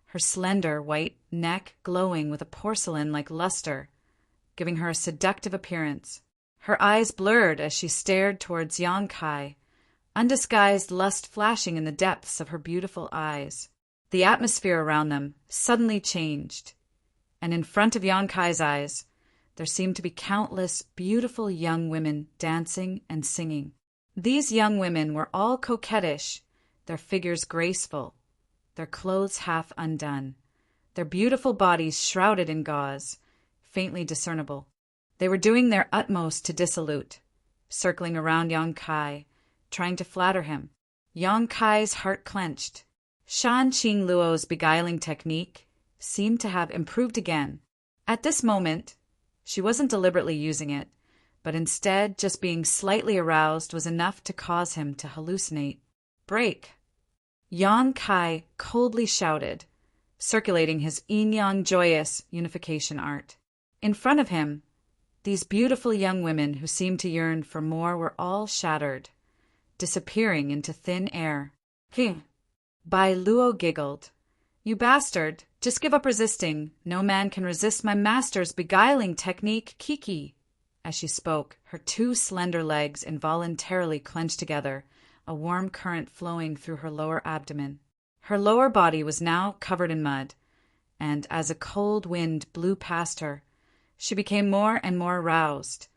her slender white neck glowing with a porcelain-like luster, giving her a seductive appearance. Her eyes blurred as she stared towards Yan Kai, undisguised lust flashing in the depths of her beautiful eyes. The atmosphere around them suddenly changed, and in front of Yan Kai's eyes there seemed to be countless beautiful young women dancing and singing. These young women were all coquettish, their figures graceful, their clothes half undone, their beautiful bodies shrouded in gauze, faintly discernible. They were doing their utmost to dissolute, circling around Yan Kai, trying to flatter him. Yan Kai's heart clenched. Shan Qing Luo's beguiling technique seemed to have improved again. At this moment, she wasn't deliberately using it, but instead just being slightly aroused was enough to cause him to hallucinate. "Break!" Yan Kai coldly shouted, circulating his yin-yang joyous unification art. In front of him, these beautiful young women who seemed to yearn for more were all shattered, disappearing into thin air. Bai Luo giggled. "You bastard, just give up resisting. No man can resist my master's beguiling technique, Kiki." As she spoke, her two slender legs involuntarily clenched together, a warm current flowing through her lower abdomen. Her lower body was now covered in mud, and as a cold wind blew past her, she became more and more aroused,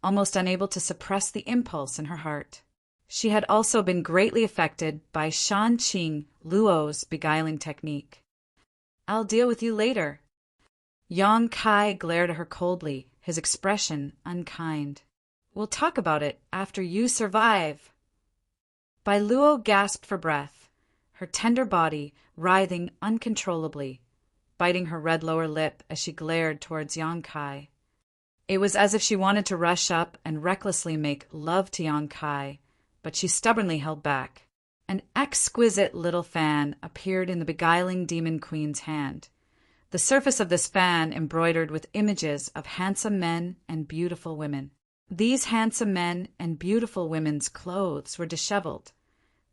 almost unable to suppress the impulse in her heart. She had also been greatly affected by Shan Qing Luo's beguiling technique. "I'll deal with you later." Yan Kai glared at her coldly, his expression unkind. "We'll talk about it after you survive." Bai Luo gasped for breath, her tender body writhing uncontrollably, biting her red lower lip as she glared towards Yan Kai. It was as if she wanted to rush up and recklessly make love to Yan Kai, but she stubbornly held back. An exquisite little fan appeared in the beguiling demon queen's hand, the surface of this fan embroidered with images of handsome men and beautiful women. These handsome men and beautiful women's clothes were disheveled.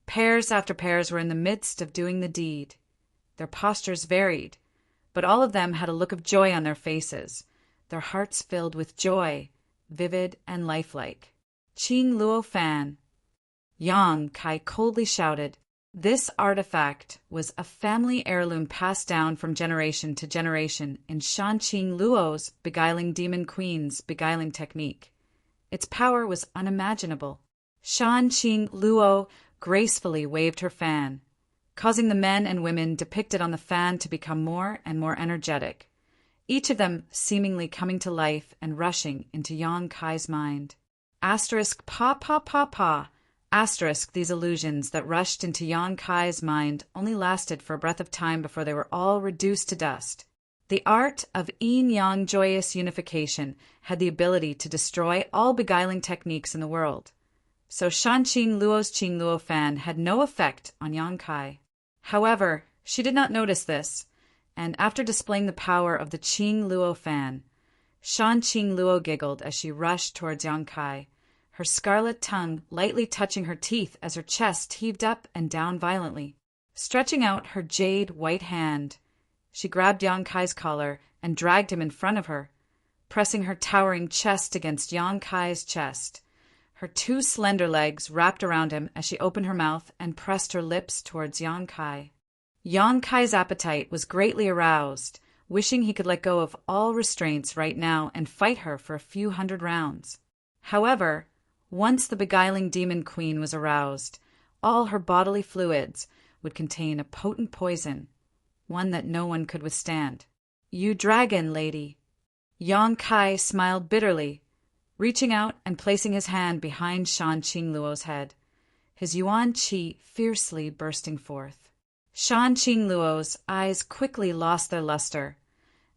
Pairs after pairs were in the midst of doing the deed. Their postures varied, but all of them had a look of joy on their faces, their hearts filled with joy, vivid and lifelike. "Qing Luo fan," Yan Kai coldly shouted. This artifact was a family heirloom passed down from generation to generation in Shan Qing Luo's beguiling demon queen's beguiling technique. Its power was unimaginable. Shan Qing Luo gracefully waved her fan, causing the men and women depicted on the fan to become more and more energetic, each of them seemingly coming to life and rushing into Yan Kai's mind. Asterisk pa pa pa pa. Asterisk, these illusions that rushed into Yan Kai's mind only lasted for a breath of time before they were all reduced to dust. The art of yin-yang joyous unification had the ability to destroy all beguiling techniques in the world. So Shan Qing Luo's Qing Luo fan had no effect on Yan Kai. However, she did not notice this, and after displaying the power of the Qing Luo fan, Shan Qing Luo giggled as she rushed towards Yan Kai, her scarlet tongue lightly touching her teeth as her chest heaved up and down violently. Stretching out her jade white hand, she grabbed Yan Kai's collar and dragged him in front of her, pressing her towering chest against Yan Kai's chest. Her two slender legs wrapped around him as she opened her mouth and pressed her lips towards Yan Kai. Yan Kai's appetite was greatly aroused, wishing he could let go of all restraints right now and fight her for a few hundred rounds. However, once the beguiling demon queen was aroused, all her bodily fluids would contain a potent poison, one that no one could withstand. "You dragon, lady." Yan Kai smiled bitterly, reaching out and placing his hand behind Shan Qingluo's head, his yuan qi fiercely bursting forth. Shan Qingluo's eyes quickly lost their luster,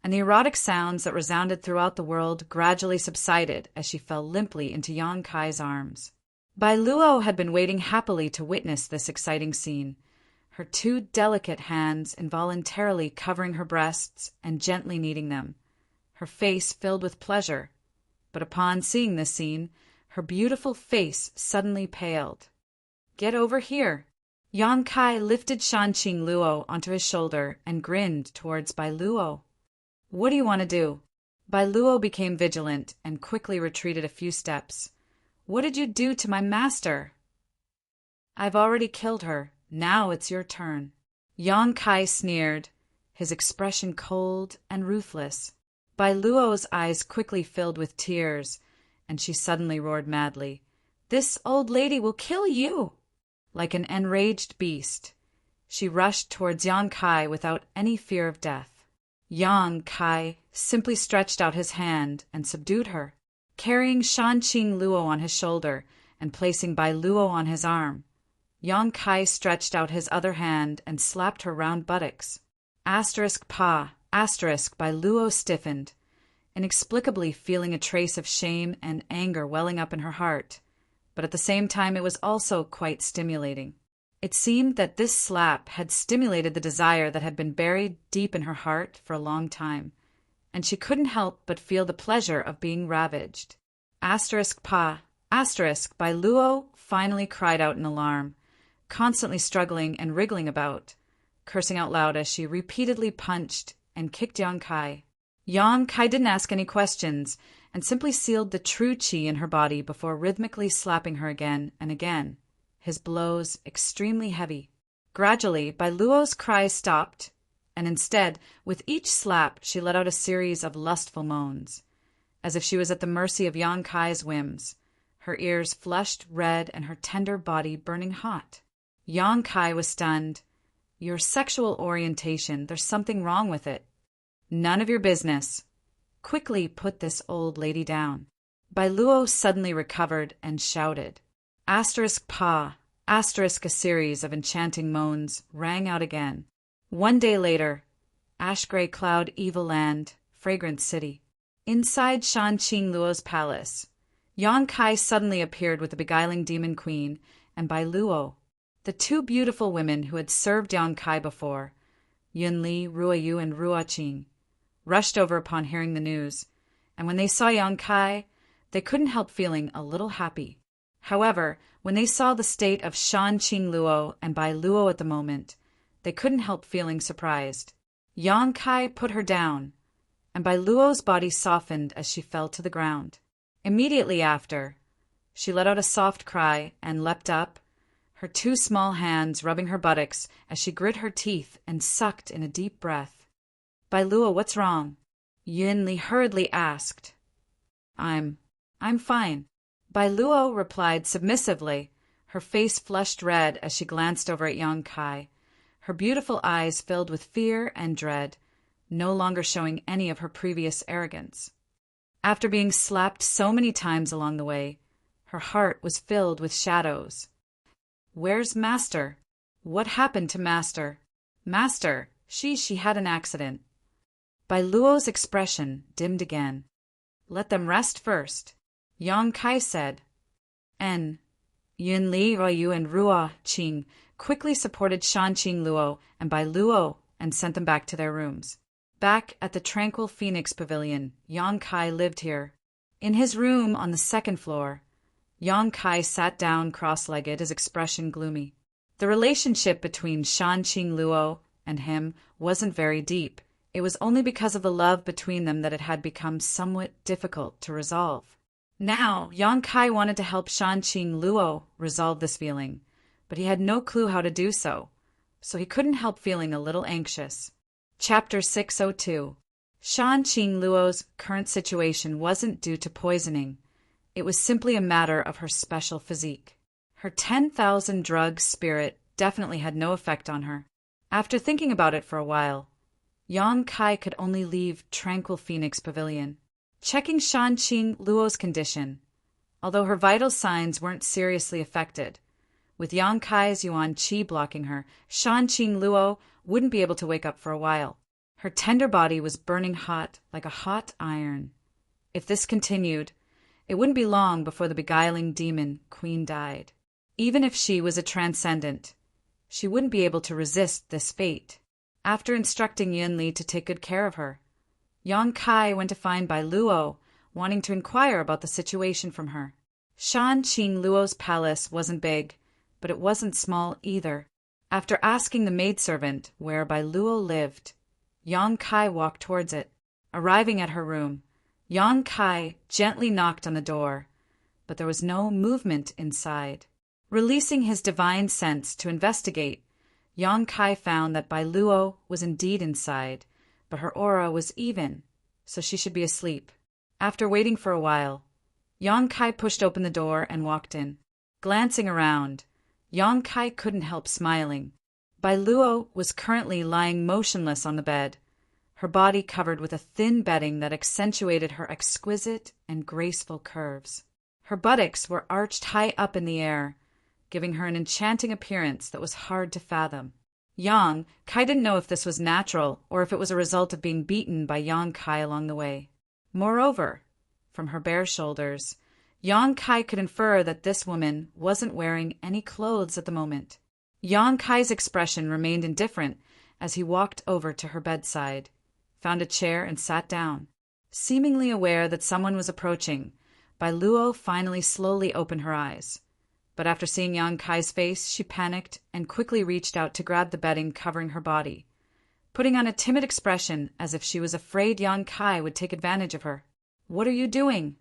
and the erotic sounds that resounded throughout the world gradually subsided as she fell limply into Yang Kai's arms. Bai Luo had been waiting happily to witness this exciting scene, her two delicate hands involuntarily covering her breasts and gently kneading them, her face filled with pleasure. But upon seeing this scene, her beautiful face suddenly paled. "Get over here." Yang Kai lifted Shan Qingluo onto his shoulder and grinned towards Bai Luo. "What do you want to do?" Bai Luo became vigilant and quickly retreated a few steps. "What did you do to my master?" "I've already killed her. Now it's your turn." Yang Kai sneered, his expression cold and ruthless. Bai Luo's eyes quickly filled with tears, and she suddenly roared madly, "This old lady will kill you!" Like an enraged beast, she rushed towards Yang Kai without any fear of death. Yang Kai simply stretched out his hand and subdued her, carrying Shan Qingluo on his shoulder and placing Bai Luo on his arm. Yang Kai stretched out his other hand and slapped her round buttocks. *Pa*, Bai Luo stiffened, inexplicably feeling a trace of shame and anger welling up in her heart, but at the same time it was also quite stimulating. It seemed that this slap had stimulated the desire that had been buried deep in her heart for a long time, and she couldn't help but feel the pleasure of being ravaged. *Pa*, Bai Luo finally cried out in alarm, constantly struggling and wriggling about, cursing out loud as she repeatedly punched and kicked Yang Kai. Yang Kai didn't ask any questions and simply sealed the true qi in her body before rhythmically slapping her again and again, his blows extremely heavy. Gradually, Bai Luo's cries stopped, and instead, with each slap, she let out a series of lustful moans, as if she was at the mercy of Yang Kai's whims, her ears flushed red and her tender body burning hot. Yang Kai was stunned. "Your sexual orientation, there's something wrong with it." "None of your business. Quickly put this old lady down." Bai Luo suddenly recovered and shouted. *Pa*, a series of enchanting moans rang out again. One day later, Ash Gray Cloud Evil Land, Fragrant City. Inside Shan Qingluo's palace, Yang Kai suddenly appeared with the beguiling demon queen and Bai Luo. The two beautiful women who had served Yang Kai before, Yunli, Ruoyu, and Ruoqing, rushed over upon hearing the news, and when they saw Yang Kai, they couldn't help feeling a little happy. However, when they saw the state of Shan Qingluo and Bai Luo at the moment, they couldn't help feeling surprised. Yang Kai put her down, and Bai Luo's body softened as she fell to the ground. Immediately after, she let out a soft cry and leapt up, her two small hands rubbing her buttocks as she grit her teeth and sucked in a deep breath. "Bai Luo, what's wrong?" Yunli hurriedly asked. I'm fine," Bai Luo replied submissively, her face flushed red as she glanced over at Yang Kai, her beautiful eyes filled with fear and dread, no longer showing any of her previous arrogance. After being slapped so many times along the way, her heart was filled with shadows. "Where's Master? What happened to Master? Master, she had an accident." Bai Luo's expression dimmed again. "Let them rest first," Yang Kai said. And Yunli, Ruoyu, and Ruoqing quickly supported Shan Qingluo and Bai Luo and sent them back to their rooms. Back at the tranquil Phoenix Pavilion, Yang Kai lived here. In his room on the second floor, Yang Kai sat down cross-legged, his expression gloomy. The relationship between Shan Qingluo and him wasn't very deep. It was only because of the love between them that it had become somewhat difficult to resolve. Now, Yang Kai wanted to help Shan Qingluo resolve this feeling, but he had no clue how to do so he couldn't help feeling a little anxious. Chapter 602. Shan Qingluo's current situation wasn't due to poisoning. It was simply a matter of her special physique. Her 10,000 drug spirit definitely had no effect on her. After thinking about it for a while, Yang Kai could only leave tranquil Phoenix Pavilion. checking Shanqing Luo's condition. Although her vital signs weren't seriously affected, with Yang Kai's Yuan Qi blocking her, Shanqing Luo wouldn't be able to wake up for a while. Her tender body was burning hot like a hot iron. If this continued, it wouldn't be long before the beguiling demon queen died. Even if she was a transcendent, she wouldn't be able to resist this fate. After instructing Yunli to take good care of her, Yang Kai went to find Bai Luo, wanting to inquire about the situation from her. Shanqing Luo's palace wasn't big, but it wasn't small either. After asking the maidservant where Bai Luo lived, Yang Kai walked towards it. Arriving at her room, Yang Kai gently knocked on the door, but there was no movement inside. Releasing his divine sense to investigate, Yang Kai found that Bai Luo was indeed inside, but her aura was even, so she should be asleep. After waiting for a while, Yang Kai pushed open the door and walked in. Glancing around, Yang Kai couldn't help smiling. Bai Luo was currently lying motionless on the bed, her body covered with a thin bedding that accentuated her exquisite and graceful curves. Her buttocks were arched high up in the air, giving her an enchanting appearance that was hard to fathom. Yang Kai didn't know if this was natural or if it was a result of being beaten by Yang Kai along the way. Moreover, from her bare shoulders, Yang Kai could infer that this woman wasn't wearing any clothes at the moment. Yang Kai's expression remained indifferent as he walked over to her bedside, found a chair and sat down. Seemingly aware that someone was approaching, Bai Luo finally slowly opened her eyes. But after seeing Yang Kai's face, she panicked and quickly reached out to grab the bedding covering her body, putting on a timid expression as if she was afraid Yang Kai would take advantage of her. "What are you doing?"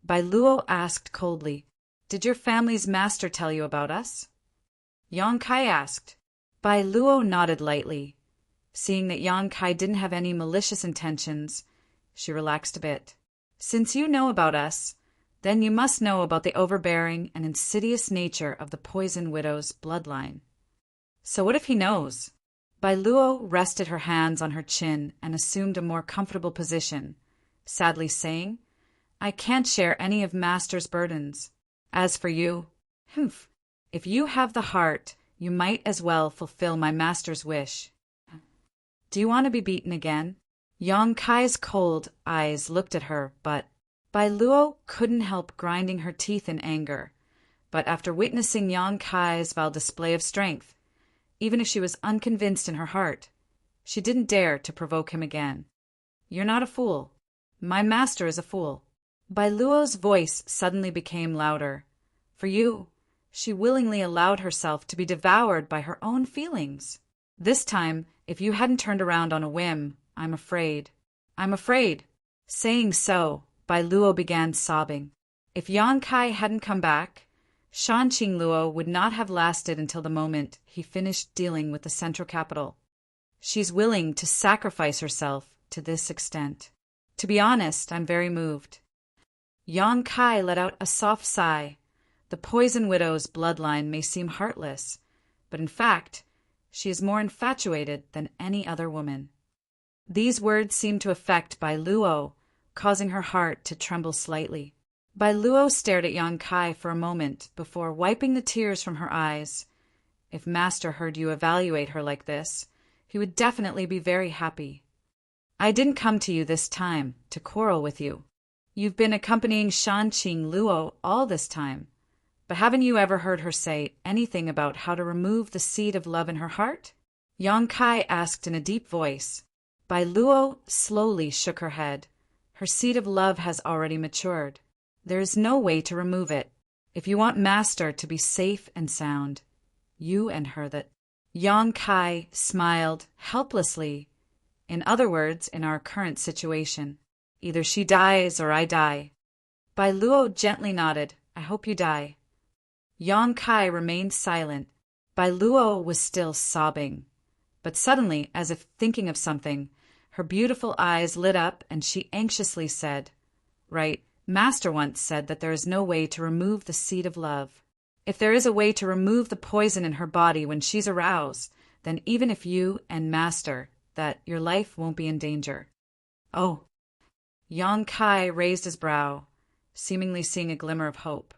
Bai Luo asked coldly. "Did your family's master tell you about us?" Yang Kai asked. Bai Luo nodded lightly. Seeing that Yang Kai didn't have any malicious intentions, she relaxed a bit. "Since you know about us, then you must know about the overbearing and insidious nature of the Poison Widow's bloodline." "So what if he knows?" Bai Luo rested her hands on her chin and assumed a more comfortable position, sadly saying, "I can't share any of Master's burdens. As for you, if you have the heart, you might as well fulfill my Master's wish." "Do you want to be beaten again?" Yang Kai's cold eyes looked at her, but Bai Luo couldn't help grinding her teeth in anger. But after witnessing Yang Kai's vile display of strength, even if she was unconvinced in her heart, she didn't dare to provoke him again. "You're not a fool. My master is a fool." Bai Luo's voice suddenly became louder. "For you, she willingly allowed herself to be devoured by her own feelings. This time, if you hadn't turned around on a whim, I'm afraid." Saying so, Bai Luo began sobbing. If Yang Kai hadn't come back, Shanqing Luo would not have lasted until the moment he finished dealing with the central capital. She's willing to sacrifice herself to this extent. To be honest, I'm very moved. Yang Kai let out a soft sigh. The Poison Widow's bloodline may seem heartless, but in fact, she is more infatuated than any other woman. These words seemed to affect Bai Luo, causing her heart to tremble slightly. Bai Luo stared at Yang Kai for a moment before wiping the tears from her eyes. If Master heard you evaluate her like this, he would definitely be very happy. "I didn't come to you this time to quarrel with you. You've been accompanying Shanqing Luo all this time, but haven't you ever heard her say anything about how to remove the seed of love in her heart?" Yang Kai asked in a deep voice. Bai Luo slowly shook her head. Her seed of love has already matured. There is no way to remove it. If you want Master to be safe and sound, you and her that. Yang Kai smiled helplessly. In other words, in our current situation, either she dies or I die. Bai Luo gently nodded. "I hope you die." Yang Kai remained silent. Bai Luo was still sobbing. But suddenly, as if thinking of something, her beautiful eyes lit up and she anxiously said, "Right, Master once said that there is no way to remove the seed of love. If there is a way to remove the poison in her body when she's aroused, then even if you and Master, that your life won't be in danger." "Oh, Yang Kai raised his brow, seemingly seeing a glimmer of hope.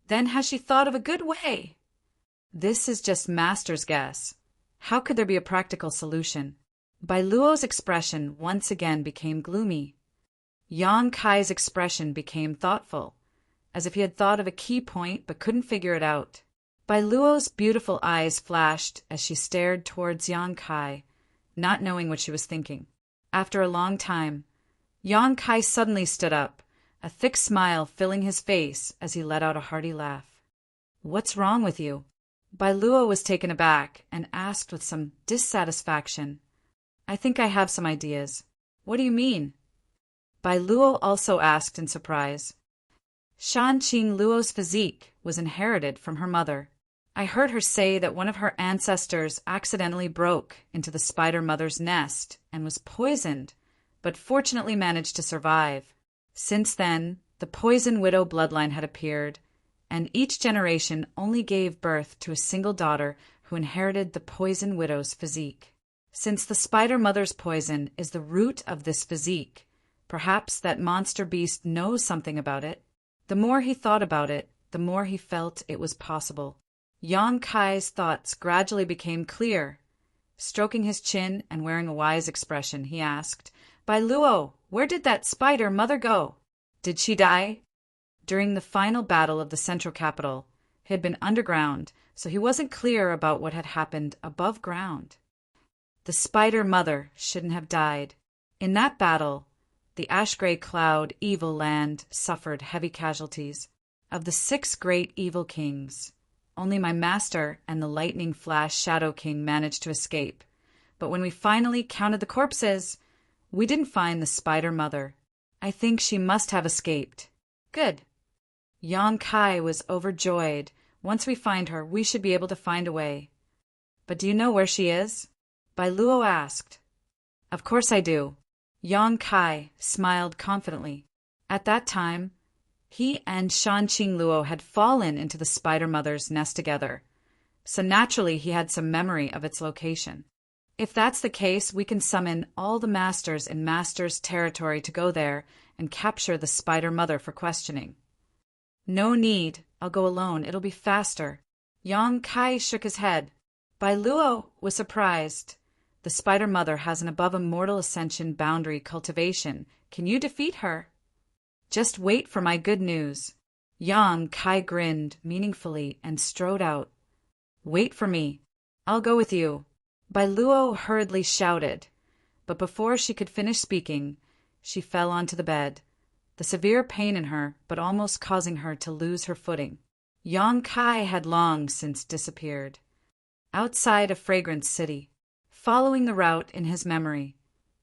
Then has she thought of a good way? This is just master's guess. How could there be a practical solution? Bai Luo's expression once again became gloomy. Yang Kai's expression became thoughtful, as if he had thought of a key point but couldn't figure it out. Bai Luo's beautiful eyes flashed as she stared towards Yang Kai, not knowing what she was thinking. After a long time, Yang Kai suddenly stood up, a thick smile filling his face as he let out a hearty laugh. "What's wrong with you?" Bai Luo was taken aback and asked with some dissatisfaction. "I think I have some ideas." "What do you mean?" Bai Luo also asked in surprise. Shan Qing Luo's physique was inherited from her mother. I heard her say that one of her ancestors accidentally broke into the spider mother's nest and was poisoned, but fortunately managed to survive. Since then, the poison widow bloodline had appeared, and each generation only gave birth to a single daughter who inherited the poison widow's physique. Since the spider mother's poison is the root of this physique, perhaps that monster beast knows something about it. The more he thought about it, the more he felt it was possible. Yang Kai's thoughts gradually became clear. Stroking his chin and wearing a wise expression, he asked, "Bai Luo, where did that spider mother go? Did she die?" During the final battle of the central capital, he had been underground, so he wasn't clear about what had happened above ground. The spider mother shouldn't have died. In that battle, the ash-gray cloud evil land suffered heavy casualties. Of the 6 great evil kings, only my master and the lightning flash shadow king managed to escape. But when we finally counted the corpses, we didn't find the spider mother. I think she must have escaped. Good. Yang Kai was overjoyed. Once we find her, we should be able to find a way. But do you know where she is? Bai Luo asked. Of course I do. Yang Kai smiled confidently. At that time, he and Shan Qing Luo had fallen into the spider mother's nest together, so naturally he had some memory of its location. If that's the case, we can summon all the masters in Master's territory to go there and capture the spider mother for questioning. No need, I'll go alone, it'll be faster. Yang Kai shook his head. Bai Luo was surprised. The spider mother has an above immortal ascension boundary cultivation. Can you defeat her? Just wait for my good news. Yang Kai grinned meaningfully and strode out. Wait for me. I'll go with you. Bai Luo hurriedly shouted, but before she could finish speaking, she fell onto the bed, the severe pain in her but almost causing her to lose her footing. Yang Kai had long since disappeared. Outside a fragrance city, following the route in his memory,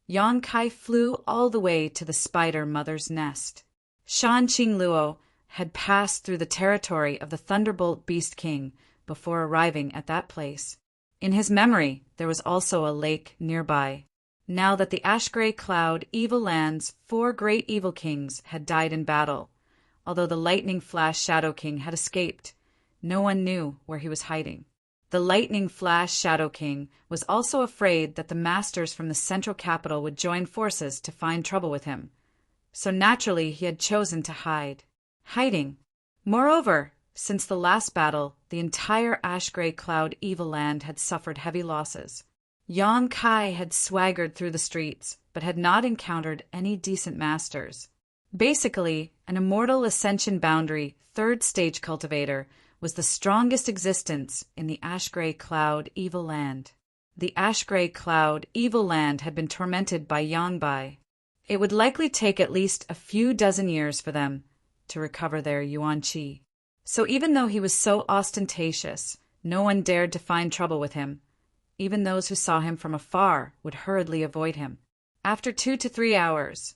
Yang Kai flew all the way to the spider mother's nest. Shan Qing Luo had passed through the territory of the Thunderbolt Beast King before arriving at that place. In his memory, there was also a lake nearby. Now that the ash-gray cloud evil land's 4 great evil kings had died in battle, although the lightning flash shadow king had escaped, no one knew where he was hiding. The lightning flash shadow king was also afraid that the masters from the central capital would join forces to find trouble with him. So naturally he had chosen to hide. Hiding. Moreover, since the last battle, the entire ash-gray cloud evil land had suffered heavy losses. Yang Kai had swaggered through the streets, but had not encountered any decent masters. Basically, an immortal ascension boundary 3rd stage cultivator was the strongest existence in the ash-gray cloud evil land. The ash-gray cloud evil land had been tormented by Yangbai. It would likely take at least a few dozen years for them to recover their yuan qi. So even though he was so ostentatious, no one dared to find trouble with him. Even those who saw him from afar would hurriedly avoid him. After 2 to 3 hours,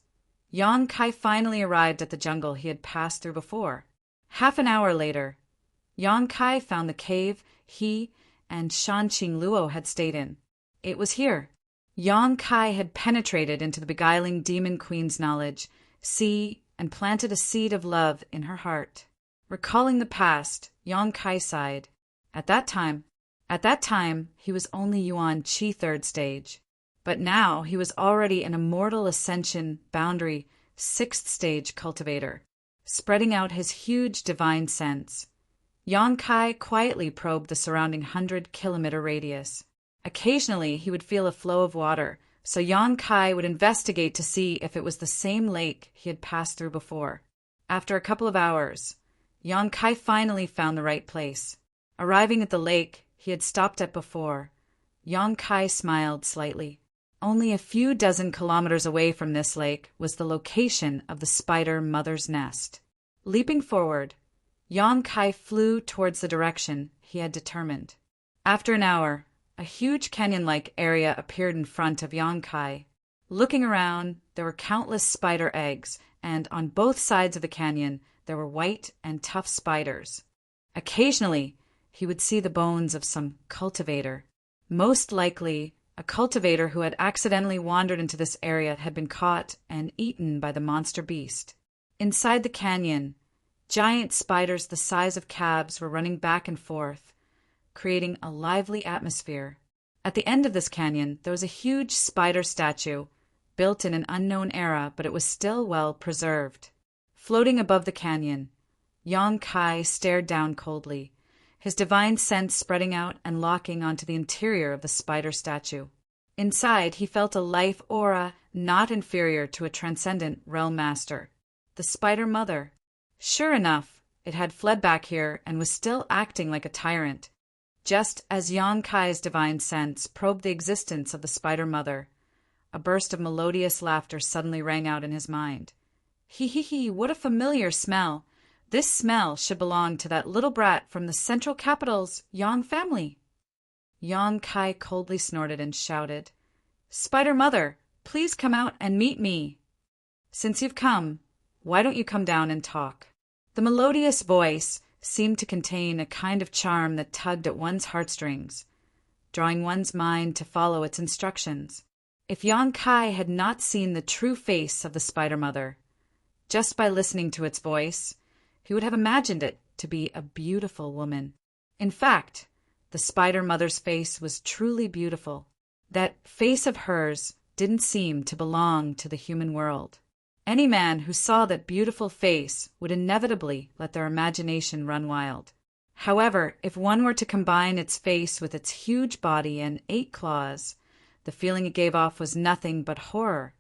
Yang Kai finally arrived at the jungle he had passed through before. Half an hour later, Yang Kai found the cave he and Shan Qing Luo had stayed in. It was here. Yang Kai had penetrated into the beguiling demon queen's knowledge, and planted a seed of love in her heart. Recalling the past, Yang Kai sighed. At that time, he was only Yuan Qi 3rd stage. But now he was already an immortal ascension boundary sixth-stage cultivator, spreading out his huge divine sense. Yong-kai quietly probed the surrounding 100-kilometer radius. Occasionally, he would feel a flow of water, so Yong-kai would investigate to see if it was the same lake he had passed through before. After a couple of hours, Yong-kai finally found the right place. Arriving at the lake he had stopped at before, Yong-kai smiled slightly. Only a few dozen kilometers away from this lake was the location of the spider mother's nest. Leaping forward, Yong-kai flew towards the direction he had determined. After an hour, a huge canyon-like area appeared in front of Yong-kai. Looking around, there were countless spider eggs, and on both sides of the canyon there were white and tough spiders. Occasionally, he would see the bones of some cultivator. Most likely, a cultivator who had accidentally wandered into this area had been caught and eaten by the monster beast. Inside the canyon, giant spiders the size of cabs were running back and forth, creating a lively atmosphere. At the end of this canyon, there was a huge spider statue, built in an unknown era, but it was still well preserved. Floating above the canyon, Yong-kai stared down coldly, his divine sense spreading out and locking onto the interior of the spider statue. Inside, he felt a life aura not inferior to a transcendent realm master, the spider mother. Sure enough, it had fled back here and was still acting like a tyrant. Just as Yong-kai's divine sense probed the existence of the spider mother, a burst of melodious laughter suddenly rang out in his mind. Hee, what a familiar smell! This smell should belong to that little brat from the central capital's Yang family. Yong-kai coldly snorted and shouted, "Spider Mother, please come out and meet me. Since you've come, why don't you come down and talk?" The melodious voice seemed to contain a kind of charm that tugged at one's heartstrings, drawing one's mind to follow its instructions. If Yong-kai had not seen the true face of the Spider Mother, just by listening to its voice, he would have imagined it to be a beautiful woman. In fact, the Spider Mother's face was truly beautiful. That face of hers didn't seem to belong to the human world. Any man who saw that beautiful face would inevitably let their imagination run wild. However, if one were to combine its face with its huge body and 8 claws, the feeling it gave off was nothing but horror,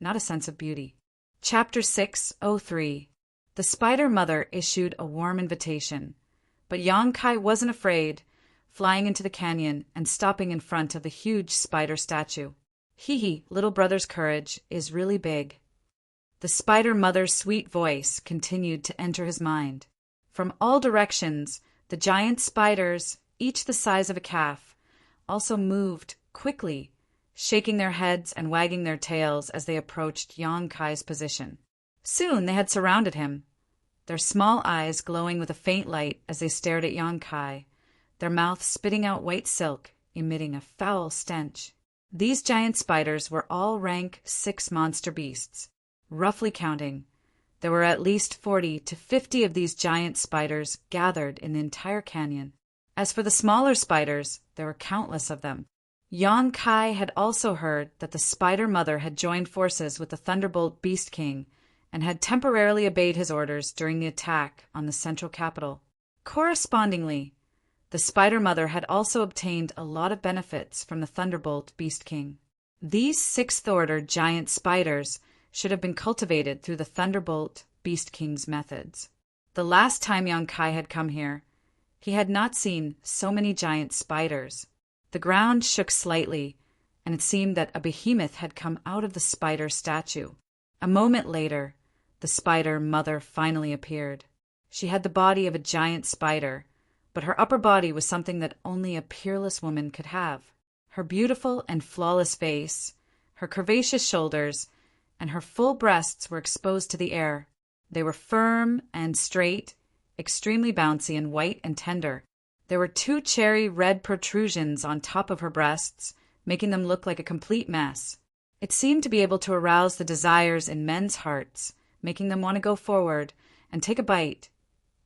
not a sense of beauty. Chapter 603. The Spider Mother issued a warm invitation, but Yong-kai wasn't afraid, flying into the canyon and stopping in front of the huge spider statue. Hee, little brother's courage is really big. The Spider Mother's sweet voice continued to enter his mind. From all directions, the giant spiders, each the size of a calf, also moved quickly, shaking their heads and wagging their tails as they approached Yong-kai's position. Soon they had surrounded him, their small eyes glowing with a faint light as they stared at Yong-kai, their mouths spitting out white silk, emitting a foul stench. These giant spiders were all rank 6 monster beasts. Roughly counting, there were at least 40 to 50 of these giant spiders gathered in the entire canyon. As for the smaller spiders, there were countless of them. Yong-kai had also heard that the Spider Mother had joined forces with the Thunderbolt Beast King and had temporarily obeyed his orders during the attack on the central capital. Correspondingly, the Spider Mother had also obtained a lot of benefits from the Thunderbolt Beast King. These 6th-order giant spiders should have been cultivated through the Thunderbolt Beast King's methods. The last time Yong-kai had come here, he had not seen so many giant spiders. The ground shook slightly, and it seemed that a behemoth had come out of the spider statue. A moment later, the Spider Mother finally appeared. She had the body of a giant spider, but her upper body was something that only a peerless woman could have. Her beautiful and flawless face, her curvaceous shoulders, and her full breasts were exposed to the air. They were firm and straight, extremely bouncy and white and tender. There were 2 cherry red protrusions on top of her breasts, making them look like a complete mess. It seemed to be able to arouse the desires in men's hearts, making them want to go forward and take a bite,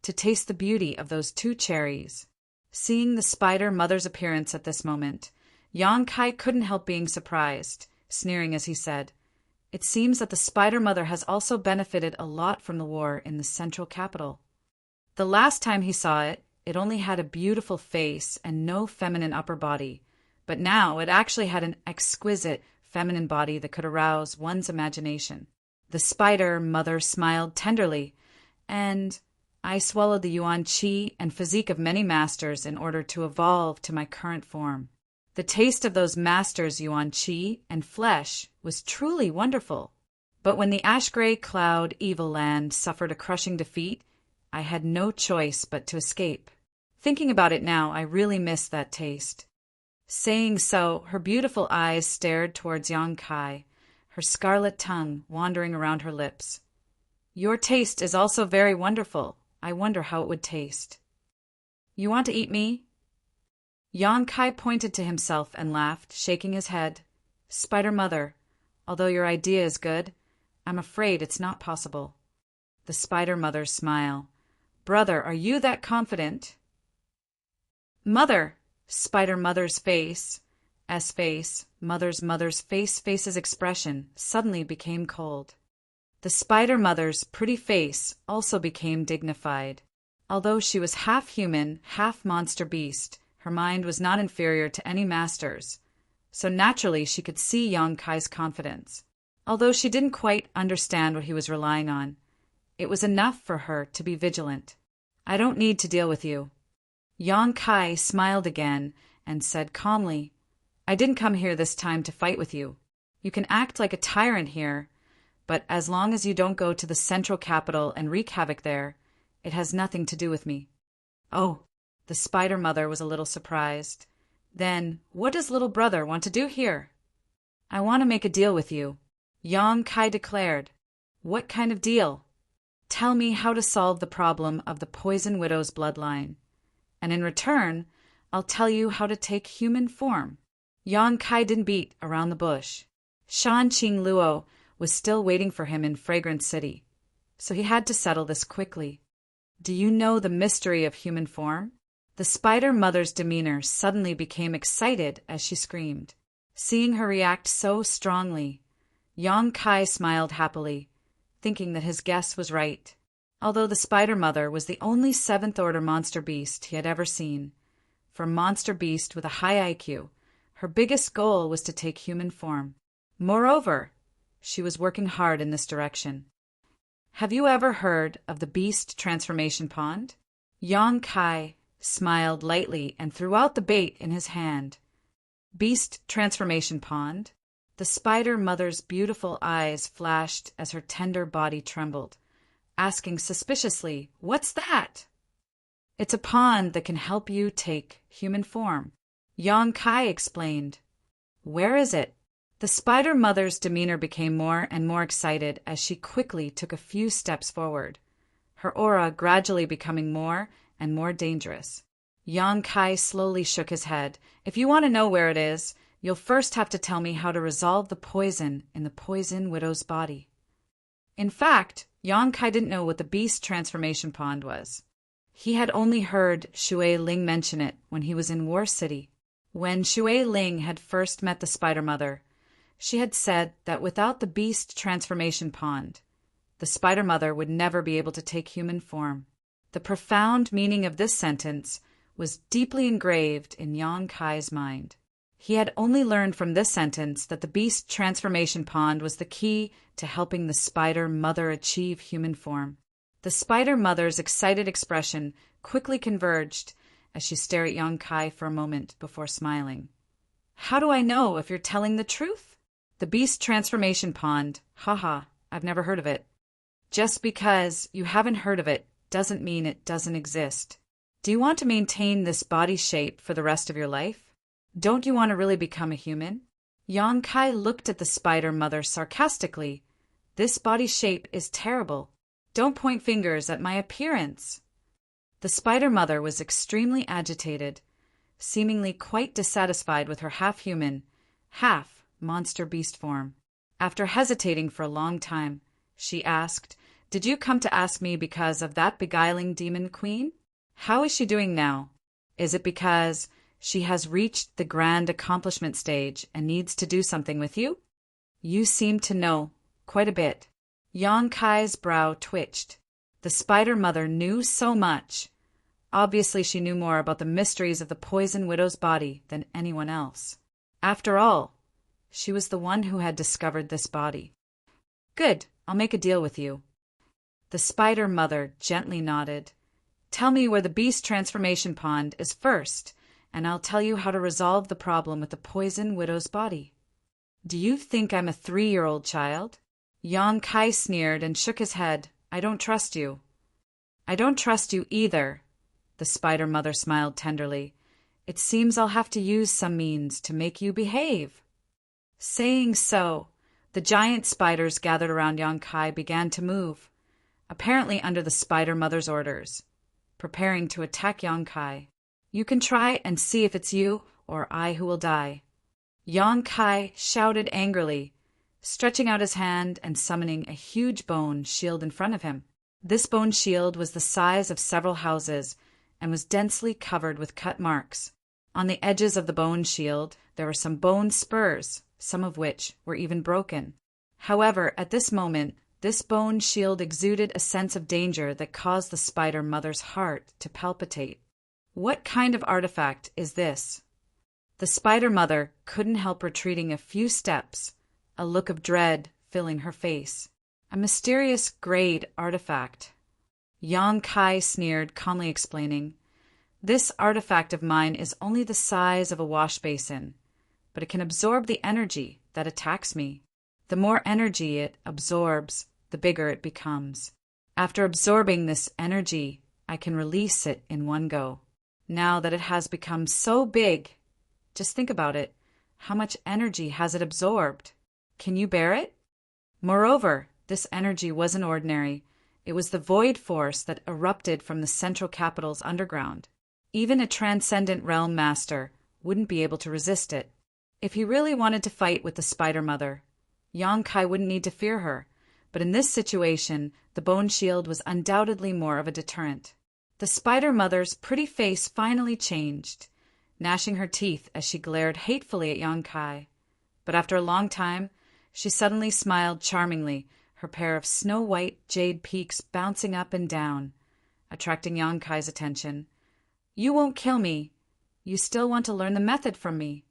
to taste the beauty of those 2 cherries. Seeing the Spider Mother's appearance at this moment, Yong-kai couldn't help being surprised, sneering as he said, It seems that the Spider Mother has also benefited a lot from the war in the central capital. The last time he saw it, it only had a beautiful face and no feminine upper body, but now it actually had an exquisite feminine body that could arouse one's imagination. The Spider Mother smiled tenderly, and I swallowed the yuan qi and physique of many masters in order to evolve to my current form. The taste of those masters' yuan qi and flesh was truly wonderful. But when the ash-gray cloud evil land suffered a crushing defeat, I had no choice but to escape. Thinking about it now, I really miss that taste. Saying so, her beautiful eyes stared towards Yang Kai, her scarlet tongue wandering around her lips. Your taste is also very wonderful. I wonder how it would taste. You want to eat me? Yang Kai pointed to himself and laughed, shaking his head. Spider Mother, although your idea is good, I'm afraid it's not possible. The Spider Mother's smile. Brother, are you that confident? Mother, Spider Mother's face, mother's face's expression suddenly became cold. The Spider Mother's pretty face also became dignified. Although she was half human, half monster beast, her mind was not inferior to any master's, so naturally she could see Yang Kai's confidence. Although she didn't quite understand what he was relying on, it was enough for her to be vigilant. I don't need to deal with you. Yang Kai smiled again and said calmly, I didn't come here this time to fight with you. You can act like a tyrant here, but as long as you don't go to the central capital and wreak havoc there, it has nothing to do with me. Oh, the Spider Mother was a little surprised. Then, what does little brother want to do here? I want to make a deal with you, Yang Kai declared. What kind of deal? Tell me how to solve the problem of the Poison Widow's bloodline, and in return, I'll tell you how to take human form. Yang Kai didn't beat around the bush. Shan Qing Luo was still waiting for him in Fragrant City, so he had to settle this quickly. Do you know the mystery of human form? The Spider Mother's demeanor suddenly became excited as she screamed. Seeing her react so strongly, Yang Kai smiled happily, thinking that his guess was right. Although the Spider Mother was the only seventh-order monster beast he had ever seen. For a monster beast with a high IQ, her biggest goal was to take human form. Moreover, she was working hard in this direction. Have you ever heard of the Beast Transformation Pond? Yang Kai smiled lightly and threw out the bait in his hand. Beast Transformation Pond? The Spider Mother's beautiful eyes flashed as her tender body trembled, asking suspiciously, What's that? It's a pond that can help you take human form. Yang Kai explained. Where is it? The Spider Mother's demeanor became more and more excited as she quickly took a few steps forward, her aura gradually becoming more and more dangerous. Yang Kai slowly shook his head. If you want to know where it is, you'll first have to tell me how to resolve the poison in the Poison Widow's body. In fact, Yang Kai didn't know what the Beast Transformation Pond was. He had only heard Shui Ling mention it when he was in War City. When Shui Ling had first met the Spider Mother, she had said that without the Beast Transformation Pond, the Spider Mother would never be able to take human form. The profound meaning of this sentence was deeply engraved in Yang Kai's mind. He had only learned from this sentence that the Beast Transformation Pond was the key to helping the Spider Mother achieve human form. The Spider Mother's excited expression quickly converged as she stared at Yang Kai for a moment before smiling. How do I know if you're telling the truth? The Beast Transformation Pond, haha, I've never heard of it. Just because you haven't heard of it doesn't mean it doesn't exist. Do you want to maintain this body shape for the rest of your life? Don't you want to really become a human? Yang Kai looked at the Spider Mother sarcastically. This body shape is terrible. Don't point fingers at my appearance. The Spider Mother was extremely agitated, seemingly quite dissatisfied with her half-human, half-monster beast form. After hesitating for a long time, she asked, Did you come to ask me because of that beguiling demon queen? How is she doing now? Is it because she has reached the grand accomplishment stage and needs to do something with you? You seem to know quite a bit. Yang Kai's brow twitched. The spider mother knew so much. Obviously, she knew more about the mysteries of the poison widow's body than anyone else. After all, she was the one who had discovered this body. Good, I'll make a deal with you. The spider mother gently nodded. Tell me where the beast transformation pond is first, and I'll tell you how to resolve the problem with the poison widow's body. Do you think I'm a 3-year-old child? Yang Kai sneered and shook his head. I don't trust you. I don't trust you either. The spider mother smiled tenderly. It seems I'll have to use some means to make you behave. Saying so, the giant spiders gathered around Yang Kai began to move, apparently under the spider mother's orders, preparing to attack Yang Kai. You can try and see if it's you or I who will die. Yang Kai shouted angrily, stretching out his hand and summoning a huge bone shield in front of him. This bone shield was the size of several houses and was densely covered with cut marks. On the edges of the bone shield, there were some bone spurs, some of which were even broken. However, at this moment, this bone shield exuded a sense of danger that caused the spider mother's heart to palpitate. What kind of artifact is this? The spider mother couldn't help retreating a few steps, a look of dread filling her face. A mysterious grade artifact. Yang Kai sneered, calmly explaining, This artifact of mine is only the size of a wash basin, but it can absorb the energy that attacks me. The more energy it absorbs, the bigger it becomes. After absorbing this energy, I can release it in one go. Now that it has become so big, just think about it. How much energy has it absorbed? Can you bear it? Moreover, this energy wasn't ordinary. It was the void force that erupted from the central capital's underground. Even a transcendent realm master wouldn't be able to resist it. If he really wanted to fight with the spider mother, Yang Kai wouldn't need to fear her. But in this situation, the bone shield was undoubtedly more of a deterrent. The spider mother's pretty face finally changed, gnashing her teeth as she glared hatefully at Yang Kai. But after a long time, she suddenly smiled charmingly, her pair of snow-white jade peaks bouncing up and down, attracting Yang Kai's attention. You won't kill me. You still want to learn the method from me.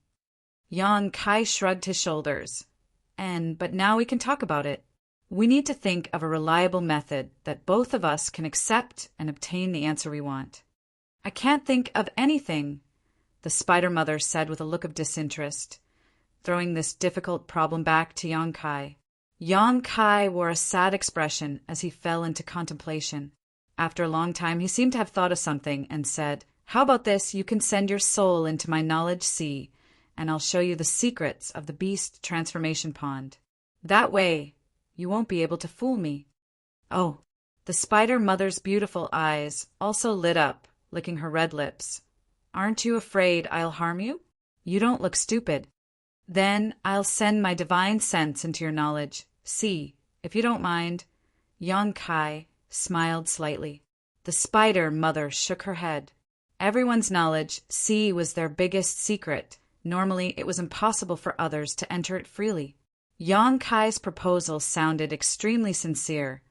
Yang Kai shrugged his shoulders. But now we can talk about it. We need to think of a reliable method that both of us can accept and obtain the answer we want. I can't think of anything, the spider mother said with a look of disinterest, throwing this difficult problem back to Yang Kai. Yang Kai wore a sad expression as he fell into contemplation. After a long time, he seemed to have thought of something and said, How about this? You can send your soul into my knowledge sea, and I'll show you the secrets of the beast transformation pond. That way, you won't be able to fool me. Oh, the spider mother's beautiful eyes also lit up, licking her red lips. Aren't you afraid I'll harm you? You don't look stupid. Then I'll send my divine sense into your knowledge. See, if you don't mind. Yang Kai smiled slightly. The spider mother shook her head. Everyone's knowledge, sea was their biggest secret. Normally, it was impossible for others to enter it freely. Yang Kai's proposal sounded extremely sincere,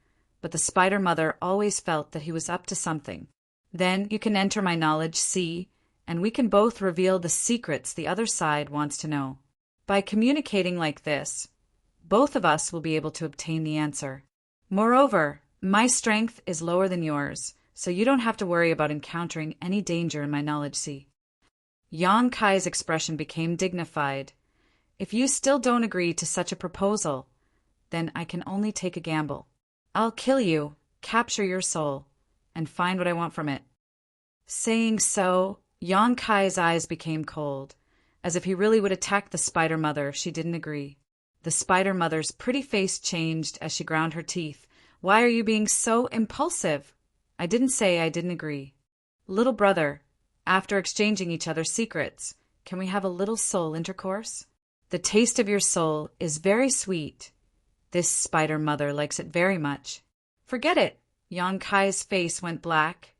but the spider mother always felt that he was up to something. Then you can enter my knowledge sea, and we can both reveal the secrets the other side wants to know. By communicating like this, both of us will be able to obtain the answer. Moreover, my strength is lower than yours, so you don't have to worry about encountering any danger in my knowledge sea. Yang Kai's expression became dignified. If you still don't agree to such a proposal, then I can only take a gamble. I'll kill you, capture your soul, and find what I want from it. Saying so, Yang Kai's eyes became cold, as if he really would attack the spider mother if she didn't agree. The spider mother's pretty face changed as she ground her teeth. Why are you being so impulsive? I didn't say I didn't agree. Little brother, after exchanging each other's secrets, can we have a little soul intercourse? The taste of your soul is very sweet. This spider mother likes it very much. Forget it. Yang Kai's face went black.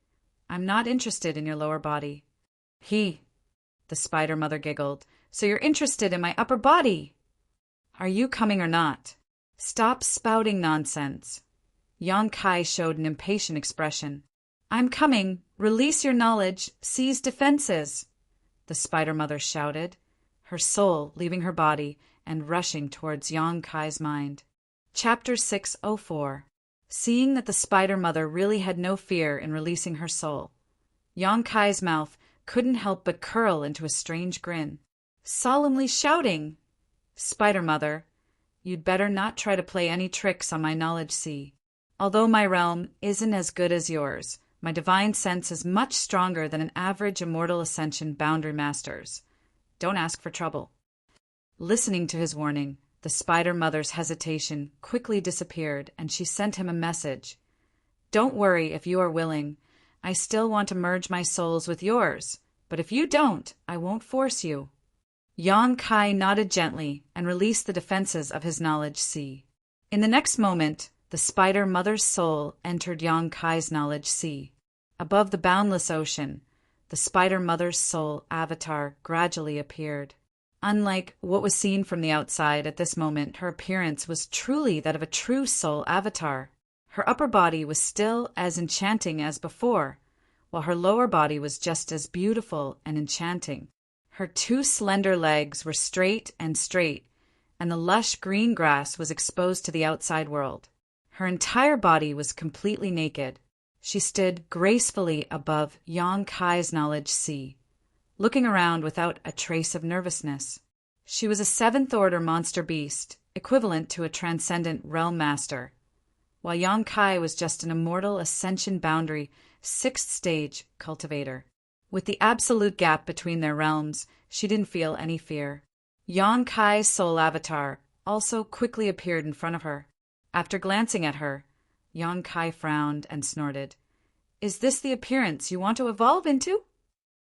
I'm not interested in your lower body. The spider mother giggled. So you're interested in my upper body? Are you coming or not? Stop spouting nonsense. Yang Kai showed an impatient expression. I'm coming. Release your knowledge. Seize defenses. The Spider Mother shouted, her soul leaving her body and rushing towards Yang Kai's mind. Chapter 604. Seeing that the Spider Mother really had no fear in releasing her soul, Yang Kai's mouth couldn't help but curl into a strange grin. Solemnly shouting, Spider Mother, you'd better not try to play any tricks on my knowledge sea. Although my realm isn't as good as yours, my divine sense is much stronger than an average immortal ascension boundary master's. Don't ask for trouble. Listening to his warning, the Spider Mother's hesitation quickly disappeared, and she sent him a message. Don't worry if you are willing. I still want to merge my souls with yours, but if you don't, I won't force you. Yang Kai nodded gently and released the defenses of his knowledge sea. In the next moment, the Spider Mother's soul entered Yang Kai's knowledge sea. Above the boundless ocean, the Spider Mother's soul avatar gradually appeared. Unlike what was seen from the outside at this moment, her appearance was truly that of a true soul avatar. Her upper body was still as enchanting as before, while her lower body was just as beautiful and enchanting. Her two slender legs were straight, and the lush green grass was exposed to the outside world. Her entire body was completely naked. She stood gracefully above Yang Kai's knowledge sea, looking around without a trace of nervousness. She was a seventh-order monster beast, equivalent to a transcendent realm master, while Yang Kai was just an immortal ascension boundary, sixth-stage cultivator. With the absolute gap between their realms, she didn't feel any fear. Yang Kai's soul avatar also quickly appeared in front of her. After glancing at her, Yang Kai frowned and snorted. Is this the appearance you want to evolve into?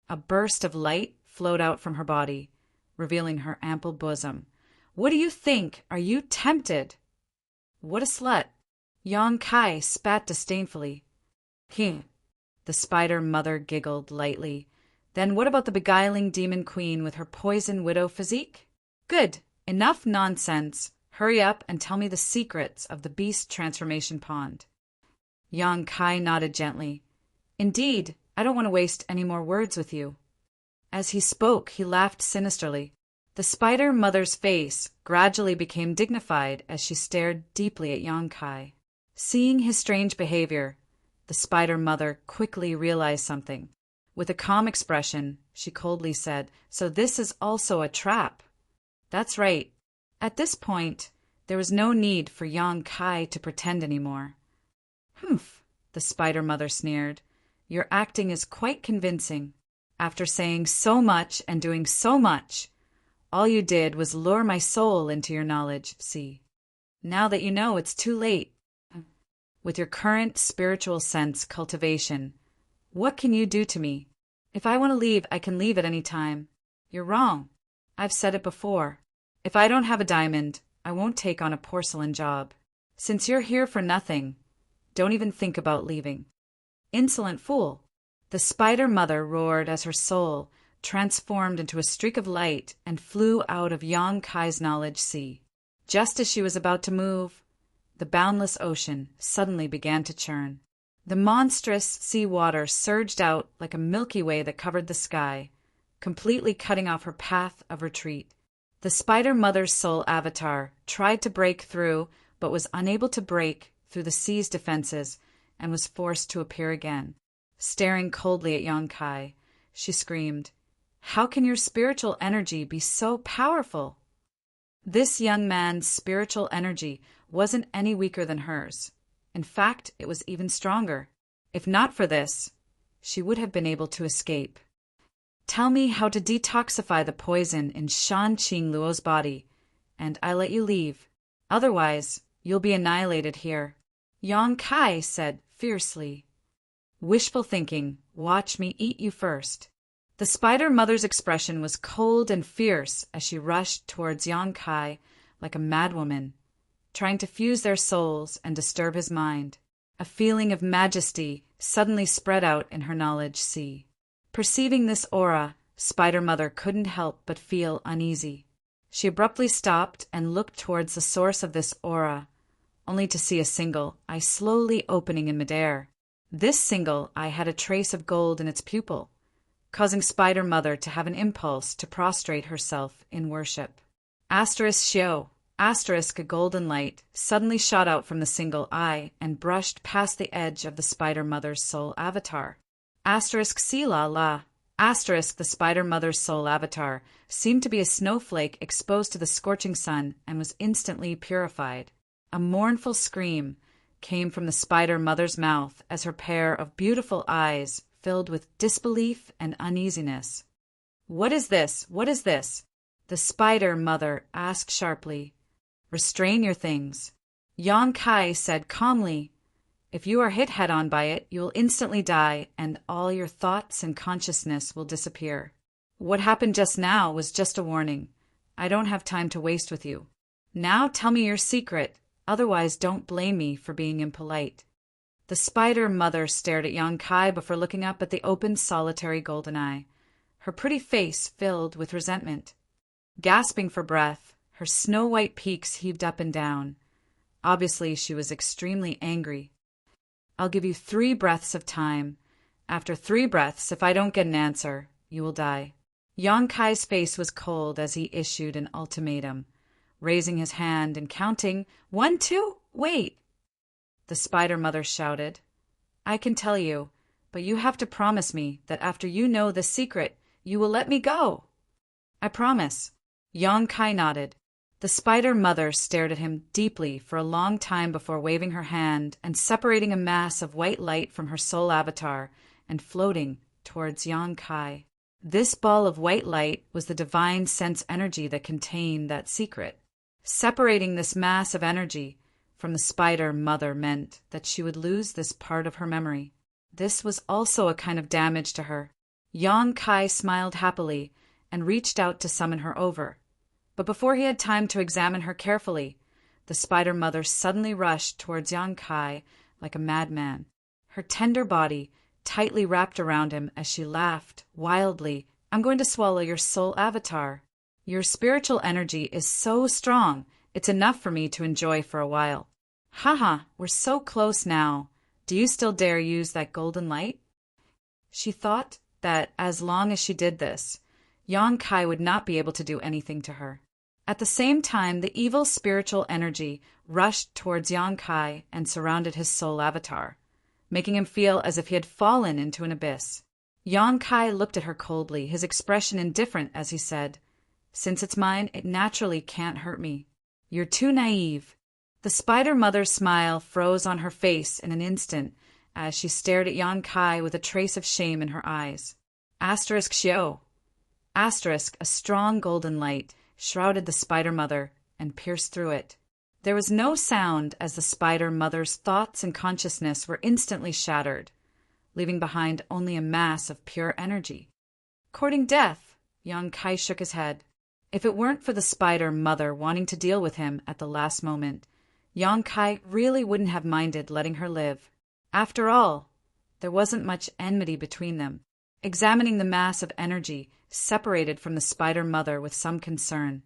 A burst of light flowed out from her body, revealing her ample bosom. What do you think? Are you tempted? What a slut! Yang Kai spat disdainfully. The Spider Mother giggled lightly. Then what about the beguiling demon queen with her poison widow physique? Good. Enough nonsense. Hurry up and tell me the secrets of the beast transformation pond. Yang Kai nodded gently. Indeed, I don't want to waste any more words with you. As he spoke, he laughed sinisterly. The Spider Mother's face gradually became dignified as she stared deeply at Yang Kai. Seeing his strange behavior, the Spider Mother quickly realized something. With a calm expression, she coldly said, So this is also a trap. That's right. At this point, there was no need for Yang Kai to pretend anymore. Humph, the Spider Mother sneered. Your acting is quite convincing. After saying so much and doing so much, all you did was lure my soul into your knowledge, see? Now that you know, it's too late. With your current spiritual sense cultivation, what can you do to me? If I want to leave, I can leave at any time. You're wrong. I've said it before. If I don't have a diamond, I won't take on a porcelain job. Since you're here for nothing, don't even think about leaving. Insolent fool! The Spider Mother roared as her soul transformed into a streak of light and flew out of Yang Kai's knowledge sea. Just as she was about to move, the boundless ocean suddenly began to churn. The monstrous sea water surged out like a Milky Way that covered the sky, completely cutting off her path of retreat. The Spider Mother's soul avatar tried to break through, but was unable to break through the sea's defenses and was forced to appear again. Staring coldly at Yang Kai, she screamed, How can your spiritual energy be so powerful? This young man's spiritual energy wasn't any weaker than hers. In fact, it was even stronger. If not for this, she would have been able to escape. Tell me how to detoxify the poison in Shan Qing Luo's body, and I let you leave. Otherwise, you'll be annihilated here. Yang Kai said fiercely. Wishful thinking. Watch me eat you first. The Spider Mother's expression was cold and fierce as she rushed towards Yang Kai like a madwoman, trying to fuse their souls and disturb his mind. A feeling of majesty suddenly spread out in her knowledge sea. Perceiving this aura, Spider Mother couldn't help but feel uneasy. She abruptly stopped and looked towards the source of this aura, only to see a single eye slowly opening in midair. This single eye had a trace of gold in its pupil, causing Spider Mother to have an impulse to prostrate herself in worship. Shio. A golden light suddenly shot out from the single eye and brushed past the edge of the Spider Mother's soul avatar. Sila La. The Spider Mother's soul avatar seemed to be a snowflake exposed to the scorching sun and was instantly purified. A mournful scream came from the Spider Mother's mouth as her pair of beautiful eyes filled with disbelief and uneasiness. "What is this? What is this?" the Spider Mother asked sharply. "Restrain your things," Yang Kai said calmly. "If you are hit head-on by it, you will instantly die, and all your thoughts and consciousness will disappear. What happened just now was just a warning. I don't have time to waste with you. Now tell me your secret, otherwise don't blame me for being impolite." The Spider Mother stared at Yang Kai before looking up at the open solitary golden eye, her pretty face filled with resentment. Gasping for breath, her snow-white peaks heaved up and down. Obviously, she was extremely angry. "I'll give you 3 breaths of time. After 3 breaths, if I don't get an answer, you will die." Yang Kai's face was cold as he issued an ultimatum, raising his hand and counting, 1, 2, wait! The Spider Mother shouted, "I can tell you, but you have to promise me that after you know the secret, you will let me go." "I promise." Yang Kai nodded. The Spider Mother stared at him deeply for a long time before waving her hand and separating a mass of white light from her soul avatar and floating towards Yang Kai. This ball of white light was the divine sense energy that contained that secret. Separating this mass of energy from the Spider Mother meant that she would lose this part of her memory. This was also a kind of damage to her. Yang Kai smiled happily and reached out to summon her over. But before he had time to examine her carefully, the Spider Mother suddenly rushed towards Yang Kai like a madman, her tender body tightly wrapped around him as she laughed wildly. "I'm going to swallow your soul avatar. Your spiritual energy is so strong, it's enough for me to enjoy for a while. Haha, we're so close now. Do you still dare use that golden light?" She thought that as long as she did this, Yang Kai would not be able to do anything to her. At the same time, the evil spiritual energy rushed towards Yang Kai and surrounded his soul avatar, making him feel as if he had fallen into an abyss. Yang Kai looked at her coldly, his expression indifferent as he said, "Since it's mine, it naturally can't hurt me. You're too naive." The Spider Mother's smile froze on her face in an instant as she stared at Yang Kai with a trace of shame in her eyes. Shio. A strong golden light shrouded the Spider Mother and pierced through it. There was no sound as the Spider Mother's thoughts and consciousness were instantly shattered, leaving behind only a mass of pure energy. Courting death, Yang Kai shook his head. If it weren't for the Spider Mother wanting to deal with him at the last moment, Yang Kai really wouldn't have minded letting her live. After all, there wasn't much enmity between them. Examining the mass of energy separated from the Spider Mother with some concern,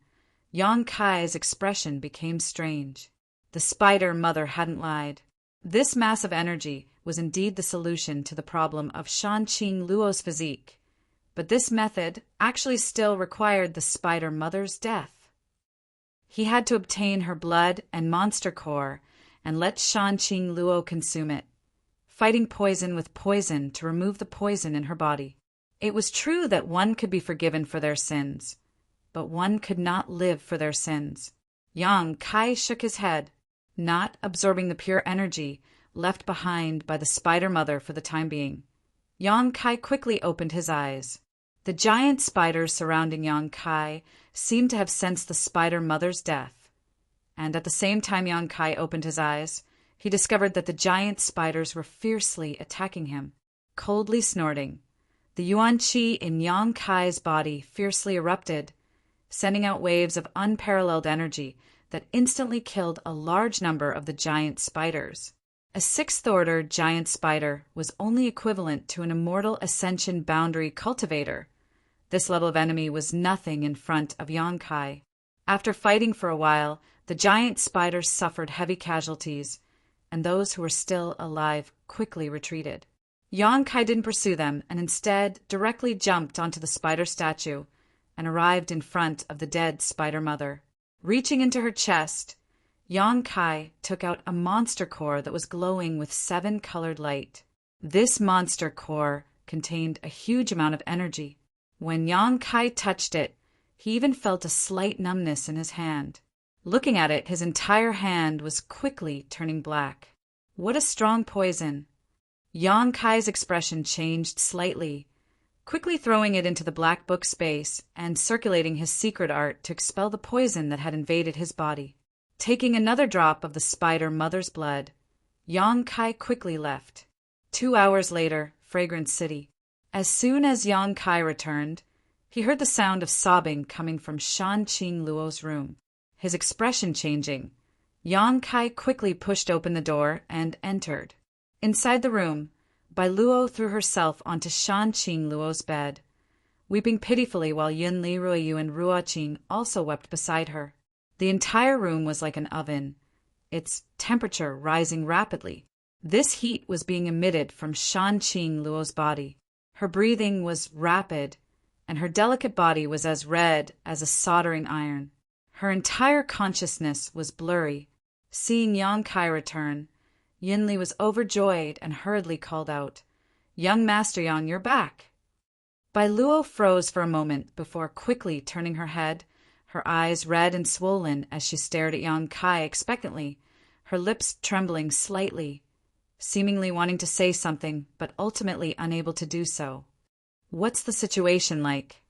Yang Kai's expression became strange. The Spider Mother hadn't lied. This mass of energy was indeed the solution to the problem of Shanqing Luo's physique, but this method actually still required the Spider Mother's death. He had to obtain her blood and monster core and let Shanqing Luo consume it, fighting poison with poison to remove the poison in her body. It was true that one could be forgiven for their sins, but one could not live for their sins. Yang Kai shook his head, not absorbing the pure energy left behind by the Spider Mother for the time being. Yang Kai quickly opened his eyes. The giant spiders surrounding Yang Kai seemed to have sensed the Spider Mother's death, and at the same time Yang Kai opened his eyes, he discovered that the giant spiders were fiercely attacking him. Coldly snorting, the Yuan Qi in Yang Kai's body fiercely erupted, sending out waves of unparalleled energy that instantly killed a large number of the giant spiders. A 6th-order giant spider was only equivalent to an immortal ascension boundary cultivator. This level of enemy was nothing in front of Yang Kai. After fighting for a while, the giant spiders suffered heavy casualties, and those who were still alive quickly retreated. Yang Kai didn't pursue them and instead directly jumped onto the spider statue and arrived in front of the dead spider mother. Reaching into her chest, Yang Kai took out a monster core that was glowing with 7 colored light. This monster core contained a huge amount of energy. When Yang Kai touched it, he even felt a slight numbness in his hand. Looking at it, his entire hand was quickly turning black. What a strong poison! Yang Kai's expression changed slightly, quickly throwing it into the black book space and circulating his secret art to expel the poison that had invaded his body. Taking another drop of the spider mother's blood, Yang Kai quickly left. 2 hours later, Fragrance City. As soon as Yang Kai returned, he heard the sound of sobbing coming from Shan Qing Luo's room. His expression changing, Yang Kai quickly pushed open the door and entered. Inside the room, Bai Luo threw herself onto Shan Qing Luo's bed, weeping pitifully while Yun Li Ruoyu and Ruo Qing also wept beside her. The entire room was like an oven, its temperature rising rapidly. This heat was being emitted from Shan Qing Luo's body. Her breathing was rapid, and her delicate body was as red as a soldering iron. Her entire consciousness was blurry. Seeing Yang Kai return, Yin Li was overjoyed and hurriedly called out, "Young Master Yang, you're back!" Bai Luo froze for a moment before quickly turning her head, her eyes red and swollen as she stared at Yang Kai expectantly, her lips trembling slightly, seemingly wanting to say something but ultimately unable to do so. "What's the situation like?"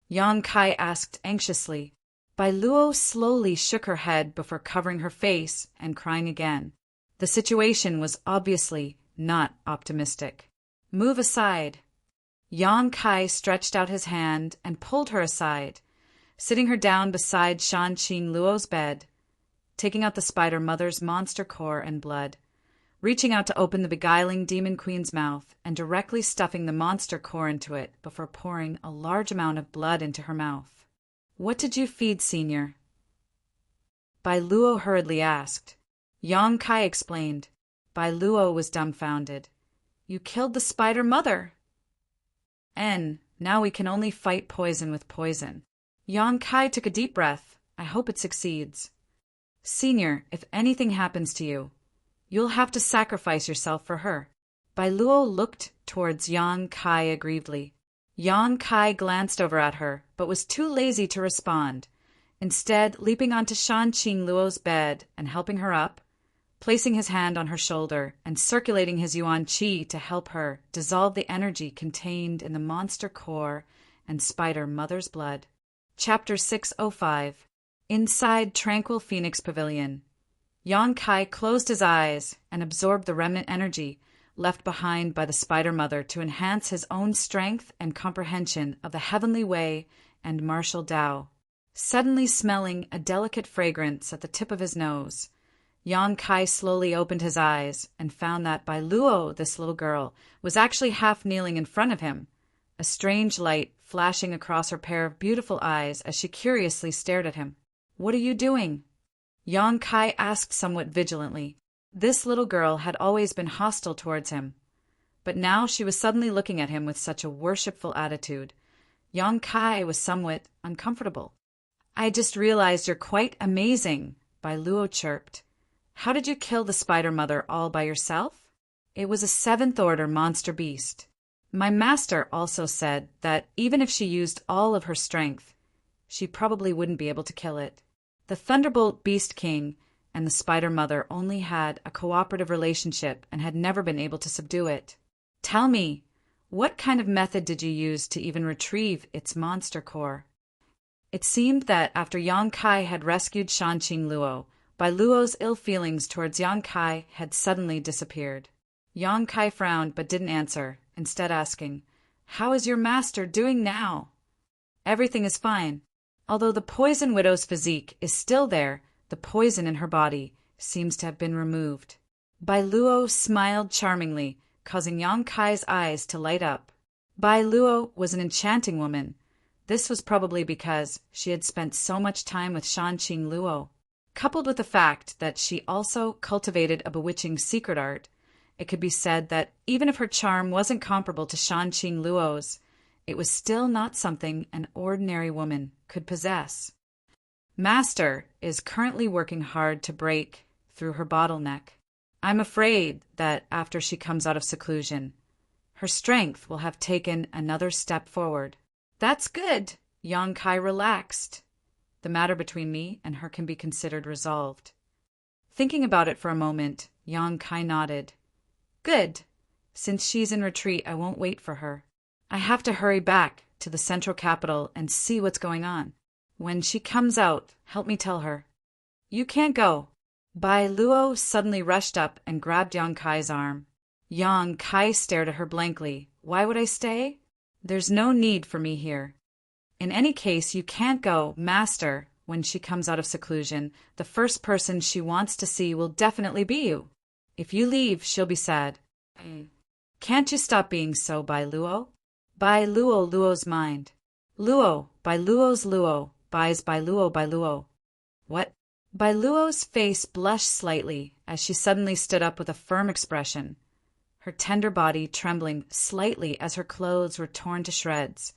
Yang Kai asked anxiously. Bai Luo slowly shook her head before covering her face and crying again. The situation was obviously not optimistic. "Move aside." Yang Kai stretched out his hand and pulled her aside, sitting her down beside Shan Qing Luo's bed, taking out the spider mother's monster core and blood, reaching out to open the beguiling demon queen's mouth and directly stuffing the monster core into it before pouring a large amount of blood into her mouth. "What did you feed, Senior?" Bai Luo hurriedly asked. Yang Kai explained. Bai Luo was dumbfounded. "You killed the spider mother!" Now we can only fight poison with poison." Yang Kai took a deep breath. "I hope it succeeds." "Senior, if anything happens to you, you'll have to sacrifice yourself for her." Bai Luo looked towards Yang Kai aggrievedly. Yang Kai glanced over at her, but was too lazy to respond, instead leaping onto Shan Qing Luo's bed and helping her up, placing his hand on her shoulder and circulating his yuan qi to help her dissolve the energy contained in the monster core and spider mother's blood. Chapter 605. Inside Tranquil Phoenix Pavilion. Yang Kai closed his eyes and absorbed the remnant energy left behind by the spider mother to enhance his own strength and comprehension of the heavenly way and martial Tao. Suddenly smelling a delicate fragrance at the tip of his nose, Yang Kai slowly opened his eyes and found that Bai Luo, this little girl, was actually half kneeling in front of him, a strange light flashing across her pair of beautiful eyes as she curiously stared at him. "What are you doing?" Yang Kai asked somewhat vigilantly. This little girl had always been hostile towards him, but now she was suddenly looking at him with such a worshipful attitude. Yang Kai was somewhat uncomfortable. "I just realized you're quite amazing," Bai Luo chirped. "How did you kill the spider mother all by yourself?" "It was a 7th order monster beast. My master also said that even if she used all of her strength, she probably wouldn't be able to kill it. The Thunderbolt Beast King and the spider mother only had a cooperative relationship and had never been able to subdue it. Tell me, what kind of method did you use to even retrieve its monster core?" It seemed that after Yang Kai had rescued Shan Qing Luo, Bai Luo's ill feelings towards Yang Kai had suddenly disappeared. Yang Kai frowned but didn't answer, instead asking, "How is your master doing now?" "Everything is fine. Although the poison widow's physique is still there, the poison in her body seems to have been removed." Bai Luo smiled charmingly, causing Yang Kai's eyes to light up. Bai Luo was an enchanting woman. This was probably because she had spent so much time with Shan Qing Luo. Coupled with the fact that she also cultivated a bewitching secret art, it could be said that even if her charm wasn't comparable to Shan Qing Luo's, it was still not something an ordinary woman could possess. Master is currently working hard to break through her bottleneck. I'm afraid that after she comes out of seclusion, her strength will have taken another step forward. That's good. Yang Kai relaxed. The matter between me and her can be considered resolved. Thinking about it for a moment, Yang Kai nodded. Good. Since she's in retreat, I won't wait for her. I have to hurry back to the central capital and see what's going on. When she comes out, help me tell her. You can't go. Bai Luo suddenly rushed up and grabbed Yang Kai's arm. Yang Kai stared at her blankly. Why would I stay? There's no need for me here. In any case, you can't go, Master. When she comes out of seclusion, the first person she wants to see will definitely be you. If you leave, she'll be sad. Can't you stop being so, Bai Luo? Bai Luo, Luo's mind. Luo, Bai Luo's Luo, Bai's Bai Luo, Bai Luo. What? Bai Luo's face blushed slightly as she suddenly stood up with a firm expression, her tender body trembling slightly as her clothes were torn to shreds,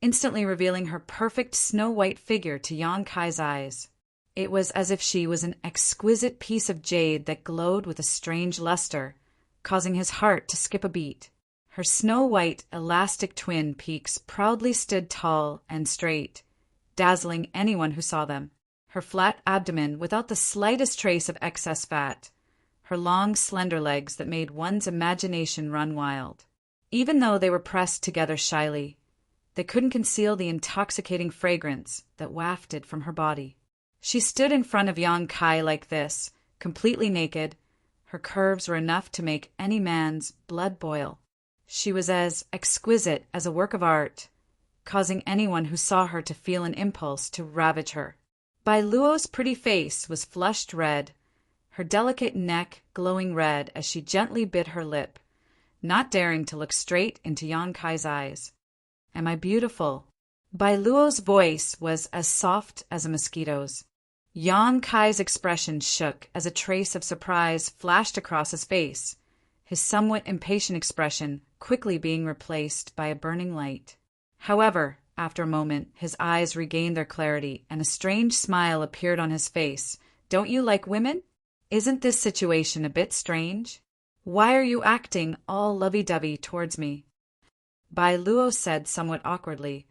instantly revealing her perfect snow-white figure to Yang Kai's eyes. It was as if she was an exquisite piece of jade that glowed with a strange luster, causing his heart to skip a beat. Her snow-white, elastic twin peaks proudly stood tall and straight, dazzling anyone who saw them. Her flat abdomen without the slightest trace of excess fat, her long, slender legs that made one's imagination run wild. Even though they were pressed together shyly, they couldn't conceal the intoxicating fragrance that wafted from her body. She stood in front of Yang Kai like this, completely naked. Her curves were enough to make any man's blood boil. She was as exquisite as a work of art, causing anyone who saw her to feel an impulse to ravage her. Bai Luo's pretty face was flushed red, her delicate neck glowing red as she gently bit her lip, not daring to look straight into Yang Kai's eyes. Am I beautiful? Bai Luo's voice was as soft as a mosquito's. Yang Kai's expression shook as a trace of surprise flashed across his face, his somewhat impatient expression quickly being replaced by a burning light. However, after a moment, his eyes regained their clarity and a strange smile appeared on his face. Don't you like women? Isn't this situation a bit strange? Why are you acting all lovey-dovey towards me? Bai Luo said somewhat awkwardly,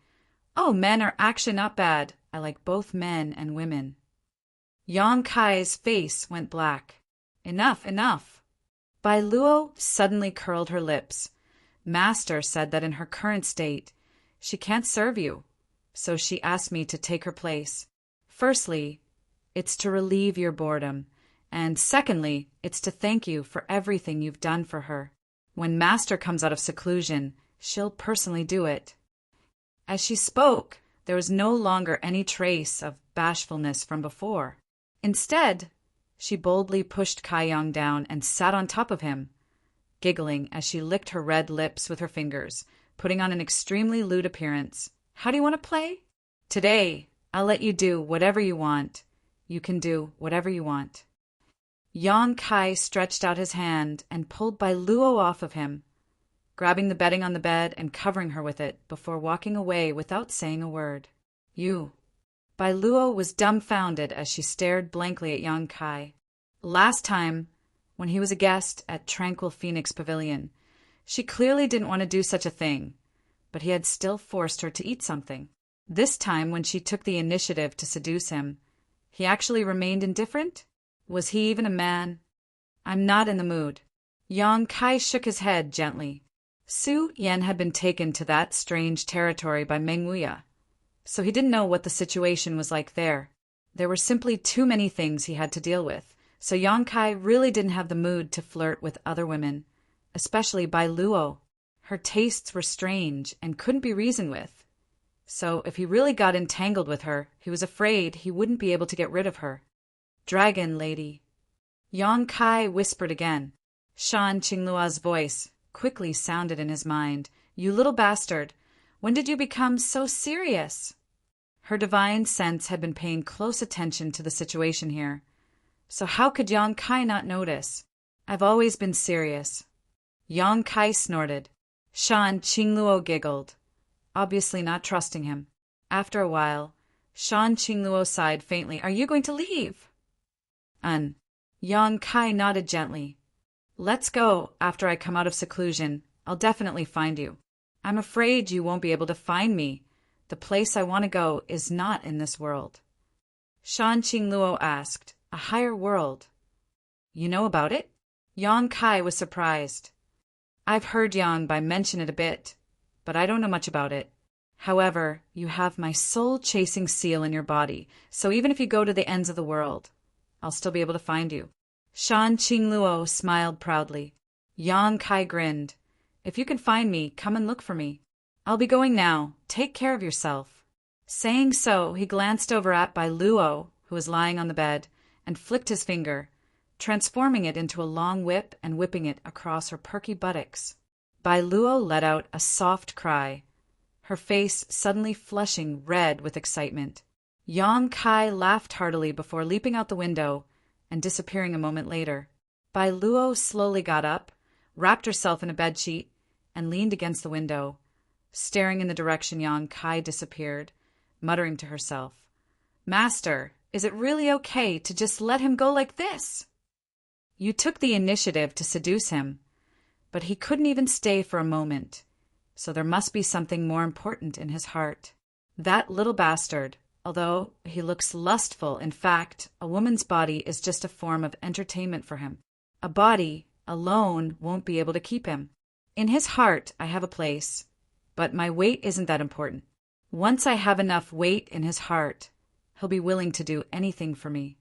Oh, men are actually not bad. I like both men and women. Yang Kai's face went black. Enough, enough. Bai Luo suddenly curled her lips. Master said that in her current state, she can't serve you, so she asked me to take her place. Firstly, it's to relieve your boredom, and secondly, it's to thank you for everything you've done for her. When Master comes out of seclusion, she'll personally do it. As she spoke, there was no longer any trace of bashfulness from before. Instead, she boldly pushed Kai Yang down and sat on top of him, giggling as she licked her red lips with her fingers, putting on an extremely lewd appearance. How do you want to play? Today, I'll let you do whatever you want. You can do whatever you want. Yang Kai stretched out his hand and pulled Bai Luo off of him, grabbing the bedding on the bed and covering her with it before walking away without saying a word. You. Bai Luo was dumbfounded as she stared blankly at Yang Kai. Last time, when he was a guest at Tranquil Phoenix Pavilion, she clearly didn't want to do such a thing, but he had still forced her to eat something. This time, when she took the initiative to seduce him, he actually remained indifferent? Was he even a man? I'm not in the mood. Yang Kai shook his head gently. Su Yan had been taken to that strange territory by Meng Wuya, so he didn't know what the situation was like there. There were simply too many things he had to deal with, so Yang Kai really didn't have the mood to flirt with other women, especially Bai Luo. Her tastes were strange and couldn't be reasoned with, so if he really got entangled with her, he was afraid he wouldn't be able to get rid of her. Dragon lady. Yang Kai whispered again. Shan Qinglua's voice quickly sounded in his mind. You little bastard. When did you become so serious? Her divine sense had been paying close attention to the situation here. So how could Yang Kai not notice? I've always been serious. Yang Kai snorted. Shan Qingluo giggled, obviously not trusting him. After a while, Shan Qingluo sighed faintly. Are you going to leave? Yang Kai nodded gently. Let's go. After I come out of seclusion, I'll definitely find you. I'm afraid you won't be able to find me. The place I want to go is not in this world. Shan Qingluo asked, a higher world. You know about it? Yang Kai was surprised. I've heard Yang Bai mention it a bit, but I don't know much about it. However, you have my soul-chasing seal in your body, so even if you go to the ends of the world, I'll still be able to find you. Shan Qingluo smiled proudly. Yang Kai grinned. If you can find me, come and look for me. I'll be going now. Take care of yourself. Saying so, he glanced over at Bai Luo, who was lying on the bed, and flicked his finger, transforming it into a long whip and whipping it across her perky buttocks. Bai Luo let out a soft cry, her face suddenly flushing red with excitement. Yang Kai laughed heartily before leaping out the window and disappearing a moment later. Bai Luo slowly got up, wrapped herself in a bedsheet, and leaned against the window, staring in the direction Yang Kai disappeared, muttering to herself, Master, is it really okay to just let him go like this? You took the initiative to seduce him, but he couldn't even stay for a moment, so there must be something more important in his heart. That little bastard, although he looks lustful, in fact, a woman's body is just a form of entertainment for him. A body alone won't be able to keep him. In his heart, I have a place, but my weight isn't that important. Once I have enough weight in his heart, he'll be willing to do anything for me.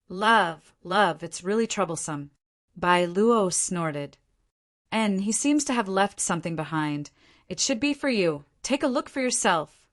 Love, it's really troublesome. Bai Luo snorted. And he seems to have left something behind. It should be for you. Take a look for yourself.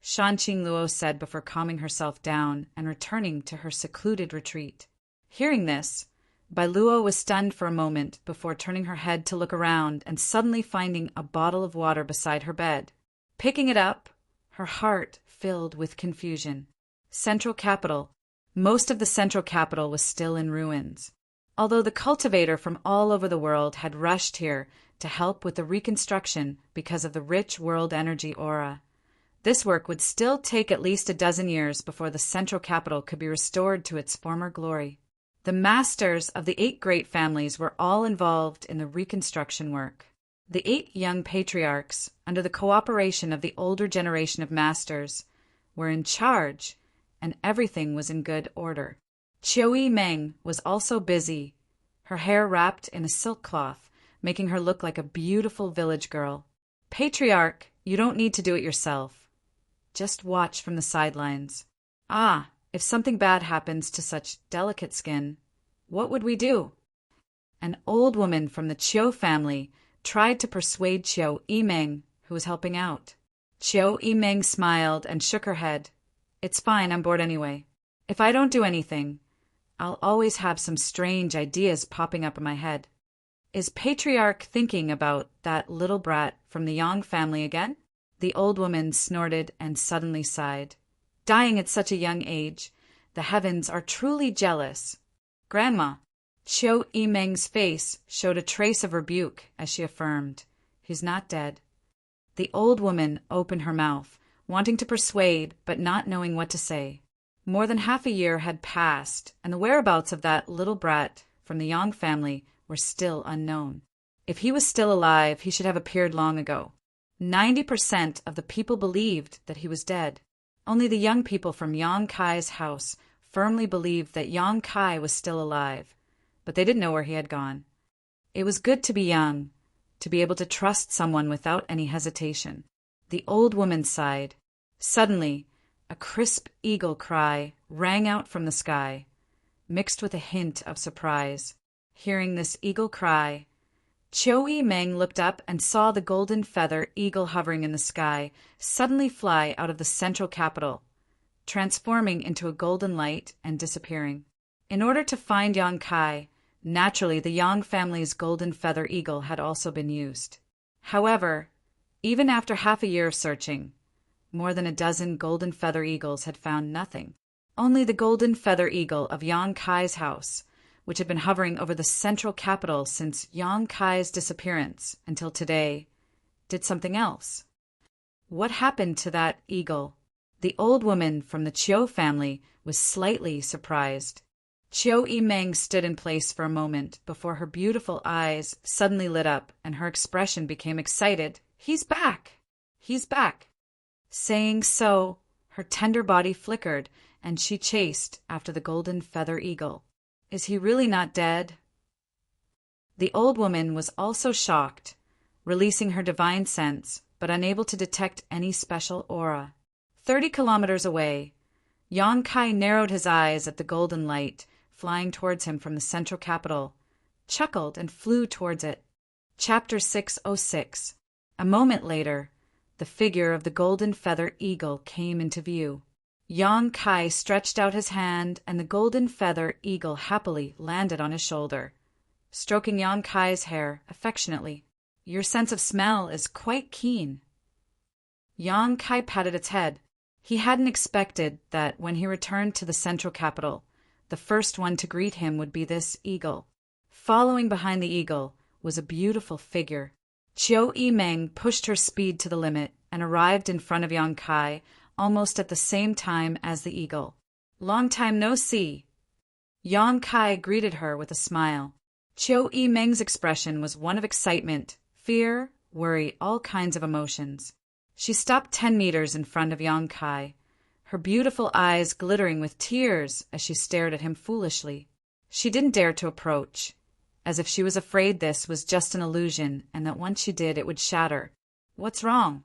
Shan Qingluo said before calming herself down and returning to her secluded retreat. Hearing this, Bai Luo was stunned for a moment before turning her head to look around and suddenly finding a bottle of water beside her bed. Picking it up, her heart filled with confusion. Central capital. Most of the central capital was still in ruins, although the cultivator from all over the world had rushed here to help with the reconstruction because of the rich world energy aura. This work would still take at least a dozen years before the central capital could be restored to its former glory. The masters of the 8 great families were all involved in the reconstruction work. The 8 young patriarchs, under the cooperation of the older generation of masters, were in charge, and everything was in good order. Qiu Meng was also busy, her hair wrapped in a silk cloth, making her look like a beautiful village girl. Patriarch, you don't need to do it yourself. Just watch from the sidelines. If something bad happens to such delicate skin, what would we do? An old woman from the Qiu family tried to persuade Qiu Yimeng, who was helping out. Qiu Yimeng smiled and shook her head. It's fine, I'm bored anyway. If I don't do anything, I'll always have some strange ideas popping up in my head. Is Patriarch thinking about that little brat from the Yang family again? The old woman snorted and suddenly sighed. Dying at such a young age, the heavens are truly jealous. Grandma, Qiu Yimeng's face showed a trace of rebuke as she affirmed, He's not dead. The old woman opened her mouth, wanting to persuade but not knowing what to say. More than half a year had passed, and the whereabouts of that little brat from the Yang family were still unknown. If he was still alive, he should have appeared long ago. 90% of the people believed that he was dead. Only the young people from Yang Kai's house firmly believed that Yang Kai was still alive, but they didn't know where he had gone. It was good to be young, to be able to trust someone without any hesitation. The old woman sighed. Suddenly, a crisp eagle cry rang out from the sky, mixed with a hint of surprise. Hearing this eagle cry, Qiu Yimeng looked up and saw the golden feather eagle hovering in the sky suddenly fly out of the central capital, transforming into a golden light and disappearing. In order to find Yang Kai, naturally the Yang family's golden feather eagle had also been used. However, Even after half a year of searching, more than a dozen golden feather eagles had found nothing. Only the golden feather eagle of Yang Kai's house, which had been hovering over the central capital since Yang Kai's disappearance until today, did something else. What happened to that eagle? The old woman from the Chiu family was slightly surprised. Chiu Yimeng stood in place for a moment before her beautiful eyes suddenly lit up and her expression became excited. "He's back! He's back!" Saying so, her tender body flickered and she chased after the golden feather eagle. Is he really not dead? The old woman was also shocked, releasing her divine sense, but unable to detect any special aura. 30 kilometers away, Yang Kai narrowed his eyes at the golden light flying towards him from the central capital, chuckled and flew towards it. Chapter 606. A moment later, the figure of the golden feather eagle came into view. Yang Kai stretched out his hand and the golden feather eagle happily landed on his shoulder, stroking Yang Kai's hair affectionately. "Your sense of smell is quite keen." Yang Kai patted its head. He hadn't expected that when he returned to the central capital, the first one to greet him would be this eagle. Following behind the eagle was a beautiful figure. Chiu Yimeng pushed her speed to the limit and arrived in front of Yang Kai almost at the same time as the eagle. "Long time no see." Yang Kai greeted her with a smile. Chiu Yimeng's expression was one of excitement, fear, worry, all kinds of emotions. She stopped 10 meters in front of Yang Kai, her beautiful eyes glittering with tears as she stared at him foolishly. She didn't dare to approach, as if she was afraid this was just an illusion and that once she did it would shatter. "What's wrong?"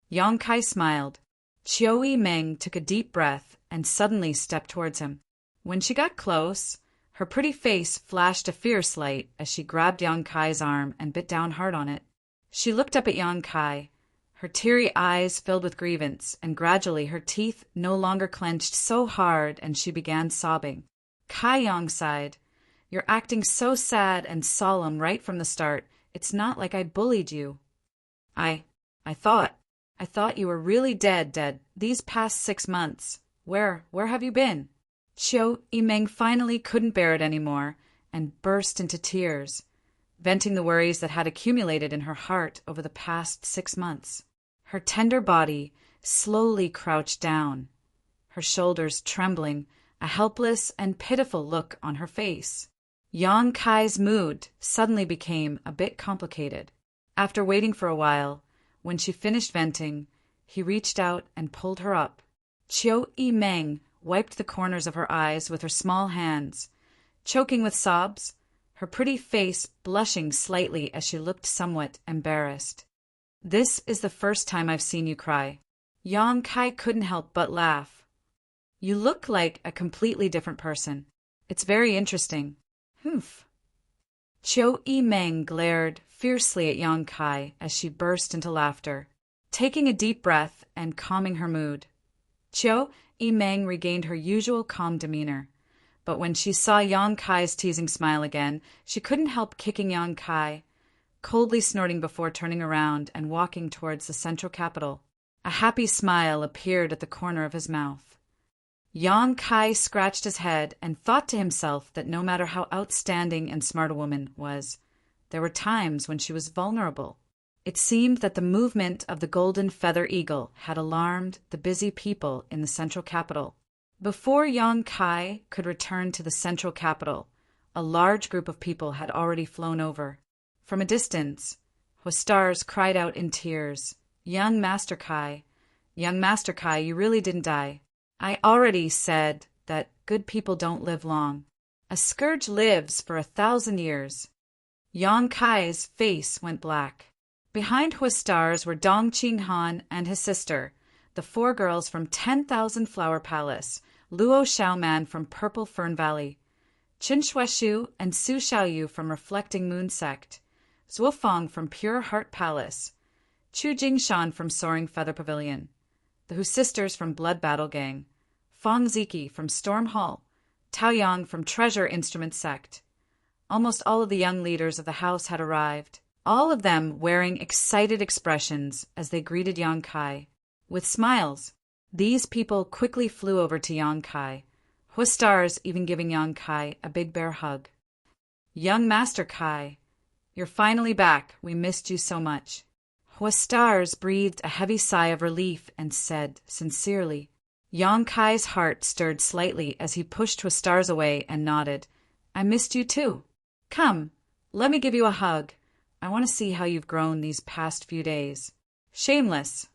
Yang Kai smiled. Chiu Yimeng took a deep breath and suddenly stepped towards him. When she got close, her pretty face flashed a fierce light as she grabbed Yang Kai's arm and bit down hard on it. She looked up at Yang Kai, her teary eyes filled with grievance, and gradually her teeth no longer clenched so hard and she began sobbing. "Kai," Yang sighed, "you're acting so sad and solemn right from the start. It's not like I bullied you. I thought you were really dead these past 6 months. Where have you been?" Chiu Yimeng finally couldn't bear it anymore and burst into tears, venting the worries that had accumulated in her heart over the past 6 months. Her tender body slowly crouched down, her shoulders trembling, a helpless and pitiful look on her face. Yang Kai's mood suddenly became a bit complicated. After waiting for a while, when she finished venting, he reached out and pulled her up. Chiu Yimeng wiped the corners of her eyes with her small hands, choking with sobs, her pretty face blushing slightly as she looked somewhat embarrassed. "This is the first time I've seen you cry." Yang Kai couldn't help but laugh. "You look like a completely different person. It's very interesting." "Humph." Chiu Yimeng glared fiercely at Yang Kai as she burst into laughter, taking a deep breath and calming her mood. Chiu Yimeng regained her usual calm demeanor, but when she saw Yang Kai's teasing smile again, she couldn't help kicking Yang Kai, coldly snorting before turning around and walking towards the central capital. A happy smile appeared at the corner of his mouth. Yang Kai scratched his head and thought to himself that no matter how outstanding and smart a woman was, there were times when she was vulnerable. It seemed that the movement of the golden feather eagle had alarmed the busy people in the central capital. Before Yang Kai could return to the central capital, a large group of people had already flown over. From a distance, Hostars cried out in tears, Young Master Kai, you really didn't die. I already said that good people don't live long. A scourge lives for 1,000 years." Yang Kai's face went black. Behind Hostars were Dong Qinghan and his sister, the 4 girls from 10,000 Flower Palace, Luo Xiaoman from Purple Fern Valley, Qin Shueshu and Su Xiaoyu from Reflecting Moon Sect, Zuofeng from Pure Heart Palace, Chu Jingshan from Soaring Feather Pavilion, the Hu sisters from Blood Battle Gang, Fang Ziki from Storm Hall, Tao Yang from Treasure Instrument Sect. Almost all of the young leaders of the house had arrived, all of them wearing excited expressions as they greeted Yang Kai. With smiles, these people quickly flew over to Yang Kai, Huastars even giving Yang Kai a big bear hug. "Young Master Kai, you're finally back. We missed you so much." Huastars breathed a heavy sigh of relief and said, sincerely. Yang Kai's heart stirred slightly as he pushed Huastars away and nodded. "I missed you too. Come, let me give you a hug. I want to see how you've grown these past few days." Shameless.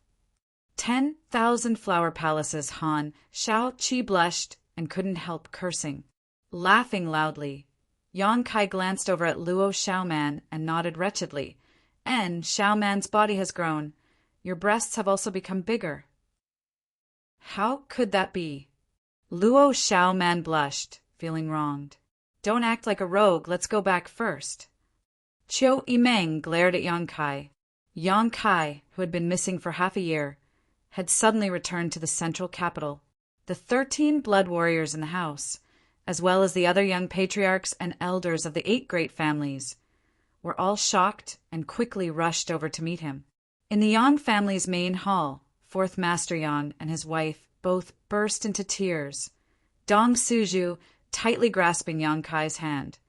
10,000 flower palaces, Han. Shao Qi blushed and couldn't help cursing. Laughing loudly, Yang Kai glanced over at Luo Xiaoman and nodded wretchedly. "And Xiaoman's body has grown. Your breasts have also become bigger." "How could that be?" Luo Xiaoman blushed, feeling wronged. "Don't act like a rogue. Let's go back first." Qiu Yimeng glared at Yang Kai. Yang Kai, who had been missing for half a year, had suddenly returned to the central capital. The 13 blood warriors in the house, as well as the other young patriarchs and elders of the 8 great families, were all shocked and quickly rushed over to meet him. In the Yang family's main hall, 4th Master Yang and his wife both burst into tears, Dong Suju tightly grasping Yang Kai's hand,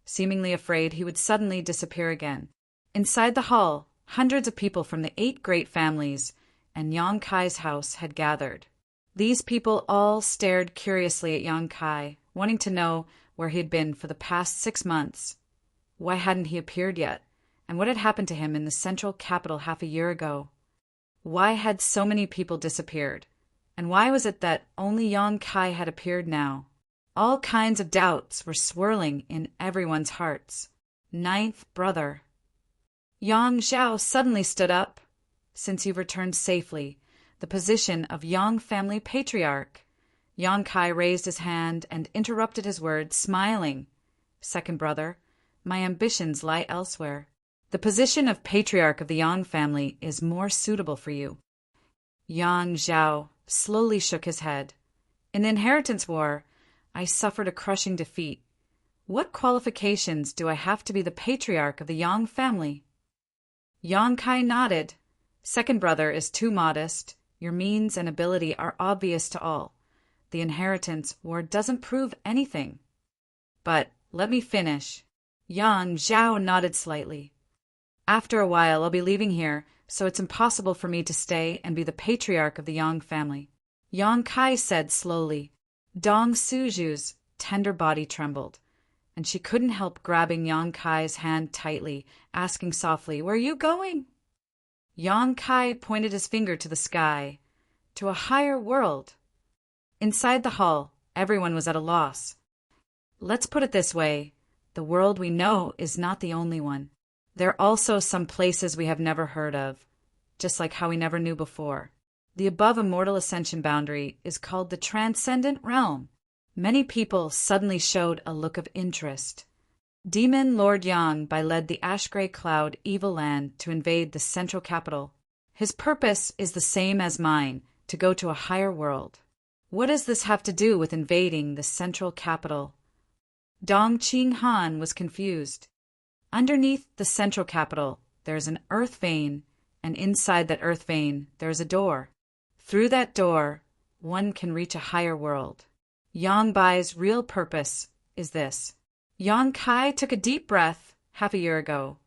seemingly afraid he would suddenly disappear again. Inside the hall, hundreds of people from the 8 great families and Yang Kai's house had gathered. These people all stared curiously at Yang Kai, wanting to know where he had been for the past 6 months. Why hadn't he appeared yet? And what had happened to him in the central capital half a year ago? Why had so many people disappeared? And why was it that only Yang Kai had appeared now? All kinds of doubts were swirling in everyone's hearts. 9th brother. Yang Zhao suddenly stood up. "Since you've returned safely, the position of Yang family patriarch." Yang Kai raised his hand and interrupted his words, smiling. "Second brother, my ambitions lie elsewhere. The position of patriarch of the Yang family is more suitable for you." Yang Zhao slowly shook his head. "In the inheritance war, I suffered a crushing defeat. What qualifications do I have to be the patriarch of the Yang family?" Yang Kai nodded. "Second brother is too modest. Your means and ability are obvious to all. The inheritance war doesn't prove anything." "But let me finish." Yang Zhao nodded slightly. "After a while, I'll be leaving here, so it's impossible for me to stay and be the patriarch of the Yang family." Yang Kai said slowly. Dong Suju's tender body trembled, and she couldn't help grabbing Yang Kai's hand tightly, asking softly, "Where are you going?" Yang Kai pointed his finger to the sky, to a higher world. Inside the hall, everyone was at a loss. Let's put it this way, the world we know is not the only one. There are also some places we have never heard of, just like how we never knew before. The above immortal ascension boundary is called the Transcendent Realm. Many people suddenly showed a look of interest. Demon Lord Yang led the ash-gray cloud evil land to invade the central capital. His purpose is the same as mine, to go to a higher world. What does this have to do with invading the central capital? Dong Qing Han was confused. Underneath the central capital, there is an earth vein, and inside that earth vein, there is a door. Through that door, one can reach a higher world. Yang Bai's real purpose is this. Yang Kai took a deep breath half a year ago.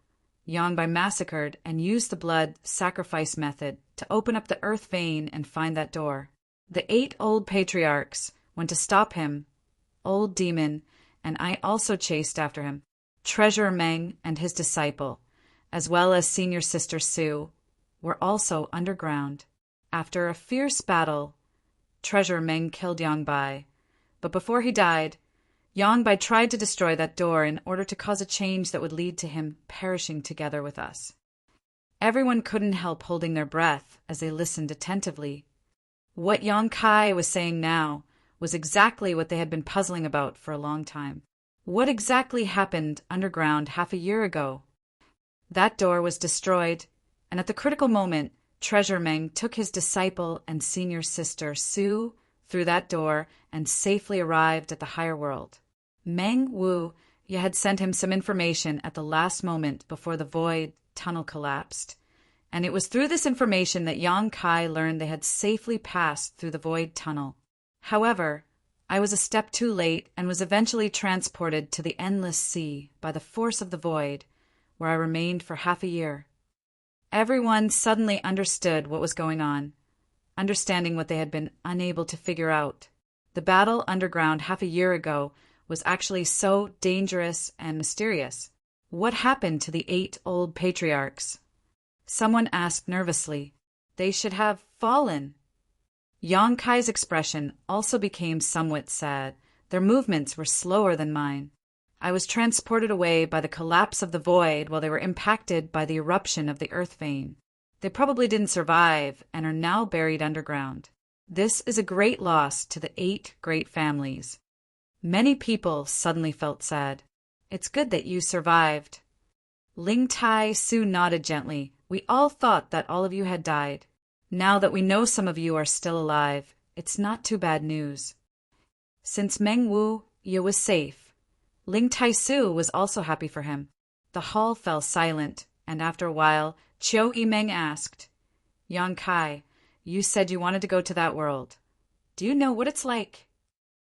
Yang Bai massacred and used the blood sacrifice method to open up the earth vein and find that door. The 8 old patriarchs went to stop him, old demon, and I also chased after him. Treasurer Meng and his disciple, as well as senior sister Su, were also underground. After a fierce battle, Treasurer Meng killed Yang Bai, but before he died, Yang Bai tried to destroy that door in order to cause a change that would lead to him perishing together with us. Everyone couldn't help holding their breath as they listened attentively. What Yang Kai was saying now was exactly what they had been puzzling about for a long time. What exactly happened underground half a year ago? That door was destroyed, and at the critical moment, Treasurer Meng took his disciple and senior sister Su through that door and safely arrived at the higher world. Meng Wu Ye had sent him some information at the last moment before the void tunnel collapsed, and it was through this information that Yang Kai learned they had safely passed through the void tunnel. However, I was a step too late and was eventually transported to the endless sea by the force of the void, where I remained for half a year. Everyone suddenly understood what was going on, understanding what they had been unable to figure out. The battle underground half a year ago was actually so dangerous and mysterious. What happened to the 8 old patriarchs? Someone asked nervously. They should have fallen. Yang Kai's expression also became somewhat sad. Their movements were slower than mine. I was transported away by the collapse of the void while they were impacted by the eruption of the earth vein. They probably didn't survive and are now buried underground. This is a great loss to the 8 great families. Many people suddenly felt sad. It's good that you survived. Ling Tai Su nodded gently. We all thought that all of you had died. Now that we know some of you are still alive, it's not too bad news. Since Meng Wu, you was safe. Ling Tai Su was also happy for him. The hall fell silent, and after a while, Chiu Yimeng asked, Yang Kai, you said you wanted to go to that world. Do you know what it's like?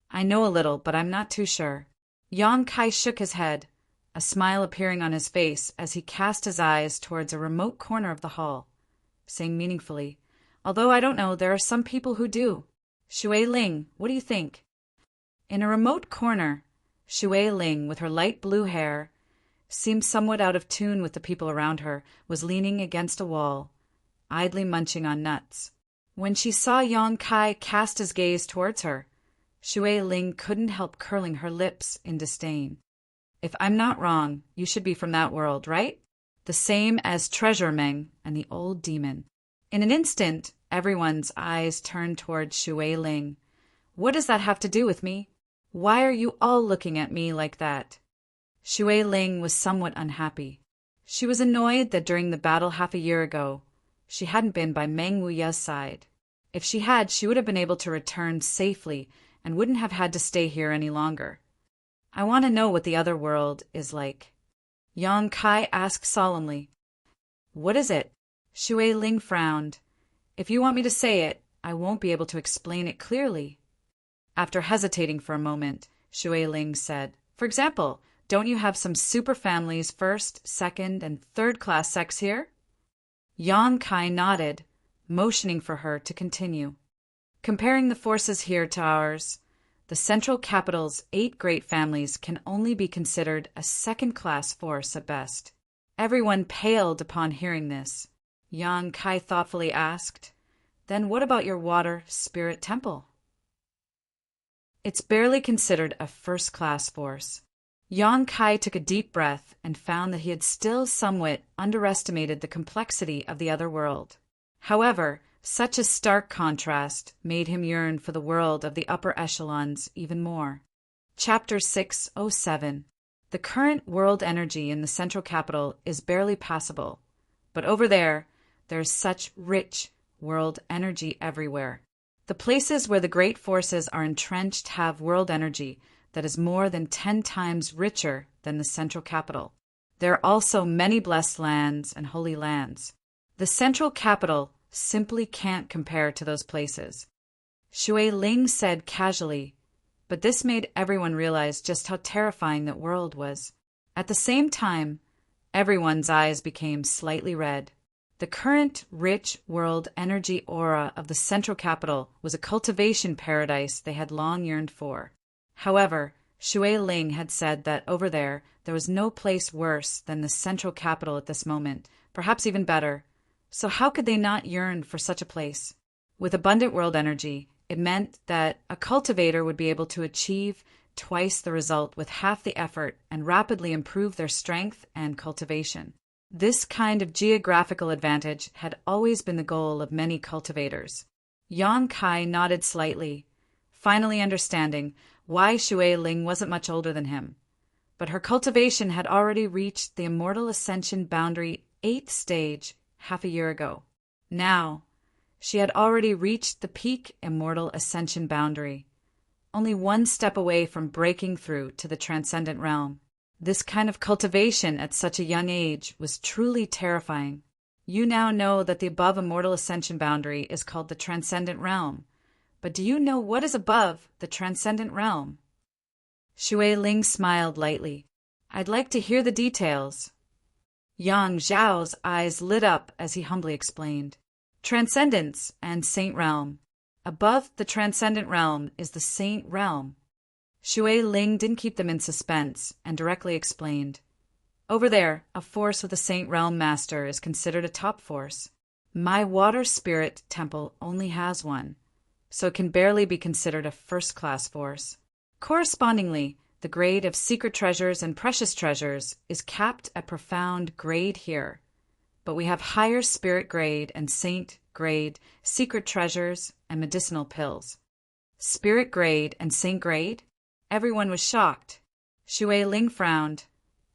I know a little, but I'm not too sure. Yang Kai shook his head, a smile appearing on his face as he cast his eyes towards a remote corner of the hall, saying meaningfully, Although I don't know, there are some people who do. Shui Ling, what do you think? In a remote corner, Shui Ling, with her light blue hair, seemed somewhat out of tune with the people around her, was leaning against a wall, idly munching on nuts. When she saw Yang Kai cast his gaze towards her, Shui Ling couldn't help curling her lips in disdain. If I'm not wrong, you should be from that world, right? The same as Treasure Meng and the old demon. In an instant, everyone's eyes turned towards Shui Ling. What does that have to do with me? Why are you all looking at me like that? Shui Ling was somewhat unhappy. She was annoyed that during the battle half a year ago, she hadn't been by Meng Wuya's side. If she had, she would have been able to return safely and wouldn't have had to stay here any longer. I want to know what the other world is like. Yang Kai asked solemnly. What is it? Shui Ling frowned. If you want me to say it, I won't be able to explain it clearly. After hesitating for a moment, Shui Ling said, For example, don't you have some super families, first, second, and third-class sex here? Yang Kai nodded, motioning for her to continue. Comparing the forces here to ours, the central capital's 8 great families can only be considered a second-class force at best. Everyone paled upon hearing this. Yang Kai thoughtfully asked, Then what about your water spirit temple? It's barely considered a first-class force. Yang Kai took a deep breath and found that he had still somewhat underestimated the complexity of the other world. However, such a stark contrast made him yearn for the world of the upper echelons even more. Chapter 607. The current world energy in the central capital is barely passable, but over there's such rich world energy everywhere. The places where the great forces are entrenched have world energy that is more than 10 times richer than the central capital. There are also many blessed lands and holy lands. The central capital simply can't compare to those places. Shui Ling said casually, but this made everyone realize just how terrifying that world was. At the same time, everyone's eyes became slightly red. The current rich world energy aura of the central capital was a cultivation paradise they had long yearned for. However, Shui Ling had said that over there was no place worse than the central capital at this moment, perhaps even better. So how could they not yearn for such a place? With abundant world energy, it meant that a cultivator would be able to achieve twice the result with half the effort and rapidly improve their strength and cultivation. This kind of geographical advantage had always been the goal of many cultivators. Yang Kai nodded slightly, finally understanding why Shui Ling wasn't much older than him. But her cultivation had already reached the Immortal Ascension Boundary 8th stage half a year ago. Now, she had already reached the peak Immortal Ascension Boundary, only one step away from breaking through to the Transcendent Realm. This kind of cultivation at such a young age was truly terrifying. You now know that the above immortal ascension boundary is called the transcendent realm. But do you know what is above the transcendent realm? Shui Ling smiled lightly. I'd like to hear the details. Yang Zhao's eyes lit up as he humbly explained. Transcendence and Saint Realm. Above the transcendent realm is the Saint Realm. Shui Ling didn't keep them in suspense and directly explained. Over there, a force with a Saint Realm master is considered a top force. My water spirit temple only has one, so it can barely be considered a first-class force. Correspondingly, the grade of secret treasures and precious treasures is capped at profound grade here, but we have higher spirit grade and saint grade, secret treasures, and medicinal pills. Spirit grade and saint grade? Everyone was shocked. Shui Ling frowned.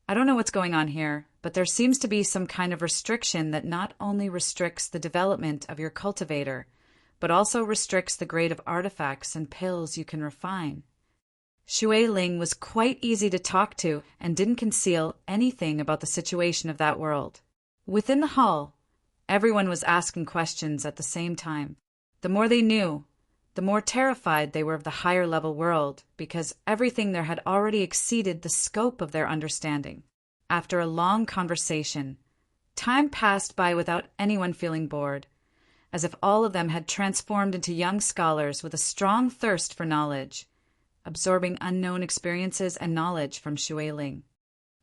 I don't know what's going on here, but there seems to be some kind of restriction that not only restricts the development of your cultivator, but also restricts the grade of artifacts and pills you can refine. Shui Ling was quite easy to talk to and didn't conceal anything about the situation of that world. Within the hall, everyone was asking questions at the same time. The more they knew, the more terrified they were of the higher-level world, because everything there had already exceeded the scope of their understanding. After a long conversation, time passed by without anyone feeling bored, as if all of them had transformed into young scholars with a strong thirst for knowledge, absorbing unknown experiences and knowledge from Shui Ling.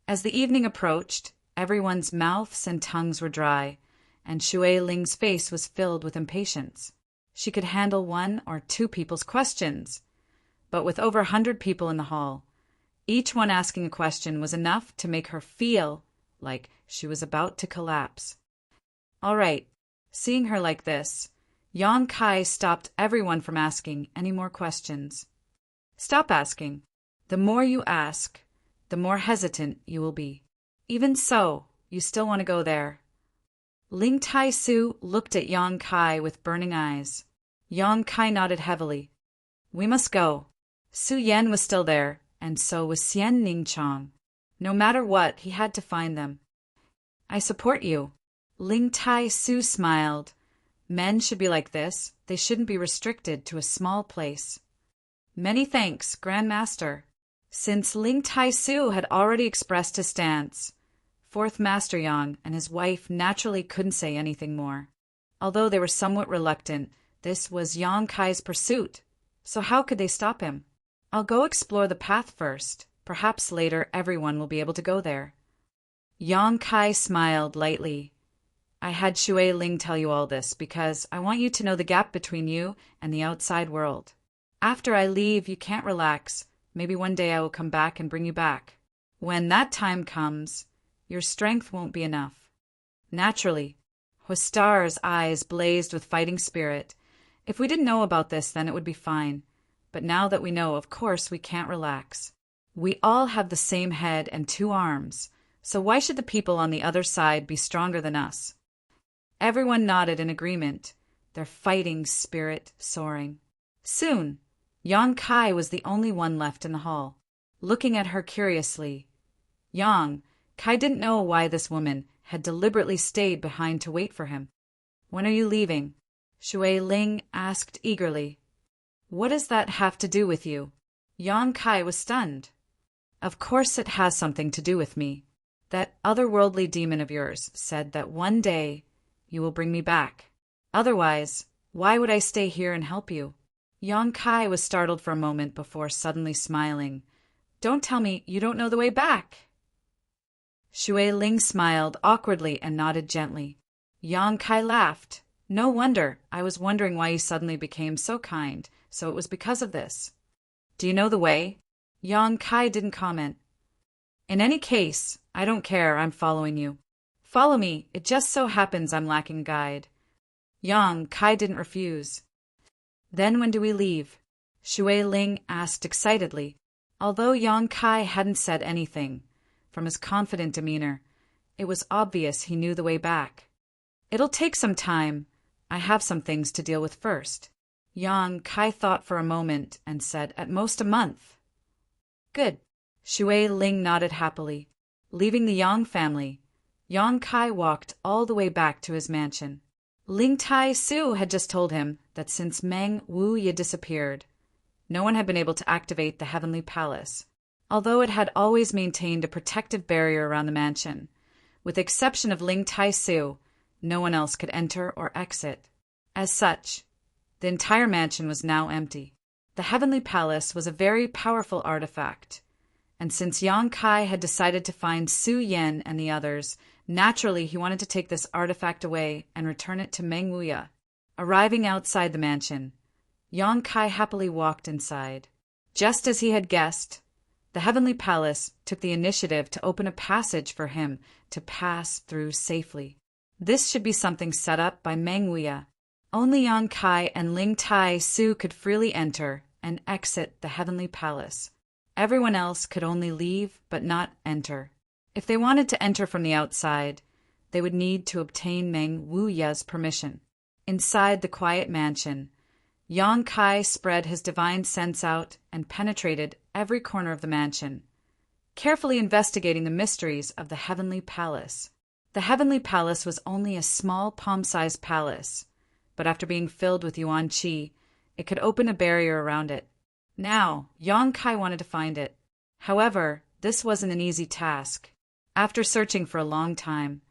As the evening approached, everyone's mouths and tongues were dry, and Shui Ling's face was filled with impatience. She could handle 1 or 2 people's questions, but with over 100 people in the hall, each one asking a question was enough to make her feel like she was about to collapse. All right, seeing her like this, Yang Kai stopped everyone from asking any more questions. Stop asking. The more you ask, the more hesitant you will be. Even so, you still want to go there. Ling Tai Su looked at Yang Kai with burning eyes. Yang Kai nodded heavily. We must go. Su Yan was still there, and so was Xian Ning Chong. No matter what, he had to find them. I support you. Ling Tai Su smiled. Men should be like this. They shouldn't be restricted to a small place. Many thanks, Grand Master. Since Ling Tai Su had already expressed his stance, Fourth Master Yang and his wife naturally couldn't say anything more. Although they were somewhat reluctant, this was Yang Kai's pursuit, so how could they stop him? I'll go explore the path first. Perhaps later everyone will be able to go there. Yang Kai smiled lightly. I had Shui Ling tell you all this because I want you to know the gap between you and the outside world. After I leave, you can't relax. Maybe one day I will come back and bring you back. When that time comes, your strength won't be enough. Naturally, Hostar's eyes blazed with fighting spirit. If we didn't know about this, then it would be fine. But now that we know, of course, we can't relax. We all have the same head and 2 arms, so why should the people on the other side be stronger than us? Everyone nodded in agreement, their fighting spirit soaring. Soon, Yang Kai was the only one left in the hall, looking at her curiously. Yang Kai didn't know why this woman had deliberately stayed behind to wait for him. When are you leaving? Shui Ling asked eagerly. What does that have to do with you? Yang Kai was stunned. Of course it has something to do with me. That otherworldly demon of yours said that one day you will bring me back. Otherwise, why would I stay here and help you? Yang Kai was startled for a moment before suddenly smiling. Don't tell me you don't know the way back. Shui Ling smiled awkwardly and nodded gently. Yang Kai laughed. No wonder. I was wondering why you suddenly became so kind, so it was because of this. Do you know the way? Yang Kai didn't comment. In any case, I don't care. I'm following you. Follow me. It just so happens I'm lacking a guide. Yang Kai didn't refuse. Then when do we leave? Shui Ling asked excitedly. Although Yang Kai hadn't said anything, from his confident demeanor, it was obvious he knew the way back. It'll take some time. I have some things to deal with first. Yang Kai thought for a moment and said, at most a month. Good. Shui Ling nodded happily. Leaving the Yang family, Yang Kai walked all the way back to his mansion. Ling Tai Su had just told him that since Meng Wuya disappeared, no one had been able to activate the Heavenly Palace, although it had always maintained a protective barrier around the mansion. With the exception of Ling Tai Su, no one else could enter or exit. As such, the entire mansion was now empty. The Heavenly Palace was a very powerful artifact, and since Yang Kai had decided to find Su Yen and the others, naturally he wanted to take this artifact away and return it to Meng Wuya. Arriving outside the mansion, Yang Kai happily walked inside. Just as he had guessed, the Heavenly Palace took the initiative to open a passage for him to pass through safely. This should be something set up by Meng Wuya. Only Yang Kai and Ling Tai Su could freely enter and exit the Heavenly Palace. Everyone else could only leave but not enter. If they wanted to enter from the outside, they would need to obtain Meng Wuya's permission. Inside the quiet mansion, Yang Kai spread his divine sense out and penetrated every corner of the mansion, carefully investigating the mysteries of the Heavenly Palace. The Heavenly Palace was only a small palm-sized palace, but after being filled with Yuan Qi, it could open a barrier around it. Now, Yang Kai wanted to find it. However, this wasn't an easy task. After searching for a long time,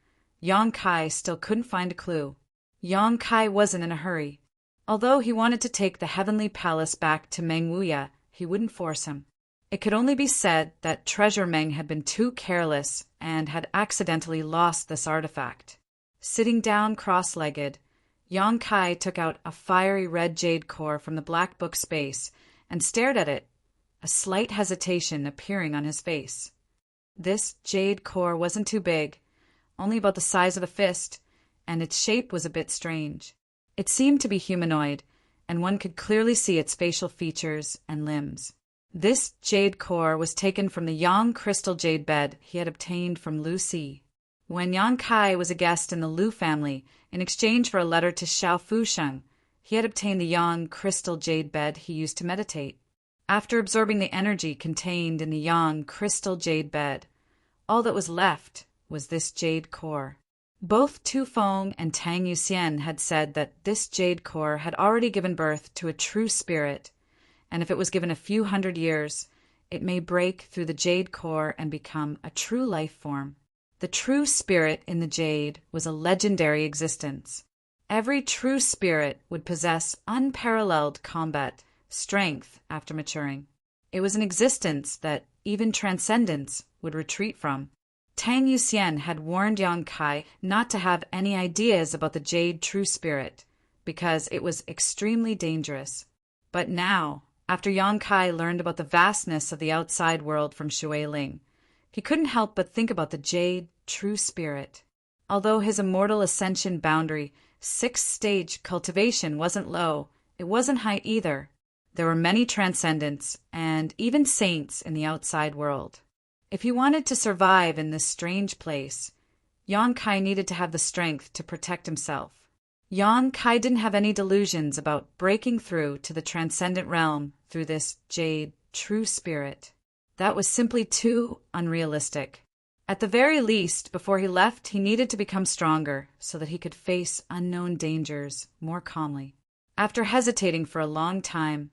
Yang Kai still couldn't find a clue. Yang Kai wasn't in a hurry. Although he wanted to take the Heavenly Palace back to Meng Wuya, he wouldn't force him. It could only be said that Treasure Meng had been too careless and had accidentally lost this artifact. Sitting down cross-legged, Yang Kai took out a fiery red jade core from the black book space and stared at it, a slight hesitation appearing on his face. This jade core wasn't too big, only about the size of a fist, and its shape was a bit strange. It seemed to be humanoid, and one could clearly see its facial features and limbs. This jade core was taken from the Yang crystal jade bed he had obtained from Lu Si. When Yang Kai was a guest in the Lu family, in exchange for a letter to Xiao Fusheng, he had obtained the Yang crystal jade bed he used to meditate. After absorbing the energy contained in the Yang crystal jade bed, all that was left was this jade core. Both Tu Feng and Tang Yuxian had said that this jade core had already given birth to a true spirit, and if it was given a few hundred years, it may break through the jade core and become a true life form. The true spirit in the jade was a legendary existence. Every true spirit would possess unparalleled combat strength after maturing. It was an existence that even transcendence would retreat from. Tang Yuxian had warned Yang Kai not to have any ideas about the jade true spirit, because it was extremely dangerous. But now, after Yang Kai learned about the vastness of the outside world from Shui Ling, he couldn't help but think about the jade true spirit. Although his immortal ascension boundary, 6th-stage cultivation, wasn't low, it wasn't high either. There were many transcendents and even saints in the outside world. If he wanted to survive in this strange place, Yang Kai needed to have the strength to protect himself. Yang Kai didn't have any delusions about breaking through to the transcendent realm through this jade true spirit. That was simply too unrealistic. At the very least, before he left, he needed to become stronger so that he could face unknown dangers more calmly. After hesitating for a long time,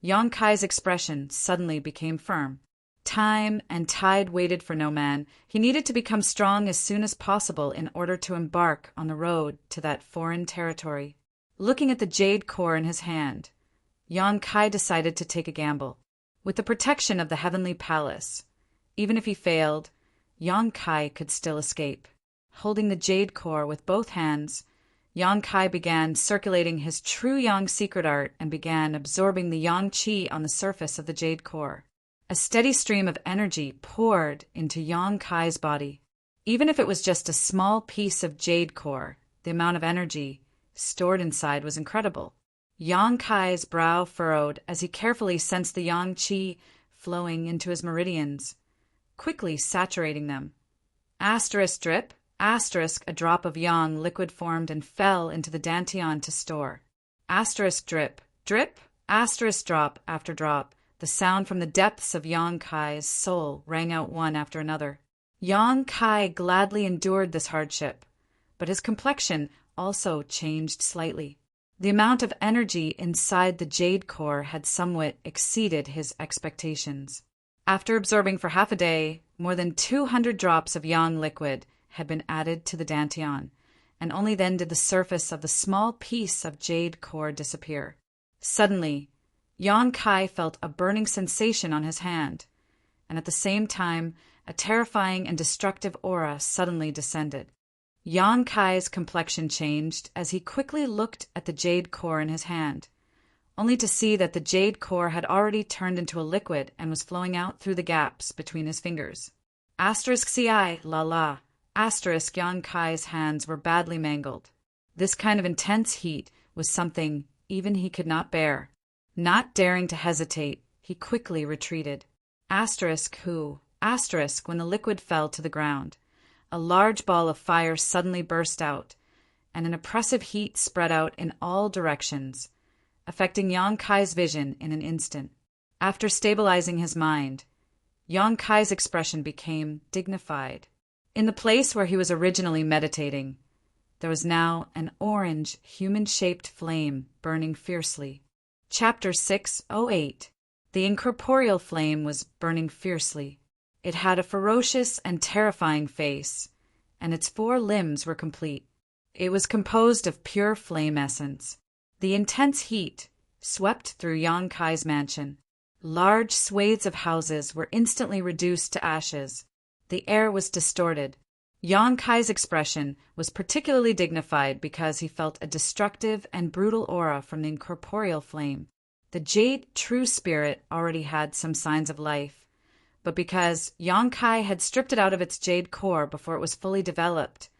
Yang Kai's expression suddenly became firm. Time and tide waited for no man. He needed to become strong as soon as possible in order to embark on the road to that foreign territory. Looking at the jade core in his hand, Yang Kai decided to take a gamble. With the protection of the Heavenly Palace, even if he failed, Yang Kai could still escape. Holding the jade core with both hands, Yang Kai began circulating his true Yang secret art and began absorbing the Yang Qi on the surface of the jade core. A steady stream of energy poured into Yang Kai's body. Even if it was just a small piece of jade core, the amount of energy stored inside was incredible. Yang Kai's brow furrowed as he carefully sensed the Yang Qi flowing into his meridians, quickly saturating them. Asterisk drip, asterisk a drop of Yang liquid formed and fell into the dantian to store. Asterisk drip, drip, asterisk drop after drop, The sound from the depths of Yang Kai's soul rang out one after another. Yang Kai gladly endured this hardship, but his complexion also changed slightly. The amount of energy inside the jade core had somewhat exceeded his expectations. After absorbing for half a day, more than 200 drops of yang liquid had been added to the dantian, and only then did the surface of the small piece of jade core disappear. Suddenly, Yang Kai felt a burning sensation on his hand, and at the same time, a terrifying and destructive aura suddenly descended. Yang Kai's complexion changed as he quickly looked at the jade core in his hand, only to see that the jade core had already turned into a liquid and was flowing out through the gaps between his fingers. *ci la la. Yang Kai's hands were badly mangled. This kind of intense heat was something even he could not bear. Not daring to hesitate, he quickly retreated. When the liquid fell to the ground, a large ball of fire suddenly burst out, and an oppressive heat spread out in all directions, affecting Yang Kai's vision in an instant. After stabilizing his mind, Yang Kai's expression became dignified. In the place where he was originally meditating, there was now an orange, human-shaped flame burning fiercely. Chapter 608. The incorporeal flame was burning fiercely. It had a ferocious and terrifying face, and its 4 limbs were complete. It was composed of pure flame essence. The intense heat swept through Yang Kai's mansion. Large swathes of houses were instantly reduced to ashes. The air was distorted. Yang Kai's expression was particularly dignified because he felt a destructive and brutal aura from the incorporeal flame. The jade true spirit already had some signs of life, but because Yang Kai had stripped it out of its jade core before it was fully developed,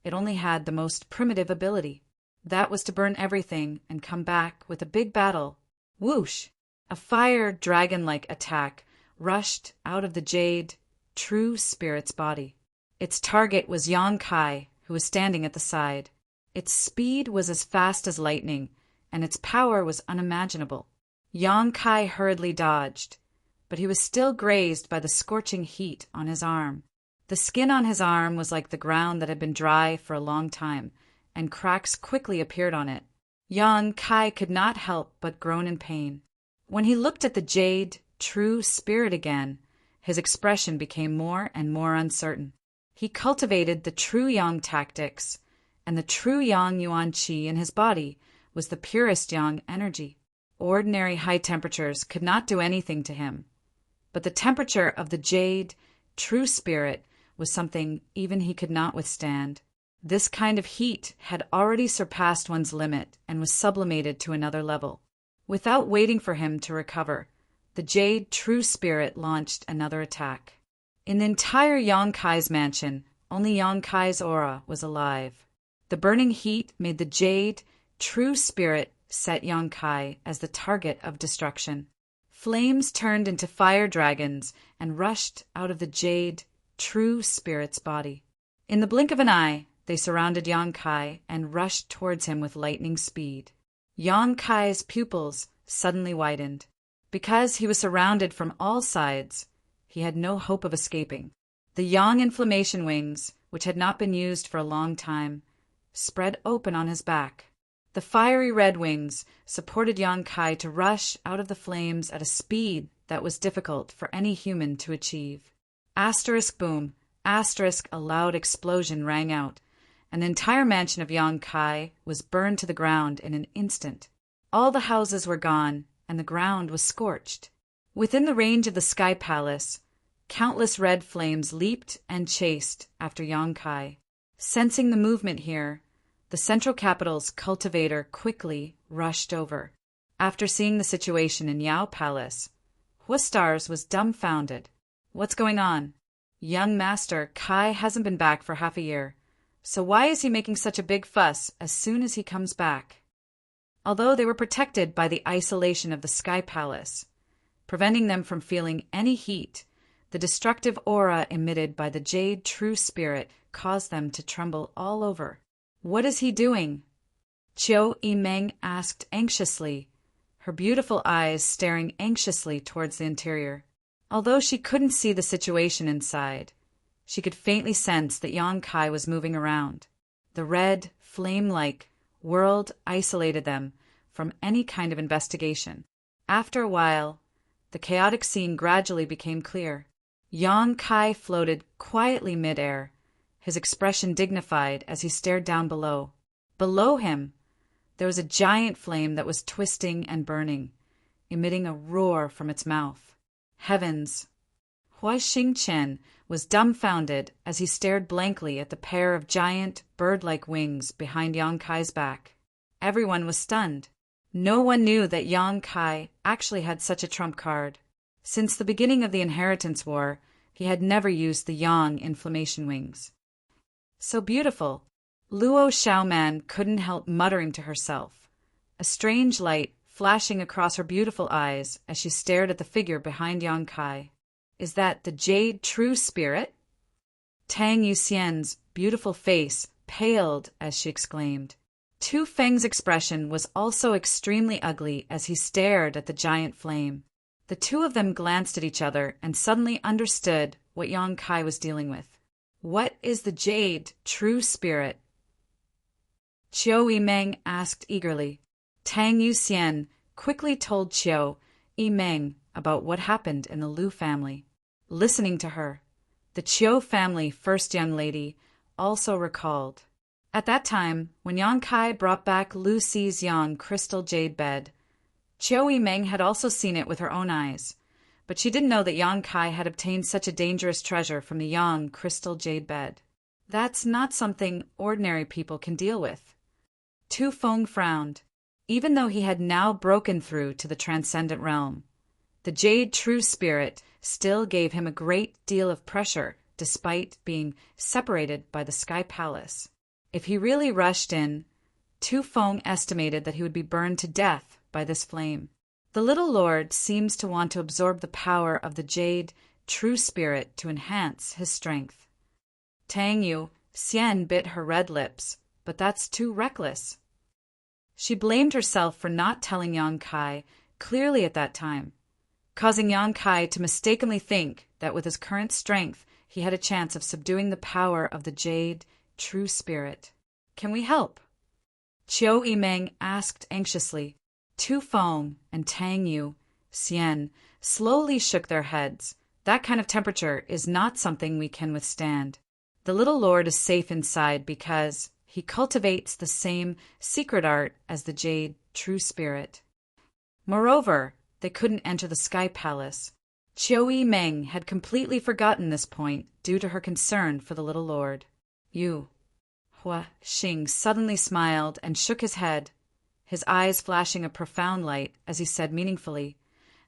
it only had the most primitive ability. That was to burn everything and come back with a big battle. Whoosh! A fire dragon-like attack rushed out of the jade true spirit's body. Its target was Yang Kai, who was standing at the side. Its speed was as fast as lightning, and its power was unimaginable. Yang Kai hurriedly dodged, but he was still grazed by the scorching heat on his arm. The skin on his arm was like the ground that had been dry for a long time, and cracks quickly appeared on it. Yang Kai could not help but groan in pain. When he looked at the jade true spirit again, his expression became more and more uncertain. He cultivated the true yang tactics, and the true yang yuan qi in his body was the purest yang energy. Ordinary high temperatures could not do anything to him, but the temperature of the jade true spirit was something even he could not withstand. This kind of heat had already surpassed one's limit and was sublimated to another level. Without waiting for him to recover, the jade true spirit launched another attack. In the entire Yang Kai's mansion, only Yang Kai's aura was alive. The burning heat made the jade true spirit set Yang Kai as the target of destruction. Flames turned into fire dragons and rushed out of the jade true spirit's body. In the blink of an eye, they surrounded Yang Kai and rushed towards him with lightning speed. Yang Kai's pupils suddenly widened. Because he was surrounded from all sides, he had no hope of escaping. The yang inflammation wings, which had not been used for a long time, spread open on his back. The fiery red wings supported Yang Kai to rush out of the flames at a speed that was difficult for any human to achieve. Boom! A loud explosion rang out, and the entire mansion of Yang Kai was burned to the ground in an instant. All the houses were gone, and the ground was scorched. Within the range of the Sky Palace, countless red flames leaped and chased after Yang Kai. Sensing the movement here, the Central Capital's cultivator quickly rushed over. After seeing the situation in Yao Palace, Huastars was dumbfounded. What's going on? Young Master Kai hasn't been back for half a year, so why is he making such a big fuss as soon as he comes back? Although they were protected by the isolation of the Sky Palace, preventing them from feeling any heat, the destructive aura emitted by the jade true spirit caused them to tremble all over. What is he doing? Chiu Yimeng asked anxiously, her beautiful eyes staring anxiously towards the interior. Although she couldn't see the situation inside, she could faintly sense that Yang Kai was moving around. The red, flame-like world isolated them from any kind of investigation. After a while, the chaotic scene gradually became clear. Yang Kai floated quietly mid-air, his expression dignified as he stared down below. Below him, there was a giant flame that was twisting and burning, emitting a roar from its mouth. Heavens! Hua Xingqian was dumbfounded as he stared blankly at the pair of giant, bird-like wings behind Yang Kai's back. Everyone was stunned. No one knew that Yang Kai actually had such a trump card. Since the beginning of the Inheritance War, he had never used the Yang inflammation wings. So beautiful! Luo Xiaoman couldn't help muttering to herself, a strange light flashing across her beautiful eyes as she stared at the figure behind Yang Kai. Is that the Jade True Spirit? Tang Yuxian's beautiful face paled as she exclaimed. Tu Feng's expression was also extremely ugly as he stared at the giant flame. The two of them glanced at each other and suddenly understood what Yang Kai was dealing with. What is the Jade True Spirit? Qiu Yimeng asked eagerly. Tang Yuxian quickly told Qiu Yimeng about what happened in the Lu family. Listening to her, the Qiu family first young lady also recalled. At that time, when Yang Kai brought back Lu Si's Yang crystal jade bed, Qiu Yimeng had also seen it with her own eyes, but she didn't know that Yang Kai had obtained such a dangerous treasure from the Yang crystal jade bed. That's not something ordinary people can deal with. Tu Feng frowned. Even though he had now broken through to the transcendent realm, the Jade True Spirit still gave him a great deal of pressure despite being separated by the Sky Palace. If he really rushed in, Tu Feng estimated that he would be burned to death by this flame. The little lord seems to want to absorb the power of the Jade True Spirit to enhance his strength. Tang Yuxian bit her red lips, but that's too reckless. She blamed herself for not telling Yang Kai clearly at that time, causing Yang Kai to mistakenly think that with his current strength he had a chance of subduing the power of the Jade True Spirit. Can we help? Qiu Yimeng asked anxiously. Tu Feng and Tang Yuxian slowly shook their heads. That kind of temperature is not something we can withstand. The little lord is safe inside because he cultivates the same secret art as the Jade True Spirit. Moreover, they couldn't enter the Sky Palace. Qiu Yimeng had completely forgotten this point due to her concern for the little lord. Hua Xing suddenly smiled and shook his head, his eyes flashing a profound light as he said meaningfully,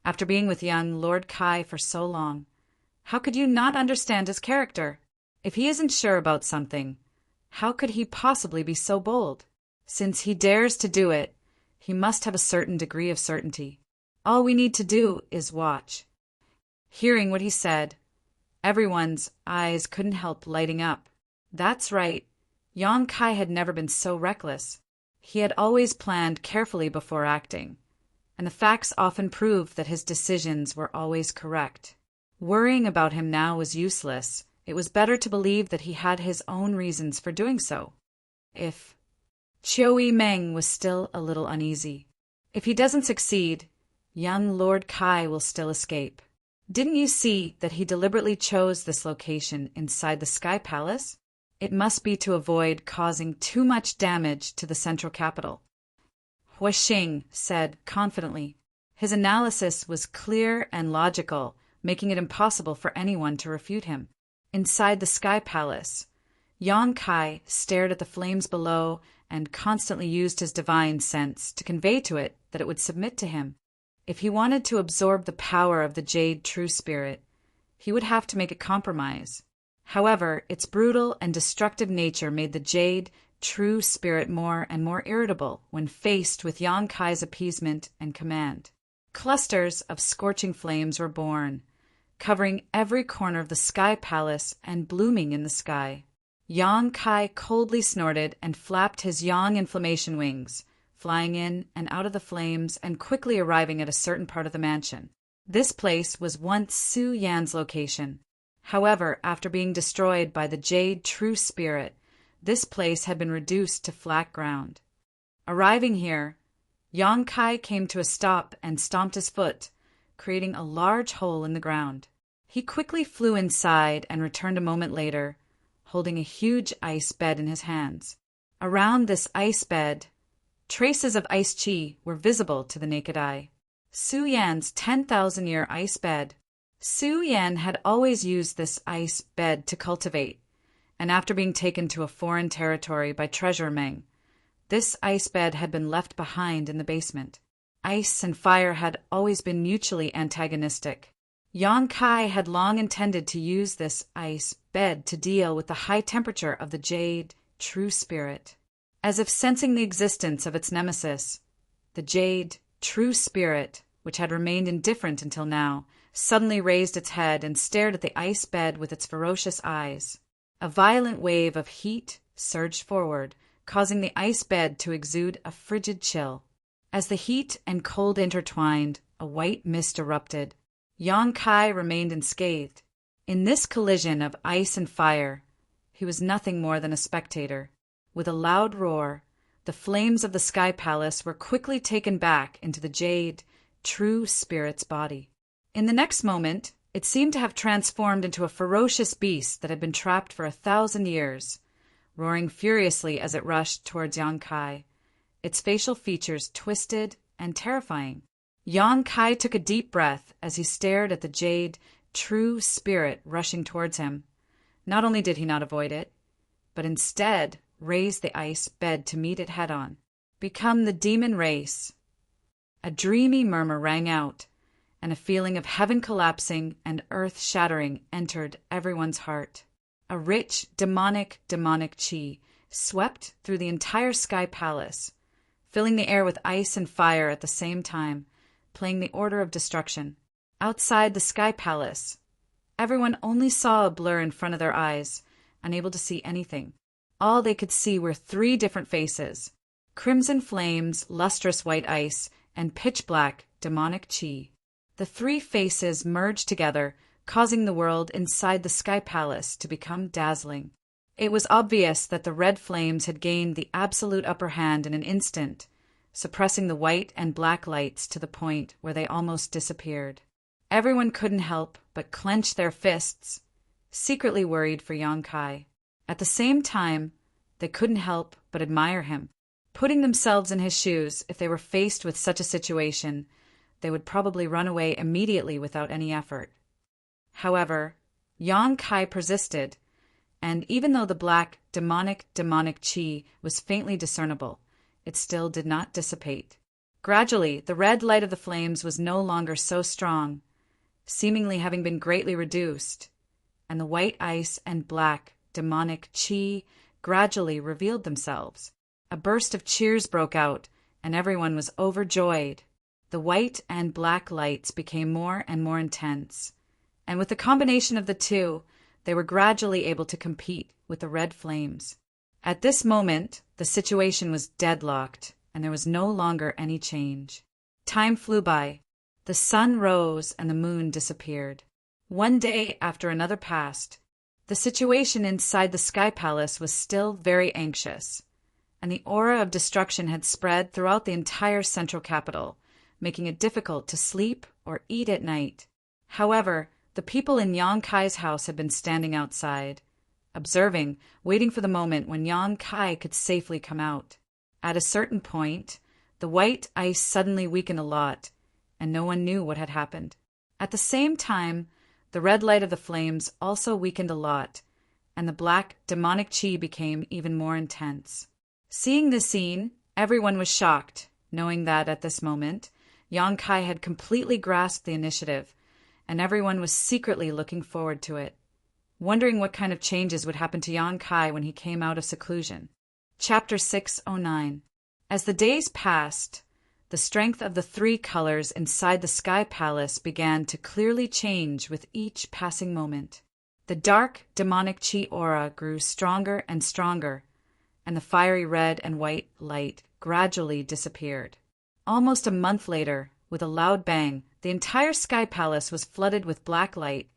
after being with young Lord Kai for so long, how could you not understand his character? If he isn't sure about something, how could he possibly be so bold? Since he dares to do it, he must have a certain degree of certainty. All we need to do is watch. Hearing what he said, everyone's eyes couldn't help lighting up. That's right. Yang Kai had never been so reckless. He had always planned carefully before acting, and the facts often proved that his decisions were always correct. Worrying about him now was useless. It was better to believe that he had his own reasons for doing so. If Qiu Yimeng was still a little uneasy. If he doesn't succeed, young Lord Kai will still escape. Didn't you see that he deliberately chose this location inside the Sky Palace? It must be to avoid causing too much damage to the central capital. Hua Xing said confidently. His analysis was clear and logical, making it impossible for anyone to refute him. Inside the Sky Palace, Yang Kai stared at the flames below and constantly used his divine sense to convey to it that it would submit to him. If he wanted to absorb the power of the Jade True Spirit, he would have to make a compromise. However, its brutal and destructive nature made the Jade True Spirit more and more irritable when faced with Yang Kai's appeasement and command. Clusters of scorching flames were born, covering every corner of the Sky Palace and blooming in the sky. Yang Kai coldly snorted and flapped his Yang inflammation wings, flying in and out of the flames and quickly arriving at a certain part of the mansion. This place was once Su Yan's location. However, after being destroyed by the Jade True Spirit, this place had been reduced to flat ground. Arriving here, Yang Kai came to a stop and stomped his foot, creating a large hole in the ground. He quickly flew inside and returned a moment later, holding a huge ice bed in his hands. Around this ice bed, traces of ice chi were visible to the naked eye. Su Yan's 10,000-year ice bed. Su Yan had always used this ice bed to cultivate, and after being taken to a foreign territory by Treasure Meng, this ice bed had been left behind in the basement. Ice and fire had always been mutually antagonistic. Yang Kai had long intended to use this ice bed to deal with the high temperature of the Jade True Spirit. As if sensing the existence of its nemesis, the Jade True Spirit, which had remained indifferent until now, suddenly raised its head and stared at the ice bed with its ferocious eyes. A violent wave of heat surged forward, causing the ice bed to exude a frigid chill. As the heat and cold intertwined, a white mist erupted. Yang Kai remained unscathed. In this collision of ice and fire, he was nothing more than a spectator. With a loud roar, the flames of the Sky Palace were quickly taken back into the Jade True Spirit's body. In the next moment, it seemed to have transformed into a ferocious beast that had been trapped for 1,000 years, roaring furiously as it rushed towards Yang Kai, its facial features twisted and terrifying. Yang Kai took a deep breath as he stared at the Jade True Spirit rushing towards him. Not only did he not avoid it, but instead raised the ice bed to meet it head-on. Become the demon race. A dreamy murmur rang out, and a feeling of heaven collapsing and earth shattering entered everyone's heart. A rich, demonic chi swept through the entire Sky Palace, filling the air with ice and fire at the same time, playing the order of destruction. Outside the Sky Palace, everyone only saw a blur in front of their eyes, unable to see anything. All they could see were 3 different faces: crimson flames, lustrous white ice, and pitch-black demonic chi. The 3 faces merged together, causing the world inside the Sky Palace to become dazzling. It was obvious that the red flames had gained the absolute upper hand in an instant, suppressing the white and black lights to the point where they almost disappeared. Everyone couldn't help but clench their fists, secretly worried for Yang Kai. At the same time, they couldn't help but admire him. Putting themselves in his shoes, if they were faced with such a situation, they would probably run away immediately without any effort. However, Yang Kai persisted, and even though the black demonic chi was faintly discernible, it still did not dissipate. Gradually, the red light of the flames was no longer so strong, seemingly having been greatly reduced, and the white ice and black demonic chi gradually revealed themselves. A burst of cheers broke out, and everyone was overjoyed. The white and black lights became more and more intense, and with the combination of the 2, they were gradually able to compete with the red flames. At this moment, the situation was deadlocked, and there was no longer any change. Time flew by. The sun rose and the moon disappeared. One day after another passed. The situation inside the Sky Palace was still very anxious, and the aura of destruction had spread throughout the entire central capital, making it difficult to sleep or eat at night. However, the people in Yang Kai's house had been standing outside, observing, waiting for the moment when Yang Kai could safely come out. At a certain point, the white ice suddenly weakened a lot, and no one knew what had happened. At the same time, the red light of the flames also weakened a lot, and the black demonic chi became even more intense. Seeing this scene, everyone was shocked, knowing that at this moment, Yang Kai had completely grasped the initiative, and everyone was secretly looking forward to it, wondering what kind of changes would happen to Yang Kai when he came out of seclusion. Chapter 609. As the days passed, the strength of the 3 colors inside the Sky Palace began to clearly change with each passing moment. The dark, demonic chi aura grew stronger and stronger, and the fiery red and white light gradually disappeared. Almost a month later, with a loud bang, the entire sky palace was flooded with black light,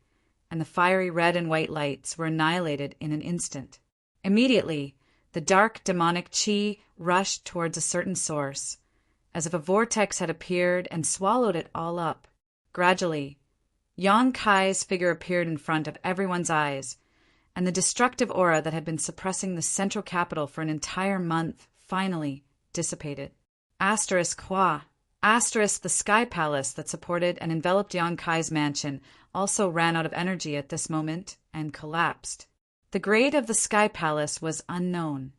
and the fiery red and white lights were annihilated in an instant. Immediately, the dark demonic chi rushed towards a certain source, as if a vortex had appeared and swallowed it all up. Gradually, Yang Kai's figure appeared in front of everyone's eyes, and the destructive aura that had been suppressing the central capital for an entire month finally dissipated. Hua. The sky palace that supported and enveloped Yang Kai's mansion also ran out of energy at this moment and collapsed. The grade of the sky palace was unknown,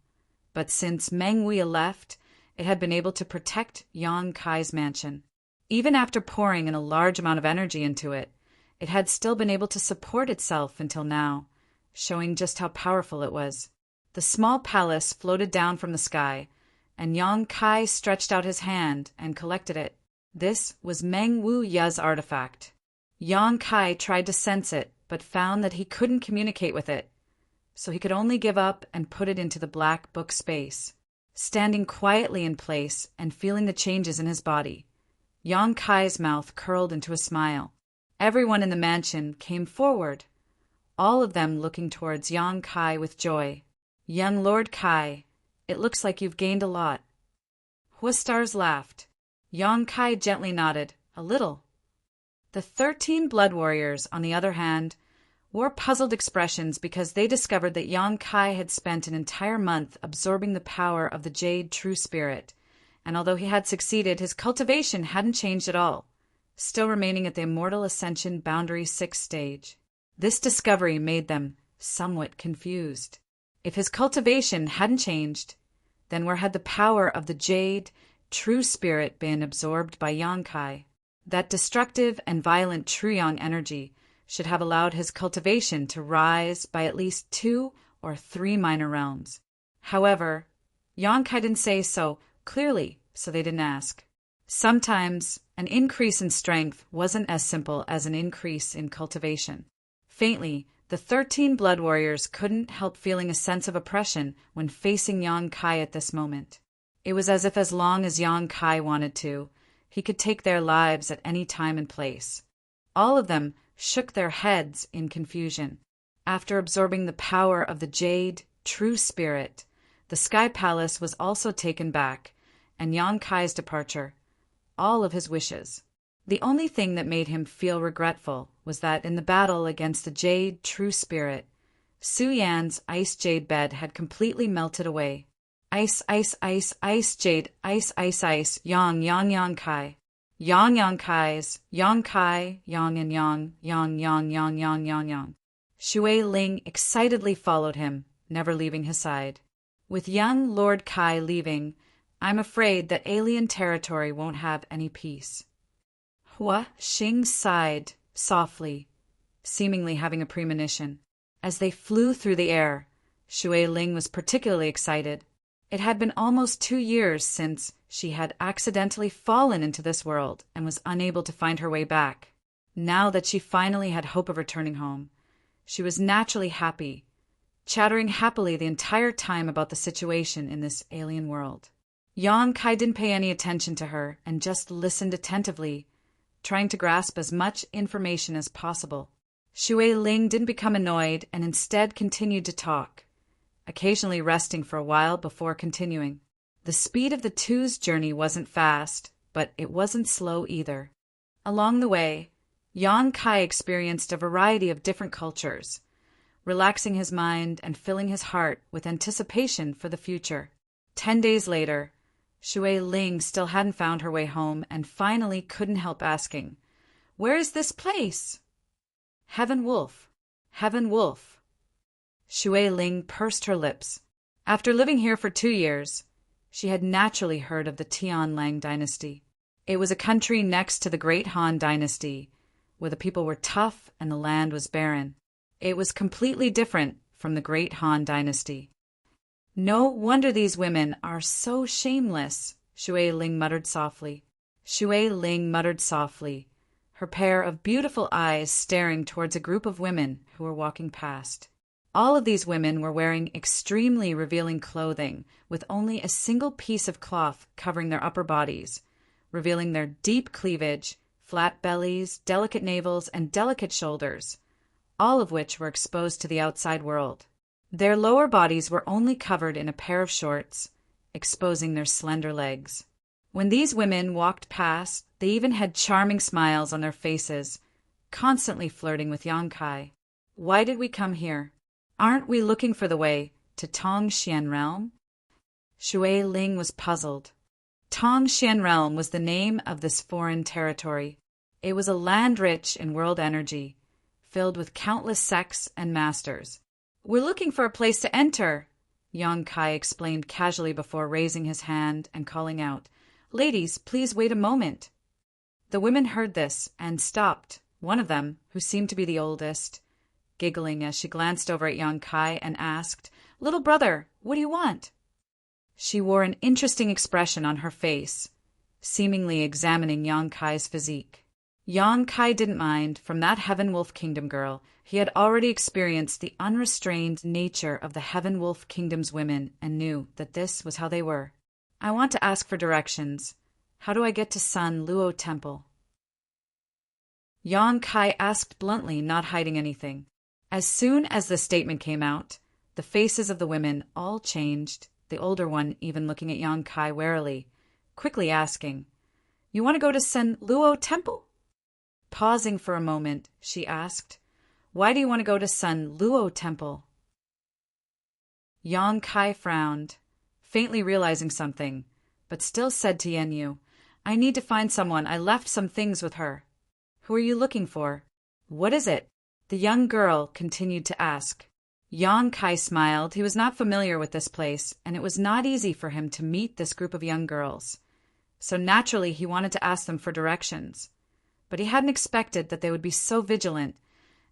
but since Meng Wei left, it had been able to protect Yang Kai's mansion. Even after pouring in a large amount of energy into it, it had still been able to support itself until now, showing just how powerful it was. The small palace floated down from the sky, and Yang Kai stretched out his hand and collected it. This was Meng Wu Ya's artifact. Yang Kai tried to sense it, but found that he couldn't communicate with it, so he could only give up and put it into the black book space. Standing quietly in place and feeling the changes in his body, Yang Kai's mouth curled into a smile. Everyone in the mansion came forward, all of them looking towards Yang Kai with joy. "Young Lord Kai, it looks like you've gained a lot." Huastars laughed. Yang Kai gently nodded, "A little." The 13 blood warriors, on the other hand, wore puzzled expressions because they discovered that Yang Kai had spent an entire month absorbing the power of the Jade True Spirit, and although he had succeeded, his cultivation hadn't changed at all, still remaining at the Immortal Ascension Boundary 6 stage. This discovery made them somewhat confused. If his cultivation hadn't changed, then where had the power of the Jade True Spirit been absorbed by Yang Kai? That destructive and violent True Yang energy should have allowed his cultivation to rise by at least 2 or 3 minor realms. However, Yang Kai didn't say so clearly, so they didn't ask. Sometimes an increase in strength wasn't as simple as an increase in cultivation. Faintly, the 13 blood warriors couldn't help feeling a sense of oppression when facing Yang Kai at this moment. It was as if as long as Yang Kai wanted to, he could take their lives at any time and place. All of them shook their heads in confusion. After absorbing the power of the Jade True Spirit, the Sky Palace was also taken back, and Yang Kai's departure, all of his wishes. The only thing that made him feel regretful was that in the battle against the Jade True Spirit, Su Yan's ice jade bed had completely melted away. Ice, ice, ice, ice jade, ice, ice, ice, yang, yang, yang kai. Yang, yang kais, yang kai, yang and yang, yang, yang, yang, yang, yang, yang. Shui Ling excitedly followed him, never leaving his side. With young Lord Kai leaving, I'm afraid that alien territory won't have any peace. Hua Xing sighed softly, seemingly having a premonition. As they flew through the air, Shui Ling was particularly excited. It had been almost 2 years since she had accidentally fallen into this world and was unable to find her way back. Now that she finally had hope of returning home, she was naturally happy, chattering happily the entire time about the situation in this alien world. Yang Kai didn't pay any attention to her and just listened attentively, trying to grasp as much information as possible. Shui Ling didn't become annoyed and instead continued to talk, occasionally resting for a while before continuing. The speed of the two's journey wasn't fast, but it wasn't slow either. Along the way, Yang Kai experienced a variety of different cultures, relaxing his mind and filling his heart with anticipation for the future. 10 days later, Shui Ling still hadn't found her way home and finally couldn't help asking, "Where is this place?" Heaven Wolf. Heaven Wolf. Shui Ling pursed her lips. After living here for 2 years, she had naturally heard of the Tianlang dynasty. It was a country next to the Great Han dynasty, where the people were tough and the land was barren. It was completely different from the Great Han dynasty. No wonder these women are so shameless, Shui Ling muttered softly. Shui Ling muttered softly, her pair of beautiful eyes staring towards a group of women who were walking past. All of these women were wearing extremely revealing clothing, with only a single piece of cloth covering their upper bodies, revealing their deep cleavage, flat bellies, delicate navels, and delicate shoulders, all of which were exposed to the outside world. Their lower bodies were only covered in a pair of shorts, exposing their slender legs. When these women walked past, they even had charming smiles on their faces, constantly flirting with Yang Kai. Why did we come here? Aren't we looking for the way to Tongxian Realm? Shui Ling was puzzled. Tongxian Realm was the name of this foreign territory. It was a land rich in world energy, filled with countless sects and masters. We're looking for a place to enter, Yang Kai explained casually before raising his hand and calling out, Ladies, please wait a moment. The women heard this and stopped, one of them, who seemed to be the oldest, giggling as she glanced over at Yang Kai and asked, Little brother, what do you want? She wore an interesting expression on her face, seemingly examining Yang Kai's physique. Yang Kai didn't mind. From that Heaven Wolf Kingdom girl, he had already experienced the unrestrained nature of the Heaven Wolf Kingdom's women and knew that this was how they were. I want to ask for directions. How do I get to Sun Luo Temple? Yang Kai asked bluntly, not hiding anything. As soon as the statement came out, the faces of the women all changed, the older one even looking at Yang Kai warily, quickly asking, You want to go to Sun Luo Temple? Pausing for a moment, she asked, Why do you want to go to Sun Luo Temple? Yang Kai frowned, faintly realizing something, but still said to Yenyu, I need to find someone. I left some things with her. Who are you looking for? What is it? The young girl continued to ask. Yang Kai smiled. He was not familiar with this place, and it was not easy for him to meet this group of young girls. So naturally he wanted to ask them for directions. But he hadn't expected that they would be so vigilant,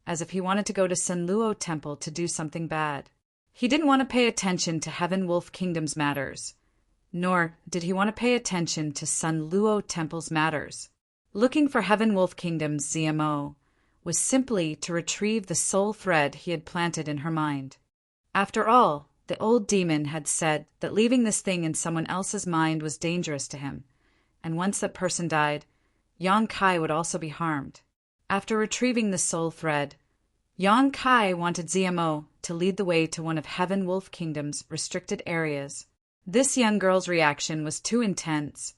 as if he wanted to go to Sun Luo Temple to do something bad. He didn't want to pay attention to Heaven Wolf Kingdom's matters, nor did he want to pay attention to Sun Luo Temple's matters. Looking for Heaven Wolf Kingdom's ZMO was simply to retrieve the soul thread he had planted in her mind. After all, the old demon had said that leaving this thing in someone else's mind was dangerous to him, and once that person died, Yang Kai would also be harmed. After retrieving the soul thread, Yang Kai wanted ZMO to lead the way to one of Heaven Wolf Kingdom's restricted areas. This young girl's reaction was too intense,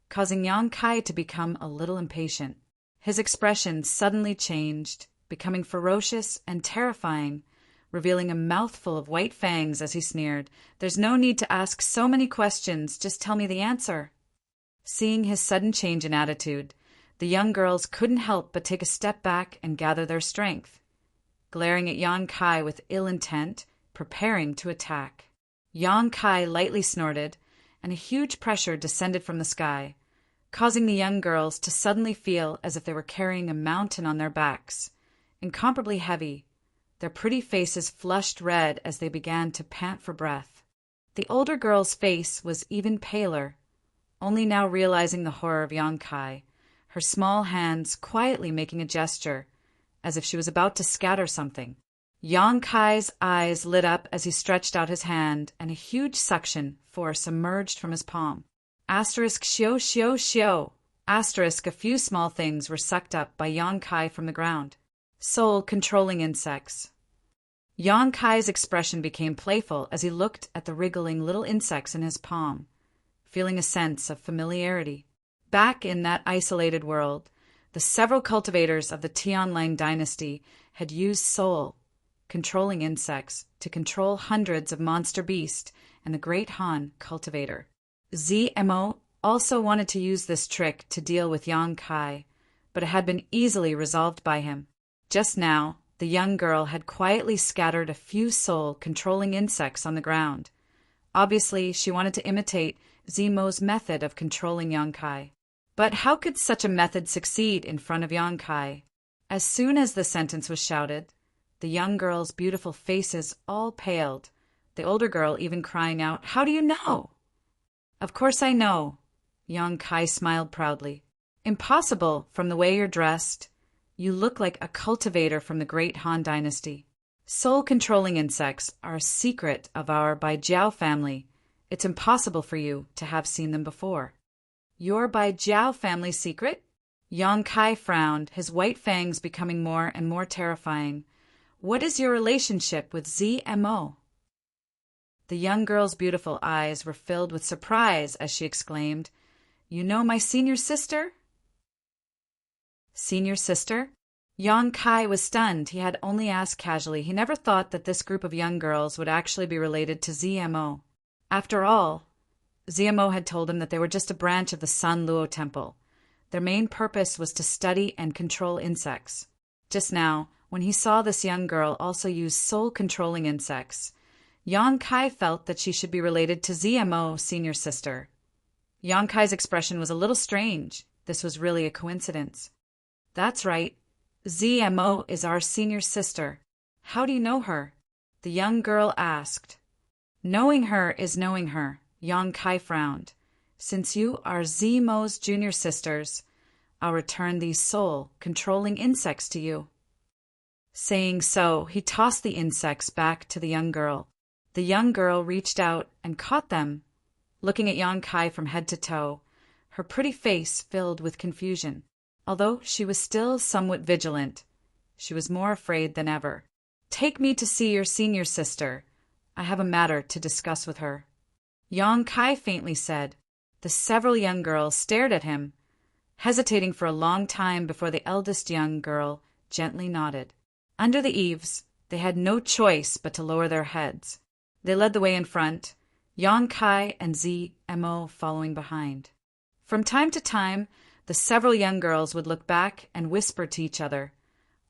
causing Yang Kai to become a little impatient. His expression suddenly changed, becoming ferocious and terrifying, revealing a mouthful of white fangs as he sneered, There's no need to ask so many questions, just tell me the answer. Seeing his sudden change in attitude, the young girls couldn't help but take a step back and gather their strength, glaring at Yang Kai with ill intent, preparing to attack. Yang Kai lightly snorted, and a huge pressure descended from the sky, causing the young girls to suddenly feel as if they were carrying a mountain on their backs, incomparably heavy, their pretty faces flushed red as they began to pant for breath. The older girl's face was even paler, only now realizing the horror of Yang Kai, her small hands quietly making a gesture, as if she was about to scatter something. Yang Kai's eyes lit up as he stretched out his hand, and a huge suction force emerged from his palm. Asterisk shio shio shio. Asterisk a few small things were sucked up by Yang Kai from the ground. Soul controlling insects. Yang Kai's expression became playful as he looked at the wriggling little insects in his palm, feeling a sense of familiarity. Back in that isolated world, the several cultivators of the Tianlang dynasty had used soul, controlling insects, to control hundreds of monster beasts and the Great Han cultivator. ZMO also wanted to use this trick to deal with Yang Kai, but it had been easily resolved by him. Just now, the young girl had quietly scattered a few soul-controlling insects on the ground. Obviously, she wanted to imitate Zemo's method of controlling Yang Kai. But how could such a method succeed in front of Yang Kai? As soon as the sentence was shouted, the young girl's beautiful faces all paled, the older girl even crying out, How do you know? Of course I know. Yang Kai smiled proudly. Impossible, from the way you're dressed. You look like a cultivator from the Great Han Dynasty. Soul-controlling insects are a secret of our Baijiao family. It's impossible for you to have seen them before. Your Baijiao family secret? Yang Kai frowned, his white fangs becoming more and more terrifying. What is your relationship with ZMO? The young girl's beautiful eyes were filled with surprise as she exclaimed, You know my senior sister? Senior sister? Yang Kai was stunned. He had only asked casually. He never thought that this group of young girls would actually be related to ZMO. After all, ZMO had told him that they were just a branch of the Sun Luo Temple. Their main purpose was to study and control insects. Just now, when he saw this young girl also use soul-controlling insects, Yang Kai felt that she should be related to ZMO, senior sister. Yang Kai's expression was a little strange. This was really a coincidence. That's right. ZMO is our senior sister. How do you know her? The young girl asked. Knowing her is knowing her, Yang Kai frowned. Since you are ZMO's junior sisters, I'll return these soul-controlling insects to you. Saying so, he tossed the insects back to the young girl. The young girl reached out and caught them, looking at Yang Kai from head to toe, her pretty face filled with confusion. Although she was still somewhat vigilant, she was more afraid than ever. Take me to see your senior sister. I have a matter to discuss with her. Yang Kai faintly said. The several young girls stared at him, hesitating for a long time before the eldest young girl gently nodded. Under the eaves, they had no choice but to lower their heads. They led the way in front, Yang Kai and ZMO following behind. From time to time, the several young girls would look back and whisper to each other,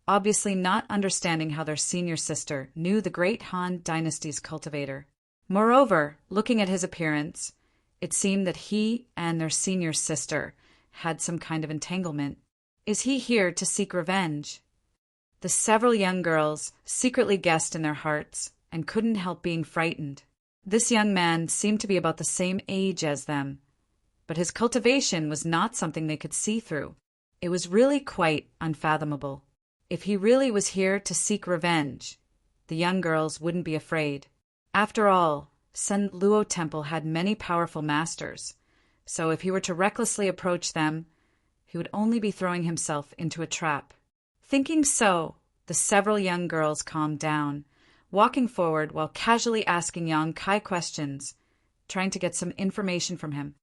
obviously not understanding how their senior sister knew the great Han dynasty's cultivator. Moreover, looking at his appearance, it seemed that he and their senior sister had some kind of entanglement. Is he here to seek revenge? The several young girls secretly guessed in their hearts and couldn't help being frightened. This young man seemed to be about the same age as them, but his cultivation was not something they could see through. It was really quite unfathomable. If he really was here to seek revenge, the young girls wouldn't be afraid. After all, Sun Luo Temple had many powerful masters, so if he were to recklessly approach them, he would only be throwing himself into a trap. Thinking so, the several young girls calmed down, walking forward while casually asking Yang Kai questions, trying to get some information from him.